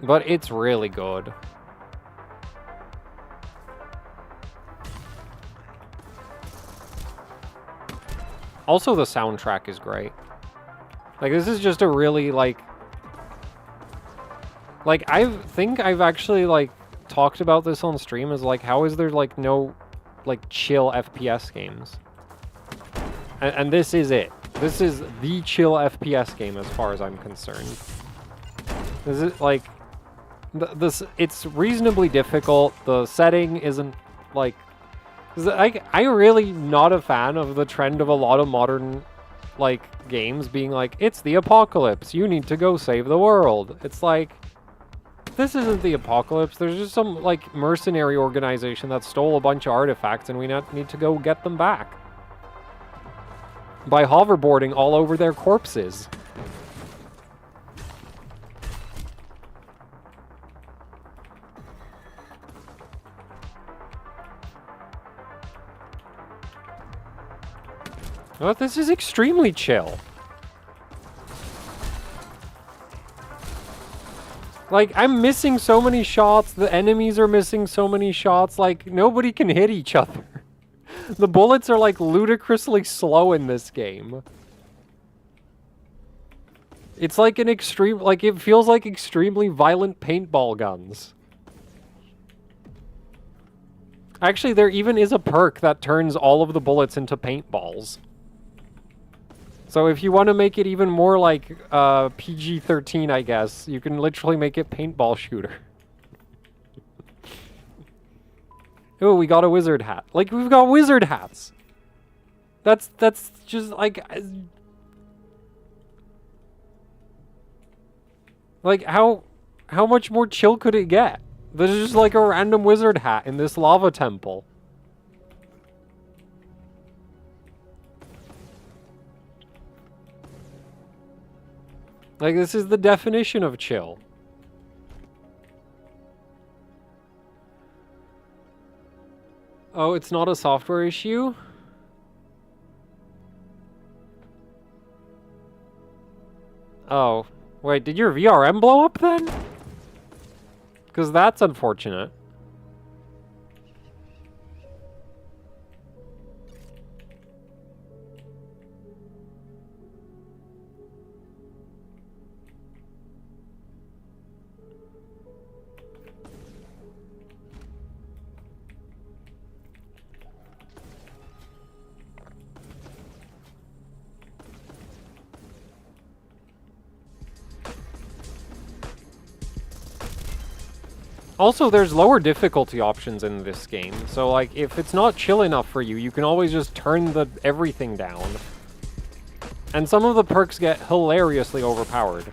But it's really good. Also, the soundtrack is great. Like, this is just a really, like... Like, I think I've actually, like, talked about this on stream as, like, how is there, like, no, like, chill FPS games? And this is it. This is the chill FPS game as far as I'm concerned. This is, like... It's reasonably difficult. The setting isn't, like... I'm really not a fan of the trend of a lot of modern, like, games being like, it's the apocalypse, you need to go save the world. It's like... This isn't the apocalypse. There's just some, like, mercenary organization that stole a bunch of artifacts and we need to go get them back. By hoverboarding all over their corpses. Well, this is extremely chill. Like, I'm missing so many shots, the enemies are missing so many shots, like, nobody can hit each other. The bullets are, like, ludicrously slow in this game. It's like an extreme, like, it feels like extremely violent paintball guns. Actually, there even is a perk that turns all of the bullets into paintballs. So if you want to make it even more like PG-13, I guess, you can literally make it paintball shooter. Oh, we got a wizard hat. Like, we've got wizard hats. That's just like... Like, how much more chill could it get? There's just like a random wizard hat in this lava temple. Like, this is the definition of chill. Oh, it's not a software issue? Oh. Wait, did your VRM blow up then? Because that's unfortunate. Also, there's lower difficulty options in this game, so like, if it's not chill enough for you, you can always just turn the everything down. And some of the perks get hilariously overpowered.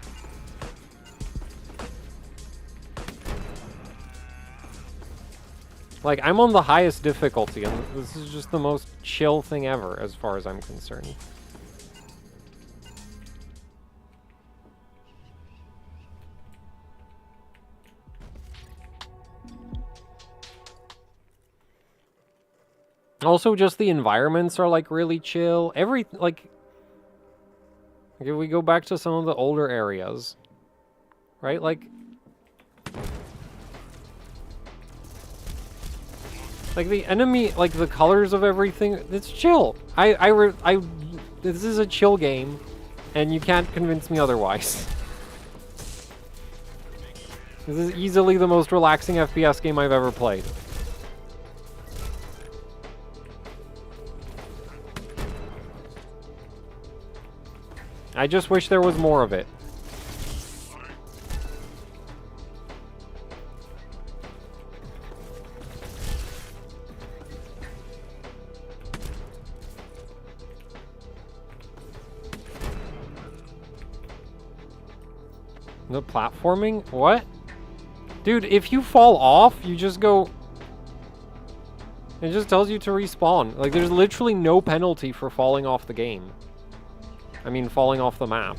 Like, I'm on the highest difficulty, and this is just the most chill thing ever, as far as I'm concerned. Also, just the environments are, like, really chill. Like, if we go back to some of the older areas, right? Like the enemy, like, the colors of everything, it's chill. This is a chill game, and you can't convince me otherwise. This is easily the most relaxing FPS game I've ever played. I just wish there was more of it. The platforming? What? Dude, if you fall off, you just go... It just tells you to respawn. Like, there's literally no penalty for falling off the game. I mean, falling off the map.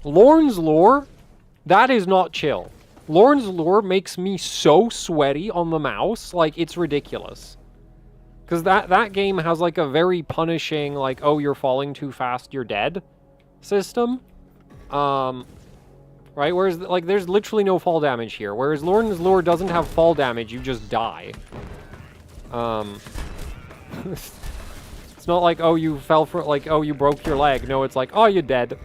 Lorne's lore? That is not chill. Lorne's lore makes me so sweaty on the mouse, like, it's ridiculous. Because that game has, like, a very punishing, like, oh, you're falling too fast, you're dead system. Right? Whereas, like, there's literally no fall damage here. Whereas Lorne's lore doesn't have fall damage, you just die. It's not like, oh, you fell for, like, oh, you broke your leg. No, it's like, oh, you're dead.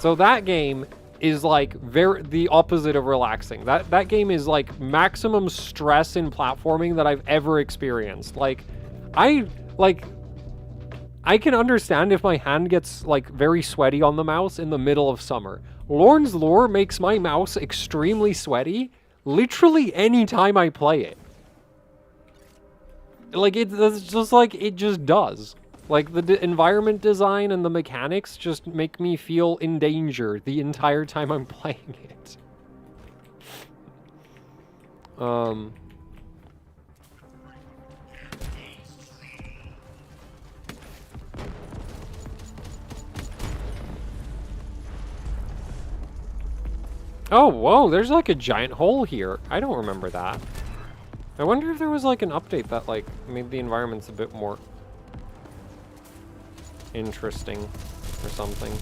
So that game is, like, the opposite of relaxing. That game is, like, maximum stress in platforming that I've ever experienced. Like, I can understand if my hand gets, like, very sweaty on the mouse in the middle of summer. Lorne's lore makes my mouse extremely sweaty literally any time I play it. Like, it's just like, it just does. Like, the environment design and the mechanics just make me feel in danger the entire time I'm playing it. Oh, whoa, there's like a giant hole here. I don't remember that. I wonder if there was like an update that like made the environments a bit more interesting or something.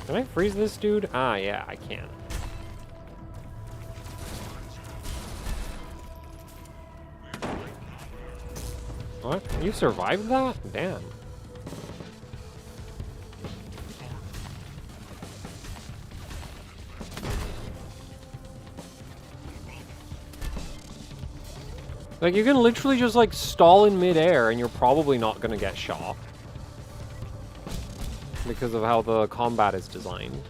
Can I freeze this dude? Ah, yeah, I can. What? You survived that? Damn. Like, you can literally just, like, stall in midair and you're probably not gonna get shot. Because of how the combat is designed.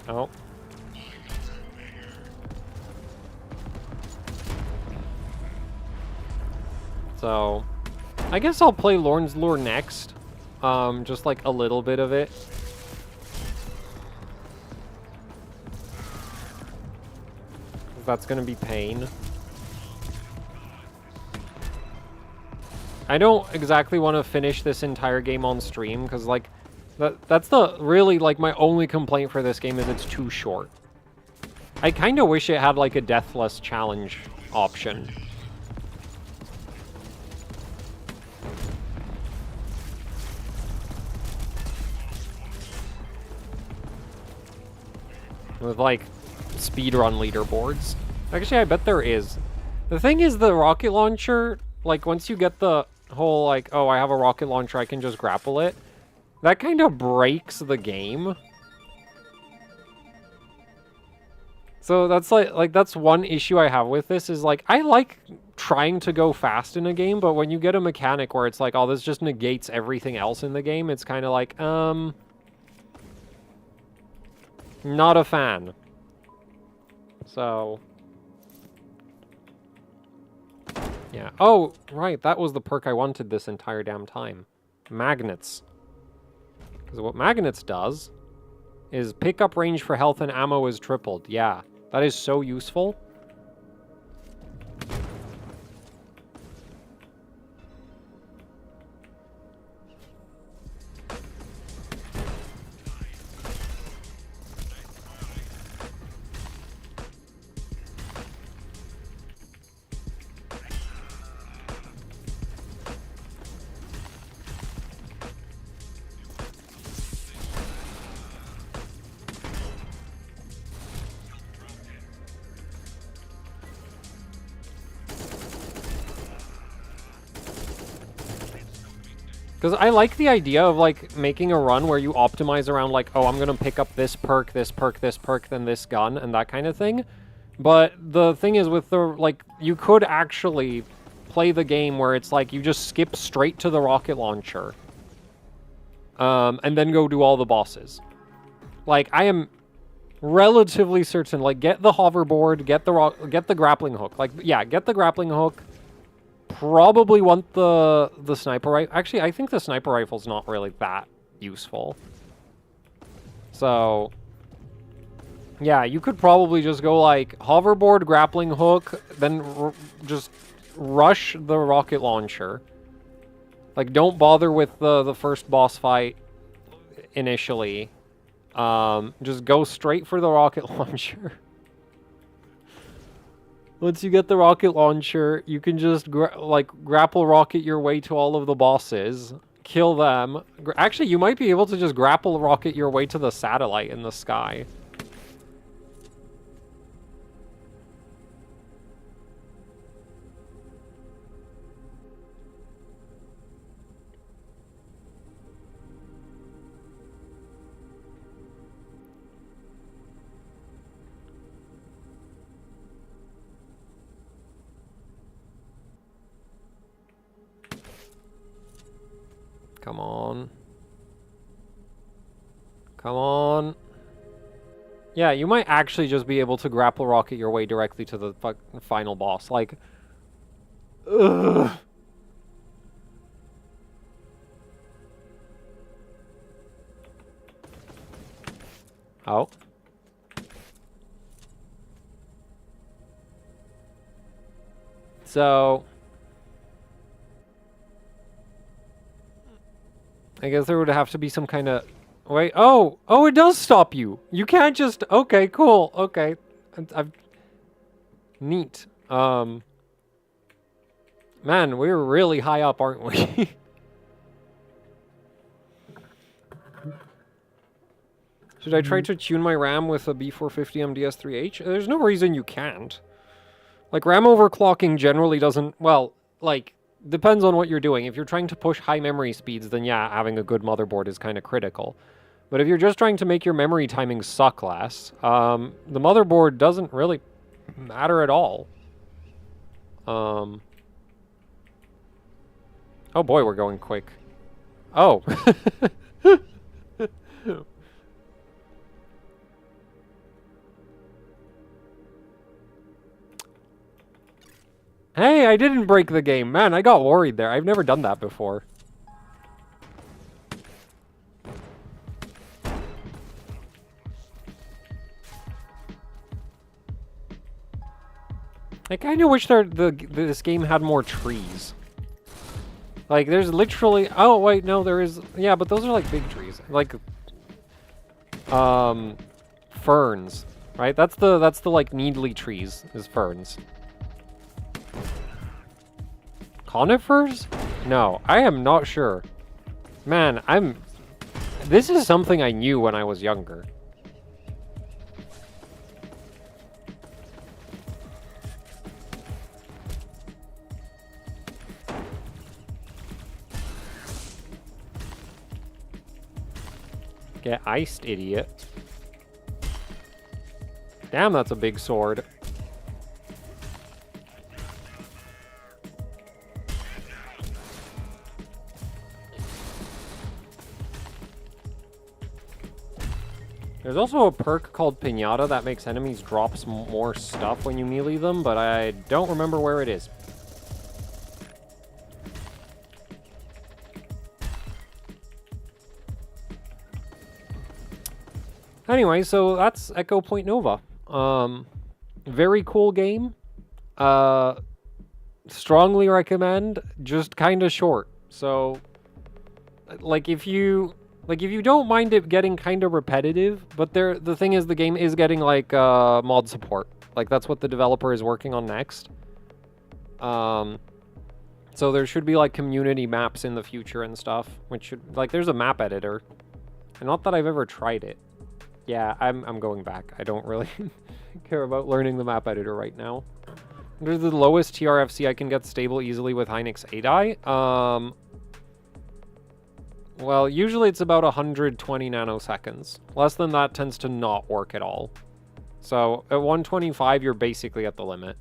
Oh. So, I guess I'll play Lorne's Lore next. Just like a little bit of it. That's gonna be pain. I don't exactly want to finish this entire game on stream, because, like, that's the really, like, my only complaint for this game is it's too short. I kind of wish it had, like, a deathless challenge option. With, like, speedrun leaderboards. Actually, I bet there is. The thing is, the rocket launcher, like, once you get the whole, like, oh, I have a rocket launcher, I can just grapple it, that kind of breaks the game. So that's, like, that's one issue I have with this, is, like, I like trying to go fast in a game, but when you get a mechanic where it's like, oh, this just negates everything else in the game, it's kind of like, not a fan. So, yeah. Oh, right, that was the perk I wanted this entire damn time. Magnets. Because what magnets does is pickup range for health and ammo is tripled. Yeah, that is so useful. Because I like the idea of, like, making a run where you optimize around, like, oh, I'm going to pick up this perk, then this gun, and that kind of thing. But the thing is with the, like, you could actually play the game where it's like you just skip straight to the rocket launcher. And then go do all the bosses. Like, I am relatively certain, like, get the hoverboard, get the grappling hook. Like, yeah, get the grappling hook. Probably want the sniper rifle. Actually, I think the sniper rifle's not really that useful. So, yeah, you could probably just go, like, hoverboard, grappling hook, then just rush the rocket launcher. Like, don't bother with the first boss fight initially. Just go straight for the rocket launcher. Once you get the rocket launcher, you can just, grapple rocket your way to all of the bosses, kill them. Actually, you might be able to just grapple rocket your way to the satellite in the sky. Come on. Come on. Yeah, you might actually just be able to grapple rocket your way directly to the final boss. Like, ugh. Oh. So, I guess there would have to be some kind of... Wait, oh, it does stop you. You can't just... Okay, cool, okay. Neat. Man, we're really high up, aren't we? Should I try to tune my RAM with a B450 MDS3H? There's no reason you can't. Like, RAM overclocking generally doesn't... Well, like, depends on what you're doing. If you're trying to push high memory speeds, then yeah, having a good motherboard is kind of critical. But if you're just trying to make your memory timings suck less, the motherboard doesn't really matter at all. Oh boy, we're going quick. Oh. Hey, I didn't break the game. Man, I got worried there. I've never done that before. I kind of wish this game had more trees. Like, there's literally... Oh, wait, no, there is... Yeah, but those are, like, big trees. Like, ferns, right? That's the, like, needly trees, is ferns. Conifers? No, I am not sure. Man, this is something I knew when I was younger. Get iced, idiot. Damn, that's a big sword. There's also a perk called Pinata that makes enemies drop more stuff when you melee them, but I don't remember where it is. Anyway, so that's Echo Point Nova. Very cool game. Strongly recommend. Just kind of short. So, like if you don't mind it getting kind of repetitive, but the thing is, the game is getting like mod support. Like that's what the developer is working on next. So there should be like community maps in the future and stuff, which should there's a map editor. And not that I've ever tried it. Yeah, I'm going back. I don't really care about learning the map editor right now. There's the lowest TRFC I can get stable easily with Hynix 8i. Well, usually it's about 120 nanoseconds. Less than that tends to not work at all. So at 125, you're basically at the limit.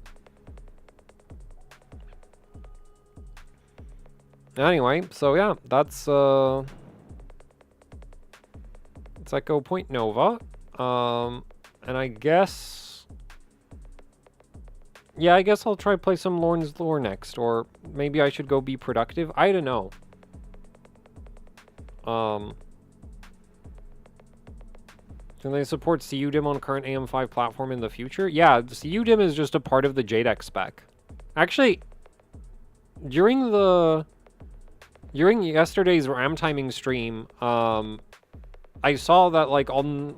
Anyway, so yeah, that's it's Echo Point Nova. And I guess... Yeah, I guess I'll try play some Lorne's Lore next, or maybe I should go be productive. I don't know. Can they support CUDIM on current AM5 platform in the future? Yeah, CUDIM is just a part of the JDEC spec. Actually, during yesterday's RAM timing stream, I saw that on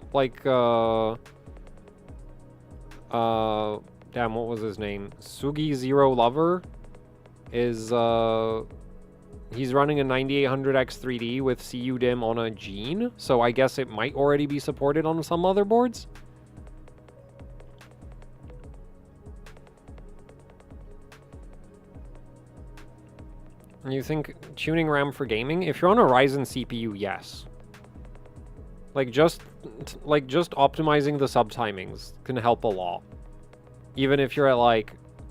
damn, what was his name? Sugi Zero Lover is he's running a 9800X3D with CUDIM on a Gene, so I guess it might already be supported on some motherboards. You think tuning RAM for gaming? If you're on a Ryzen CPU, yes. Just optimizing the subtimings can help a lot. Even if you're at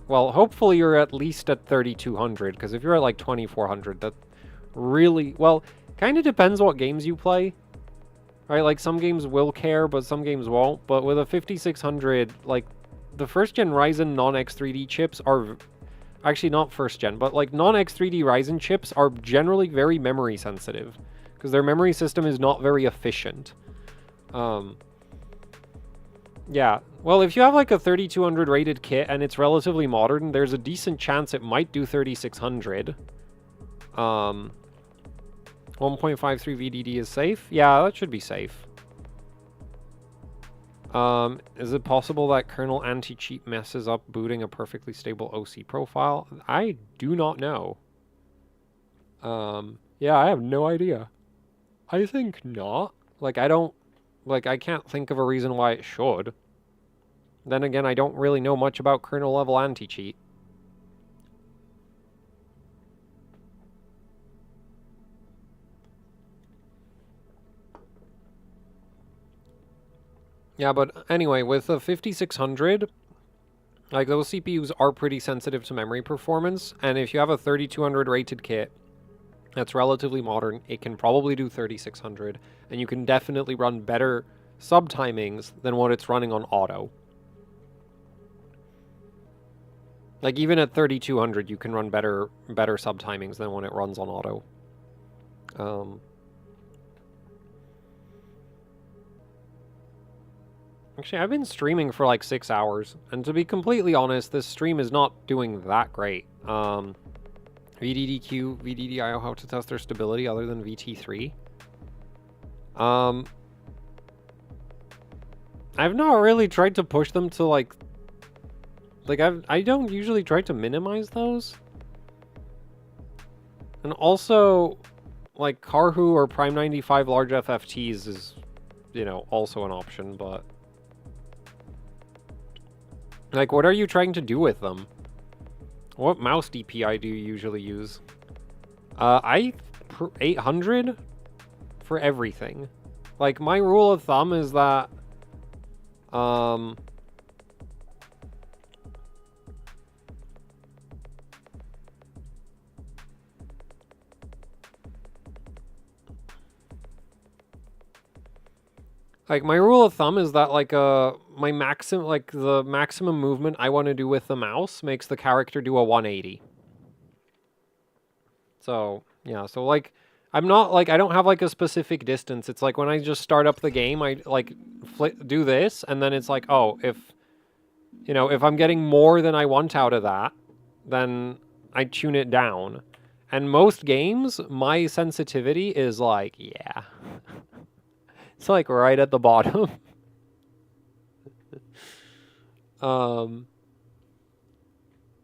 well, hopefully you're at least at 3200, because if you're at 2400, that really, well, kind of depends what games you play. Right, some games will care, but some games won't. But with a 5600, the first gen Ryzen non-X3D chips are actually not first gen, but non-X3D Ryzen chips are generally very memory sensitive, because their memory system is not very efficient. Yeah, well, if you have a 3200 rated kit and it's relatively modern, there's a decent chance it might do 3600. 1.53 VDD is safe? Yeah, that should be safe. Is it possible that kernel anti-cheat messes up booting a perfectly stable OC profile? I do not know. Yeah, I have no idea. I think not. I can't think of a reason why it should. Then again, I don't really know much about kernel level anti-cheat. Yeah, but anyway, with a 5600, those CPUs are pretty sensitive to memory performance, and if you have a 3200 rated kit that's relatively modern, it can probably do 3600, and you can definitely run better subtimings than what it's running on auto. Even at 3200, you can run better subtimings than when it runs on auto. Actually, I've been streaming for like 6 hours, and to be completely honest, this stream is not doing that great. VDDQ, VDDIO, how to test their stability other than VT3. I've not really tried to push them to like I don't usually try to minimize those. And also, like, Karhu or Prime 95 large FFTs is, you know, also an option, but... Like, what are you trying to do with them? What mouse DPI do you usually use? 800 for everything. Like, my rule of thumb is that... Like, my rule of thumb is that, like, the maximum movement I want to do with the mouse makes the character do a 180. So, yeah, so, like, I'm not, like, I don't have, like, a specific distance. It's like, when I just start up the game, I, like, do this, and then it's like, oh, if, you know, if I'm getting more than I want out of that, then I tune it down. And most games, my sensitivity is like, yeah... It's like right at the bottom.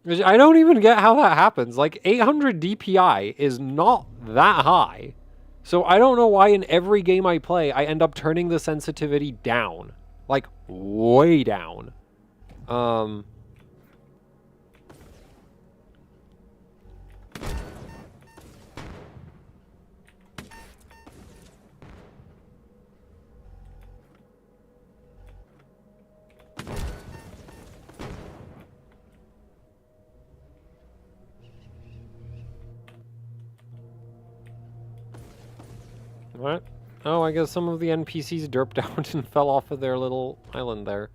Which I don't even get how that happens. Like 800 DPI is not that high. So I don't know why in every game I play, I end up turning the sensitivity down. Like way down. What? Oh, I guess some of the NPCs derped out and fell off of their little island there.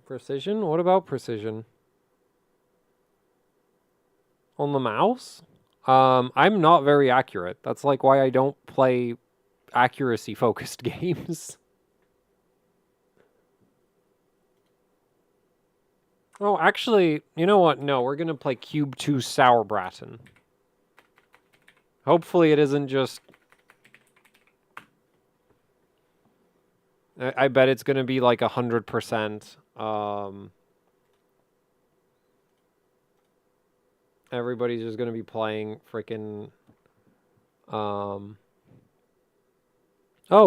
Precision? What about precision? On the mouse? I'm not very accurate. That's like why I don't play accuracy-focused games. Oh, actually, you know what? No, we're gonna play Cube 2 Sauerbraten. Hopefully it isn't just... I bet it's gonna be like 100%. Everybody's just gonna be playing frickin'... Oh,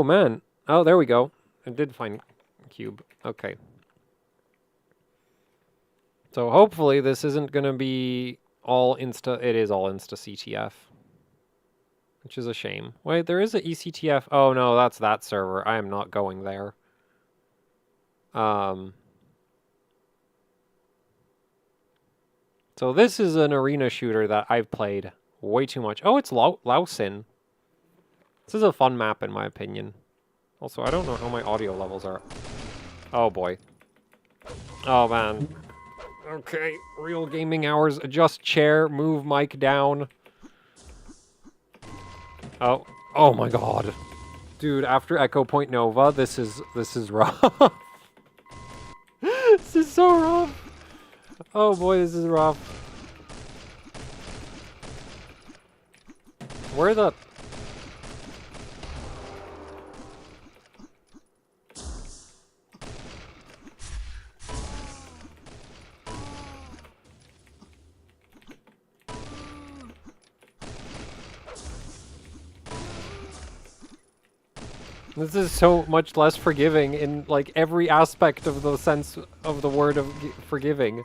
man. Oh, there we go. I did find Cube. Okay. So hopefully this isn't going to be all Insta... It is all Insta CTF. Which is a shame. Wait, there is a ECTF. Oh, no, that's that server. I am not going there. So this is an arena shooter that I've played way too much. Oh, it's Lausin. This is a fun map, in my opinion. Also, I don't know how my audio levels are. Oh, boy. Oh, man. Okay, real gaming hours. Adjust chair, move mic down. Oh, oh my god. Dude, after Echo Point Nova, this is rough. This is so rough. Oh boy, this is rough. Where the... This is so much less forgiving in, like, every aspect of the sense of the word of forgiving.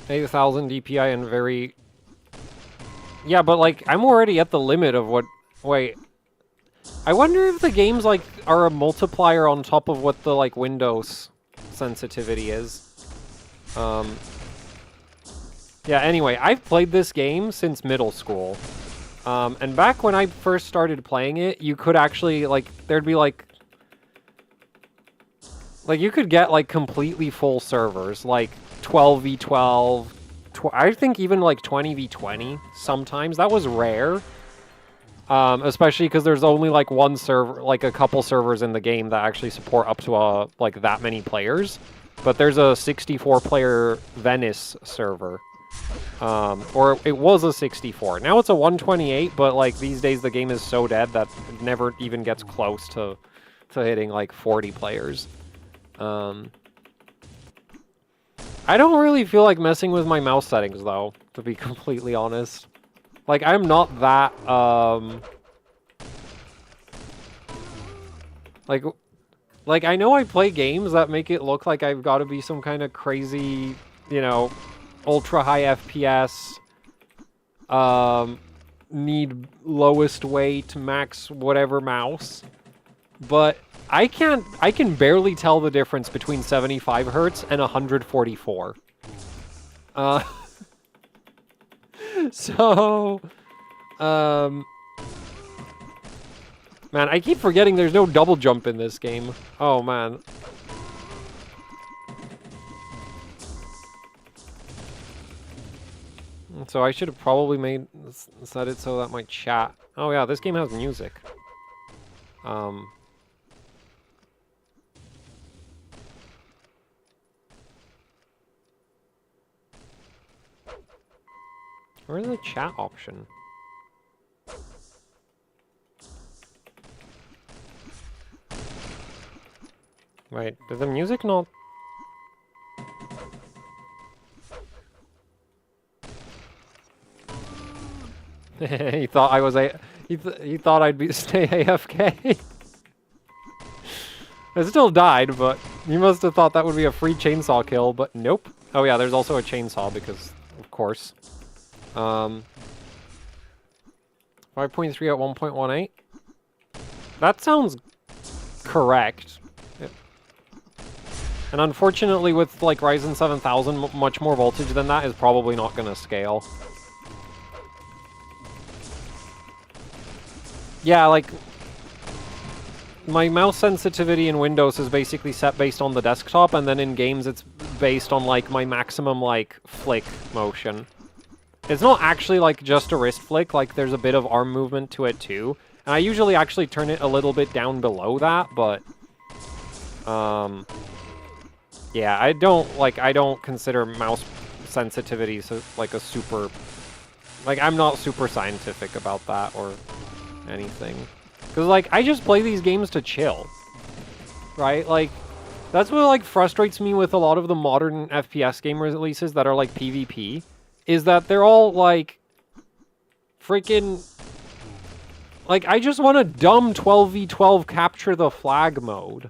8,000 DPI and very... Yeah, but, like, I'm already at the limit of what... Wait. I wonder if the games, like, are a multiplier on top of what the, like, Windows sensitivity is. Yeah, anyway, I've played this game since middle school. And back when I first started playing it, you could actually, like, there'd be, like, Like, you could get, like, completely full servers, like 12v12, I think even, like, 20v20 sometimes. That was rare, especially because there's only, like, one server, like, a couple servers in the game that actually support up to, like, that many players. But there's a 64-player Venice server. Or it was a 64. Now it's a 128, but, like, these days the game is so dead that it never even gets close to hitting, like, 40 players. I don't really feel like messing with my mouse settings, though, to be completely honest. Like, I'm not that, Like, I know I play games that make it look like I've got to be some kind of crazy, you know, ultra-high FPS, need lowest weight, max whatever mouse, but I can barely tell the difference between 75 hertz and 144. So, man, I keep forgetting there's no double jump in this game. Oh, man. So I should have probably set it so that my chat... Oh, yeah, this game has music. Where's the chat option? Wait, did the music not... He thought I was he thought I'd stay AFK. I still died, but you must have thought that would be a free chainsaw kill, but nope. Oh yeah, there's also a chainsaw because, of course. 5.3 at 1.18. That sounds correct. And unfortunately, with like Ryzen 7000, much more voltage than that is probably not going to scale. Yeah, like, my mouse sensitivity in Windows is basically set based on the desktop, and then in games it's based on, like, my maximum, like, flick motion. It's not actually, like, just a wrist flick, like, there's a bit of arm movement to it, too. And I usually actually turn it a little bit down below that, but... yeah, I don't consider mouse sensitivity like a super... Like, I'm not super scientific about that, or... anything. Because, like, I just play these games to chill. Right? Like, that's what, like, frustrates me with a lot of the modern FPS game releases that are, like, PvP. Is that they're all, like, freaking... Like, I just want a dumb 12v12 capture the flag mode.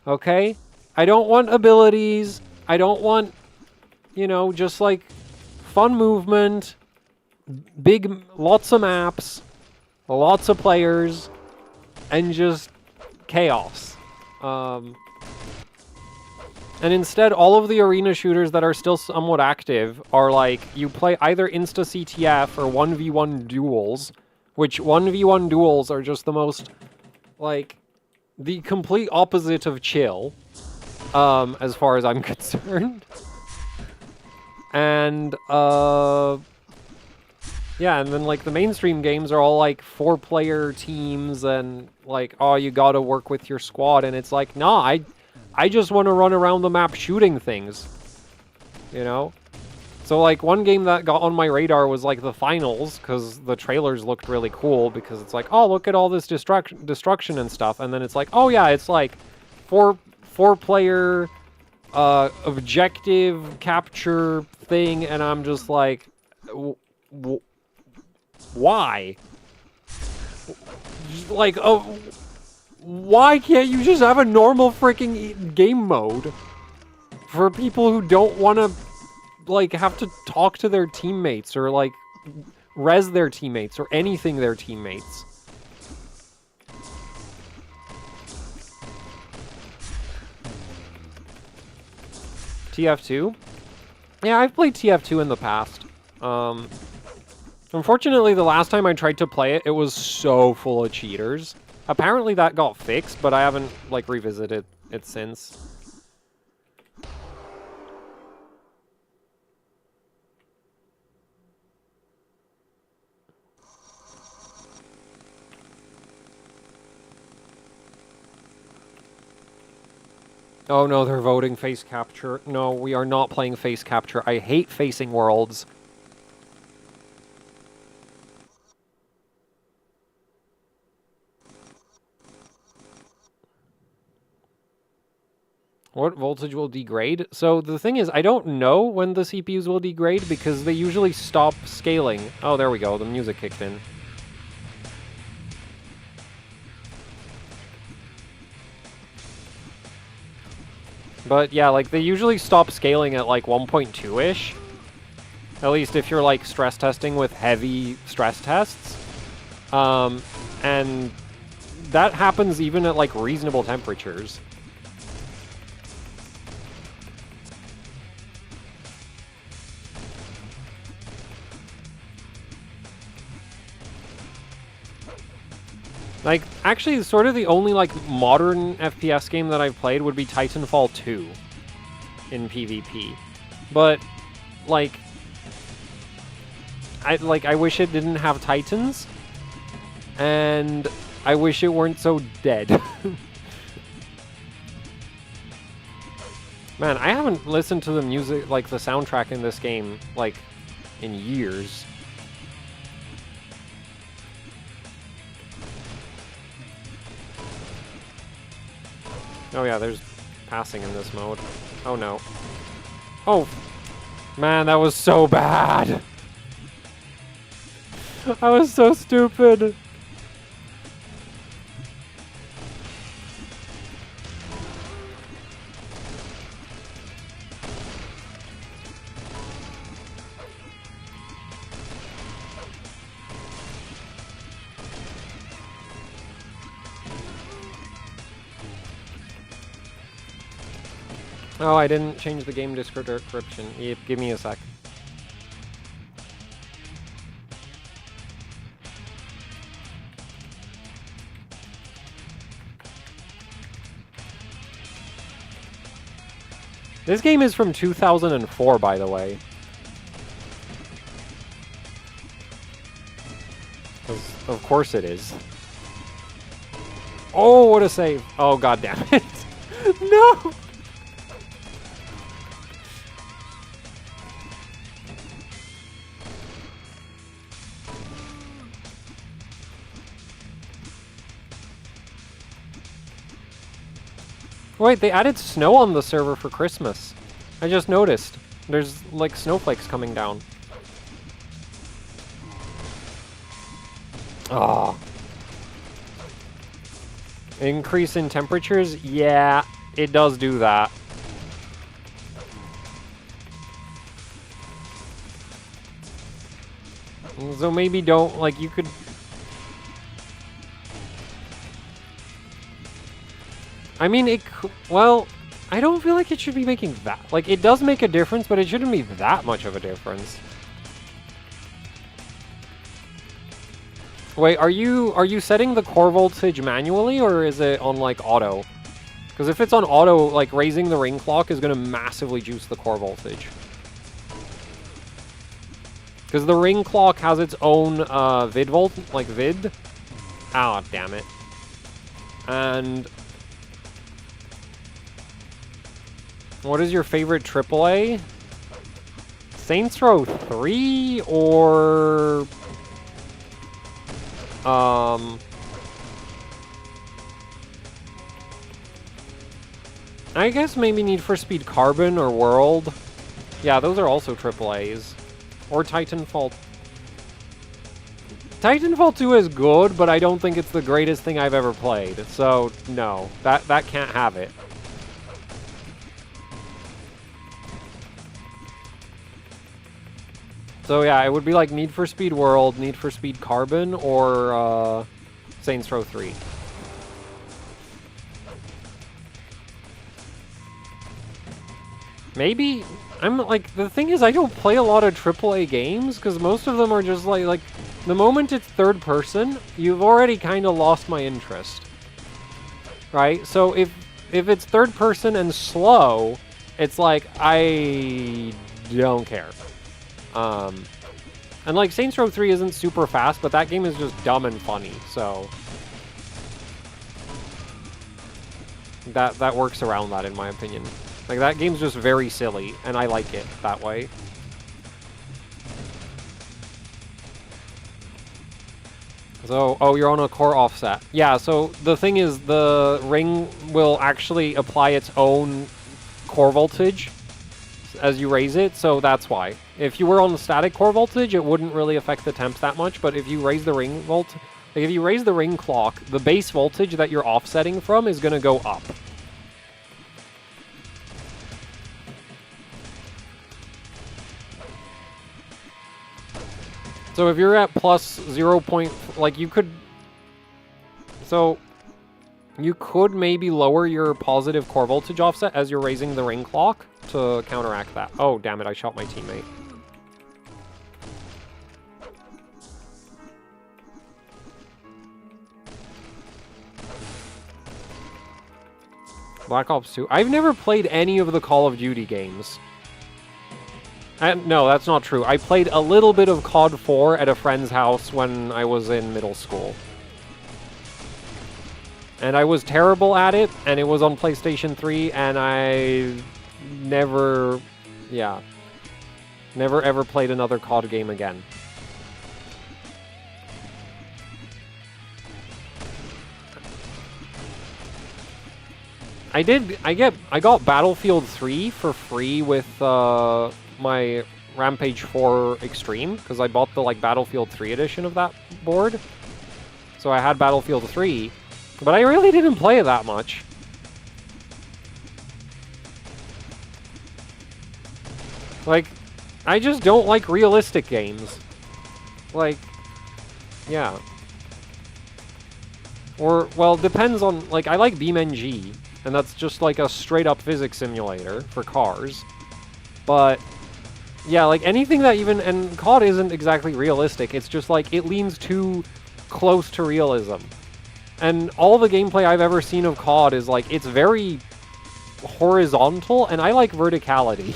Okay? I don't want abilities. I don't want, you know, just, like, fun movement. Lots of maps. Lots of players, and just chaos. And instead, all of the arena shooters that are still somewhat active are like, you play either Insta-CTF or 1v1 duels, which 1v1 duels are just the most, like, the complete opposite of chill, as far as I'm concerned. And, yeah, and then, like, the mainstream games are all, like, 4-player teams and, like, oh, you gotta work with your squad. And it's like, nah, I just want to run around the map shooting things, you know? So, like, one game that got on my radar was, like, the finals, because the trailers looked really cool, because it's like, oh, look at all this destruction and stuff. And then it's like, oh, yeah, it's, like, 4-player objective capture thing, and I'm just like... Why? Like, oh, why can't you just have a normal freaking game mode for people who don't want to, like, have to talk to their teammates or, like, res their teammates or anything their teammates? TF2? Yeah, I've played TF2 in the past. Unfortunately, the last time I tried to play it, it was so full of cheaters. Apparently that got fixed, but I haven't, like, revisited it since. Oh no, they're voting face capture. No, we are not playing face capture. I hate facing worlds. What voltage will degrade? So the thing is, I don't know when the CPUs will degrade because they usually stop scaling. Oh, there we go. The music kicked in. But yeah, like they usually stop scaling at like 1.2-ish. At least if you're like stress testing with heavy stress tests. And that happens even at like reasonable temperatures. Like, actually, sort of the only, like, modern FPS game that I've played would be Titanfall 2 in PvP. But, like, I wish it didn't have Titans, and I wish it weren't so dead. Man, I haven't listened to the music, like, the soundtrack in this game, like, in years. Oh yeah, there's passing in this mode. Oh no. Oh! Man, that was so bad! I was so stupid! Oh, I didn't change the game description. Yep, give me a sec. This game is from 2004, by the way. Of course it is. Oh, what a save. Oh, god damn it. No! Wait, they added snow on the server for Christmas. I just noticed. There's, like, snowflakes coming down. Oh. Increase in temperatures? Yeah, it does do that. So maybe don't, like, you could... I mean, well, I don't feel like it should be making that. Like, it does make a difference, but it shouldn't be that much of a difference. Wait, are you setting the core voltage manually, or is it on, like, auto? Because if it's on auto, like, raising the ring clock is going to massively juice the core voltage. Because the ring clock has its own vid volt, like vid. Ah, damn it. And... what is your favorite AAA? Saints Row 3 or... I guess maybe Need for Speed Carbon or World. Yeah, those are also AAAs. Or Titanfall. Titanfall 2 is good, but I don't think it's the greatest thing I've ever played. So, no. That can't have it. So yeah, it would be like Need for Speed World, Need for Speed Carbon, or Saints Row 3. Maybe, I'm like, the thing is I don't play a lot of AAA games, because most of them are just like the moment it's third person, you've already kind of lost my interest. Right? So if it's third person and slow, it's like, I don't care. And like, Saints Row 3 isn't super fast, but that game is just dumb and funny, so... That works around that, in my opinion. Like, that game's just very silly, and I like it that way. So, oh, you're on a core offset. Yeah, so the thing is, the ring will actually apply its own core voltage as you raise it, so that's why. If you were on the static core voltage, it wouldn't really affect the temps that much, but if you raise the ring if you raise the ring clock, the base voltage that you're offsetting from is going to go up. So if you're at plus 0. Like, you could... So, you could maybe lower your positive core voltage offset as you're raising the ring clock to counteract that. Oh, damn it, I shot my teammate. Black Ops 2. I've never played any of the Call of Duty games. No, that's not true. I played a little bit of COD 4 at a friend's house when I was in middle school. And I was terrible at it, and it was on PlayStation 3, and I never... Yeah. Never ever played another COD game again. I got Battlefield 3 for free with my Rampage 4 Extreme, because I bought the like Battlefield 3 edition of that board. So I had Battlefield 3, but I really didn't play it that much. Like, I just don't like realistic games. Like, yeah. Or, well, depends on, like, I like BeamNG, and that's just like a straight-up physics simulator for cars. But, yeah, like, anything that even... And COD isn't exactly realistic, it's just, like, it leans too close to realism. And all the gameplay I've ever seen of COD is, like, it's very horizontal, and I like verticality.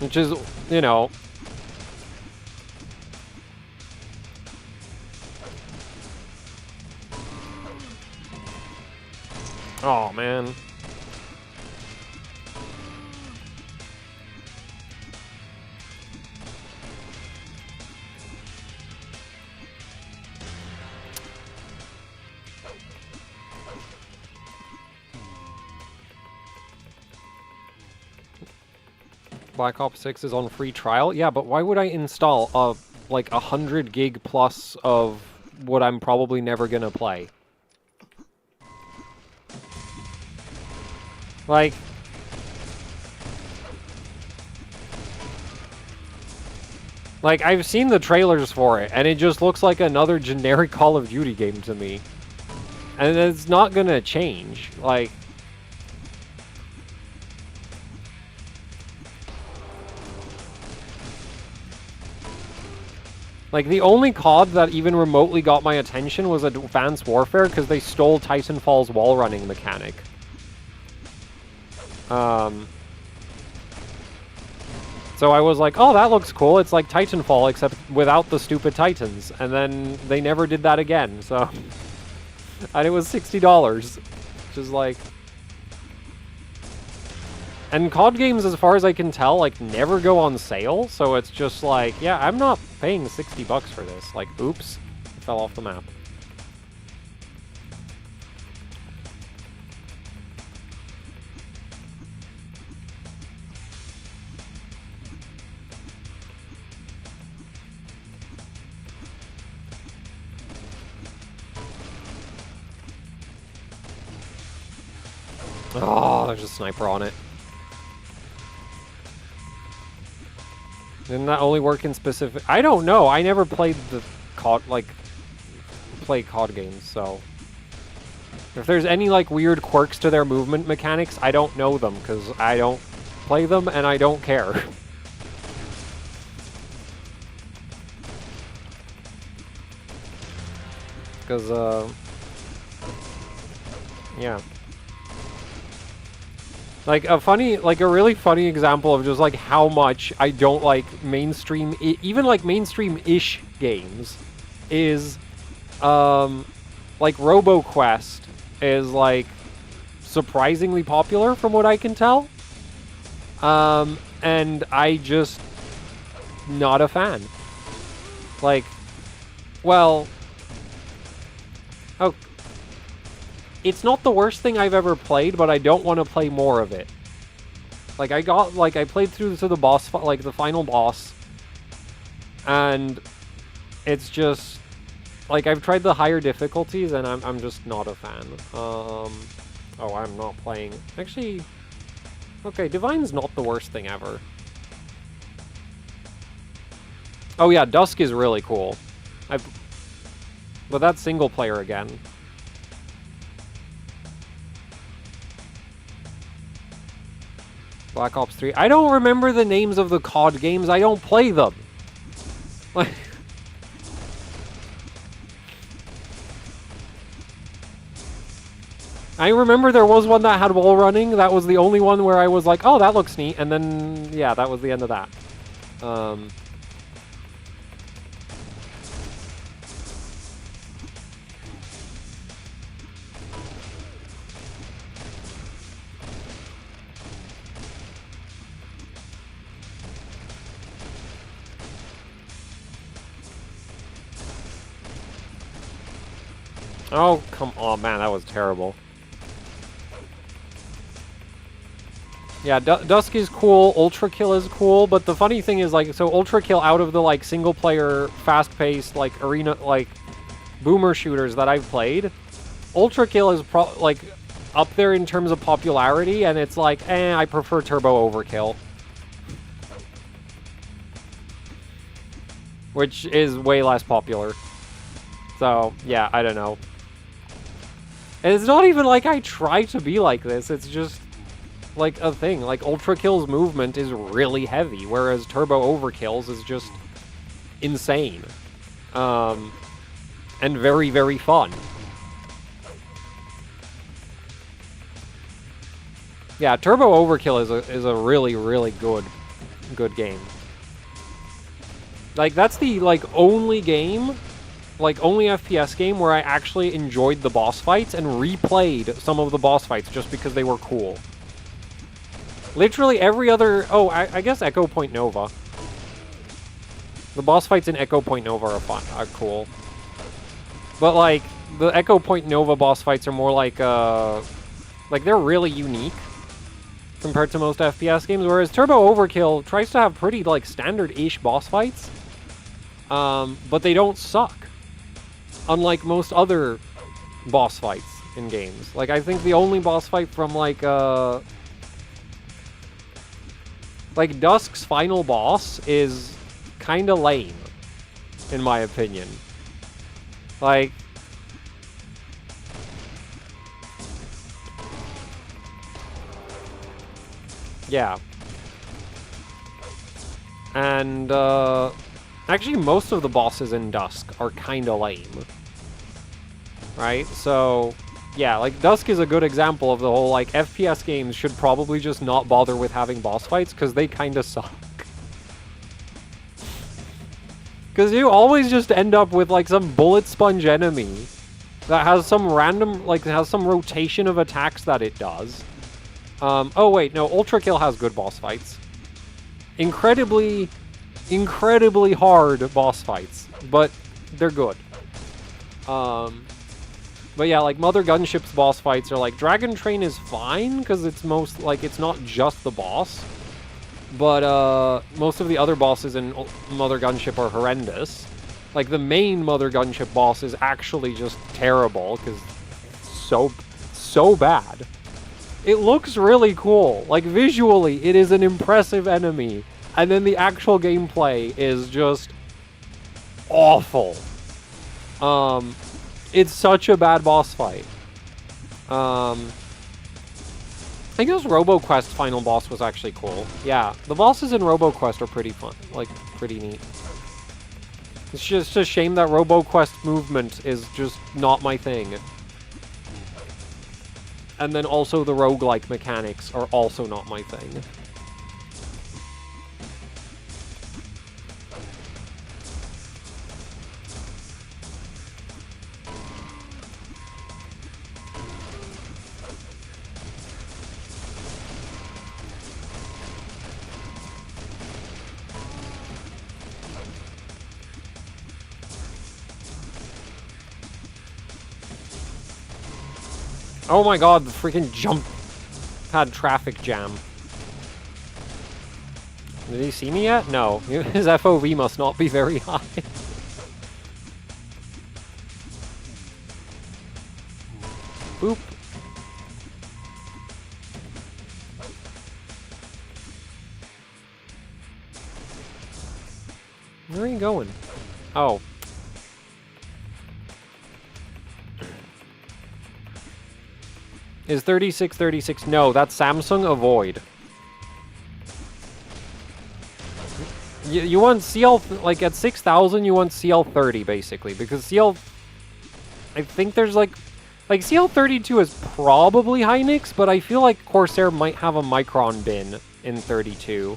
Which is, you know... Oh, man. Black Ops 6 is on free trial? Yeah, but why would I install like 100 gig plus of what I'm probably never gonna play? Like... Like, I've seen the trailers for it, and it just looks like another generic Call of Duty game to me. And it's not gonna change. Like... Like, the only COD that even remotely got my attention was Advanced Warfare, because they stole Titanfall's wall running mechanic. So I was like, oh, that looks cool. It's like Titanfall, except without the stupid Titans. And then they never did that again, so... And it was $60, which is like... And COD games, as far as I can tell, like, never go on sale, so it's just like, yeah, I'm not paying $60 for this. Like, oops, it fell off the map. Oh, there's a sniper on it. Didn't that only work in specific... I don't know. I never played the COD, like, play COD games, so... If there's any, like, weird quirks to their movement mechanics, I don't know them, because I don't play them, and I don't care. Because, yeah. Like a really funny example of just like how much I don't like mainstream, even like mainstream-ish games, is, like RoboQuest is like surprisingly popular from what I can tell. And I just not a fan. Like, well, oh, it's not the worst thing I've ever played, but I don't want to play more of it. Like, I played through to the boss, like, the final boss, and it's just, like, I've tried the higher difficulties, and I'm just not a fan. Oh, I'm not playing. Actually, okay, Divine's not the worst thing ever. Oh yeah, Dusk is really cool. But that's single player again. Black Ops 3. I don't remember the names of the COD games. I don't play them. Like, I remember there was one that had wall running. That was the only one where I was like, oh, that looks neat. And then, yeah, that was the end of that. Oh, come on, man, that was terrible. Yeah, Dusk is cool, Ultra Kill is cool, but the funny thing is, like, so Ultra Kill out of the, like, single-player, fast-paced, like, arena, like, boomer shooters that I've played, Ultra Kill is, like, up there in terms of popularity, and it's like, I prefer Turbo Overkill. Which is way less popular. So, yeah, I don't know. And it's not even like I try to be like this, it's just like a thing. Like, Ultra Kill's movement is really heavy, whereas Turbo Overkill's is just insane. And very, very fun. Yeah, Turbo Overkill is a really, really good game. Like, that's the, like, only game, like, only FPS game where I actually enjoyed the boss fights and replayed some of the boss fights just because they were cool. Literally every other... Oh, I guess Echo Point Nova. The boss fights in Echo Point Nova are fun, are cool. But, like, the Echo Point Nova boss fights are more like, they're really unique compared to most FPS games, whereas Turbo Overkill tries to have pretty, like, standard-ish boss fights. But they don't suck. Unlike most other boss fights in games. Like, I think the only boss fight from, like, Dusk's final boss is kind of lame, in my opinion. Like... Yeah. And, actually, most of the bosses in Dusk are kind of lame. Right? So... Yeah, like, Dusk is a good example of the whole, like, FPS games should probably just not bother with having boss fights, because they kind of suck. Because you always just end up with, like, some bullet sponge enemy that has some random, like, has some rotation of attacks that it does. Oh, wait, no, Ultra Kill has good boss fights. Incredibly hard boss fights, but they're good. But yeah, like, Mother Gunship's boss fights are like, Dragon Train is fine, because it's most, like, it's not just the boss. But, most of the other bosses in Mother Gunship are horrendous. Like, the main Mother Gunship boss is actually just terrible, because it's so bad. It looks really cool. Like, visually, it is an impressive enemy. And then the actual gameplay is just awful. It's such a bad boss fight. I guess RoboQuest final boss was actually cool. Yeah, the bosses in RoboQuest are pretty fun. Like, pretty neat. It's just a shame that RoboQuest movement is just not my thing. And then also the roguelike mechanics are also not my thing. Oh my god, the freaking jump had traffic jam. Did he see me yet? No. His FOV must not be very high. Boop. Where are you going? Oh. Is 3636? No, that's Samsung Avoid. You want CL, like at 6,000 you want CL30 basically, because CL, I think there's like CL32 is probably Hynix, but I feel like Corsair might have a Micron bin in 32.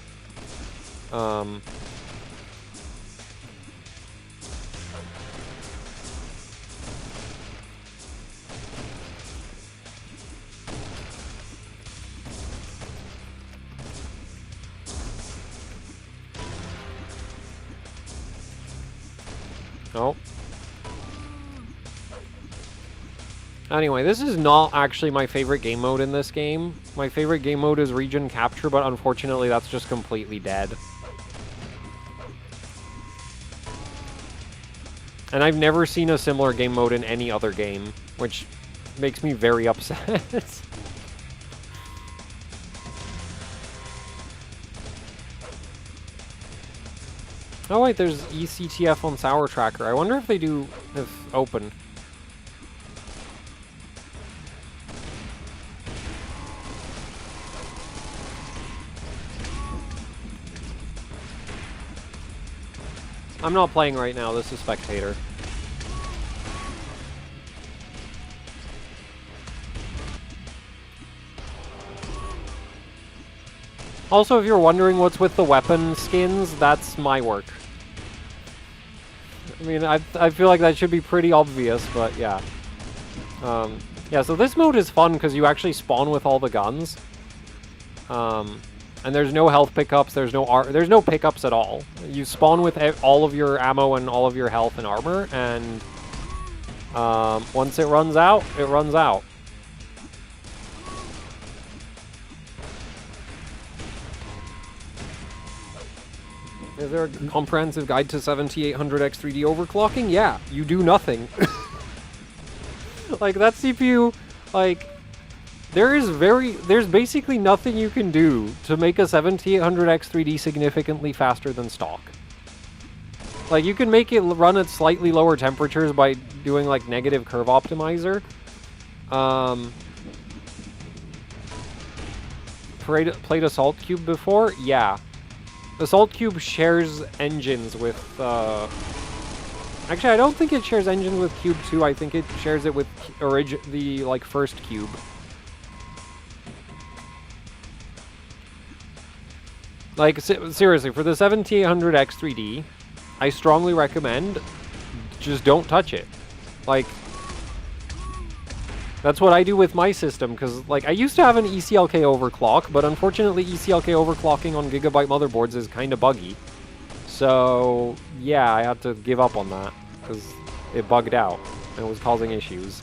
Oh. Anyway, this is not actually my favorite game mode in this game. My favorite game mode is region capture, but unfortunately that's just completely dead. And I've never seen a similar game mode in any other game, which makes me very upset. Oh wait, there's ECTF on Sour Tracker. I wonder if they do if open. I'm not playing right now, this is spectator. Also, if you're wondering what's with the weapon skins, that's my work. I mean, I feel like that should be pretty obvious, but yeah. Yeah, so this mode is fun because you actually spawn with all the guns. And there's no health pickups, there's no pickups at all. You spawn with all of your ammo and all of your health and armor, and once it runs out, it runs out. Is there a comprehensive guide to 7800X 3D overclocking? Yeah, you do nothing. Like, that CPU, like, there's basically nothing you can do to make a 7800X 3D significantly faster than stock. Like, you can make it run at slightly lower temperatures by doing, like, negative curve optimizer. Played Assault Cube before? Yeah. Assault Cube shares engines with, actually, I don't think it shares engines with Cube 2. I think it shares it with the, like, first Cube. Like, seriously, for the 7800X 3D, I strongly recommend just don't touch it. Like, that's what I do with my system, because, like, I used to have an ECLK overclock, but unfortunately ECLK overclocking on Gigabyte motherboards is kind of buggy. So, yeah, I had to give up on that, because it bugged out, and it was causing issues.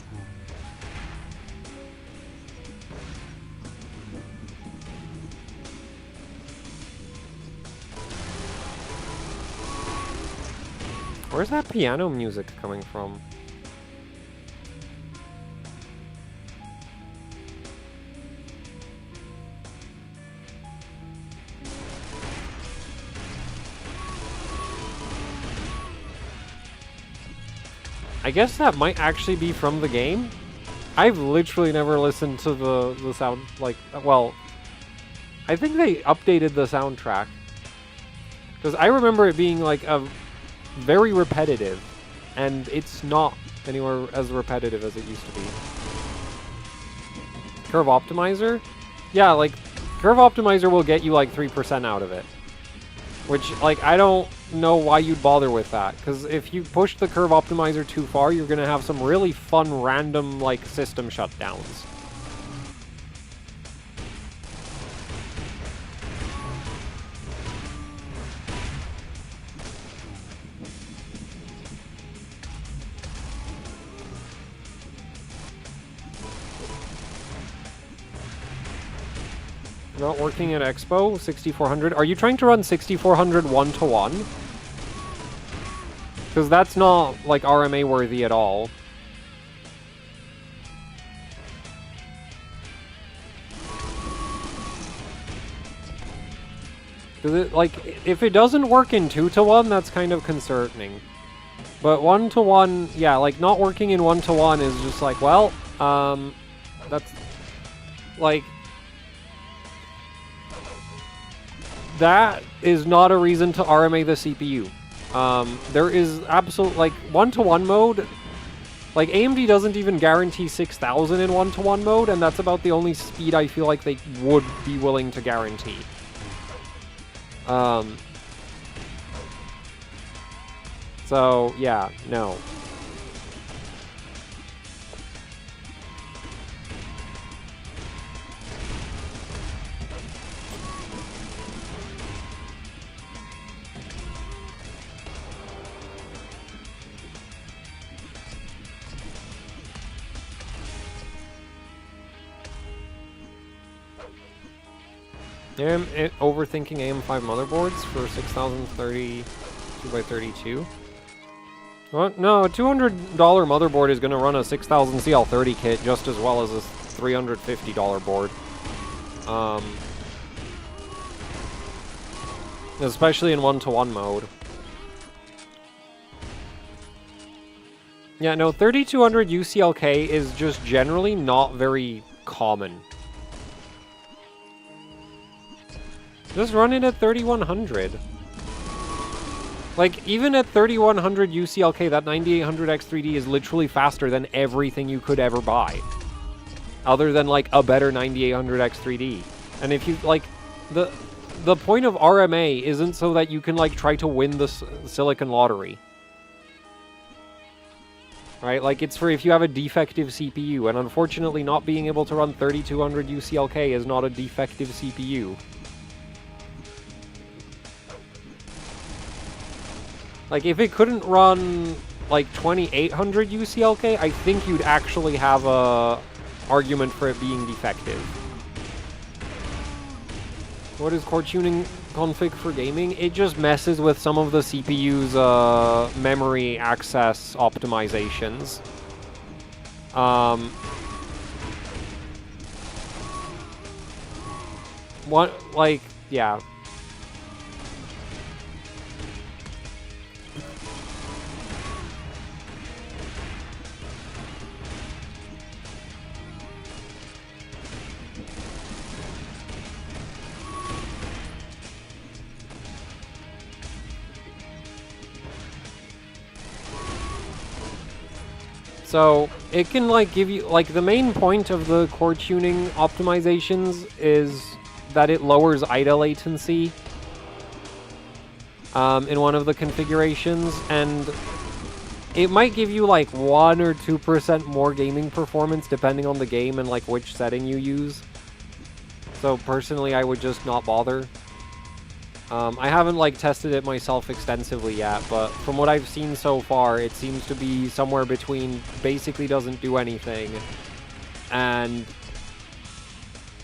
Where's that piano music coming from? I guess that might actually be from the game. I've literally never listened to the sound, like, well, I think they updated the soundtrack. Because I remember it being like a very repetitive, and it's not anywhere as repetitive as it used to be. Curve Optimizer? Yeah, like, Curve Optimizer will get you like 3% out of it. Which, like, I don't know why you'd bother with that, because if you push the Curve Optimizer too far, you're going to have some really fun, random, like, system shutdowns. Not working at Expo, 6400. Are you trying to run 6400 1-to-1? Because that's not, like, RMA worthy at all. Because it, like, if it doesn't work in 2-to-1, that's kind of concerning. But 1-to-1, yeah, like, not working in 1-to-1 is just like, well, that's, like, that is not a reason to RMA the CPU. There is absolute, like, 1-to-1 mode, like, AMD doesn't even guarantee 6000 in 1-to-1 mode, and that's about the only speed I feel like they would be willing to guarantee. So, yeah, no. I'm overthinking AM5 motherboards for 6030 2x32. What? No, a $200 motherboard is going to run a 6000 CL30 kit just as well as a $350 board. Especially in 1-to-1 mode. Yeah, no, 3200 UCLK is just generally not very common. Just run it at 3100. Like, even at 3100 UCLK, that 9800X3D is literally faster than everything you could ever buy. Other than, like, a better 9800X3D. And if you, like, the point of RMA isn't so that you can, like, try to win the Silicon Lottery. Right? Like, it's for if you have a defective CPU, and unfortunately not being able to run 3200 UCLK is not a defective CPU. Like, if it couldn't run, like, 2800 UCLK, I think you'd actually have a argument for it being defective. What is core tuning config for gaming? It just messes with some of the CPU's memory access optimizations. Yeah. So, it can, like, give you, like, the main point of the core tuning optimizations is that it lowers IDA latency in one of the configurations, and it might give you, like, 1 or 2% more gaming performance depending on the game and, like, which setting you use. So, personally, I would just not bother. I haven't, like, tested it myself extensively yet, but from what I've seen so far, it seems to be somewhere between basically doesn't do anything and,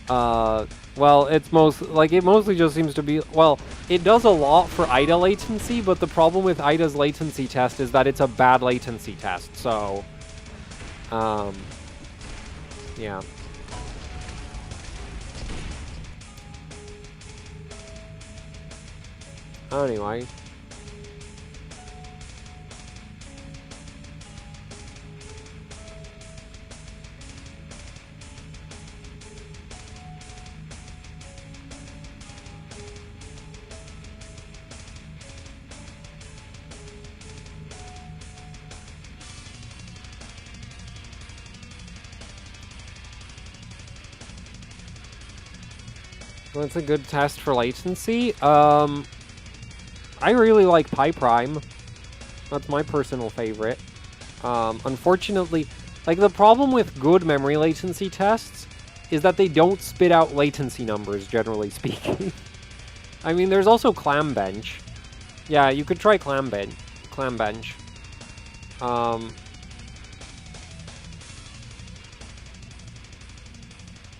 well, it's it mostly just seems to be, well, it does a lot for IDA latency, but the problem with IDA's latency test is that it's a bad latency test, so, yeah. Anyway. That's a good test for latency. I really like PyPrime. That's my personal favorite. Unfortunately, like the problem with good memory latency tests is that they don't spit out latency numbers, generally speaking. I mean, there's also ClamBench. Yeah, you could try ClamBench.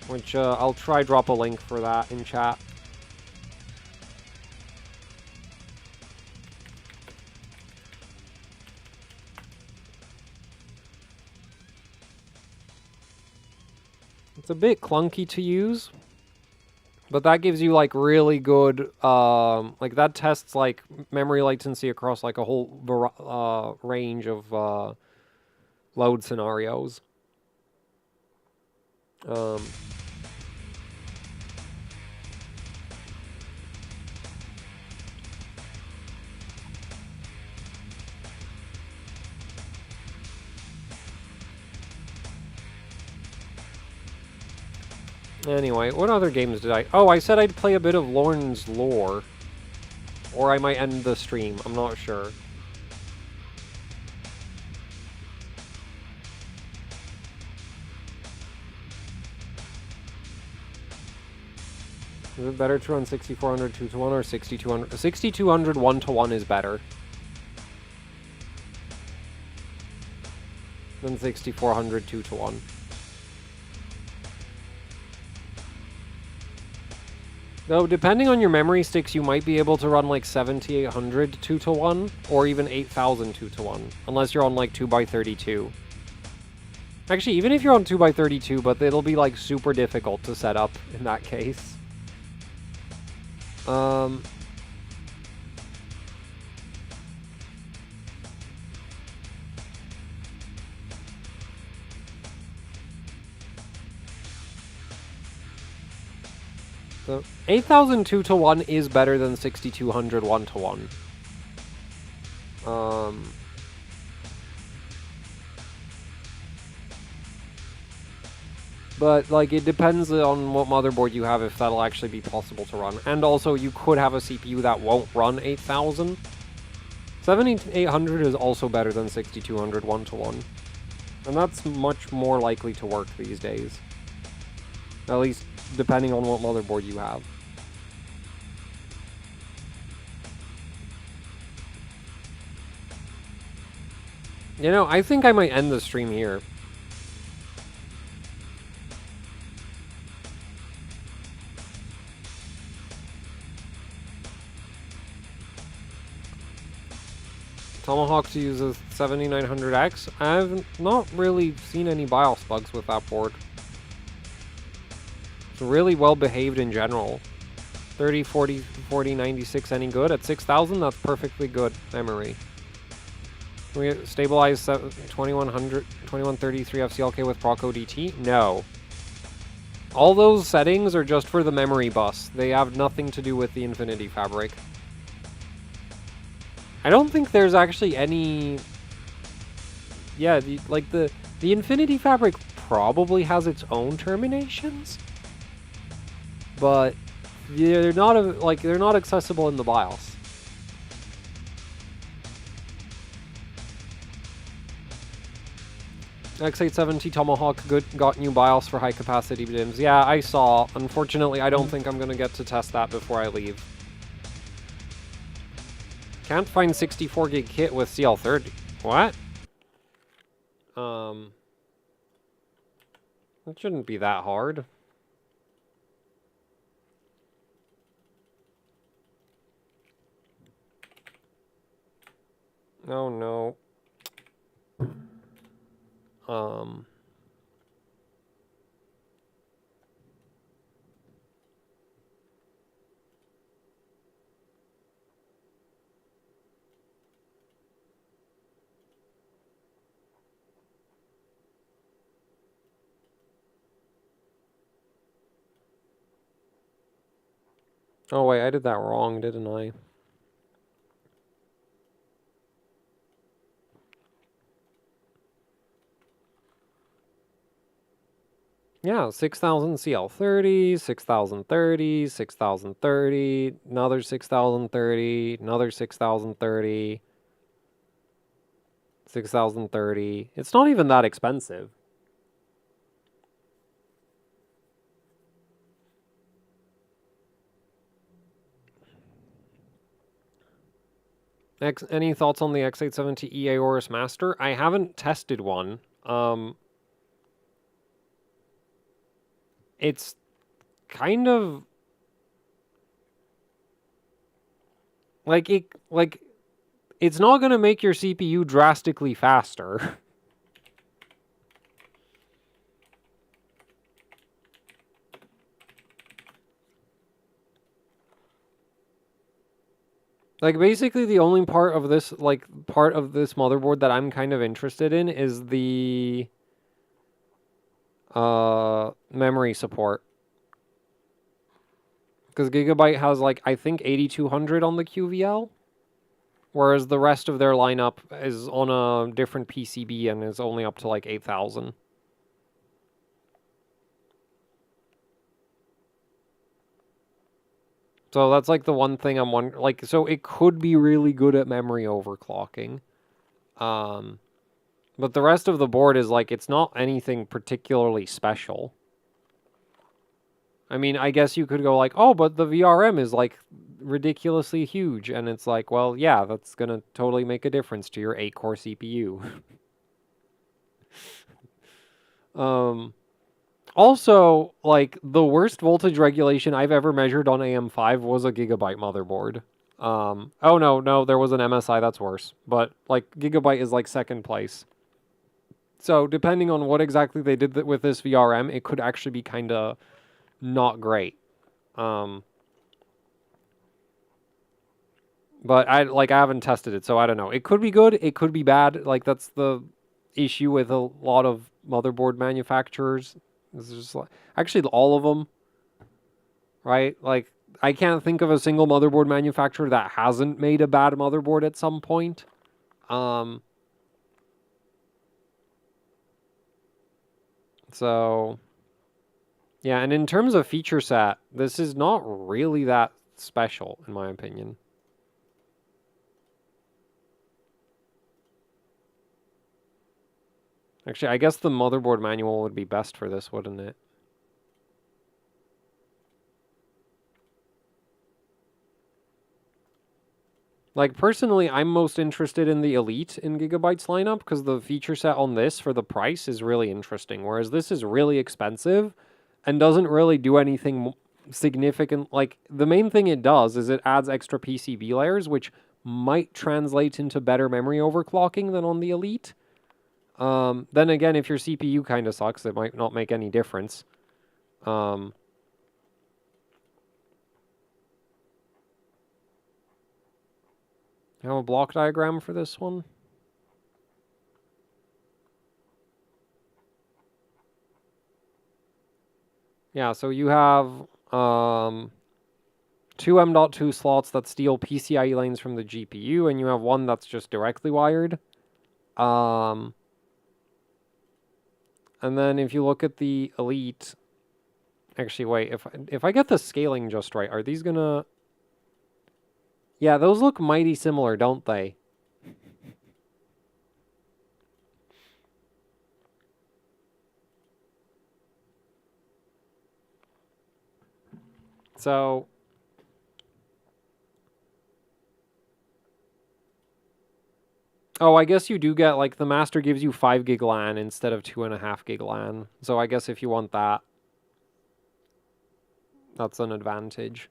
Which I'll try drop a link for that in chat. It's a bit clunky to use, but that gives you like really good, like that tests like memory latency across like a whole range of load scenarios. Anyway, what other games did I... Oh, I said I'd play a bit of Lorne's Lore. Or I might end the stream. I'm not sure. Is it better to run 6400 2-to-1 or 6200? 6200 1-to-1 is better than 6400 2-to-1. Though, depending on your memory sticks, you might be able to run like 7800 2-to-1 or even 8000 2-to-1, unless you're on like 2x32. Actually, even if you're on 2x32, but it'll be like super difficult to set up in that case. So 8000 2-to-1 is better than 6200 1-to-1. But, like, it depends on what motherboard you have if that'll actually be possible to run. And also, you could have a CPU that won't run 8000. 7800 is also better than 6200 1-to-1. And that's much more likely to work these days. At least, depending on what motherboard you have. You know, I think I might end the stream here. Tomahawk uses 7900X. I've not really seen any BIOS bugs with that board. It's really well behaved in general. 30, 40, 40, 96 any good? At 6000, that's perfectly good memory. Can we stabilize 2100, 2133 FCLK with Proc ODT? No. All those settings are just for the memory bus. They have nothing to do with the Infinity Fabric. I don't think there's actually any... Yeah, the Infinity Fabric probably has its own terminations, but they're not accessible in the BIOS. X870 Tomahawk got new BIOS for high capacity DIMMs. Yeah, I saw. Unfortunately, I don't think I'm gonna get to test that before I leave. Can't find 64 gig kit with CL30. What? It shouldn't be that hard. Oh no. Oh wait, I did that wrong, didn't I? Yeah, 6000 CL30, 6030, 6030, another 6030, another 6030, 6030. It's not even that expensive. Any thoughts on the X870 EA Aorus Master? I haven't tested one. It's kind of like it's not going to make your CPU drastically faster. Like, basically, the only part of this motherboard that I'm kind of interested in is the memory support. Because Gigabyte has, like, I think 8200 on the QVL, whereas the rest of their lineup is on a different PCB and is only up to, like, 8000. So that's, like, the one thing I'm wondering. Like, so it could be really good at memory overclocking. But the rest of the board is, like, it's not anything particularly special. I mean, I guess you could go like, oh, but the VRM is, like, ridiculously huge. And it's like, well, yeah, that's going to totally make a difference to your 8-core CPU. Also, like, the worst voltage regulation I've ever measured on AM5 was a Gigabyte motherboard. Oh, no, there was an MSI that's worse. But, like, Gigabyte is, like, second place. So, depending on what exactly they did with this VRM, it could actually be kind of not great. But I haven't tested it, so I don't know. It could be good, it could be bad. Like, that's the issue with a lot of motherboard manufacturers. It's just like, actually all of them, right? Like, I can't think of a single motherboard manufacturer that hasn't made a bad motherboard at some point. So yeah, and in terms of feature set, this is not really that special, in my opinion. Actually, I guess the motherboard manual would be best for this, wouldn't it? Like, personally, I'm most interested in the Elite in Gigabyte's lineup because the feature set on this for the price is really interesting, whereas this is really expensive and doesn't really do anything significant. Like, the main thing it does is it adds extra PCB layers, which might translate into better memory overclocking than on the Elite. Then again, if your CPU kind of sucks, it might not make any difference. I have a block diagram for this one. Yeah, so you have two M.2 slots that steal PCIe lanes from the GPU, and you have one that's just directly wired. And then if you look at the Elite, actually, wait, if I get the scaling just right, are these gonna? Yeah, those look mighty similar, don't they? So, oh, I guess you do get, like, the Master gives you 5 gig LAN instead of 2.5 gig LAN. So I guess if you want that, that's an advantage.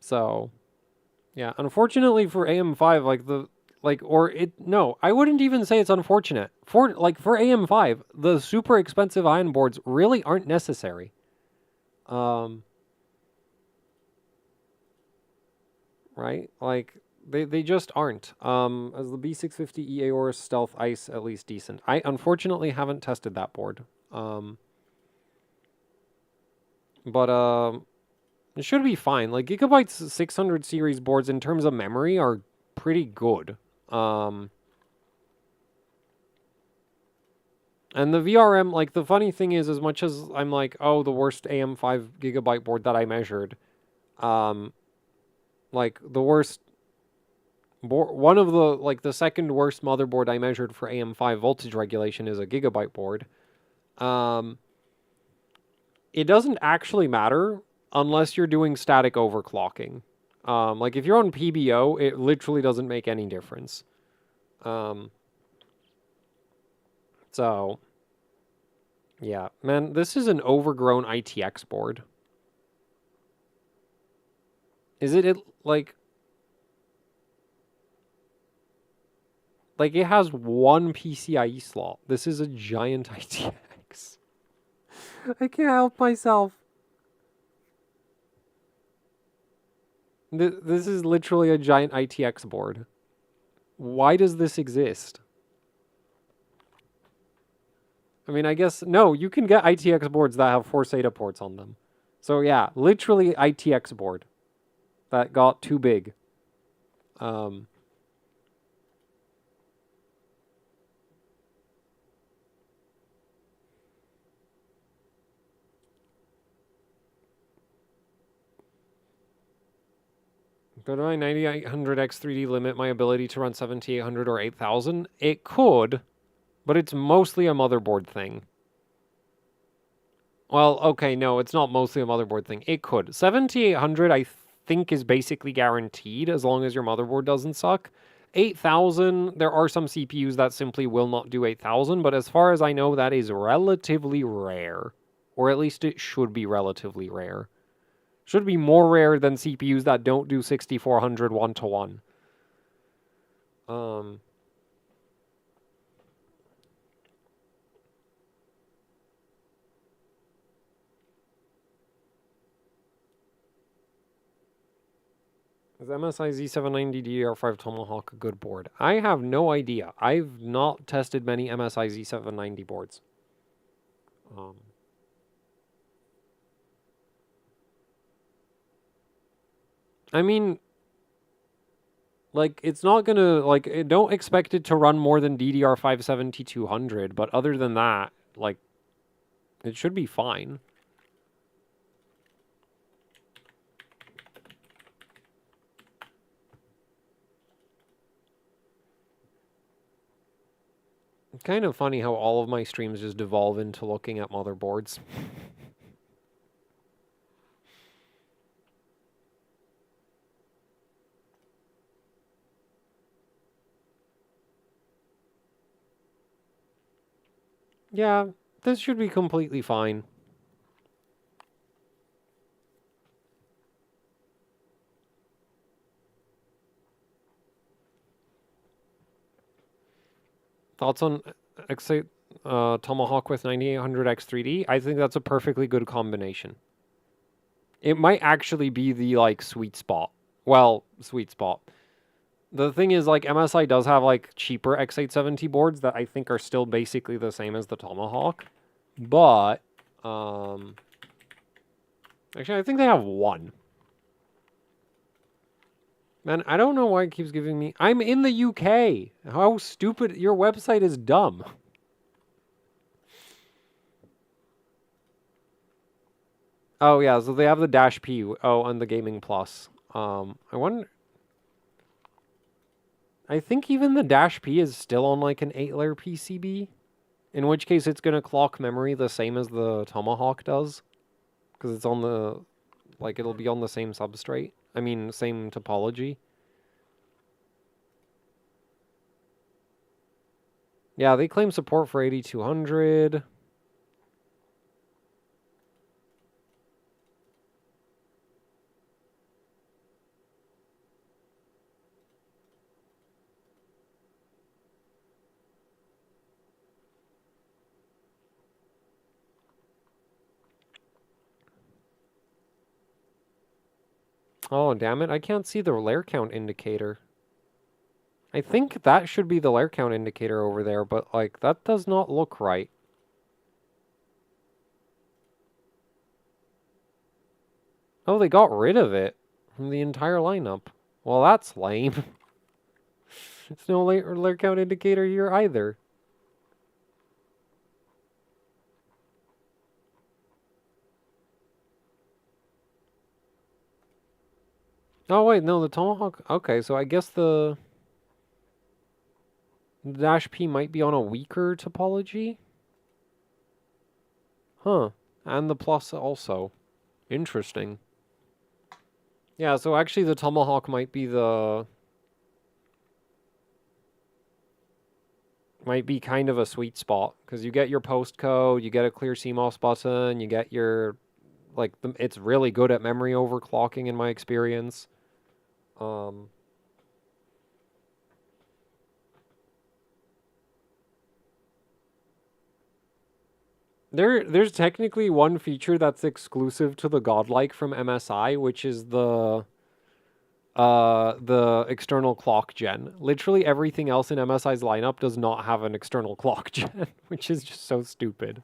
So, yeah, unfortunately for AM5, I wouldn't even say it's unfortunate. For AM5, the super expensive iron boards really aren't necessary. Right? Like, they just aren't. As the B650 EA or Stealth Ice, at least decent. I unfortunately haven't tested that board. But it should be fine. Like, Gigabyte's 600 series boards in terms of memory are pretty good. And the VRM, like, the funny thing is, as much as I'm like, oh, the worst AM5 gigabyte board that I measured, like, the worst, one of the, like, the second worst motherboard I measured for AM5 voltage regulation is a gigabyte board. It doesn't actually matter unless you're doing static overclocking. Like, if you're on PBO, it literally doesn't make any difference. So, yeah. Man, this is an overgrown ITX board. Is it like... Like, it has one PCIe slot. This is a giant ITX. I can't help myself. This is literally a giant ITX board. Why does this exist? I mean, I guess... No, you can get ITX boards that have 4 SATA ports on them. So, yeah, literally ITX board. That got too big. Could my 9800X3D limit my ability to run 7800 or 8000? It could, but it's mostly a motherboard thing. Well, okay, no, it's not mostly a motherboard thing. It could. 7800, I think, is basically guaranteed as long as your motherboard doesn't suck. 8000, there are some CPUs that simply will not do 8000, but as far as I know, that is relatively rare. Or at least it should be relatively rare. Should be more rare than CPUs that don't do 6400 1-to-1. Is MSI Z790 DDR5 Tomahawk a good board? I have no idea. I've not tested many MSI Z790 boards. I mean, like, it's not gonna, like, don't expect it to run more than DDR5 7200, but other than that, like, it should be fine. It's kind of funny how all of my streams just devolve into looking at motherboards. Yeah, this should be completely fine. Thoughts on Tomahawk with 9800X3D? I think that's a perfectly good combination. It might actually be the, like, sweet spot. Well, sweet spot. The thing is, like, MSI does have, like, cheaper X870 boards that I think are still basically the same as the Tomahawk. But, actually, I think they have one. Man, I don't know why it keeps giving me... I'm in the UK! How stupid... Your website is dumb. Oh, yeah, so they have the Dash P. Oh, and the Gaming Plus. I wonder... I think even the Dash P is still on, like, an 8-layer PCB. In which case, it's going to clock memory the same as the Tomahawk does. Because it's on the... Like, it'll be on the same substrate. I mean, same topology. Yeah, they claim support for 8200. Oh, damn it. I can't see the layer count indicator. I think that should be the layer count indicator over there, but, like, that does not look right. Oh, they got rid of it from the entire lineup. Well, that's lame. There's no layer count indicator here either. Oh, wait, no, the Tomahawk... Okay, so I guess the Dash P might be on a weaker topology? Huh. And the Plus also. Interesting. Yeah, so actually the Tomahawk might be the... Might be kind of a sweet spot, because you get your postcode, you get a clear CMOS button, you get your... Like, it's really good at memory overclocking in my experience. There's technically one feature that's exclusive to the Godlike from MSI, which is the external clock gen. Literally everything else in MSI's lineup does not have an external clock gen, which is just so stupid.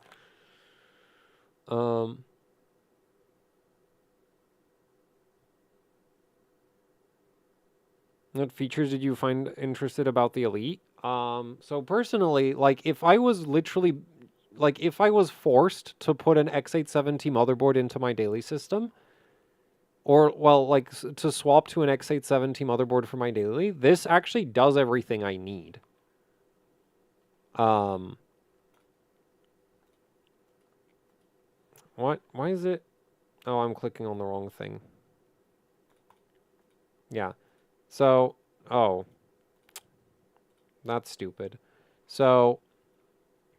What features did you find interested about the Elite? So personally, like if I was literally, like if I was forced to put an X870 motherboard into my daily system, or well, like to swap to an X870 motherboard for my daily, this actually does everything I need. What? Why is it? Oh, I'm clicking on the wrong thing. Yeah. So, oh. That's stupid. So,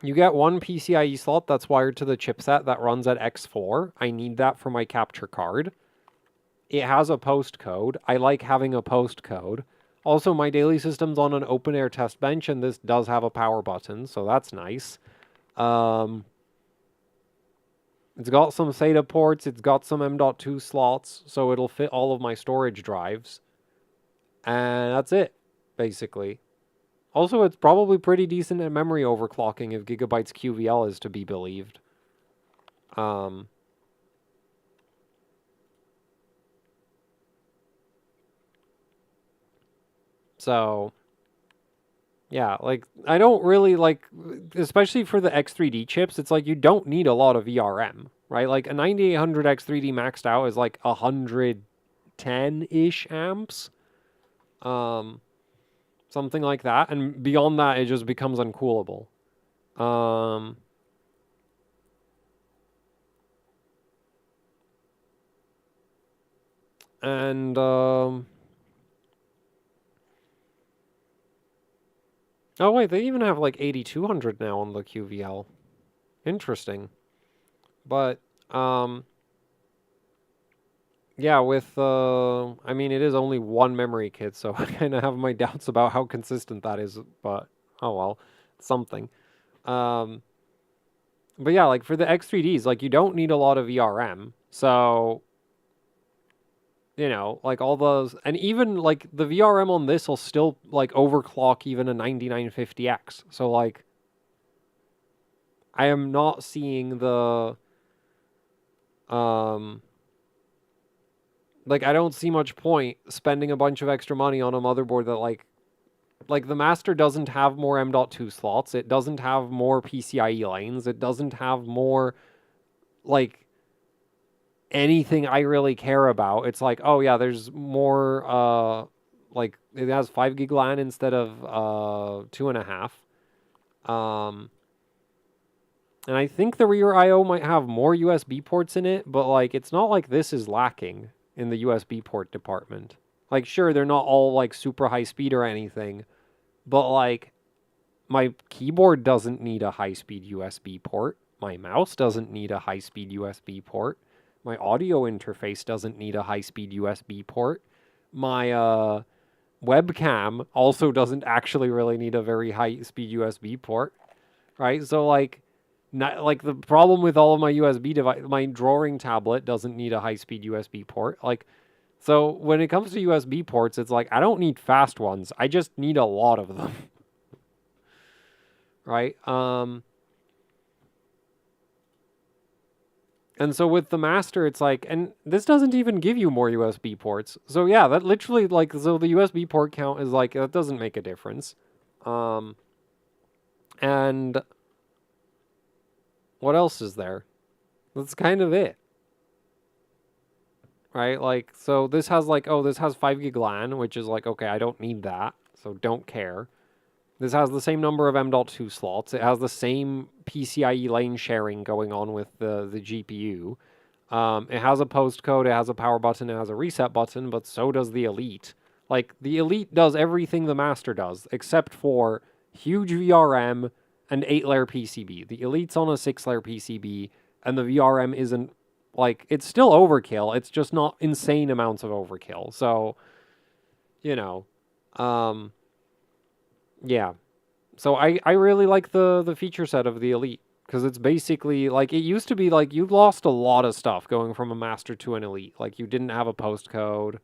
you get one PCIe slot that's wired to the chipset that runs at X4. I need that for my capture card. It has a post code. I like having a post code. Also, my daily system's on an open air test bench, and this does have a power button, so that's nice. It's got some SATA ports, it's got some M.2 slots, so it'll fit all of my storage drives. And that's it, basically. Also, it's probably pretty decent at memory overclocking if Gigabyte's QVL is to be believed. So, yeah, like, I don't really like, especially for the X3D chips, it's like you don't need a lot of VRM, right? Like, a 9800 X3D maxed out is like 110-ish amps. Something like that. And beyond that, it just becomes uncoolable. Oh, wait, they even have like 8200 now on the QVL. Interesting. But, yeah, with, I mean, it is only one memory kit, so I kind of have my doubts about how consistent that is, but, oh well, something. But yeah, like for the X3Ds, like you don't need a lot of VRM, so, you know, like all those, and even like the VRM on this will still like overclock even a 9950X, so like, I am not seeing the, like, I don't see much point spending a bunch of extra money on a motherboard that, like the Master doesn't have more M.2 slots. It doesn't have more PCIe lanes. It doesn't have more, like, anything I really care about. It's like, oh, yeah, there's more, like, it has 5 gig LAN instead of 2.5. And I think the rear I/O might have more USB ports in it, but, like, it's not like this is lacking in the USB port department. Like, sure, they're not all, like, super high speed or anything, but, like, my keyboard doesn't need a high-speed USB port. My mouse doesn't need a high-speed USB port. My audio interface doesn't need a high-speed USB port. My webcam also doesn't actually really need a very high-speed USB port, right? So, like, not like the problem with all of my USB device, my drawing tablet doesn't need a high-speed USB port. Like, so when it comes to USB ports, it's like I don't need fast ones. I just need a lot of them. Right? And so with the Master, it's like, and this doesn't even give you more USB ports. So yeah, that literally, like, so the USB port count is like, that doesn't make a difference. And what else is there? That's kind of it. right? Like, so this has like, oh, this has 5 gig LAN, which is like, okay, I don't need that, so don't care. This has the same number of M.2 slots. It has the same PCIe lane sharing going on with the GPU. It has a postcode, it has a power button, it has a reset button, but so does the Elite. Like, the Elite does everything the Master does, except for huge VRM and 8-layer PCB. The Elite's on a 6-layer PCB, and the VRM isn't, like, it's still overkill, it's just not insane amounts of overkill. So, you know, yeah. So I really like the feature set of the Elite, because it's basically, like, it used to be, like, you lost a lot of stuff going from a Master to an Elite. Like, you didn't have a postcode.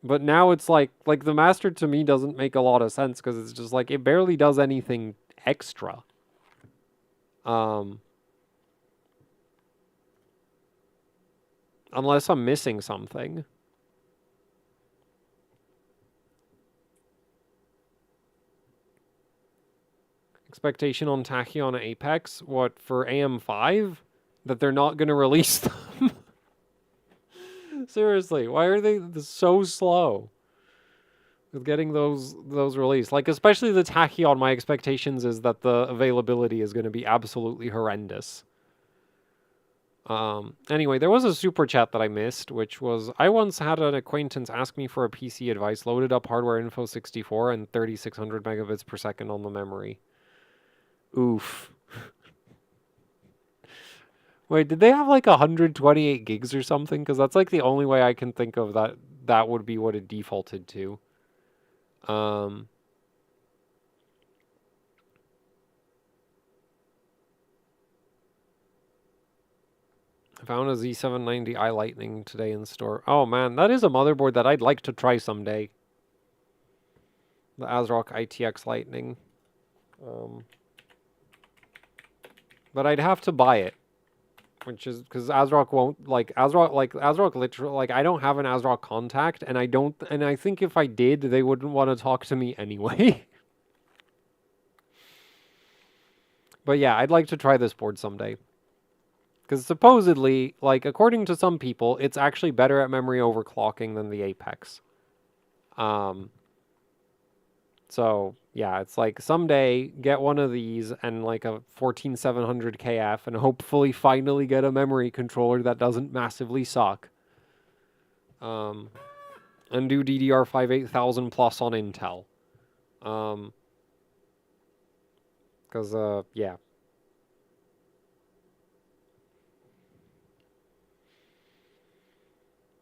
But now it's like the Master to me doesn't make a lot of sense, because it's just, like, it barely does anything extra. Unless I'm missing something. Expectation on Tachyon Apex? What, for AM5? That they're not going to release them? Seriously, why are they so slow with getting those released? Like, especially the Tachyon, my expectations is that the availability is going to be absolutely horrendous. Anyway, there was a super chat that I missed, which was, I once had an acquaintance ask me for a PC advice, loaded up hardware info 64 and 3600 megabits per second on the memory. Oof. Wait, did they have like 128 gigs or something? Because that's like the only way I can think of that would be what it defaulted to. I found a Z790i Lightning today in store. Oh man, that is a motherboard that I'd like to try someday. The ASRock ITX Lightning. But I'd have to buy it. Which is because ASRock won't, ASRock literally, like, I don't have an ASRock contact, and I think if I did, they wouldn't want to talk to me anyway. But yeah, I'd like to try this board someday. Because supposedly, like, according to some people, it's actually better at memory overclocking than the Apex. So, yeah, it's like someday get one of these and like a 14700 KF and hopefully finally get a memory controller that doesn't massively suck. And do DDR5 8000 plus on Intel. Because, yeah.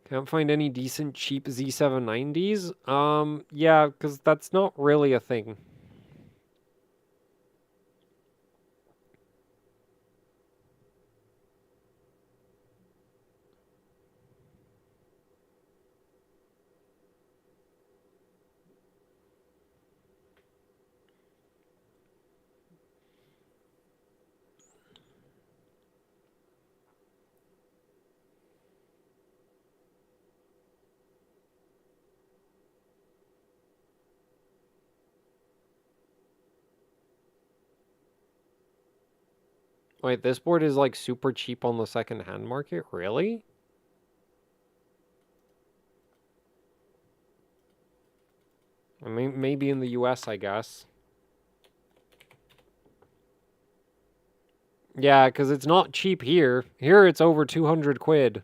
Can't find any decent cheap Z790s? Yeah, because that's not really a thing. Wait, this board is like super cheap on the second-hand market? Really? I mean, maybe in the US, I guess. Yeah, because it's not cheap here. Here it's over 200 quid.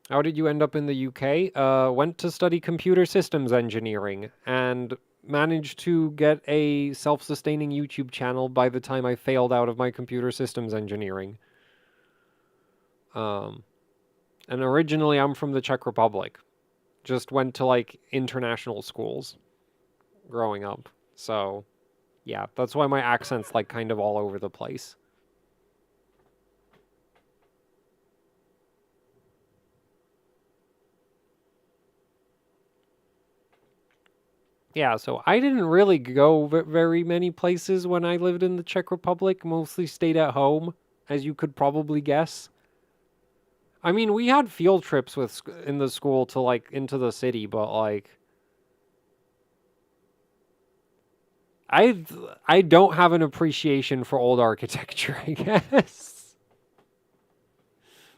How did you end up in the UK? Went to study computer systems engineering and managed to get a self-sustaining YouTube channel by the time I failed out of my computer systems engineering. And originally I'm from the Czech Republic. Just went to like international schools growing up. So, yeah, that's why my accent's like kind of all over the place. Yeah, so I didn't really go very many places when I lived in the Czech Republic. Mostly stayed at home, as you could probably guess. I mean, we had field trips in the school to like into the city, but like I don't have an appreciation for old architecture, I guess.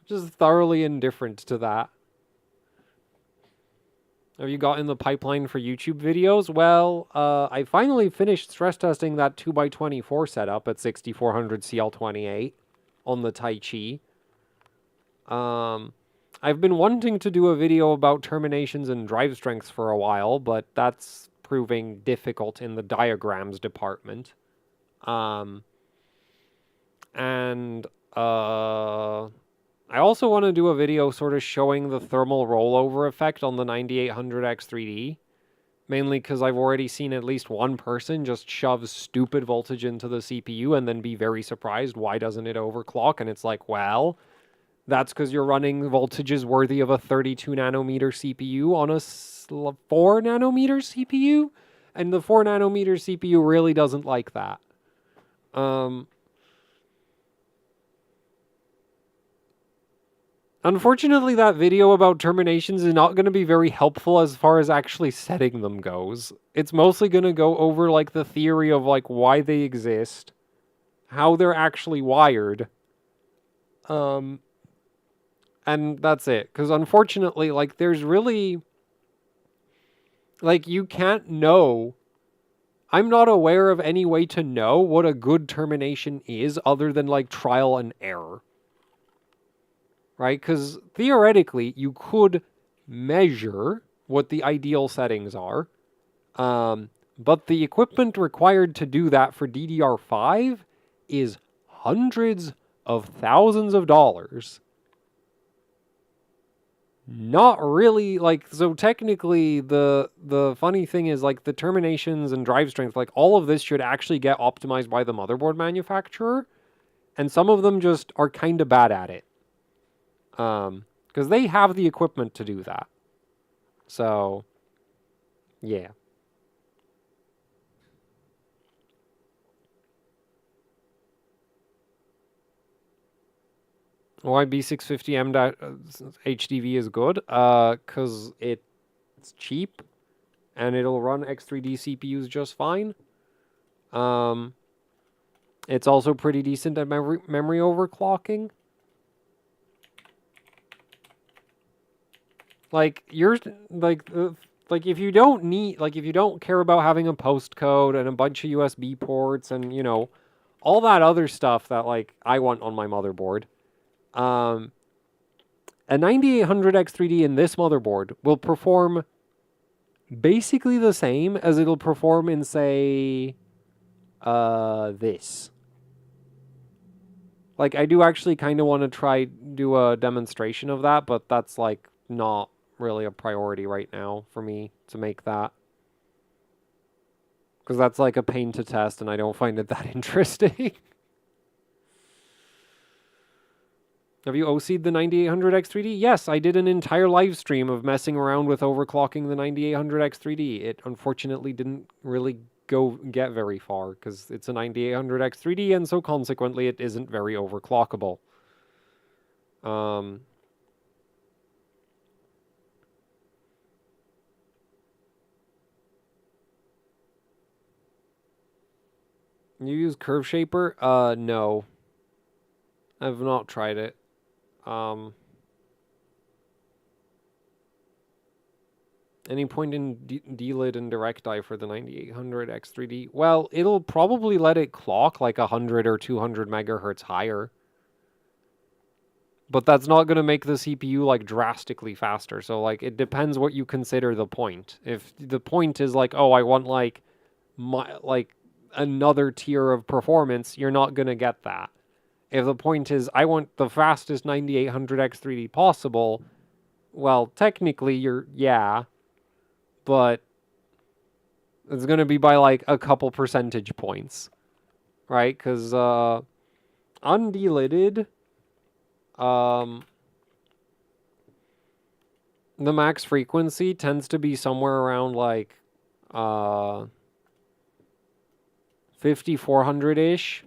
Just thoroughly indifferent to that. Have you got in the pipeline for YouTube videos? Well, I finally finished stress testing that 2x24 setup at 6400 CL28 on the Tai Chi. I've been wanting to do a video about terminations and drive strengths for a while, but that's proving difficult in the diagrams department. And I also want to do a video sort of showing the thermal rollover effect on the 9800X3D, mainly because I've already seen at least one person just shove stupid voltage into the CPU and then be very surprised, why doesn't it overclock? And it's like, well, that's because you're running voltages worthy of a 32 nanometer CPU on a 4 nanometer CPU, and the 4 nanometer CPU really doesn't like that. Unfortunately, that video about terminations is not going to be very helpful as far as actually setting them goes. It's mostly going to go over like the theory of like why they exist, how they're actually wired, and that's it. Because unfortunately, like there's really, like you can't know. I'm not aware of any way to know what a good termination is other than like trial and error. Right? Because theoretically, you could measure what the ideal settings are, but the equipment required to do that for DDR5 is hundreds of thousands of dollars. Not really, like, so technically, the funny thing is, like, the terminations and drive strength, like, all of this should actually get optimized by the motherboard manufacturer, and some of them just are kind of bad at it. Because they have the equipment to do that. So, yeah. Why B650M HDV is good? Because it's cheap, and it'll run X3D CPUs just fine. It's also pretty decent at memory overclocking. Like you're like if you don't need if you don't care about having a postcode and a bunch of USB ports and you know all that other stuff that like I want on my motherboard, a 9800X3D in this motherboard will perform basically the same as it'll perform in say this. Like I do actually kind of want to do a demonstration of that, but that's like not really a priority right now for me to make that. Because that's like a pain to test and I don't find it that interesting. Have you OC'd the 9800X3D? Yes, I did an entire live stream of messing around with overclocking the 9800X3D. It unfortunately didn't really get very far because it's a 9800X3D and so consequently it isn't very overclockable. You use Curve Shaper? No. I've not tried it. Any point in D-Lid and DirectEye for the 9800X3D? Well, it'll probably let it clock like 100 or 200 megahertz higher. But that's not going to make the CPU like drastically faster. So like it depends what you consider the point. If the point is like, oh, I want like another tier of performance, you're not going to get that. If the point is, I want the fastest 9800X3D possible, well, technically yeah, but it's going to be by like a couple percentage points, right? Because undelidded, the max frequency tends to be somewhere around like 5400-ish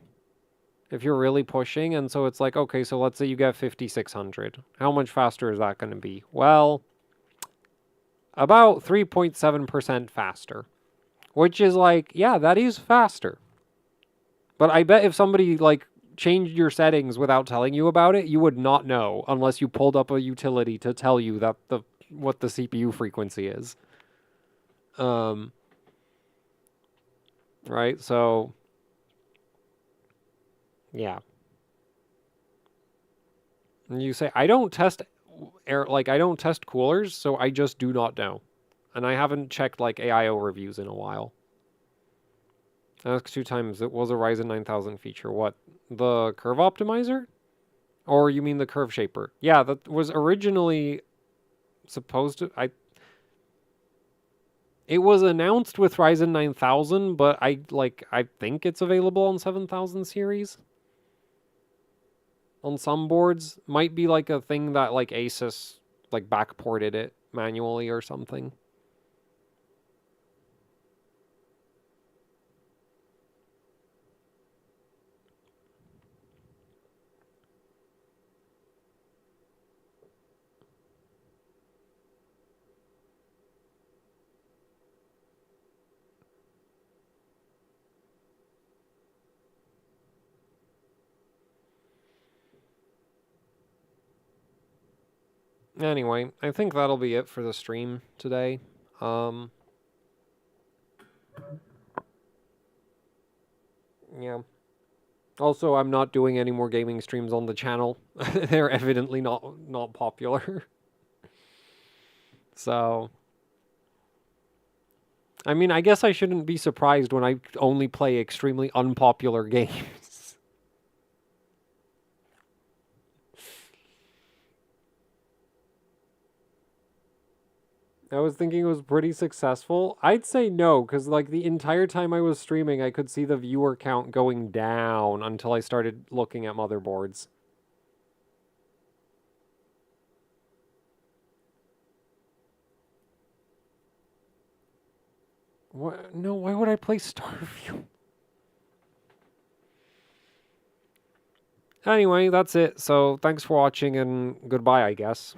if you're really pushing. And so it's like, okay, so let's say you get 5600. How much faster is that going to be? Well, about 3.7% faster, which is like, yeah, that is faster. But I bet if somebody like changed your settings without telling you about it, you would not know unless you pulled up a utility to tell you that what the CPU frequency is. Right? So yeah. And you say, I don't test air, like I don't test coolers, so I just do not know. And I haven't checked like AIO reviews in a while. Ask 2 times, it was a Ryzen 9000 feature. What? The curve optimizer? Or you mean the curve shaper? Yeah, that was originally supposed to... It was announced with Ryzen 9000, but I think it's available on 7000 series. On some boards. Might be like a thing that like Asus like backported it manually or something. Anyway, I think that'll be it for the stream today. Yeah. Also, I'm not doing any more gaming streams on the channel. They're evidently not popular. So, I mean, I guess I shouldn't be surprised when I only play extremely unpopular games. I was thinking it was pretty successful. I'd say no, because like the entire time I was streaming, I could see the viewer count going down until I started looking at motherboards. What? No, why would I play Starfield? Anyway, that's it. So thanks for watching and goodbye, I guess.